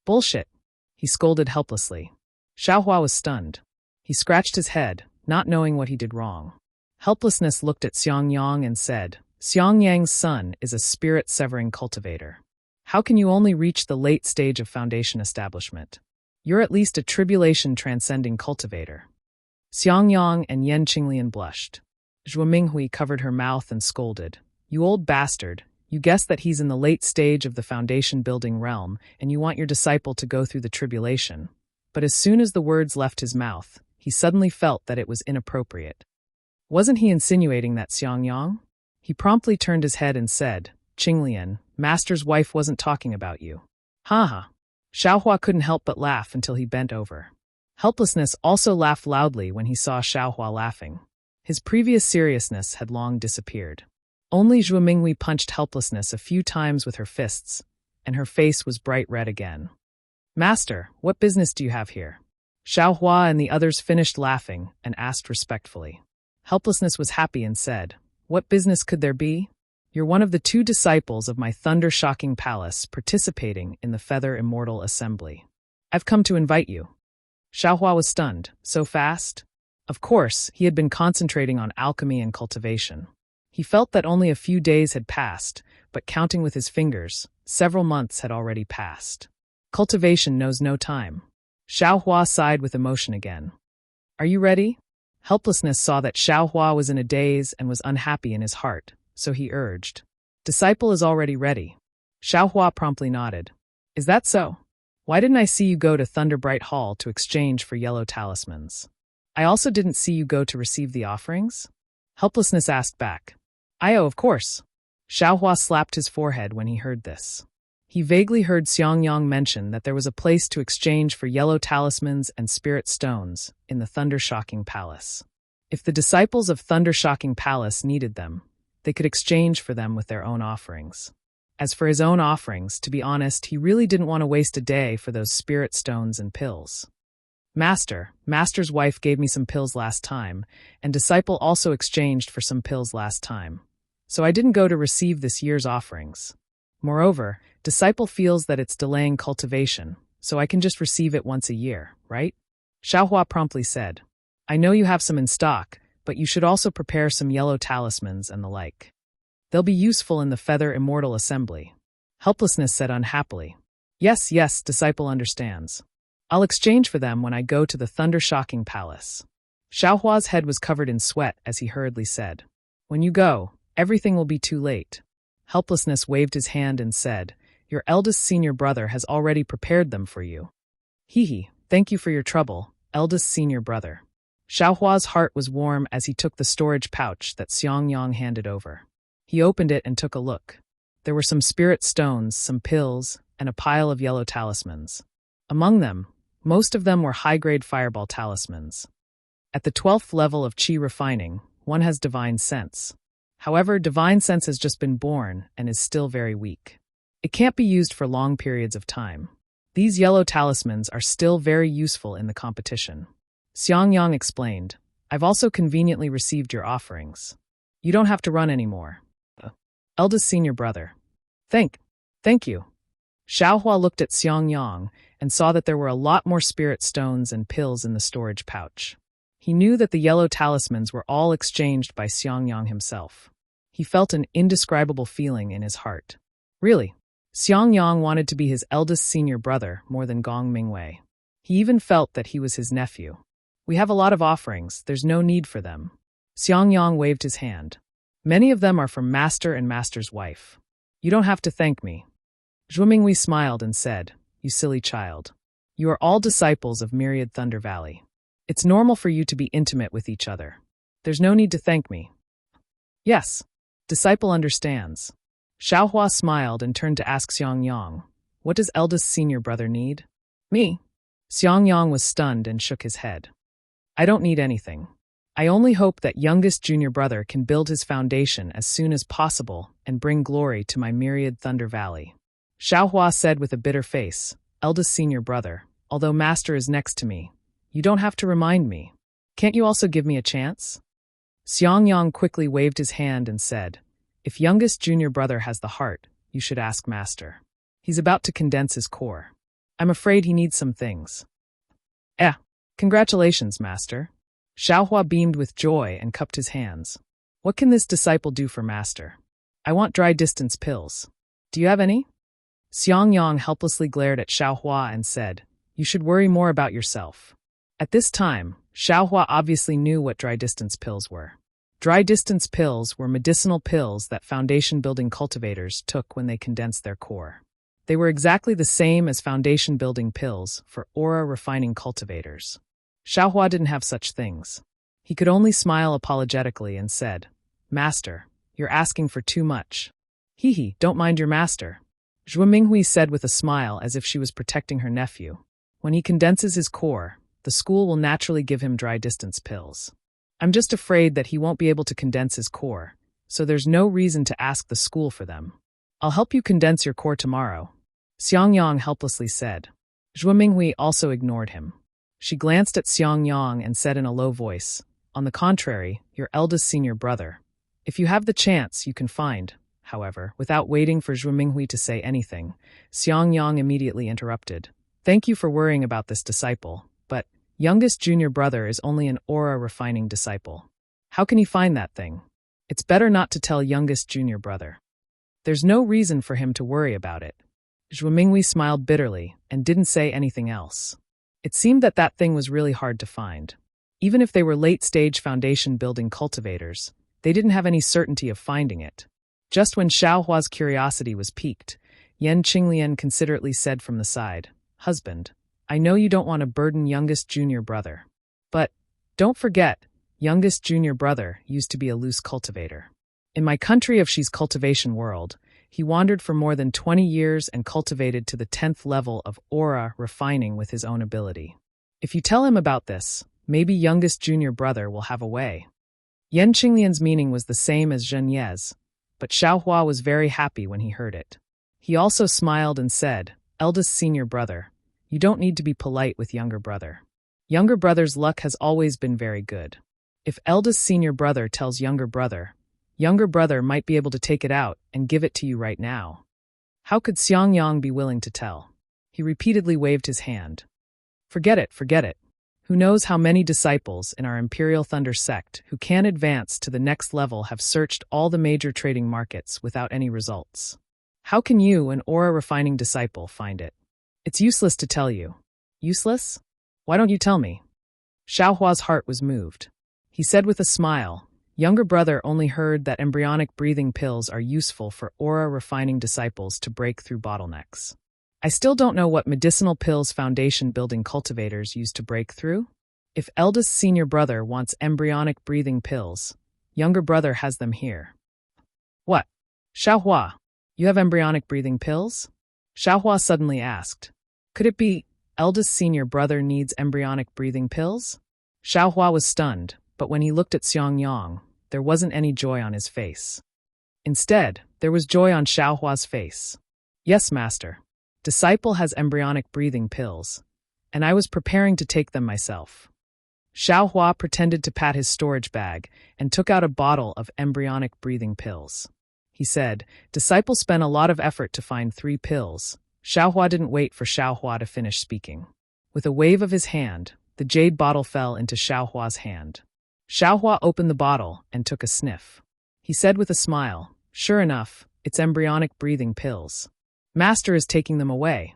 Bullshit, he scolded helplessly. Xiaohua was stunned. He scratched his head, not knowing what he did wrong. Helplessness looked at Xiangyang and said, Xiangyang's son is a spirit-severing cultivator. How can you only reach the late stage of foundation establishment? You're at least a tribulation-transcending cultivator. Xiangyang and Yan Qinglian blushed. Zhuo Minghui covered her mouth and scolded. You old bastard, you guessed that he's in the late stage of the foundation-building realm, and you want your disciple to go through the tribulation. But as soon as the words left his mouth, he suddenly felt that it was inappropriate. Wasn't he insinuating that Xiangyang? He promptly turned his head and said, Qinglian, master's wife wasn't talking about you. Ha. Xiaohua couldn't help but laugh until he bent over. Helplessness also laughed loudly when he saw Xiaohua laughing. His previous seriousness had long disappeared. Only Zhuo Minghui punched helplessness a few times with her fists, and her face was bright red again. Master, what business do you have here? Xiaohua and the others finished laughing and asked respectfully. Helplessness was happy and said, What business could there be? You're one of the 2 disciples of my thunder-shocking palace participating in the Feather Immortal Assembly. I've come to invite you. Xiaohua was stunned. So fast? Of course, he had been concentrating on alchemy and cultivation. He felt that only a few days had passed, but counting with his fingers, several months had already passed. Cultivation knows no time. Xiaohua sighed with emotion again. Are you ready? Helplessness saw that Xiaohua was in a daze and was unhappy in his heart, so he urged. Disciple is already ready. Xiaohua promptly nodded. Is that so? Why didn't I see you go to Thunderbright Hall to exchange for yellow talismans? I also didn't see you go to receive the offerings? Helplessness asked back. Of course. Xiaohua slapped his forehead when he heard this. He vaguely heard Xiangyang mention that there was a place to exchange for yellow talismans and spirit stones in the Thunder-Shocking Palace. If the disciples of Thunder-Shocking Palace needed them, they could exchange for them with their own offerings. As for his own offerings, to be honest, he really didn't want to waste a day for those spirit stones and pills. Master's wife gave me some pills last time, and disciple also exchanged for some pills last time. So I didn't go to receive this year's offerings. Moreover, disciple feels that it's delaying cultivation, so I can just receive it once a year, right? Xiaohua promptly said, I know you have some in stock, but you should also prepare some yellow talismans and the like. They'll be useful in the Feather Immortal Assembly. Helplessness said unhappily. Yes, disciple understands. I'll exchange for them when I go to the Thunder-Shocking Palace. Xiaohua's head was covered in sweat as he hurriedly said, When you go, everything will be too late. Helplessness waved his hand and said, Your eldest senior brother has already prepared them for you. Thank you for your trouble, eldest senior brother. Xiaohua's heart was warm as he took the storage pouch that Xiangyang handed over. He opened it and took a look. There were some spirit stones, some pills, and a pile of yellow talismans. Among them, most of them were high-grade fireball talismans. At the 12th level of Qi refining, one has divine sense. However, divine sense has just been born and is still very weak. It can't be used for long periods of time. These yellow talismans are still very useful in the competition. Xiangyang explained, I've also conveniently received your offerings. You don't have to run anymore. Eldest senior brother. Thank you. Xiaohua looked at Xiangyang and saw that there were a lot more spirit stones and pills in the storage pouch. He knew that the yellow talismans were all exchanged by Xiangyang himself. He felt an indescribable feeling in his heart. Really, Xiangyang wanted to be his eldest senior brother more than Gong Mingwei. He even felt that he was his nephew. We have a lot of offerings, there's no need for them. Xiangyang waved his hand. Many of them are from master and master's wife. You don't have to thank me. Zhuo Minghui smiled and said, You silly child. You are all disciples of Myriad Thunder Valley. It's normal for you to be intimate with each other. There's no need to thank me. Yes, disciple understands. Xiaohua smiled and turned to ask Xiangyang, What does eldest senior brother need? Me. Xiangyang was stunned and shook his head. I don't need anything. I only hope that youngest junior brother can build his foundation as soon as possible and bring glory to my Myriad Thunder Valley. Xiaohua said with a bitter face, eldest senior brother, although master is next to me. You don't have to remind me. Can't you also give me a chance? Xiangyang quickly waved his hand and said, if youngest junior brother has the heart, you should ask master. He's about to condense his core. I'm afraid he needs some things. Congratulations, master. Xiaohua beamed with joy and cupped his hands. What can this disciple do for master? I want dry distance pills. Do you have any? Xiangyang helplessly glared at Xiaohua and said, you should worry more about yourself. At this time, Xiaohua obviously knew what dry distance pills were. Dry distance pills were medicinal pills that foundation-building cultivators took when they condensed their core. They were exactly the same as foundation-building pills for aura-refining cultivators. Xiaohua didn't have such things. He could only smile apologetically and said, Master, you're asking for too much. Hee, don't mind your master. Zhuo Minghui said with a smile as if she was protecting her nephew. When he condenses his core, the school will naturally give him dry distance pills. I'm just afraid that he won't be able to condense his core, so there's no reason to ask the school for them. I'll help you condense your core tomorrow, Xiangyang helplessly said. Zhuo Minghui also ignored him. She glanced at Xiangyang and said in a low voice, on the contrary, your eldest senior brother. If you have the chance, you can find. However, without waiting for Zhuo Minghui to say anything, Xiangyang immediately interrupted. Thank you for worrying about this disciple, but youngest junior brother is only an aura-refining disciple. How can he find that thing? It's better not to tell youngest junior brother. There's no reason for him to worry about it. Zhuo Minghui smiled bitterly and didn't say anything else. It seemed that that thing was really hard to find. Even if they were late-stage foundation-building cultivators, they didn't have any certainty of finding it. Just when Xiaohua's curiosity was piqued, Yan Qinglian considerately said from the side, Husband, I know you don't want to burden youngest junior brother. But, don't forget, youngest junior brother used to be a loose cultivator. In my country of Xi's cultivation world, he wandered for more than 20 years and cultivated to the 10th level of aura refining with his own ability. If you tell him about this, maybe youngest junior brother will have a way. Yan Qinglian's meaning was the same as Zhen Ye's, but Xiaohua was very happy when he heard it. He also smiled and said, Eldest senior brother, you don't need to be polite with younger brother. Younger brother's luck has always been very good. If eldest senior brother tells younger brother might be able to take it out and give it to you right now. How could Xiangyang be willing to tell? He repeatedly waved his hand. Forget it. Who knows how many disciples in our Imperial Thunder sect who can advance to the next level have searched all the major trading markets without any results. How can you, an aura-refining disciple, find it? It's useless to tell you. Useless? Why don't you tell me? Xiaohua's heart was moved. He said with a smile, Younger brother only heard that embryonic breathing pills are useful for aura-refining disciples to break through bottlenecks. I still don't know what medicinal pills foundation-building cultivators use to break through. If eldest senior brother wants embryonic breathing pills, younger brother has them here. What? Xiaohua, you have embryonic breathing pills? Xiaohua suddenly asked. Could it be eldest senior brother needs embryonic breathing pills? Xiaohua was stunned, but when he looked at Xiangyang, there wasn't any joy on his face. Instead, there was joy on Xiaohua's face. Yes, master. Disciple has embryonic breathing pills, and I was preparing to take them myself. Xiaohua pretended to pat his storage bag and took out a bottle of embryonic breathing pills. He said, Disciple spent a lot of effort to find 3 pills. Xiaohua didn't wait for Xiaohua to finish speaking. With a wave of his hand, the jade bottle fell into Xiaohua's hand. Xiaohua opened the bottle and took a sniff. He said with a smile, Sure enough, it's embryonic breathing pills. Master is taking them away.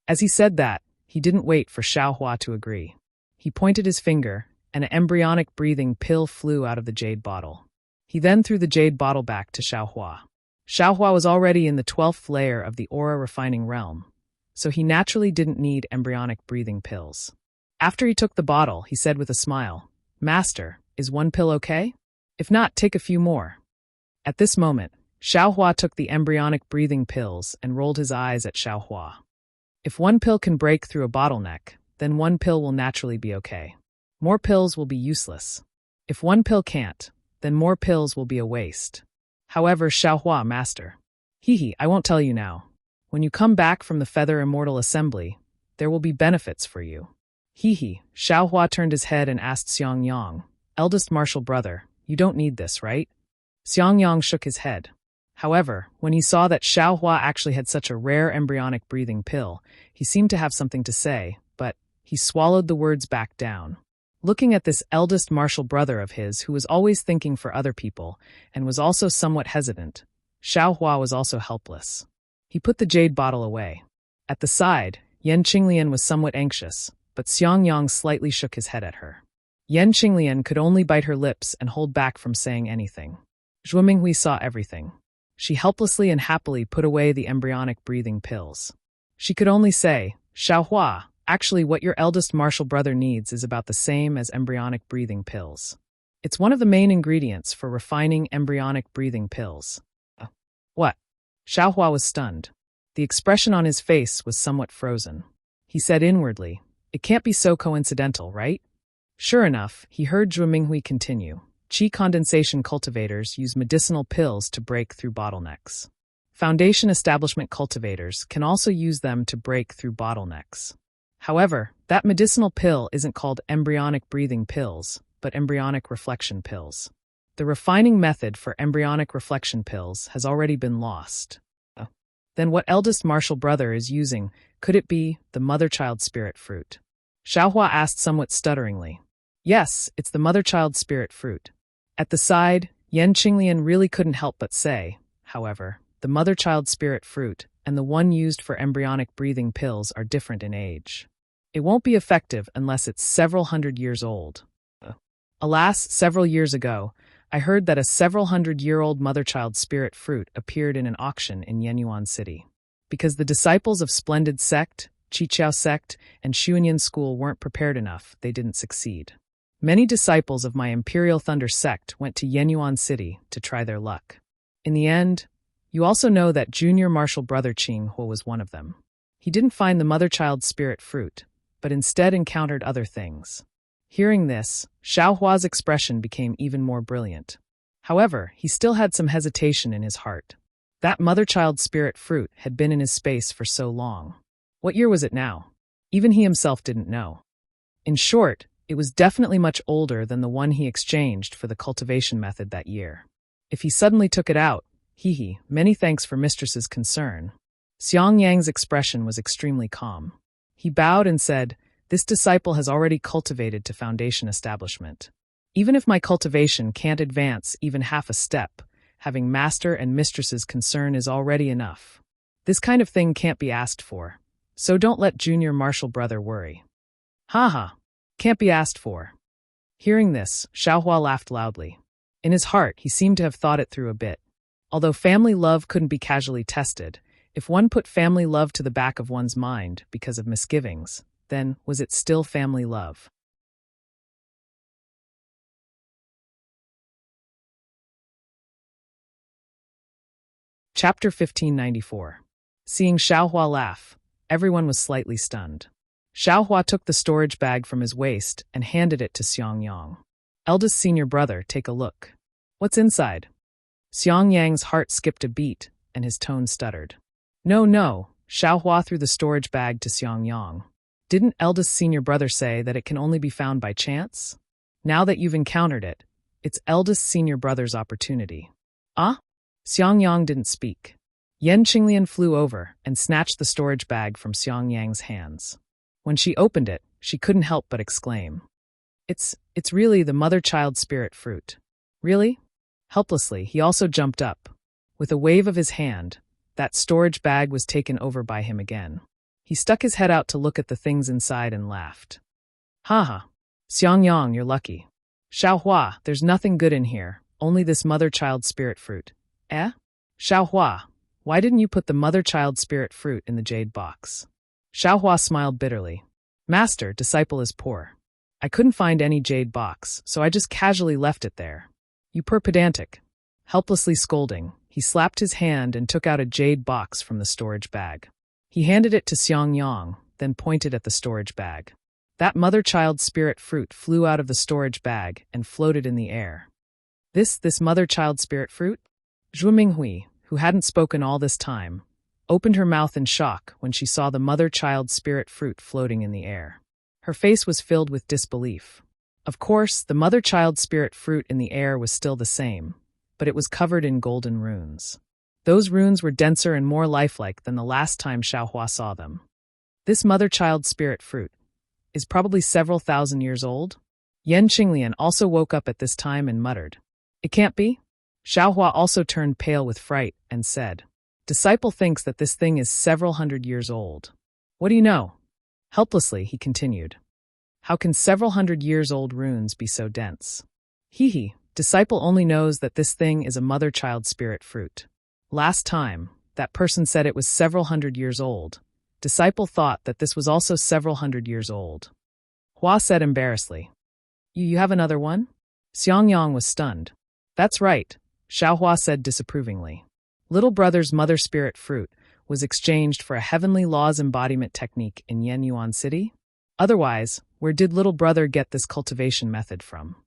As he said that, he didn't wait for Xiaohua to agree. He pointed his finger, and an embryonic breathing pill flew out of the jade bottle. He then threw the jade bottle back to Xiaohua. Xiaohua was already in the 12th layer of the aura-refining realm, so he naturally didn't need embryonic breathing pills. After he took the bottle, he said with a smile, Master, is 1 pill okay? If not, take a few more. At this moment, Xiaohua took the embryonic breathing pills and rolled his eyes at Xiaohua. If 1 pill can break through a bottleneck, then 1 pill will naturally be okay. More pills will be useless. If 1 pill can't, then more pills will be a waste. However, Xiaohua, master. I won't tell you now. When you come back from the Feather Immortal Assembly, there will be benefits for you. Hee. Xiaohua turned his head and asked Xiang Yang, eldest martial brother, you don't need this, right? Xiang Yang shook his head. However, when he saw that Xiaohua actually had such a rare embryonic breathing pill, he seemed to have something to say, but he swallowed the words back down. Looking at this eldest martial brother of his who was always thinking for other people and was also somewhat hesitant, Xiaohua was also helpless. He put the jade bottle away. At the side, Yan Qinglian was somewhat anxious, but Xiang Yang slightly shook his head at her. Yan Qinglian could only bite her lips and hold back from saying anything. Zhuo Minghui saw everything. She helplessly and happily put away the embryonic breathing pills. She could only say, Xiaohua, actually what your eldest martial brother needs is about the same as embryonic breathing pills. It's one of the main ingredients for refining embryonic breathing pills. What? Xiaohua was stunned. The expression on his face was somewhat frozen. He said inwardly, it can't be so coincidental, right? Sure enough, he heard Zhuo Minghui continue. Qi condensation cultivators use medicinal pills to break through bottlenecks. Foundation establishment cultivators can also use them to break through bottlenecks. However, that medicinal pill isn't called embryonic breathing pills, but embryonic reflection pills. The refining method for embryonic reflection pills has already been lost. Then what eldest martial brother is using? Could it be the mother-child spirit fruit? Xiaohua asked somewhat stutteringly. Yes, it's the mother-child spirit fruit. At the side, Yan Qinglian really couldn't help but say, however, the mother-child spirit fruit and the one used for embryonic breathing pills are different in age. It won't be effective unless it's several hundred years old. Alas, several years ago, I heard that a several hundred-year-old mother-child spirit fruit appeared in an auction in Yenyuan City. Because the disciples of Splendid Sect, Qiqiao Sect, and Xuanyan School weren't prepared enough, they didn't succeed. Many disciples of my Imperial Thunder Sect went to Yenyuan City to try their luck. In the end, you also know that junior martial brother Qing Huo was one of them. He didn't find the mother-child spirit fruit, but instead encountered other things. Hearing this, Xiaohua's expression became even more brilliant. However, he still had some hesitation in his heart. That mother-child spirit fruit had been in his space for so long. What year was it now? Even he himself didn't know. In short, it was definitely much older than the one he exchanged for the cultivation method that year. If he suddenly took it out, many thanks for mistress's concern. Xiang Yang's expression was extremely calm. He bowed and said, this disciple has already cultivated to foundation establishment. Even if my cultivation can't advance even half a step, having master and mistress's concern is already enough. This kind of thing can't be asked for, so don't let junior martial brother worry. Can't be asked for. Hearing this, Xiaohua laughed loudly. In his heart, he seemed to have thought it through a bit. Although family love couldn't be casually tested, if one put family love to the back of one's mind because of misgivings, then was it still family love? Chapter 1594. Seeing Xiaohua laugh, everyone was slightly stunned. Xiaohua took the storage bag from his waist and handed it to Xiang Yang. Eldest senior brother, take a look. What's inside? Xiang Yang's heart skipped a beat, and his tone stuttered. No, Xiaohua threw the storage bag to Xiang Yang. Didn't eldest senior brother say that it can only be found by chance? Now that you've encountered it, it's eldest senior brother's opportunity. Xiang Yang didn't speak. Yan Qinglian flew over and snatched the storage bag from Xiang Yang's hands. When she opened it, she couldn't help but exclaim. It's really the mother-child spirit fruit. Really? Helplessly, he also jumped up. With a wave of his hand, that storage bag was taken over by him again. He stuck his head out to look at the things inside and laughed. Xiang Yang, you're lucky. Xiaohua, there's nothing good in here, only this mother-child spirit fruit. Xiaohua, why didn't you put the mother-child spirit fruit in the jade box? Xiaohua smiled bitterly. Master, disciple is poor. I couldn't find any jade box, so I just casually left it there. You poor pedantic. Helplessly scolding, he slapped his hand and took out a jade box from the storage bag. He handed it to Xiang Yang, then pointed at the storage bag. That mother-child spirit fruit flew out of the storage bag and floated in the air. This mother-child spirit fruit? Zhuo Minghui, who hadn't spoken all this time, opened her mouth in shock when she saw the mother-child spirit fruit floating in the air. Her face was filled with disbelief. Of course, the mother-child spirit fruit in the air was still the same, but it was covered in golden runes. Those runes were denser and more lifelike than the last time Xiaohua saw them. This mother-child spirit fruit is probably several thousand years old. Yan Qinglian also woke up at this time and muttered, "It can't be?" Xiaohua also turned pale with fright and said, "Disciple thinks that this thing is several hundred years old." "What do you know?" Helplessly, he continued. "How can several hundred years old runes be so dense?" Hee, disciple only knows that this thing is a mother-child spirit fruit. Last time, that person said it was several hundred years old. Disciple thought that this was also several hundred years old. Hua said embarrassedly, You have another one?" Xiangyang was stunned. "That's right," Xiaohua said disapprovingly. Little brother's mother spirit fruit was exchanged for a heavenly laws embodiment technique in Yenyuan City? Otherwise, where did little brother get this cultivation method from?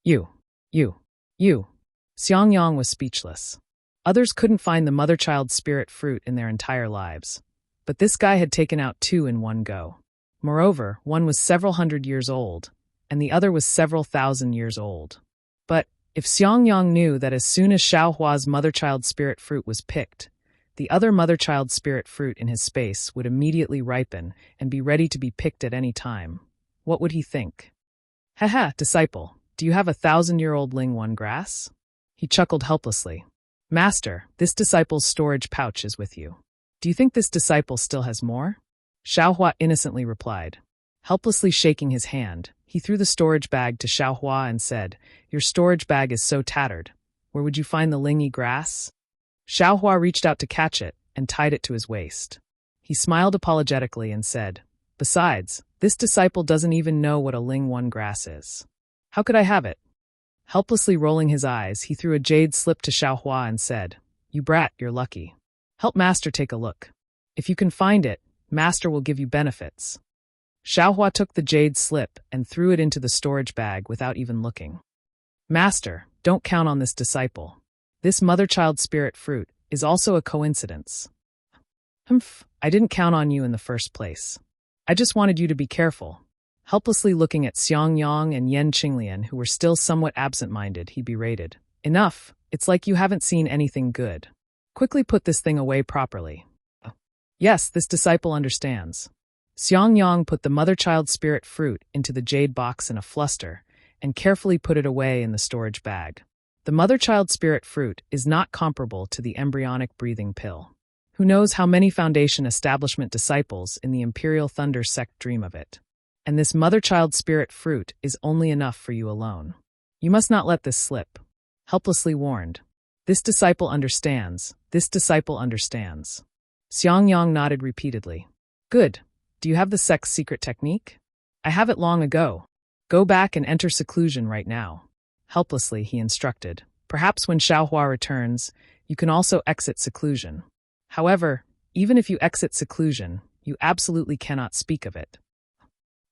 You. Xiangyang was speechless. Others couldn't find the mother-child spirit fruit in their entire lives. But this guy had taken out two in one go. Moreover, one was several hundred years old, and the other was several thousand years old. But if Xiangyang knew that as soon as Xiaohua's mother-child spirit fruit was picked, the other mother-child spirit fruit in his space would immediately ripen and be ready to be picked at any time, what would he think? "Haha, disciple, do you have 1,000-year-old Ling-1 grass?" He chuckled helplessly. "Master, this disciple's storage pouch is with you. Do you think this disciple still has more?" Xiaohua innocently replied. Helplessly shaking his hand, he threw the storage bag to Xiaohua and said, "Your storage bag is so tattered. Where would you find the lingy grass?" Xiaohua reached out to catch it and tied it to his waist. He smiled apologetically and said, "Besides, this disciple doesn't even know what a Ling-1 grass is. How could I have it?" Helplessly rolling his eyes, he threw a jade slip to Xiaohua and said, "You brat, you're lucky. Help Master take a look. If you can find it, Master will give you benefits." Xiaohua took the jade slip and threw it into the storage bag without even looking. "Master, don't count on this disciple. This mother-child spirit fruit is also a coincidence." "Humph, I didn't count on you in the first place. I just wanted you to be careful." Helplessly looking at Xiangyang and Yan Qinglian, who were still somewhat absent-minded, he berated, "Enough, it's like you haven't seen anything good. Quickly put this thing away properly." "Yes, this disciple understands." Xiangyang put the mother-child spirit fruit into the jade box in a fluster and carefully put it away in the storage bag. The mother-child spirit fruit is not comparable to the embryonic breathing pill. Who knows how many Foundation establishment disciples in the Imperial Thunder sect dream of it. And this mother-child spirit fruit is only enough for you alone. You must not let this slip. Helplessly warned. This disciple understands. This disciple understands. Xiangyang nodded repeatedly. "Good. Do you have the sect's secret technique?" "I have it long ago. Go back and enter seclusion right now." Helplessly, he instructed. "Perhaps when Xiaohua returns, you can also exit seclusion. However, even if you exit seclusion, you absolutely cannot speak of it."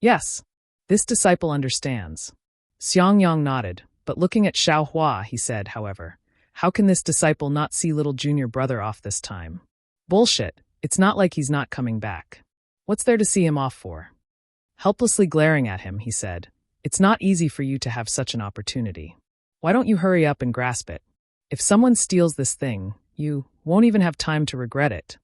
"Yes. This disciple understands." Xiangyang nodded, but looking at Xiaohua, he said, however, "How can this disciple not see little junior brother off this time?" "Bullshit. It's not like he's not coming back. What's there to see him off for?" Helplessly glaring at him, he said, "It's not easy for you to have such an opportunity. Why don't you hurry up and grasp it? If someone steals this thing, you won't even have time to regret it."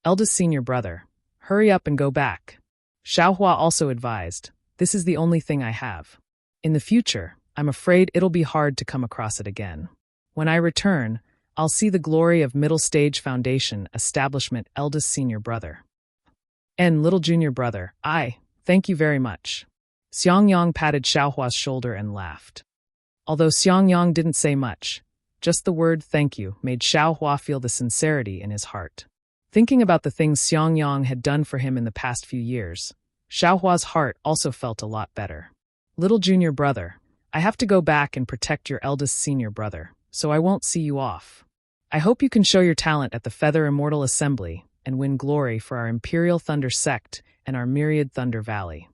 Eldest senior brother, hurry up and go back. Xiaohua also advised, "This is the only thing I have. In the future, I'm afraid it'll be hard to come across it again. When I return, I'll see the glory of Middle Stage Foundation Establishment eldest senior brother." And little junior brother, thank you very much." Xiangyang patted Xiaohua's shoulder and laughed. Although Xiangyang didn't say much, just the word thank you made Xiaohua feel the sincerity in his heart. Thinking about the things Xiangyang had done for him in the past few years, Xiaohua's heart also felt a lot better. "Little junior brother, I have to go back and protect your eldest senior brother, so I won't see you off. I hope you can show your talent at the Feather Immortal Assembly and win glory for our Imperial Thunder sect and our myriad Thunder Valley."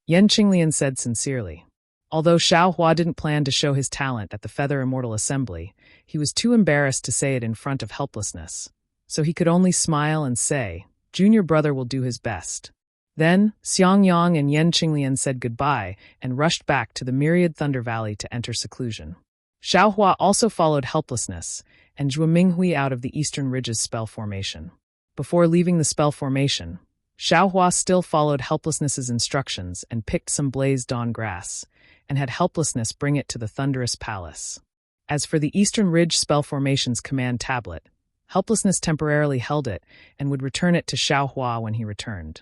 Yan Qinglian said sincerely. Although Xiaohua didn't plan to show his talent at the Feather Immortal Assembly, he was too embarrassed to say it in front of helplessness. so he could only smile and say, "Junior brother will do his best." Then, Xiangyang and Yan Qinglian said goodbye and rushed back to the myriad Thunder Valley to enter seclusion. Xiaohua also followed Helplessness and Zhuo Minghui out of the Eastern Ridge's spell formation. Before leaving the spell formation, Xiaohua still followed Helplessness's instructions and picked some blazed dawn grass, and had Helplessness bring it to the Thunderous Palace. As for the Eastern Ridge spell formation's command tablet, Helplessness temporarily held it and would return it to Xiaohua when he returned.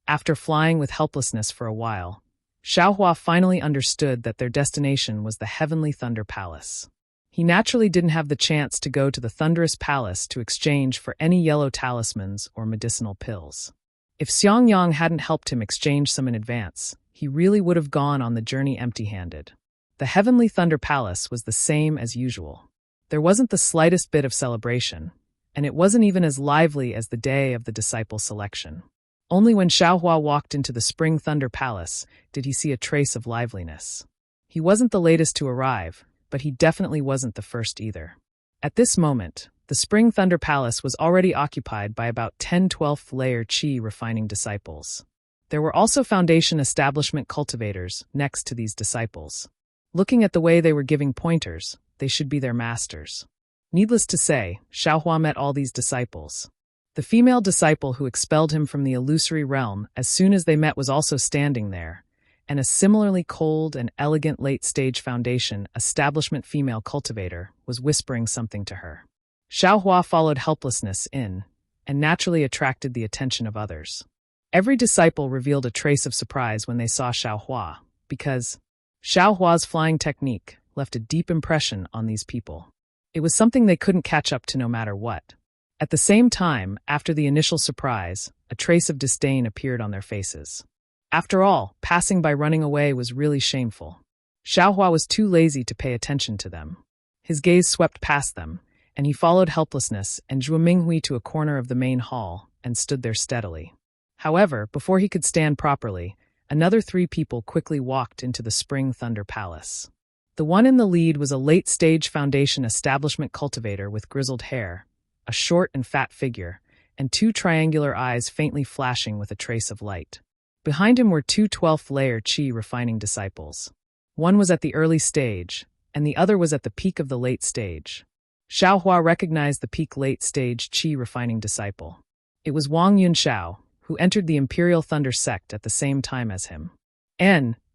After flying with Helplessness for a while, Xiaohua finally understood that their destination was the Heavenly Thunder Palace. He naturally didn't have the chance to go to the Thunderous Palace to exchange for any yellow talismans or medicinal pills. If Xiangyang hadn't helped him exchange some in advance, he really would have gone on the journey empty-handed. The Heavenly Thunder Palace was the same as usual. There wasn't the slightest bit of celebration, and it wasn't even as lively as the day of the disciple selection. Only when Xiaohua walked into the Spring Thunder Palace did he see a trace of liveliness. He wasn't the latest to arrive, but he definitely wasn't the first either. At this moment, the Spring Thunder Palace was already occupied by about 10 12th layer Qi refining disciples. There were also Foundation establishment cultivators next to these disciples. Looking at the way they were giving pointers, they should be their masters. Needless to say, Xiaohua met all these disciples. The female disciple who expelled him from the illusory realm as soon as they met was also standing there, and a similarly cold and elegant late-stage Foundation establishment female cultivator was whispering something to her. Xiaohua followed Helplessness in, and naturally attracted the attention of others. Every disciple revealed a trace of surprise when they saw Xiaohua, because Xiaohua's flying technique left a deep impression on these people. It was something they couldn't catch up to no matter what. At the same time, after the initial surprise, a trace of disdain appeared on their faces. After all, passing by running away was really shameful. Xiaohua was too lazy to pay attention to them. His gaze swept past them, and he followed Helplessness and Zhuo Minghui to a corner of the main hall and stood there steadily. However, before he could stand properly, another 3 people quickly walked into the Spring Thunder Palace. The one in the lead was a late-stage Foundation establishment cultivator with grizzled hair, a short and fat figure, and 2 triangular eyes faintly flashing with a trace of light. Behind him were 2 12th layer Qi refining disciples. One was at the early stage, and the other was at the peak of the late stage. Xiaohua recognized the peak late stage Qi refining disciple. It was Wang Yunxiao, who entered the Imperial Thunder sect at the same time as him.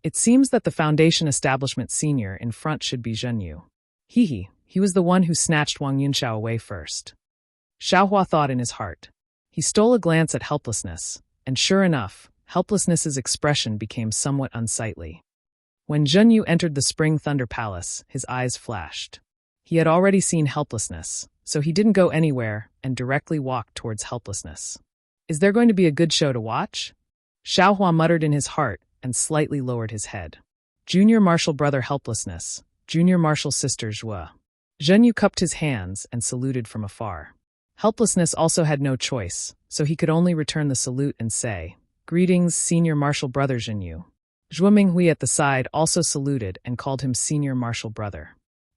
It seems that the Foundation establishment senior in front should be Zhenyu. He was the one who snatched Wang Yunxiao away first. Xiaohua thought in his heart. He stole a glance at Helplessness, and sure enough, Helplessness's expression became somewhat unsightly. When Zhenyu entered the Spring Thunder Palace, his eyes flashed. He had already seen Helplessness, so he didn't go anywhere and directly walked towards Helplessness. Is there going to be a good show to watch? Xiaohua muttered in his heart and slightly lowered his head. Junior Martial Brother Helplessness, Junior Martial Sister Zhuo. Zhenyu cupped his hands and saluted from afar. Helplessness also had no choice, so he could only return the salute and say, "Greetings, Senior Martial Brother Zhenyu." Zhuo Minghui at the side also saluted and called him Senior Martial Brother.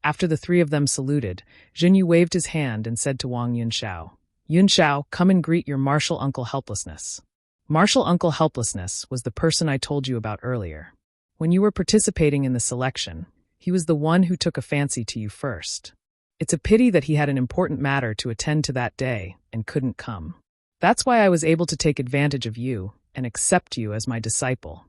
After the 3 of them saluted, Zhenyu waved his hand and said to Wang Yunxiao, "Yunxiao, come and greet your Martial Uncle Helplessness." Martial Uncle Helplessness was the person I told you about earlier. When you were participating in the selection, he was the one who took a fancy to you first. It's a pity that he had an important matter to attend to that day and couldn't come. That's why I was able to take advantage of you and accept you as my disciple.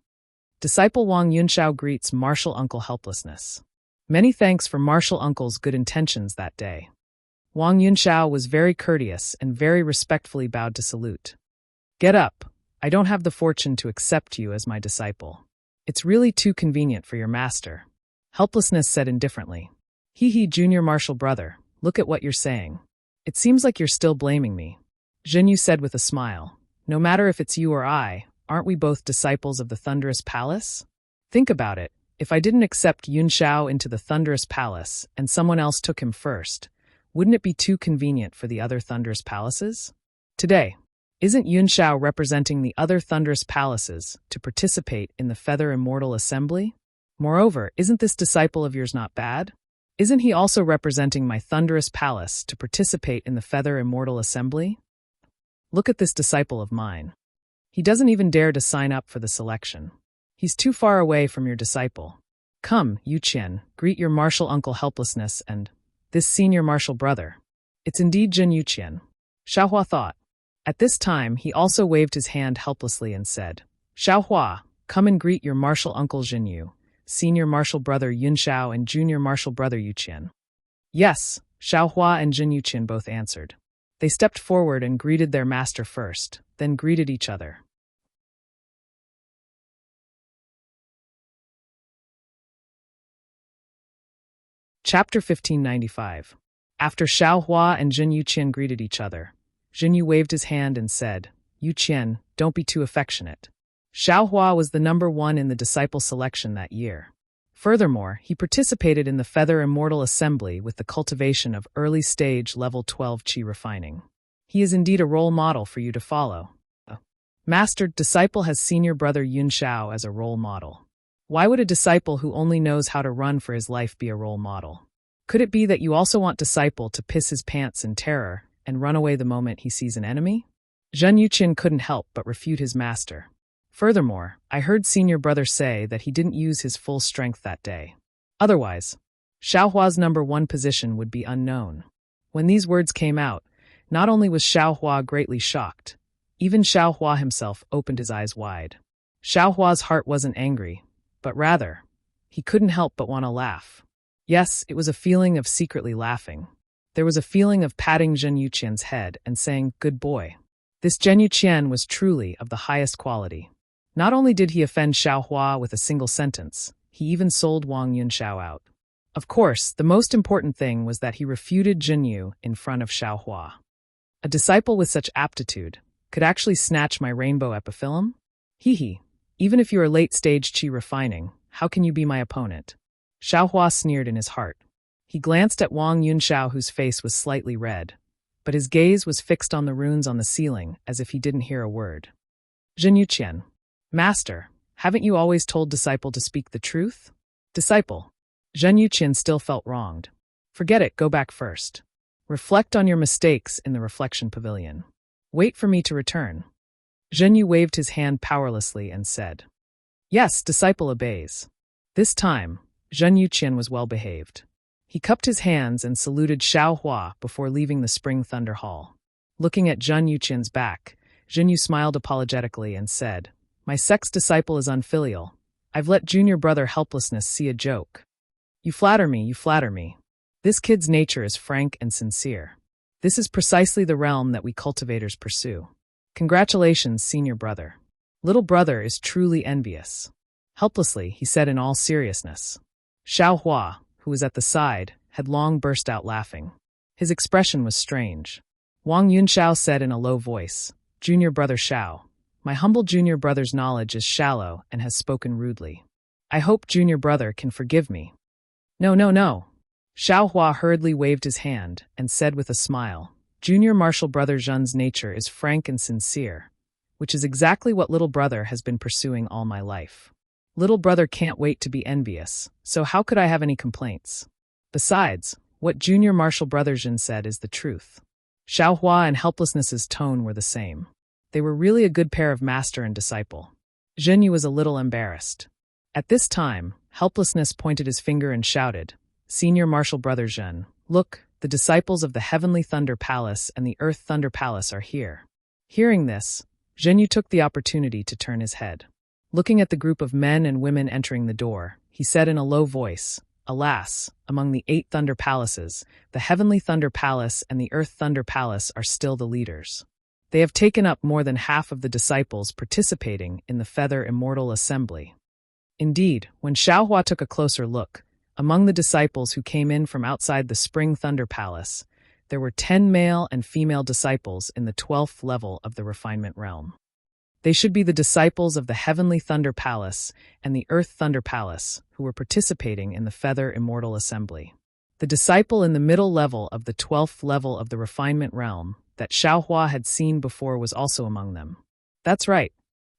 Disciple Wang Yunxiao greets Martial Uncle Helplessness. Many thanks for Martial Uncle's good intentions that day. Wang Yunxiao was very courteous and very respectfully bowed to salute. Get up. I don't have the fortune to accept you as my disciple. It's really too convenient for your master. Helplessness said indifferently. Junior Martial Brother, look at what you're saying. It seems like you're still blaming me. Zhenyu said with a smile. No matter if it's you or I, aren't we both disciples of the Thunderous Palace? Think about it. If I didn't accept Yunxiao into the Thunderous Palace and someone else took him first, wouldn't it be too convenient for the other Thunderous Palaces? Today, isn't Yunxiao representing the other Thunderous Palaces to participate in the Feather Immortal Assembly? Moreover, isn't this disciple of yours not bad? Isn't he also representing my thunderous palace to participate in the Feather Immortal Assembly? Look at this disciple of mine. He doesn't even dare to sign up for the selection. He's too far away from your disciple. Come, Yu Qian, greet your martial uncle Helplessness and this senior martial brother. It's indeed Jin Yu Qian. Xiaohua thought. At this time, he also waved his hand helplessly and said, Xiaohua, come and greet your martial uncle Jin Yu, senior martial brother Yun Xiao and junior martial brother Yu Qian. Yes, Xiaohua and Jin Yu Qian both answered. They stepped forward and greeted their master first, then greeted each other. Chapter 1595. After Xiaohua and Jin Yu Qian greeted each other, Jin Yu waved his hand and said, Yu Qian, don't be too affectionate. Xiaohua was the number one in the disciple selection that year. Furthermore, he participated in the Feather Immortal Assembly with the cultivation of early-stage level 12 qi refining. He is indeed a role model for you to follow. Master disciple has senior brother Yun Xiao as a role model. Why would a disciple who only knows how to run for his life be a role model? Could it be that you also want disciple to piss his pants in terror and run away the moment he sees an enemy? Zhen Yuqin couldn't help but refute his master. Furthermore, I heard senior brother say that he didn't use his full strength that day. Otherwise, Xiaohua's number one position would be unknown. When these words came out, not only was Xiaohua greatly shocked, even Xiaohua himself opened his eyes wide. Xiaohua's heart wasn't angry, but rather, he couldn't help but want to laugh. Yes, it was a feeling of secretly laughing. There was a feeling of patting Zhen Yuqian's head and saying, good boy. This Zhen Yuqian was truly of the highest quality. Not only did he offend Xiaohua with a single sentence, he even sold Wang Yunxiao out. Of course, the most important thing was that he refuted Jin Yu in front of Xiaohua. A disciple with such aptitude could actually snatch my rainbow epiphyllum? Hee. Even if you are late-stage qi refining, how can you be my opponent? Xiaohua sneered in his heart. He glanced at Wang Yunxiao, whose face was slightly red, but his gaze was fixed on the runes on the ceiling as if he didn't hear a word. Jin Yuqian. Master, haven't you always told disciple to speak the truth? Disciple. Zhen Yuqian still felt wronged. Forget it, go back first. Reflect on your mistakes in the reflection pavilion. Wait for me to return. Zhen Yu waved his hand powerlessly and said, Yes, disciple obeys. This time, Zhen Yuqian was well behaved. He cupped his hands and saluted Xiaohua before leaving the Spring Thunder Hall. Looking at Zhen Yuqian's back, Zhen Yu smiled apologetically and said, My sex disciple is unfilial. I've let junior brother Helplessness see a joke. You flatter me, you flatter me. This kid's nature is frank and sincere. This is precisely the realm that we cultivators pursue. Congratulations, senior brother. Little brother is truly envious. Helplessly, he said in all seriousness. Xiaohua, who was at the side, had long burst out laughing. His expression was strange. Wang Yunxiao said in a low voice, Junior brother Xiao, my humble junior brother's knowledge is shallow and has spoken rudely. I hope junior brother can forgive me. No. Xiaohua hurriedly waved his hand and said with a smile, Junior martial brother Zhen's nature is frank and sincere, which is exactly what little brother has been pursuing all my life. Little brother can't wait to be envious, so how could I have any complaints? Besides, what junior martial brother Zhen said is the truth. Xiaohua and Helplessness's tone were the same. They were really a good pair of master and disciple. Zhen Yu was a little embarrassed. At this time, Helplessness pointed his finger and shouted, Senior martial brother Zhen, look, the disciples of the Heavenly Thunder Palace and the Earth Thunder Palace are here. Hearing this, Zhen Yu took the opportunity to turn his head. Looking at the group of men and women entering the door, he said in a low voice, Alas, among the 8 Thunder Palaces, the Heavenly Thunder Palace and the Earth Thunder Palace are still the leaders. They have taken up more than half of the disciples participating in the Feather Immortal Assembly. Indeed, when Xiaohua took a closer look, among the disciples who came in from outside the Spring Thunder Palace, there were 10 male and female disciples in the 12th level of the refinement realm. They should be the disciples of the Heavenly Thunder Palace and the Earth Thunder Palace who were participating in the Feather Immortal Assembly. The disciple in the middle level of the 12th level of the refinement realm that Xiaohua had seen before was also among them. That's right.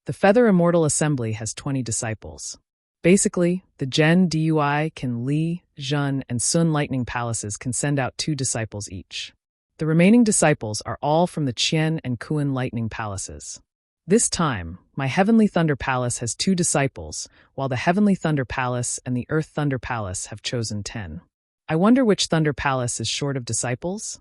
The Feather Immortal Assembly has 20 disciples. Basically, the Zhen Dui can Li, Zhen, and Sun lightning palaces can send out 2 disciples each. The remaining disciples are all from the Qian and Kuan lightning palaces. This time, my Heavenly Thunder Palace has 2 disciples, while the Heavenly Thunder Palace and the Earth Thunder Palace have chosen 10. I wonder which Thunder Palace is short of disciples?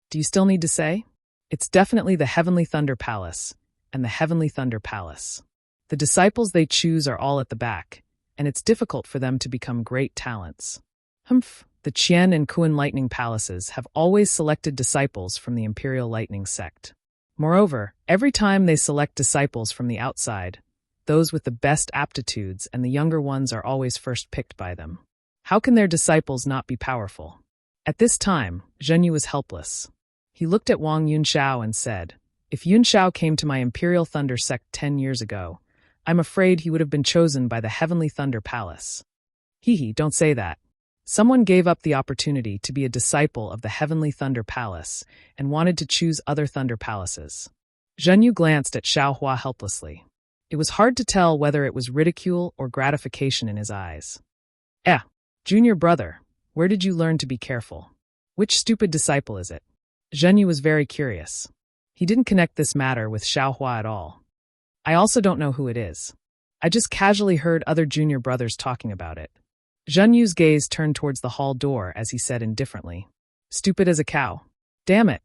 Do you still need to say? It's definitely the Heavenly Thunder Palace and the Heavenly Thunder Palace. The disciples they choose are all at the back, and it's difficult for them to become great talents. The Qian and Kuan lightning palaces have always selected disciples from the Imperial Lightning sect. Moreover, every time they select disciples from the outside, those with the best aptitudes and the younger ones are always first picked by them. How can their disciples not be powerful? At this time, Zhenyu was helpless. He looked at Wang Yunxiao and said, "If Yunxiao came to my Imperial Thunder sect 10 years ago, I'm afraid he would have been chosen by the Heavenly Thunder Palace." Don't say that. Someone gave up the opportunity to be a disciple of the Heavenly Thunder Palace and wanted to choose other Thunder Palaces. Zhenyu glanced at Xiaohua helplessly. It was hard to tell whether it was ridicule or gratification in his eyes. Junior brother, where did you learn to be careful? Which stupid disciple is it? Zhenyu was very curious. He didn't connect this matter with Xiaohua at all. I also don't know who it is. I just casually heard other junior brothers talking about it. Zhenyu's gaze turned towards the hall door as he said indifferently, "Stupid as a cow. Damn it."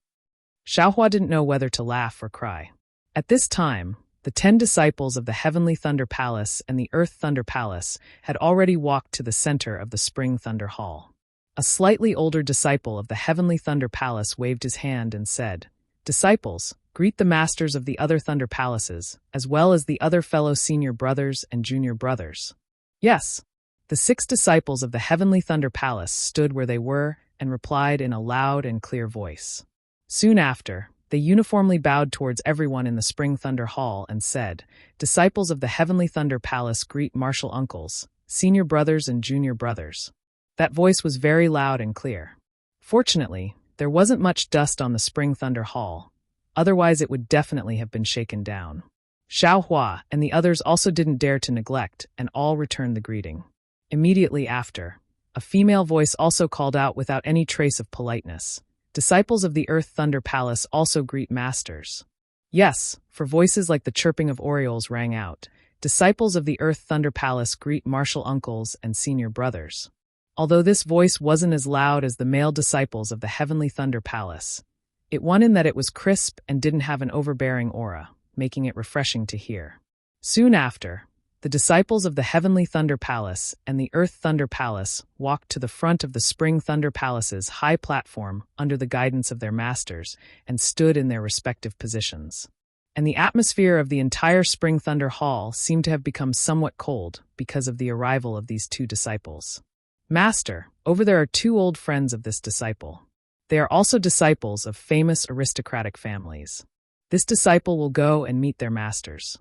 Xiaohua didn't know whether to laugh or cry. At this time, the 10 disciples of the Heavenly Thunder Palace and the Earth Thunder Palace had already walked to the center of the Spring Thunder Hall. A slightly older disciple of the Heavenly Thunder Palace waved his hand and said, "Disciples, greet the masters of the other Thunder Palaces, as well as the other fellow senior brothers and junior brothers." Yes. The 6 disciples of the Heavenly Thunder Palace stood where they were and replied in a loud and clear voice. Soon after, they uniformly bowed towards everyone in the Spring Thunder Hall and said, "Disciples of the Heavenly Thunder Palace greet martial uncles, senior brothers and junior brothers." That voice was very loud and clear. Fortunately, there wasn't much dust on the Spring Thunder Hall, otherwise it would definitely have been shaken down. Xiaohua and the others also didn't dare to neglect and all returned the greeting. Immediately after, a female voice also called out without any trace of politeness, "Disciples of the Earth Thunder Palace also greet masters." Yes, for voices like the chirping of orioles rang out, "Disciples of the Earth Thunder Palace greet martial uncles and senior brothers." Although this voice wasn't as loud as the male disciples of the Heavenly Thunder Palace, it won in that it was crisp and didn't have an overbearing aura, making it refreshing to hear. Soon after, the disciples of the Heavenly Thunder Palace and the Earth Thunder Palace walked to the front of the Spring Thunder Palace's high platform under the guidance of their masters and stood in their respective positions. And the atmosphere of the entire Spring Thunder Hall seemed to have become somewhat cold because of the arrival of these 2 disciples. "Master, over there are 2 old friends of this disciple. They are also disciples of famous aristocratic families. This disciple will go and meet their masters."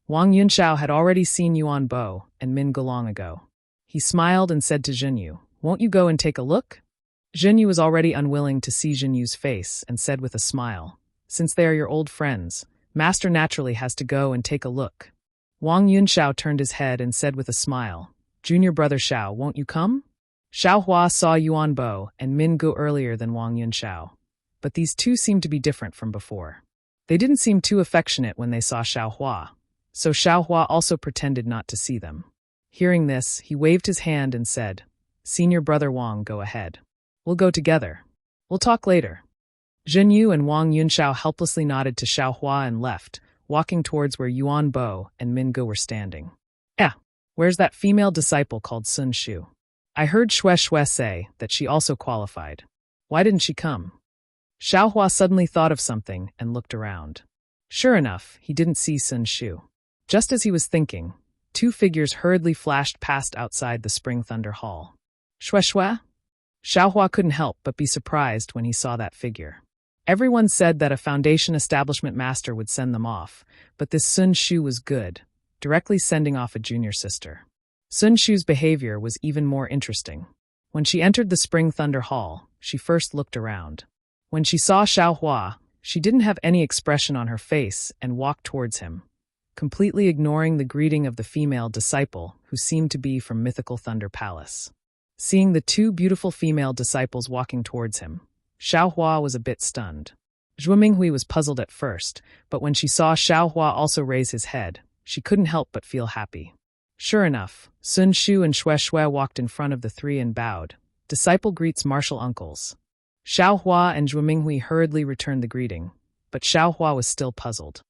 Wang Yunxiao had already seen Yuan Bo and Min Ge long ago. He smiled and said to Zhenyu, "Won't you go and take a look?" Zhenyu was already unwilling to see Zhenyu's face and said with a smile, "Since they are your old friends, Master naturally has to go and take a look." Wang Yunxiao turned his head and said with a smile, "Junior brother Xiao, won't you come?" Xiaohua saw Yuan Bo and Min Ge earlier than Wang Yunxiao, but these 2 seemed to be different from before. They didn't seem too affectionate when they saw Xiaohua, so Xiaohua also pretended not to see them. Hearing this, he waved his hand and said, "Senior brother Wang, go ahead. We'll go together. We'll talk later." Zhenyu and Wang Yunxiao helplessly nodded to Xiaohua and left, walking towards where Yuan Bo and Min Ge were standing. Where's that female disciple called Sun Shu? I heard Shui say that she also qualified. Why didn't she come?" Xiaohua suddenly thought of something and looked around. Sure enough, he didn't see Sun Shu. Just as he was thinking, 2 figures hurriedly flashed past outside the Spring Thunder Hall. Shui? Xiaohua couldn't help but be surprised when he saw that figure. Everyone said that a Foundation establishment master would send them off, but this Sun Shu was good, directly sending off a junior sister. Sun Shu's behavior was even more interesting. When she entered the Spring Thunder Hall, she first looked around. When she saw Xiaohua, she didn't have any expression on her face and walked towards him. completely ignoring the greeting of the female disciple who seemed to be from mythical Thunder Palace. Seeing the two beautiful female disciples walking towards him, Xiaohua was a bit stunned. Zhuo Minghui was puzzled at first, but when she saw Xiaohua also raise his head, she couldn't help but feel happy. Sure enough, Sun Shu and Xue Xue walked in front of the three and bowed. Disciple greets martial uncles. Xiaohua and Zhuo Minghui hurriedly returned the greeting, but Xiaohua was still puzzled.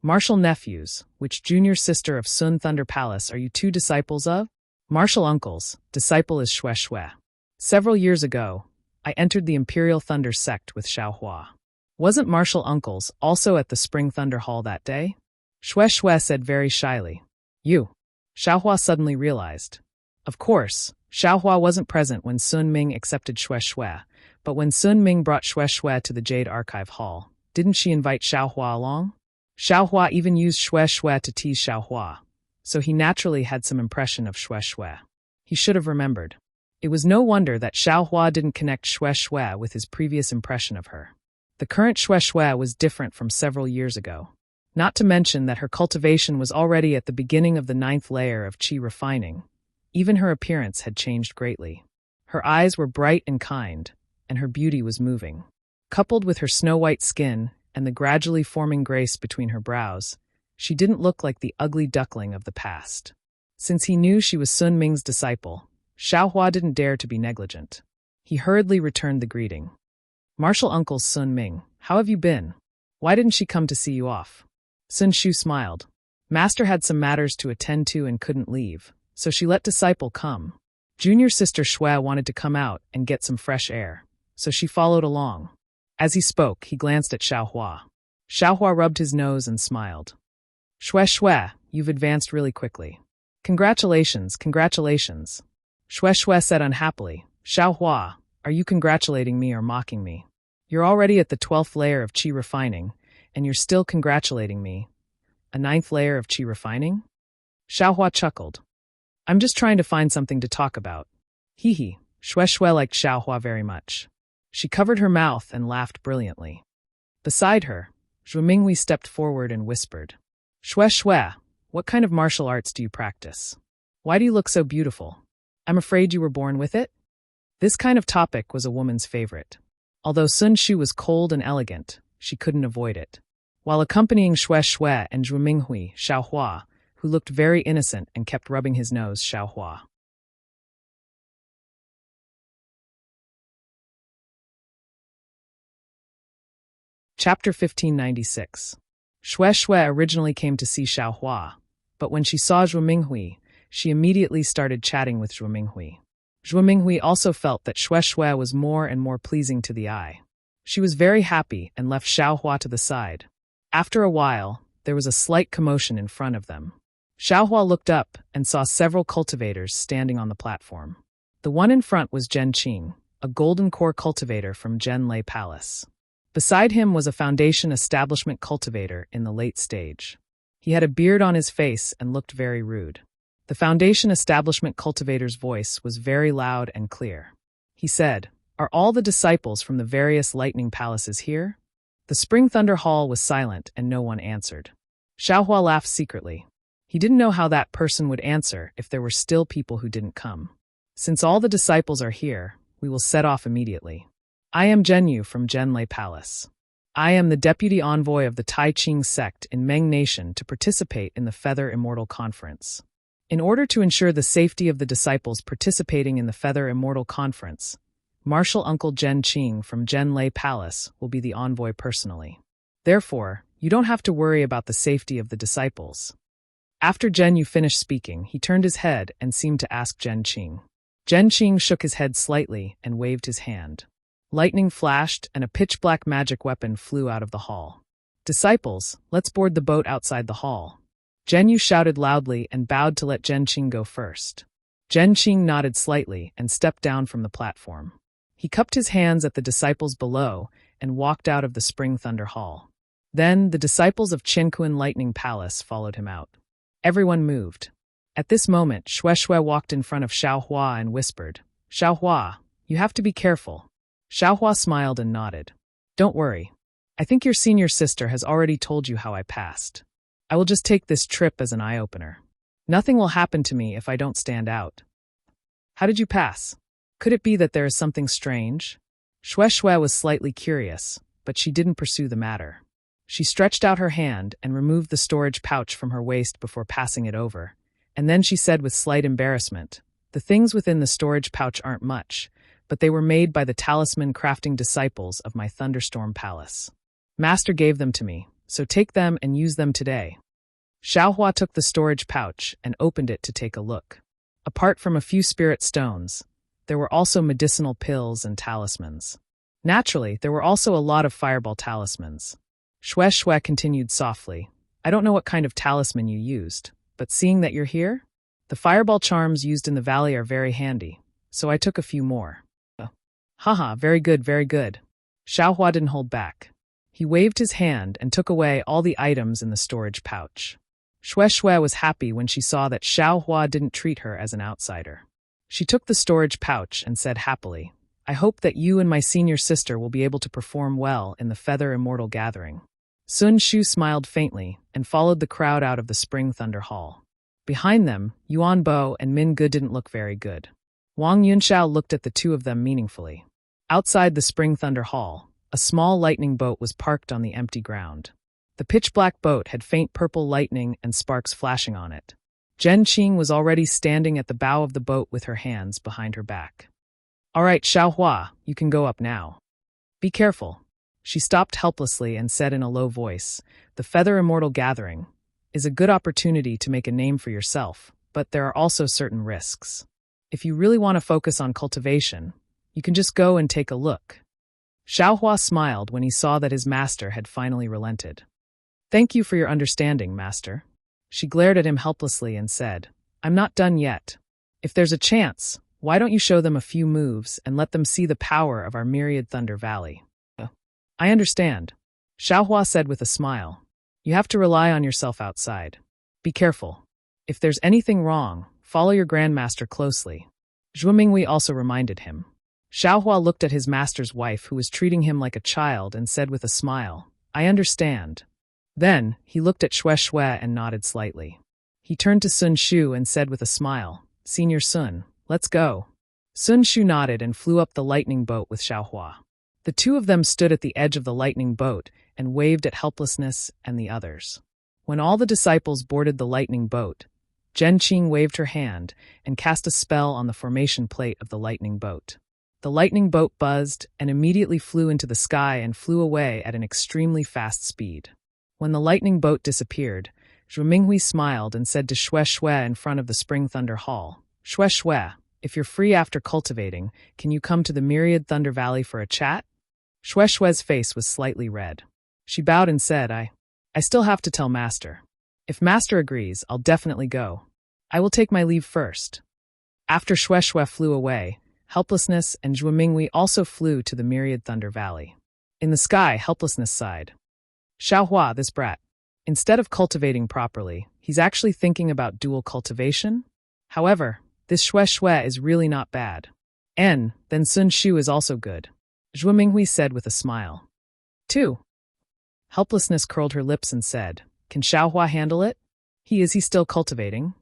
Martial nephews, which junior sister of Sun Thunder Palace are you two disciples of? Martial uncles, disciple is Xue Xue. Several years ago, I entered the Imperial Thunder sect with Xiaohua. Wasn't martial uncles also at the Spring Thunder Hall that day? Xue Xue said very shyly. You. Xiaohua suddenly realized. Of course, Xiaohua wasn't present when Sun Ming accepted Xue Xue, but when Sun Ming brought Xue Xue to the Jade Archive Hall, didn't she invite Xiaohua along? Xiaohua even used Xue Xue to tease Xiaohua, so he naturally had some impression of Xue Xue. He should have remembered. It was no wonder that Xiaohua didn't connect Xue Xue with his previous impression of her. The current Xue Xue was different from several years ago. Not to mention that her cultivation was already at the beginning of the 9th layer of qi refining. Even her appearance had changed greatly. Her eyes were bright and kind, and her beauty was moving. Coupled with her snow-white skin and the gradually forming grace between her brows, she didn't look like the ugly duckling of the past. Since he knew she was Sun Ming's disciple, Xiaohua didn't dare to be negligent. He hurriedly returned the greeting. Martial Uncle Sun Ming, how have you been? Why didn't she come to see you off? Sun Shu smiled. Master had some matters to attend to and couldn't leave, so she let disciple come. Junior sister Xue wanted to come out and get some fresh air, so she followed along. As he spoke, he glanced at Xiaohua. Xiaohua rubbed his nose and smiled. Xue Xue, you've advanced really quickly. Congratulations, congratulations. Xue Xue said unhappily. Xiaohua, are you congratulating me or mocking me? You're already at the 12th layer of qi refining, and you're still congratulating me. A 9th layer of qi refining? Xiaohua chuckled. I'm just trying to find something to talk about. Hee hee, Xue Xue liked Xiaohua very much. She covered her mouth and laughed brilliantly. Beside her, Zhuo Minghui stepped forward and whispered. Xue Xue, what kind of martial arts do you practice? Why do you look so beautiful? I'm afraid you were born with it? This kind of topic was a woman's favorite. Although Sun Shu was cold and elegant, she couldn't avoid it. While accompanying Xue Xue and Zhuo Minghui, Xiaohua, who looked very innocent and kept rubbing his nose, Xiaohua. Chapter 1596. Xue Xue originally came to see Xiaohua, but when she saw Zhuo Minghui, she immediately started chatting with Zhuo Minghui. Zhuo Minghui also felt that Xue Xue was more and more pleasing to the eye. She was very happy and left Xiaohua to the side. After a while, there was a slight commotion in front of them. Xiaohua looked up and saw several cultivators standing on the platform. The one in front was Zhen Qing, a golden core cultivator from Zhenlei Palace. Beside him was a foundation establishment cultivator in the late stage. He had a beard on his face and looked very rude. The foundation establishment cultivator's voice was very loud and clear. He said, Are all the disciples from the various lightning palaces here? The Spring Thunder Hall was silent and no one answered. Xiaohua laughed secretly. He didn't know how that person would answer if there were still people who didn't come. Since all the disciples are here, we will set off immediately. I am Zhenyu from Zhenlei Palace. I am the deputy envoy of the Tai Ching sect in Meng Nation to participate in the Feather Immortal Conference. In order to ensure the safety of the disciples participating in the Feather Immortal Conference, Martial Uncle Zhen Qing from Zhenlei Palace will be the envoy personally. Therefore, you don't have to worry about the safety of the disciples. After Zhenyu finished speaking, he turned his head and seemed to ask Zhen Qing. Zhen Qing shook his head slightly and waved his hand. Lightning flashed and a pitch-black magic weapon flew out of the hall. Disciples, let's board the boat outside the hall. Zhenyu shouted loudly and bowed to let Zhen Qing go first. Zhen Qing nodded slightly and stepped down from the platform. He cupped his hands at the disciples below and walked out of the Spring Thunder Hall. Then the disciples of Qinquan Lightning Palace followed him out. Everyone moved. At this moment, Xue Xue walked in front of Xiaohua and whispered, Xiaohua, you have to be careful. Xiaohua smiled and nodded. Don't worry. I think your senior sister has already told you how I passed. I will just take this trip as an eye-opener. Nothing will happen to me if I don't stand out. How did you pass? Could it be that there is something strange? Shue Shue was slightly curious, but she didn't pursue the matter. She stretched out her hand and removed the storage pouch from her waist before passing it over, and then she said with slight embarrassment, "The things within the storage pouch aren't much, but they were made by the talisman crafting disciples of my thunderstorm palace. Master gave them to me, so take them and use them today." Xiaohua took the storage pouch and opened it to take a look. Apart from a few spirit stones, there were also medicinal pills and talismans. Naturally, there were also a lot of fireball talismans. Shue Shue continued softly, "I don't know what kind of talisman you used, but seeing that you're here, the fireball charms used in the valley are very handy, so I took a few more." Haha, very good, very good. Xiaohua didn't hold back. He waved his hand and took away all the items in the storage pouch. Shue Shue was happy when she saw that Xiaohua didn't treat her as an outsider. She took the storage pouch and said happily, "I hope that you and my senior sister will be able to perform well in the Feather Immortal Gathering." Sun Shu smiled faintly and followed the crowd out of the Spring Thunder Hall. Behind them, Yuan Bo and Min Ge didn't look very good. Wang Yunxiao looked at the two of them meaningfully. Outside the Spring Thunder Hall, a small lightning boat was parked on the empty ground. The pitch-black boat had faint purple lightning and sparks flashing on it. Zhen Qing was already standing at the bow of the boat with her hands behind her back. "All right, Xiaohua, you can go up now. Be careful." She stopped helplessly and said in a low voice, "The Feather Immortal Gathering is a good opportunity to make a name for yourself, but there are also certain risks. If you really want to focus on cultivation, you can just go and take a look." Xiaohua smiled when he saw that his master had finally relented. "Thank you for your understanding, master." She glared at him helplessly and said, "I'm not done yet. If there's a chance, why don't you show them a few moves and let them see the power of our myriad Thunder Valley?" "I understand," Xiaohua said with a smile. "You have to rely on yourself outside. Be careful. If there's anything wrong, follow your grandmaster closely." Zhuo Minghui also reminded him. Xiaohua looked at his master's wife, who was treating him like a child, and said with a smile, "I understand." Then, he looked at Shue Shue and nodded slightly. He turned to Sun Shu and said with a smile, "Senior Sun, let's go." Sun Shu nodded and flew up the lightning boat with Xiaohua. The two of them stood at the edge of the lightning boat and waved at Helplessness and the others. When all the disciples boarded the lightning boat, Zhen Qing waved her hand and cast a spell on the formation plate of the lightning boat. The lightning boat buzzed and immediately flew into the sky and flew away at an extremely fast speed. When the lightning boat disappeared, Zhuo Minghui smiled and said to Shue Shue in front of the Spring Thunder Hall, "Shue Shue, if you're free after cultivating, can you come to the Myriad Thunder Valley for a chat?" Shue Shue's face was slightly red. She bowed and said, I still have to tell Master. If Master agrees, I'll definitely go. I will take my leave first." After Shue Shue flew away, Helplessness and Zhuo Minghui also flew to the Myriad Thunder Valley. In the sky, Helplessness sighed. "Xiaohua, this brat. Instead of cultivating properly, he's actually thinking about dual cultivation? However, this Shue Shue is really not bad. And then Sun Shu is also good," Zhuo Minghui said with a smile. "Two." Helplessness curled her lips and said, "Can Xiaohua handle it? Is he still cultivating?"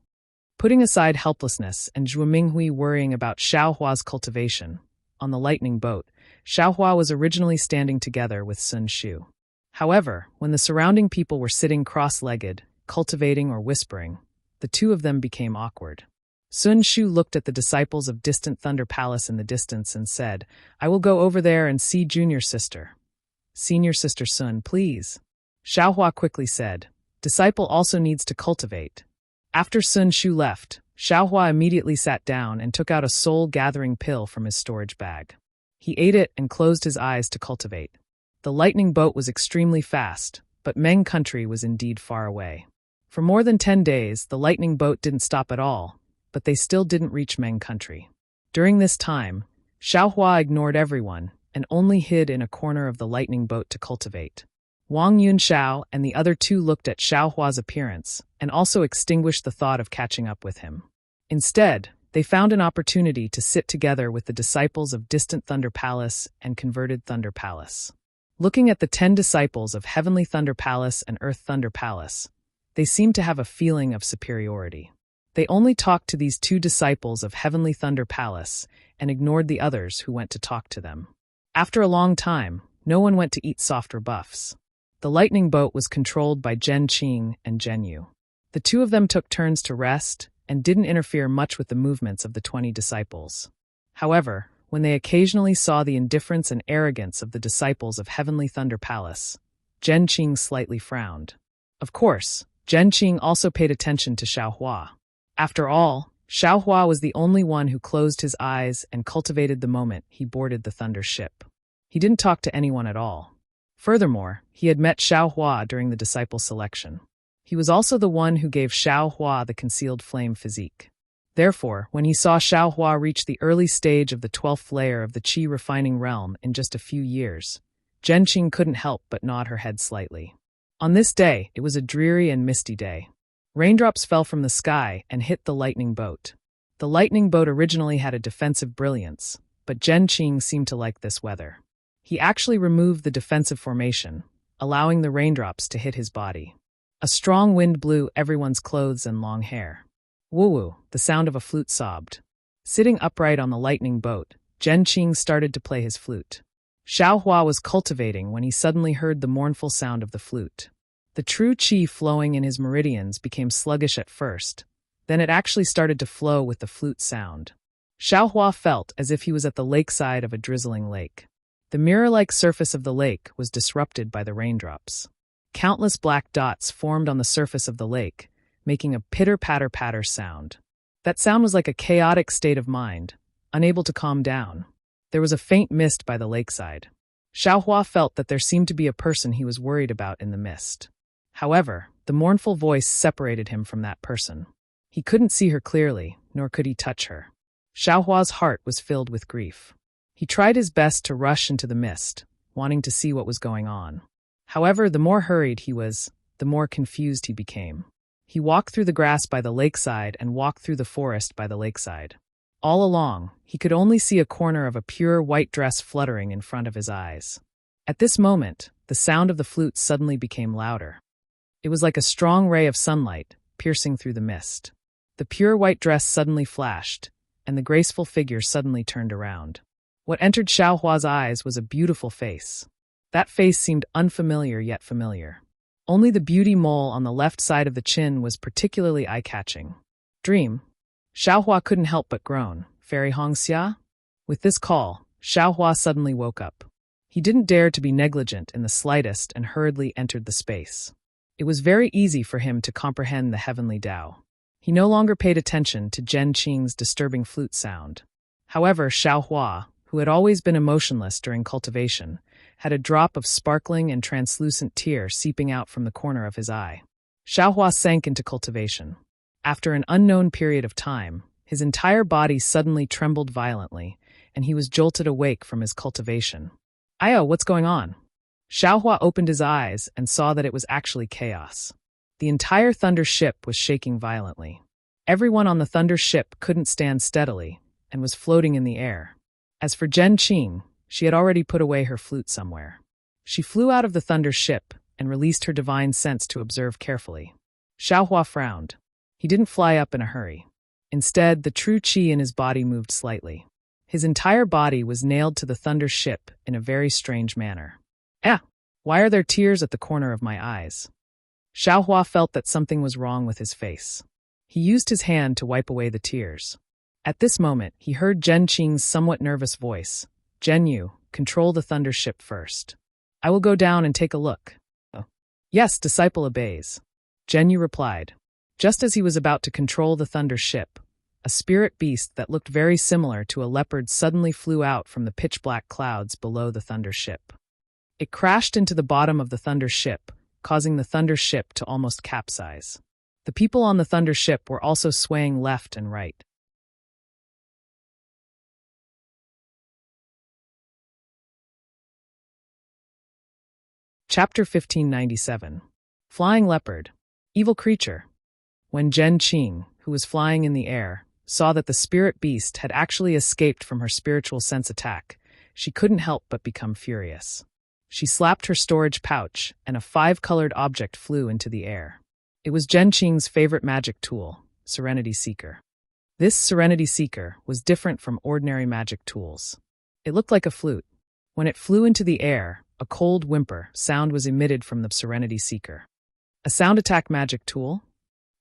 Putting aside Helplessness and Zhuo Minghui worrying about Xiaohua's cultivation, on the lightning boat, Xiaohua was originally standing together with Sun Shu. However, when the surrounding people were sitting cross-legged, cultivating or whispering, the two of them became awkward. Sun Shu looked at the disciples of Distant Thunder Palace in the distance and said, "I will go over there and see Junior Sister." "Senior Sister Sun, please." Xiaohua quickly said, "Disciple also needs to cultivate." After Sun Shu left, Xiaohua immediately sat down and took out a soul-gathering pill from his storage bag. He ate it and closed his eyes to cultivate. The lightning boat was extremely fast, but Meng country was indeed far away. For more than 10 days, the lightning boat didn't stop at all, but they still didn't reach Meng country. During this time, Xiaohua ignored everyone and only hid in a corner of the lightning boat to cultivate. Wang Yunxiao and the other two looked at Xiaohua's appearance and also extinguished the thought of catching up with him. Instead, they found an opportunity to sit together with the disciples of Distant Thunder Palace and Converted Thunder Palace. Looking at the 10 disciples of Heavenly Thunder Palace and Earth Thunder Palace, They seemed to have a feeling of superiority. They only talked to these two disciples of Heavenly Thunder Palace and ignored the others who went to talk to them. After a long time, no one went to eat soft rebuffs. The lightning boat was controlled by Zhen Qing and Zhen Yu. The two of them took turns to rest and didn't interfere much with the movements of the 20 disciples. However, when they occasionally saw the indifference and arrogance of the disciples of Heavenly Thunder Palace, Zhen Qing slightly frowned. Of course, Zhen Qing also paid attention to Xiaohua. After all, Xiaohua was the only one who closed his eyes and cultivated the moment he boarded the Thunder ship. He didn't talk to anyone at all. Furthermore, he had met Xiaohua during the disciple selection. He was also the one who gave Xiaohua the concealed flame physique. Therefore, when he saw Xiaohua reach the early stage of the 12th layer of the qi refining realm in just a few years, Zhen Qing couldn't help but nod her head slightly. On this day, it was a dreary and misty day. Raindrops fell from the sky and hit the lightning boat. The lightning boat originally had a defensive brilliance, but Zhen Qing seemed to like this weather. He actually removed the defensive formation, allowing the raindrops to hit his body. A strong wind blew everyone's clothes and long hair. Woo-woo, the sound of a flute sobbed. Sitting upright on the lightning boat, Zhen Qing started to play his flute. Xiaohua was cultivating when he suddenly heard the mournful sound of the flute. The true qi flowing in his meridians became sluggish at first, then it actually started to flow with the flute sound. Xiaohua felt as if he was at the lakeside of a drizzling lake. The mirror-like surface of the lake was disrupted by the raindrops. Countless black dots formed on the surface of the lake, making a pitter-patter-patter sound. That sound was like a chaotic state of mind, unable to calm down. There was a faint mist by the lakeside. Xiaohua felt that there seemed to be a person he was worried about in the mist. However, the mournful voice separated him from that person. He couldn't see her clearly, nor could he touch her. Xiaohua's heart was filled with grief. He tried his best to rush into the mist, wanting to see what was going on. However, the more hurried he was, the more confused he became. He walked through the grass by the lakeside and walked through the forest by the lakeside. All along, he could only see a corner of a pure white dress fluttering in front of his eyes. At this moment, the sound of the flute suddenly became louder. It was like a strong ray of sunlight, piercing through the mist. The pure white dress suddenly flashed, and the graceful figure suddenly turned around. What entered Xiaohua's eyes was a beautiful face. That face seemed unfamiliar yet familiar. Only the beauty mole on the left side of the chin was particularly eye-catching. Dream. Xiaohua couldn't help but groan. Fairy Hongxia? With this call, Xiaohua suddenly woke up. He didn't dare to be negligent in the slightest and hurriedly entered the space. It was very easy for him to comprehend the heavenly Tao. He no longer paid attention to Zhen Qing's disturbing flute sound. However, Xiaohua, who had always been emotionless during cultivation, had a drop of sparkling and translucent tear seeping out from the corner of his eye. Xiaohua sank into cultivation. After an unknown period of time, his entire body suddenly trembled violently, and he was jolted awake from his cultivation. "Ayo, what's going on?" Xiaohua opened his eyes and saw that it was actually chaos. The entire Thunder ship was shaking violently. Everyone on the Thunder ship couldn't stand steadily and was floating in the air. As for Zhen Qing, she had already put away her flute somewhere. She flew out of the Thunder ship and released her divine sense to observe carefully. Xiaohua frowned. He didn't fly up in a hurry. Instead, the true qi in his body moved slightly. His entire body was nailed to the Thunder ship in a very strange manner. Why are there tears at the corner of my eyes? Xiaohua felt that something was wrong with his face. He used his hand to wipe away the tears. At this moment, he heard Zhen Qing's somewhat nervous voice. "Zhen Yu, control the Thunder ship first. I will go down and take a look." "Oh. Yes, disciple obeys." Zhen Yu replied. Just as he was about to control the Thunder ship, a spirit beast that looked very similar to a leopard suddenly flew out from the pitch-black clouds below the Thunder ship. It crashed into the bottom of the Thunder ship, causing the Thunder ship to almost capsize. The people on the Thunder ship were also swaying left and right. Chapter 1597. Flying Leopard. Evil Creature. When Zhen Qing, who was flying in the air, saw that the spirit beast had actually escaped from her spiritual sense attack, she couldn't help but become furious. She slapped her storage pouch, and a 5-colored object flew into the air. It was Jen Qing's favorite magic tool, Serenity Seeker. This Serenity Seeker was different from ordinary magic tools. It looked like a flute. When it flew into the air, a cold whimper sound was emitted from the Serenity Seeker. A sound attack magic tool?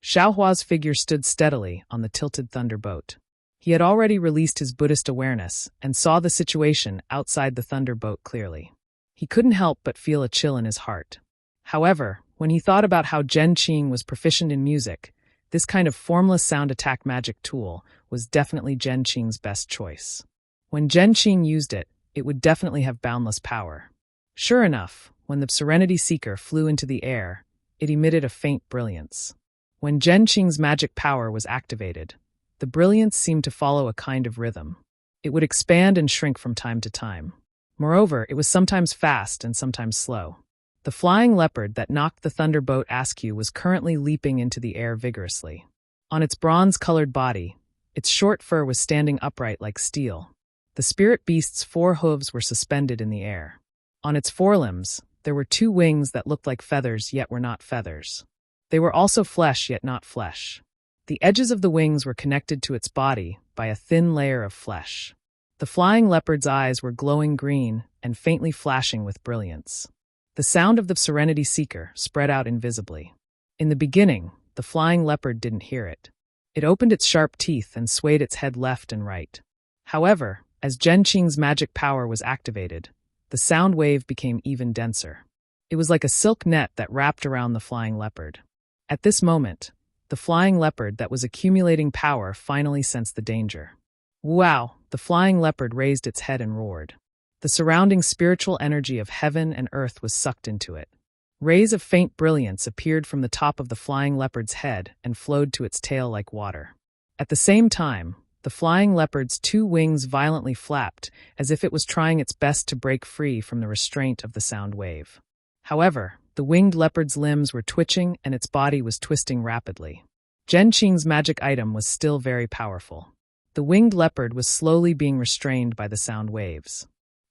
Xiaohua's figure stood steadily on the tilted thunderboat. He had already released his Buddhist awareness and saw the situation outside the thunderboat clearly. He couldn't help but feel a chill in his heart. However, when he thought about how Jen Qing was proficient in music, this kind of formless sound attack magic tool was definitely Jen Qing's best choice. When Jen Qing used it, it would definitely have boundless power. Sure enough, when the Serenity Seeker flew into the air, it emitted a faint brilliance. When Jen Qing's magic power was activated, the brilliance seemed to follow a kind of rhythm. It would expand and shrink from time to time. Moreover, it was sometimes fast and sometimes slow. The flying leopard that knocked the thunderboat askew was currently leaping into the air vigorously. On its bronze-colored body, its short fur was standing upright like steel. The spirit beast's 4 hooves were suspended in the air. On its forelimbs, there were 2 wings that looked like feathers yet were not feathers. They were also flesh yet not flesh. The edges of the wings were connected to its body by a thin layer of flesh. The flying leopard's eyes were glowing green and faintly flashing with brilliance. The sound of the Serenity Seeker spread out invisibly. In the beginning, the flying leopard didn't hear it. It opened its sharp teeth and swayed its head left and right. However, as Jen Qing's magic power was activated, the sound wave became even denser. It was like a silk net that wrapped around the flying leopard. At this moment, the flying leopard that was accumulating power finally sensed the danger. Wow! The flying leopard raised its head and roared. The surrounding spiritual energy of heaven and earth was sucked into it. Rays of faint brilliance appeared from the top of the flying leopard's head and flowed to its tail like water. At the same time, the flying leopard's 2 wings violently flapped, as if it was trying its best to break free from the restraint of the sound wave. However, the winged leopard's limbs were twitching and its body was twisting rapidly. Jen Qing's magic item was still very powerful. The winged leopard was slowly being restrained by the sound waves.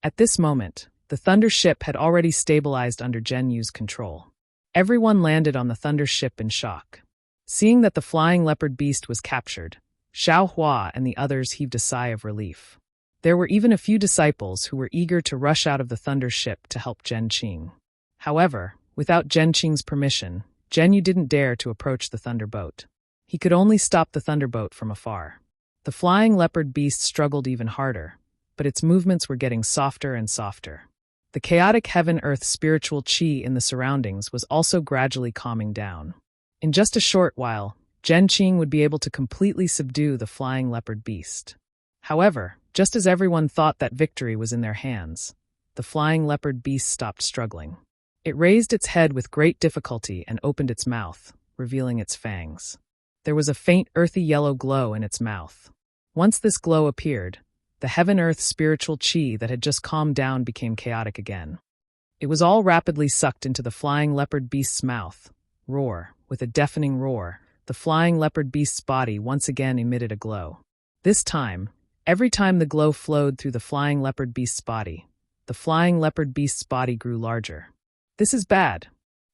At this moment, the thunder ship had already stabilized under Jen Yu's control. Everyone landed on the thunder ship in shock. Seeing that the flying leopard beast was captured, Xiaohua and the others heaved a sigh of relief. There were even a few disciples who were eager to rush out of the thunder ship to help Jen Qing. However, without Jen Qing's permission, Jen Yu didn't dare to approach the thunderboat. He could only stop the thunderboat from afar. The flying leopard beast struggled even harder, but its movements were getting softer and softer. The chaotic heaven-earth spiritual qi in the surroundings was also gradually calming down. In just a short while, Jen Qing would be able to completely subdue the flying leopard beast. However, just as everyone thought that victory was in their hands, the flying leopard beast stopped struggling. It raised its head with great difficulty and opened its mouth, revealing its fangs. There was a faint earthy yellow glow in its mouth. Once this glow appeared, the heaven-earth spiritual qi that had just calmed down became chaotic again. It was all rapidly sucked into the flying leopard beast's mouth. With a deafening roar, the flying leopard beast's body once again emitted a glow. This time, every time the glow flowed through the flying leopard beast's body, the flying leopard beast's body grew larger. This is bad.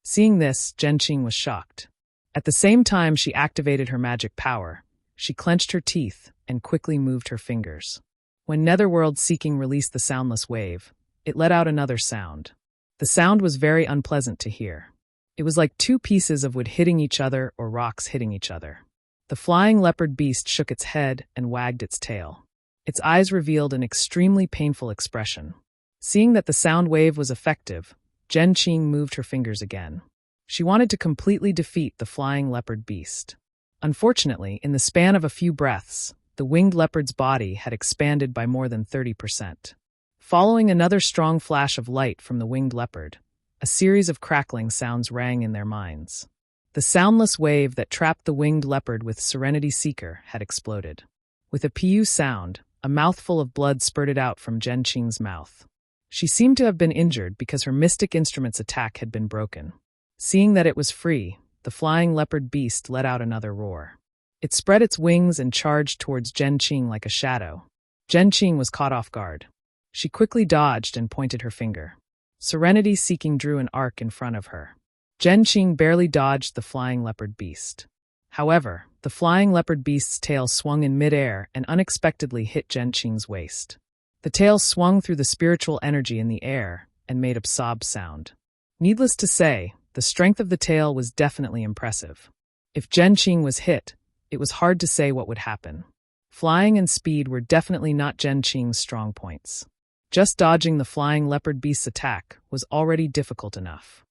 Seeing this, Jen Qing was shocked. At the same time she activated her magic power, she clenched her teeth and quickly moved her fingers. When Netherworld Seeking released the soundless wave, it let out another sound. The sound was very unpleasant to hear. It was like 2 pieces of wood hitting each other or rocks hitting each other. The flying leopard beast shook its head and wagged its tail. Its eyes revealed an extremely painful expression. Seeing that the sound wave was effective, Jen Qing moved her fingers again. She wanted to completely defeat the flying leopard beast. Unfortunately, in the span of a few breaths, the winged leopard's body had expanded by more than 30%. Following another strong flash of light from the winged leopard, a series of crackling sounds rang in their minds. The soundless wave that trapped the winged leopard with Serenity Seeker had exploded. With a pu sound, a mouthful of blood spurted out from Jen Qing's mouth. She seemed to have been injured because her mystic instrument's attack had been broken. Seeing that it was free, the flying leopard beast let out another roar. It spread its wings and charged towards Jen Qing like a shadow. Jen Qing was caught off guard. She quickly dodged and pointed her finger. Serenity Seeking drew an arc in front of her. Zhen Qing barely dodged the flying leopard beast. However, the flying leopard beast's tail swung in midair and unexpectedly hit Zhen Qing's waist. The tail swung through the spiritual energy in the air and made a sob sound. Needless to say, the strength of the tail was definitely impressive. If Zhen Qing was hit, it was hard to say what would happen. Flying and speed were definitely not Zhen Qing's strong points. Just dodging the flying leopard beast's attack was already difficult enough.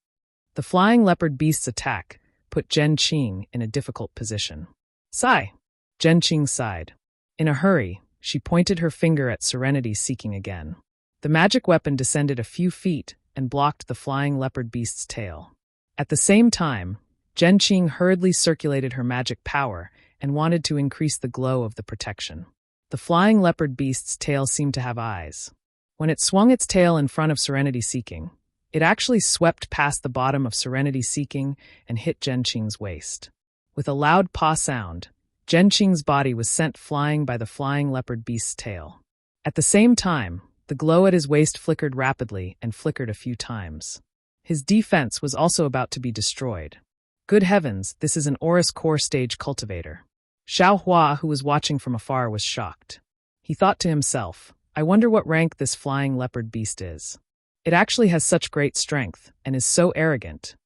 The flying leopard beast's attack put Zhen Qing in a difficult position. Sigh! Zhen Qing sighed. In a hurry, she pointed her finger at Serenity Seeking again. The magic weapon descended a few feet and blocked the flying leopard beast's tail. At the same time, Zhen Qing hurriedly circulated her magic power and wanted to increase the glow of the protection. The flying leopard beast's tail seemed to have eyes. When it swung its tail in front of Serenity Seeking, it actually swept past the bottom of Serenity Seeking and hit Zhen Qing's waist. With a loud paw sound, Zhen Qing's body was sent flying by the flying leopard beast's tail. At the same time, the glow at his waist flickered rapidly and flickered a few times. His defense was also about to be destroyed. Good heavens, this is an Aurus Core stage cultivator. Xiao Hua, who was watching from afar, was shocked. He thought to himself, I wonder what rank this flying leopard beast is. It actually has such great strength and is so arrogant.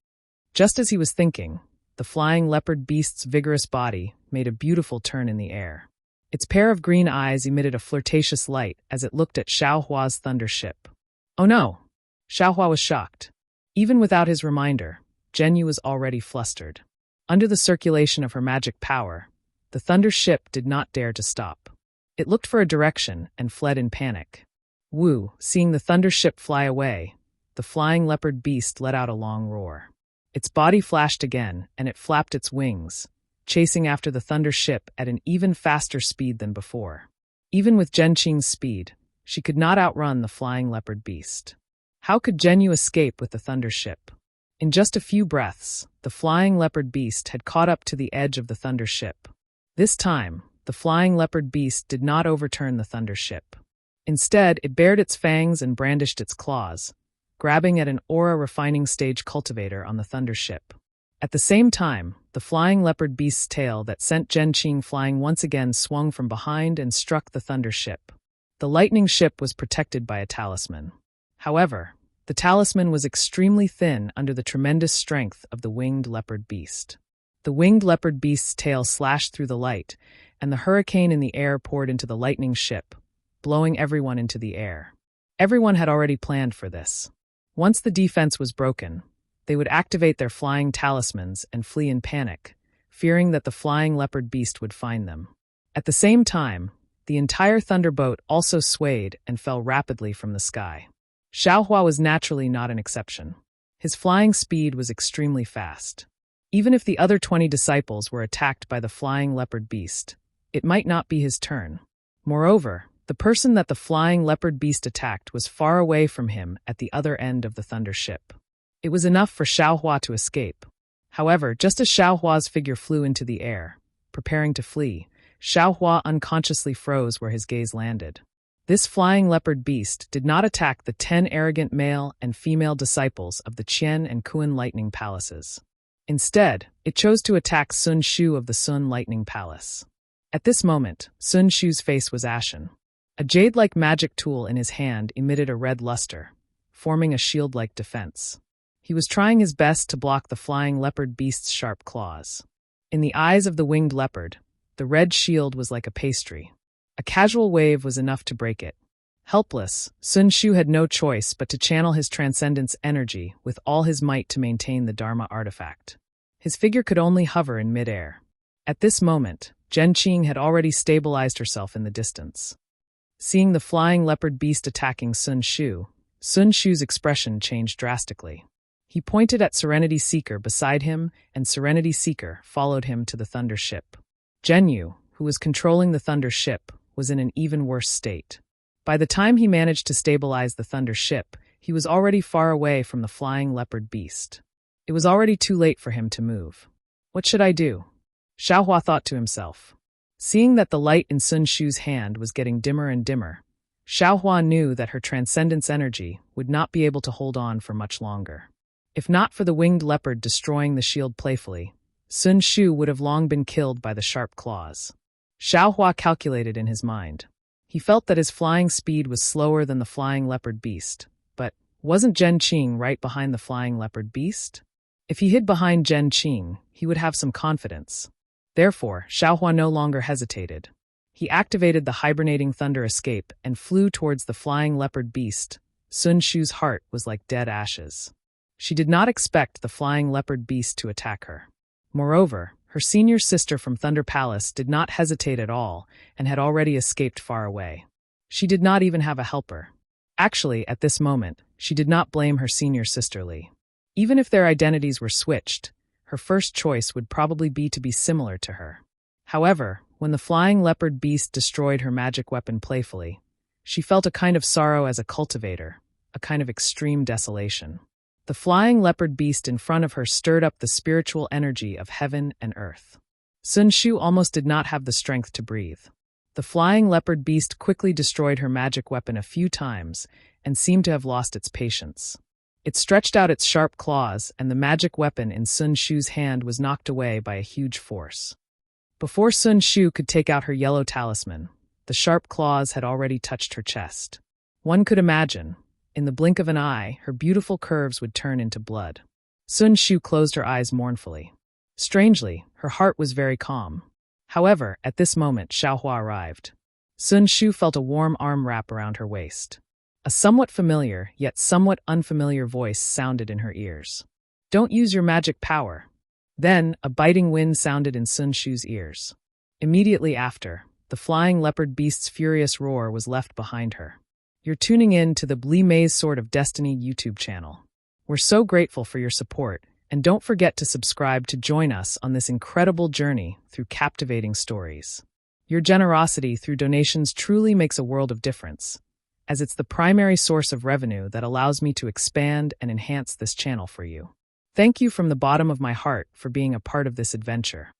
Just as he was thinking, the flying leopard beast's vigorous body made a beautiful turn in the air. Its pair of green eyes emitted a flirtatious light as it looked at Xiao Hua's thunder ship. Oh no! Xiao Hua was shocked. Even without his reminder, Zhen Yu was already flustered. Under the circulation of her magic power, the thunder ship did not dare to stop. It looked for a direction and fled in panic. Wu, seeing the thunder ship fly away, the flying leopard beast let out a long roar. Its body flashed again, and it flapped its wings, chasing after the thunder ship at an even faster speed than before. Even with Zhen Qing's speed, she could not outrun the flying leopard beast. How could Zhen Yu escape with the thunder ship? In just a few breaths, the flying leopard beast had caught up to the edge of the thunder ship. This time, the flying leopard beast did not overturn the thunder ship. Instead, it bared its fangs and brandished its claws, grabbing at an aura refining stage cultivator on the thunder ship. At the same time, the flying leopard beast's tail that sent Zhen Qing flying once again swung from behind and struck the thunder ship. The lightning ship was protected by a talisman. However, the talisman was extremely thin under the tremendous strength of the winged leopard beast. The winged leopard beast's tail slashed through the light, and the hurricane in the air poured into the lightning ship, blowing everyone into the air. Everyone had already planned for this. Once the defense was broken, they would activate their flying talismans and flee in panic, fearing that the flying leopard beast would find them. At the same time, the entire thunderbolt also swayed and fell rapidly from the sky. Xiao Hua was naturally not an exception. His flying speed was extremely fast. Even if the other 20 disciples were attacked by the flying leopard beast, it might not be his turn. Moreover, the person that the flying leopard beast attacked was far away from him at the other end of the thunder ship. It was enough for Xiao Hua to escape. However, just as Xiao Hua's figure flew into the air, preparing to flee, Xiao Hua unconsciously froze where his gaze landed. This flying leopard beast did not attack the 10 arrogant male and female disciples of the Qian and Kuan lightning palaces. Instead, it chose to attack Sun Shu of the Sun Lightning Palace. At this moment, Sun Shu's face was ashen. A jade-like magic tool in his hand emitted a red luster, forming a shield-like defense. He was trying his best to block the flying leopard beast's sharp claws. In the eyes of the winged leopard, the red shield was like a pastry. A casual wave was enough to break it. Helpless, Sun Shu had no choice but to channel his transcendence energy with all his might to maintain the Dharma artifact. His figure could only hover in midair. At this moment, Zhen Qing had already stabilized herself in the distance. Seeing the flying leopard beast attacking Sun Shu's expression changed drastically. He pointed at Serenity Seeker beside him, and Serenity Seeker followed him to the thunder ship. Zhen Yu, who was controlling the thunder ship, was in an even worse state. By the time he managed to stabilize the thunder ship, he was already far away from the flying leopard beast. It was already too late for him to move. What should I do? Xiao Hua thought to himself. Seeing that the light in Sun Shu's hand was getting dimmer and dimmer, Xiao Hua knew that her transcendence energy would not be able to hold on for much longer. If not for the winged leopard destroying the shield playfully, Sun Shu would have long been killed by the sharp claws. Xiao Hua calculated in his mind. He felt that his flying speed was slower than the flying leopard beast, but wasn't Zhen Qing right behind the flying leopard beast? If he hid behind Zhen Qing, he would have some confidence. Therefore, Xiao Hua no longer hesitated. He activated the hibernating thunder escape and flew towards the flying leopard beast. Sun Shu's heart was like dead ashes. She did not expect the flying leopard beast to attack her. Moreover, her senior sister from Thunder Palace did not hesitate at all and had already escaped far away. She did not even have a helper. Actually, at this moment, she did not blame her senior sister Li. Even if their identities were switched, her first choice would probably be to be similar to her. However, when the flying leopard beast destroyed her magic weapon playfully, she felt a kind of sorrow as a cultivator, a kind of extreme desolation. The flying leopard beast in front of her stirred up the spiritual energy of heaven and earth. Sun Shu almost did not have the strength to breathe. The flying leopard beast quickly destroyed her magic weapon a few times and seemed to have lost its patience. It stretched out its sharp claws, and the magic weapon in Sun Shu's hand was knocked away by a huge force. Before Sun Shu could take out her yellow talisman, the sharp claws had already touched her chest. One could imagine, in the blink of an eye, her beautiful curves would turn into blood. Sun Shu closed her eyes mournfully. Strangely, her heart was very calm. However, at this moment, Xiao Hua arrived. Sun Shu felt a warm arm wrap around her waist. A somewhat familiar, yet somewhat unfamiliar voice sounded in her ears. "Don't use your magic power." Then, a biting wind sounded in Sun Shu's ears. Immediately after, the flying leopard beast's furious roar was left behind her. You're tuning in to the Li Mei's Sword of Destiny YouTube channel. We're so grateful for your support, and don't forget to subscribe to join us on this incredible journey through captivating stories. Your generosity through donations truly makes a world of difference, as it's the primary source of revenue that allows me to expand and enhance this channel for you. Thank you from the bottom of my heart for being a part of this adventure.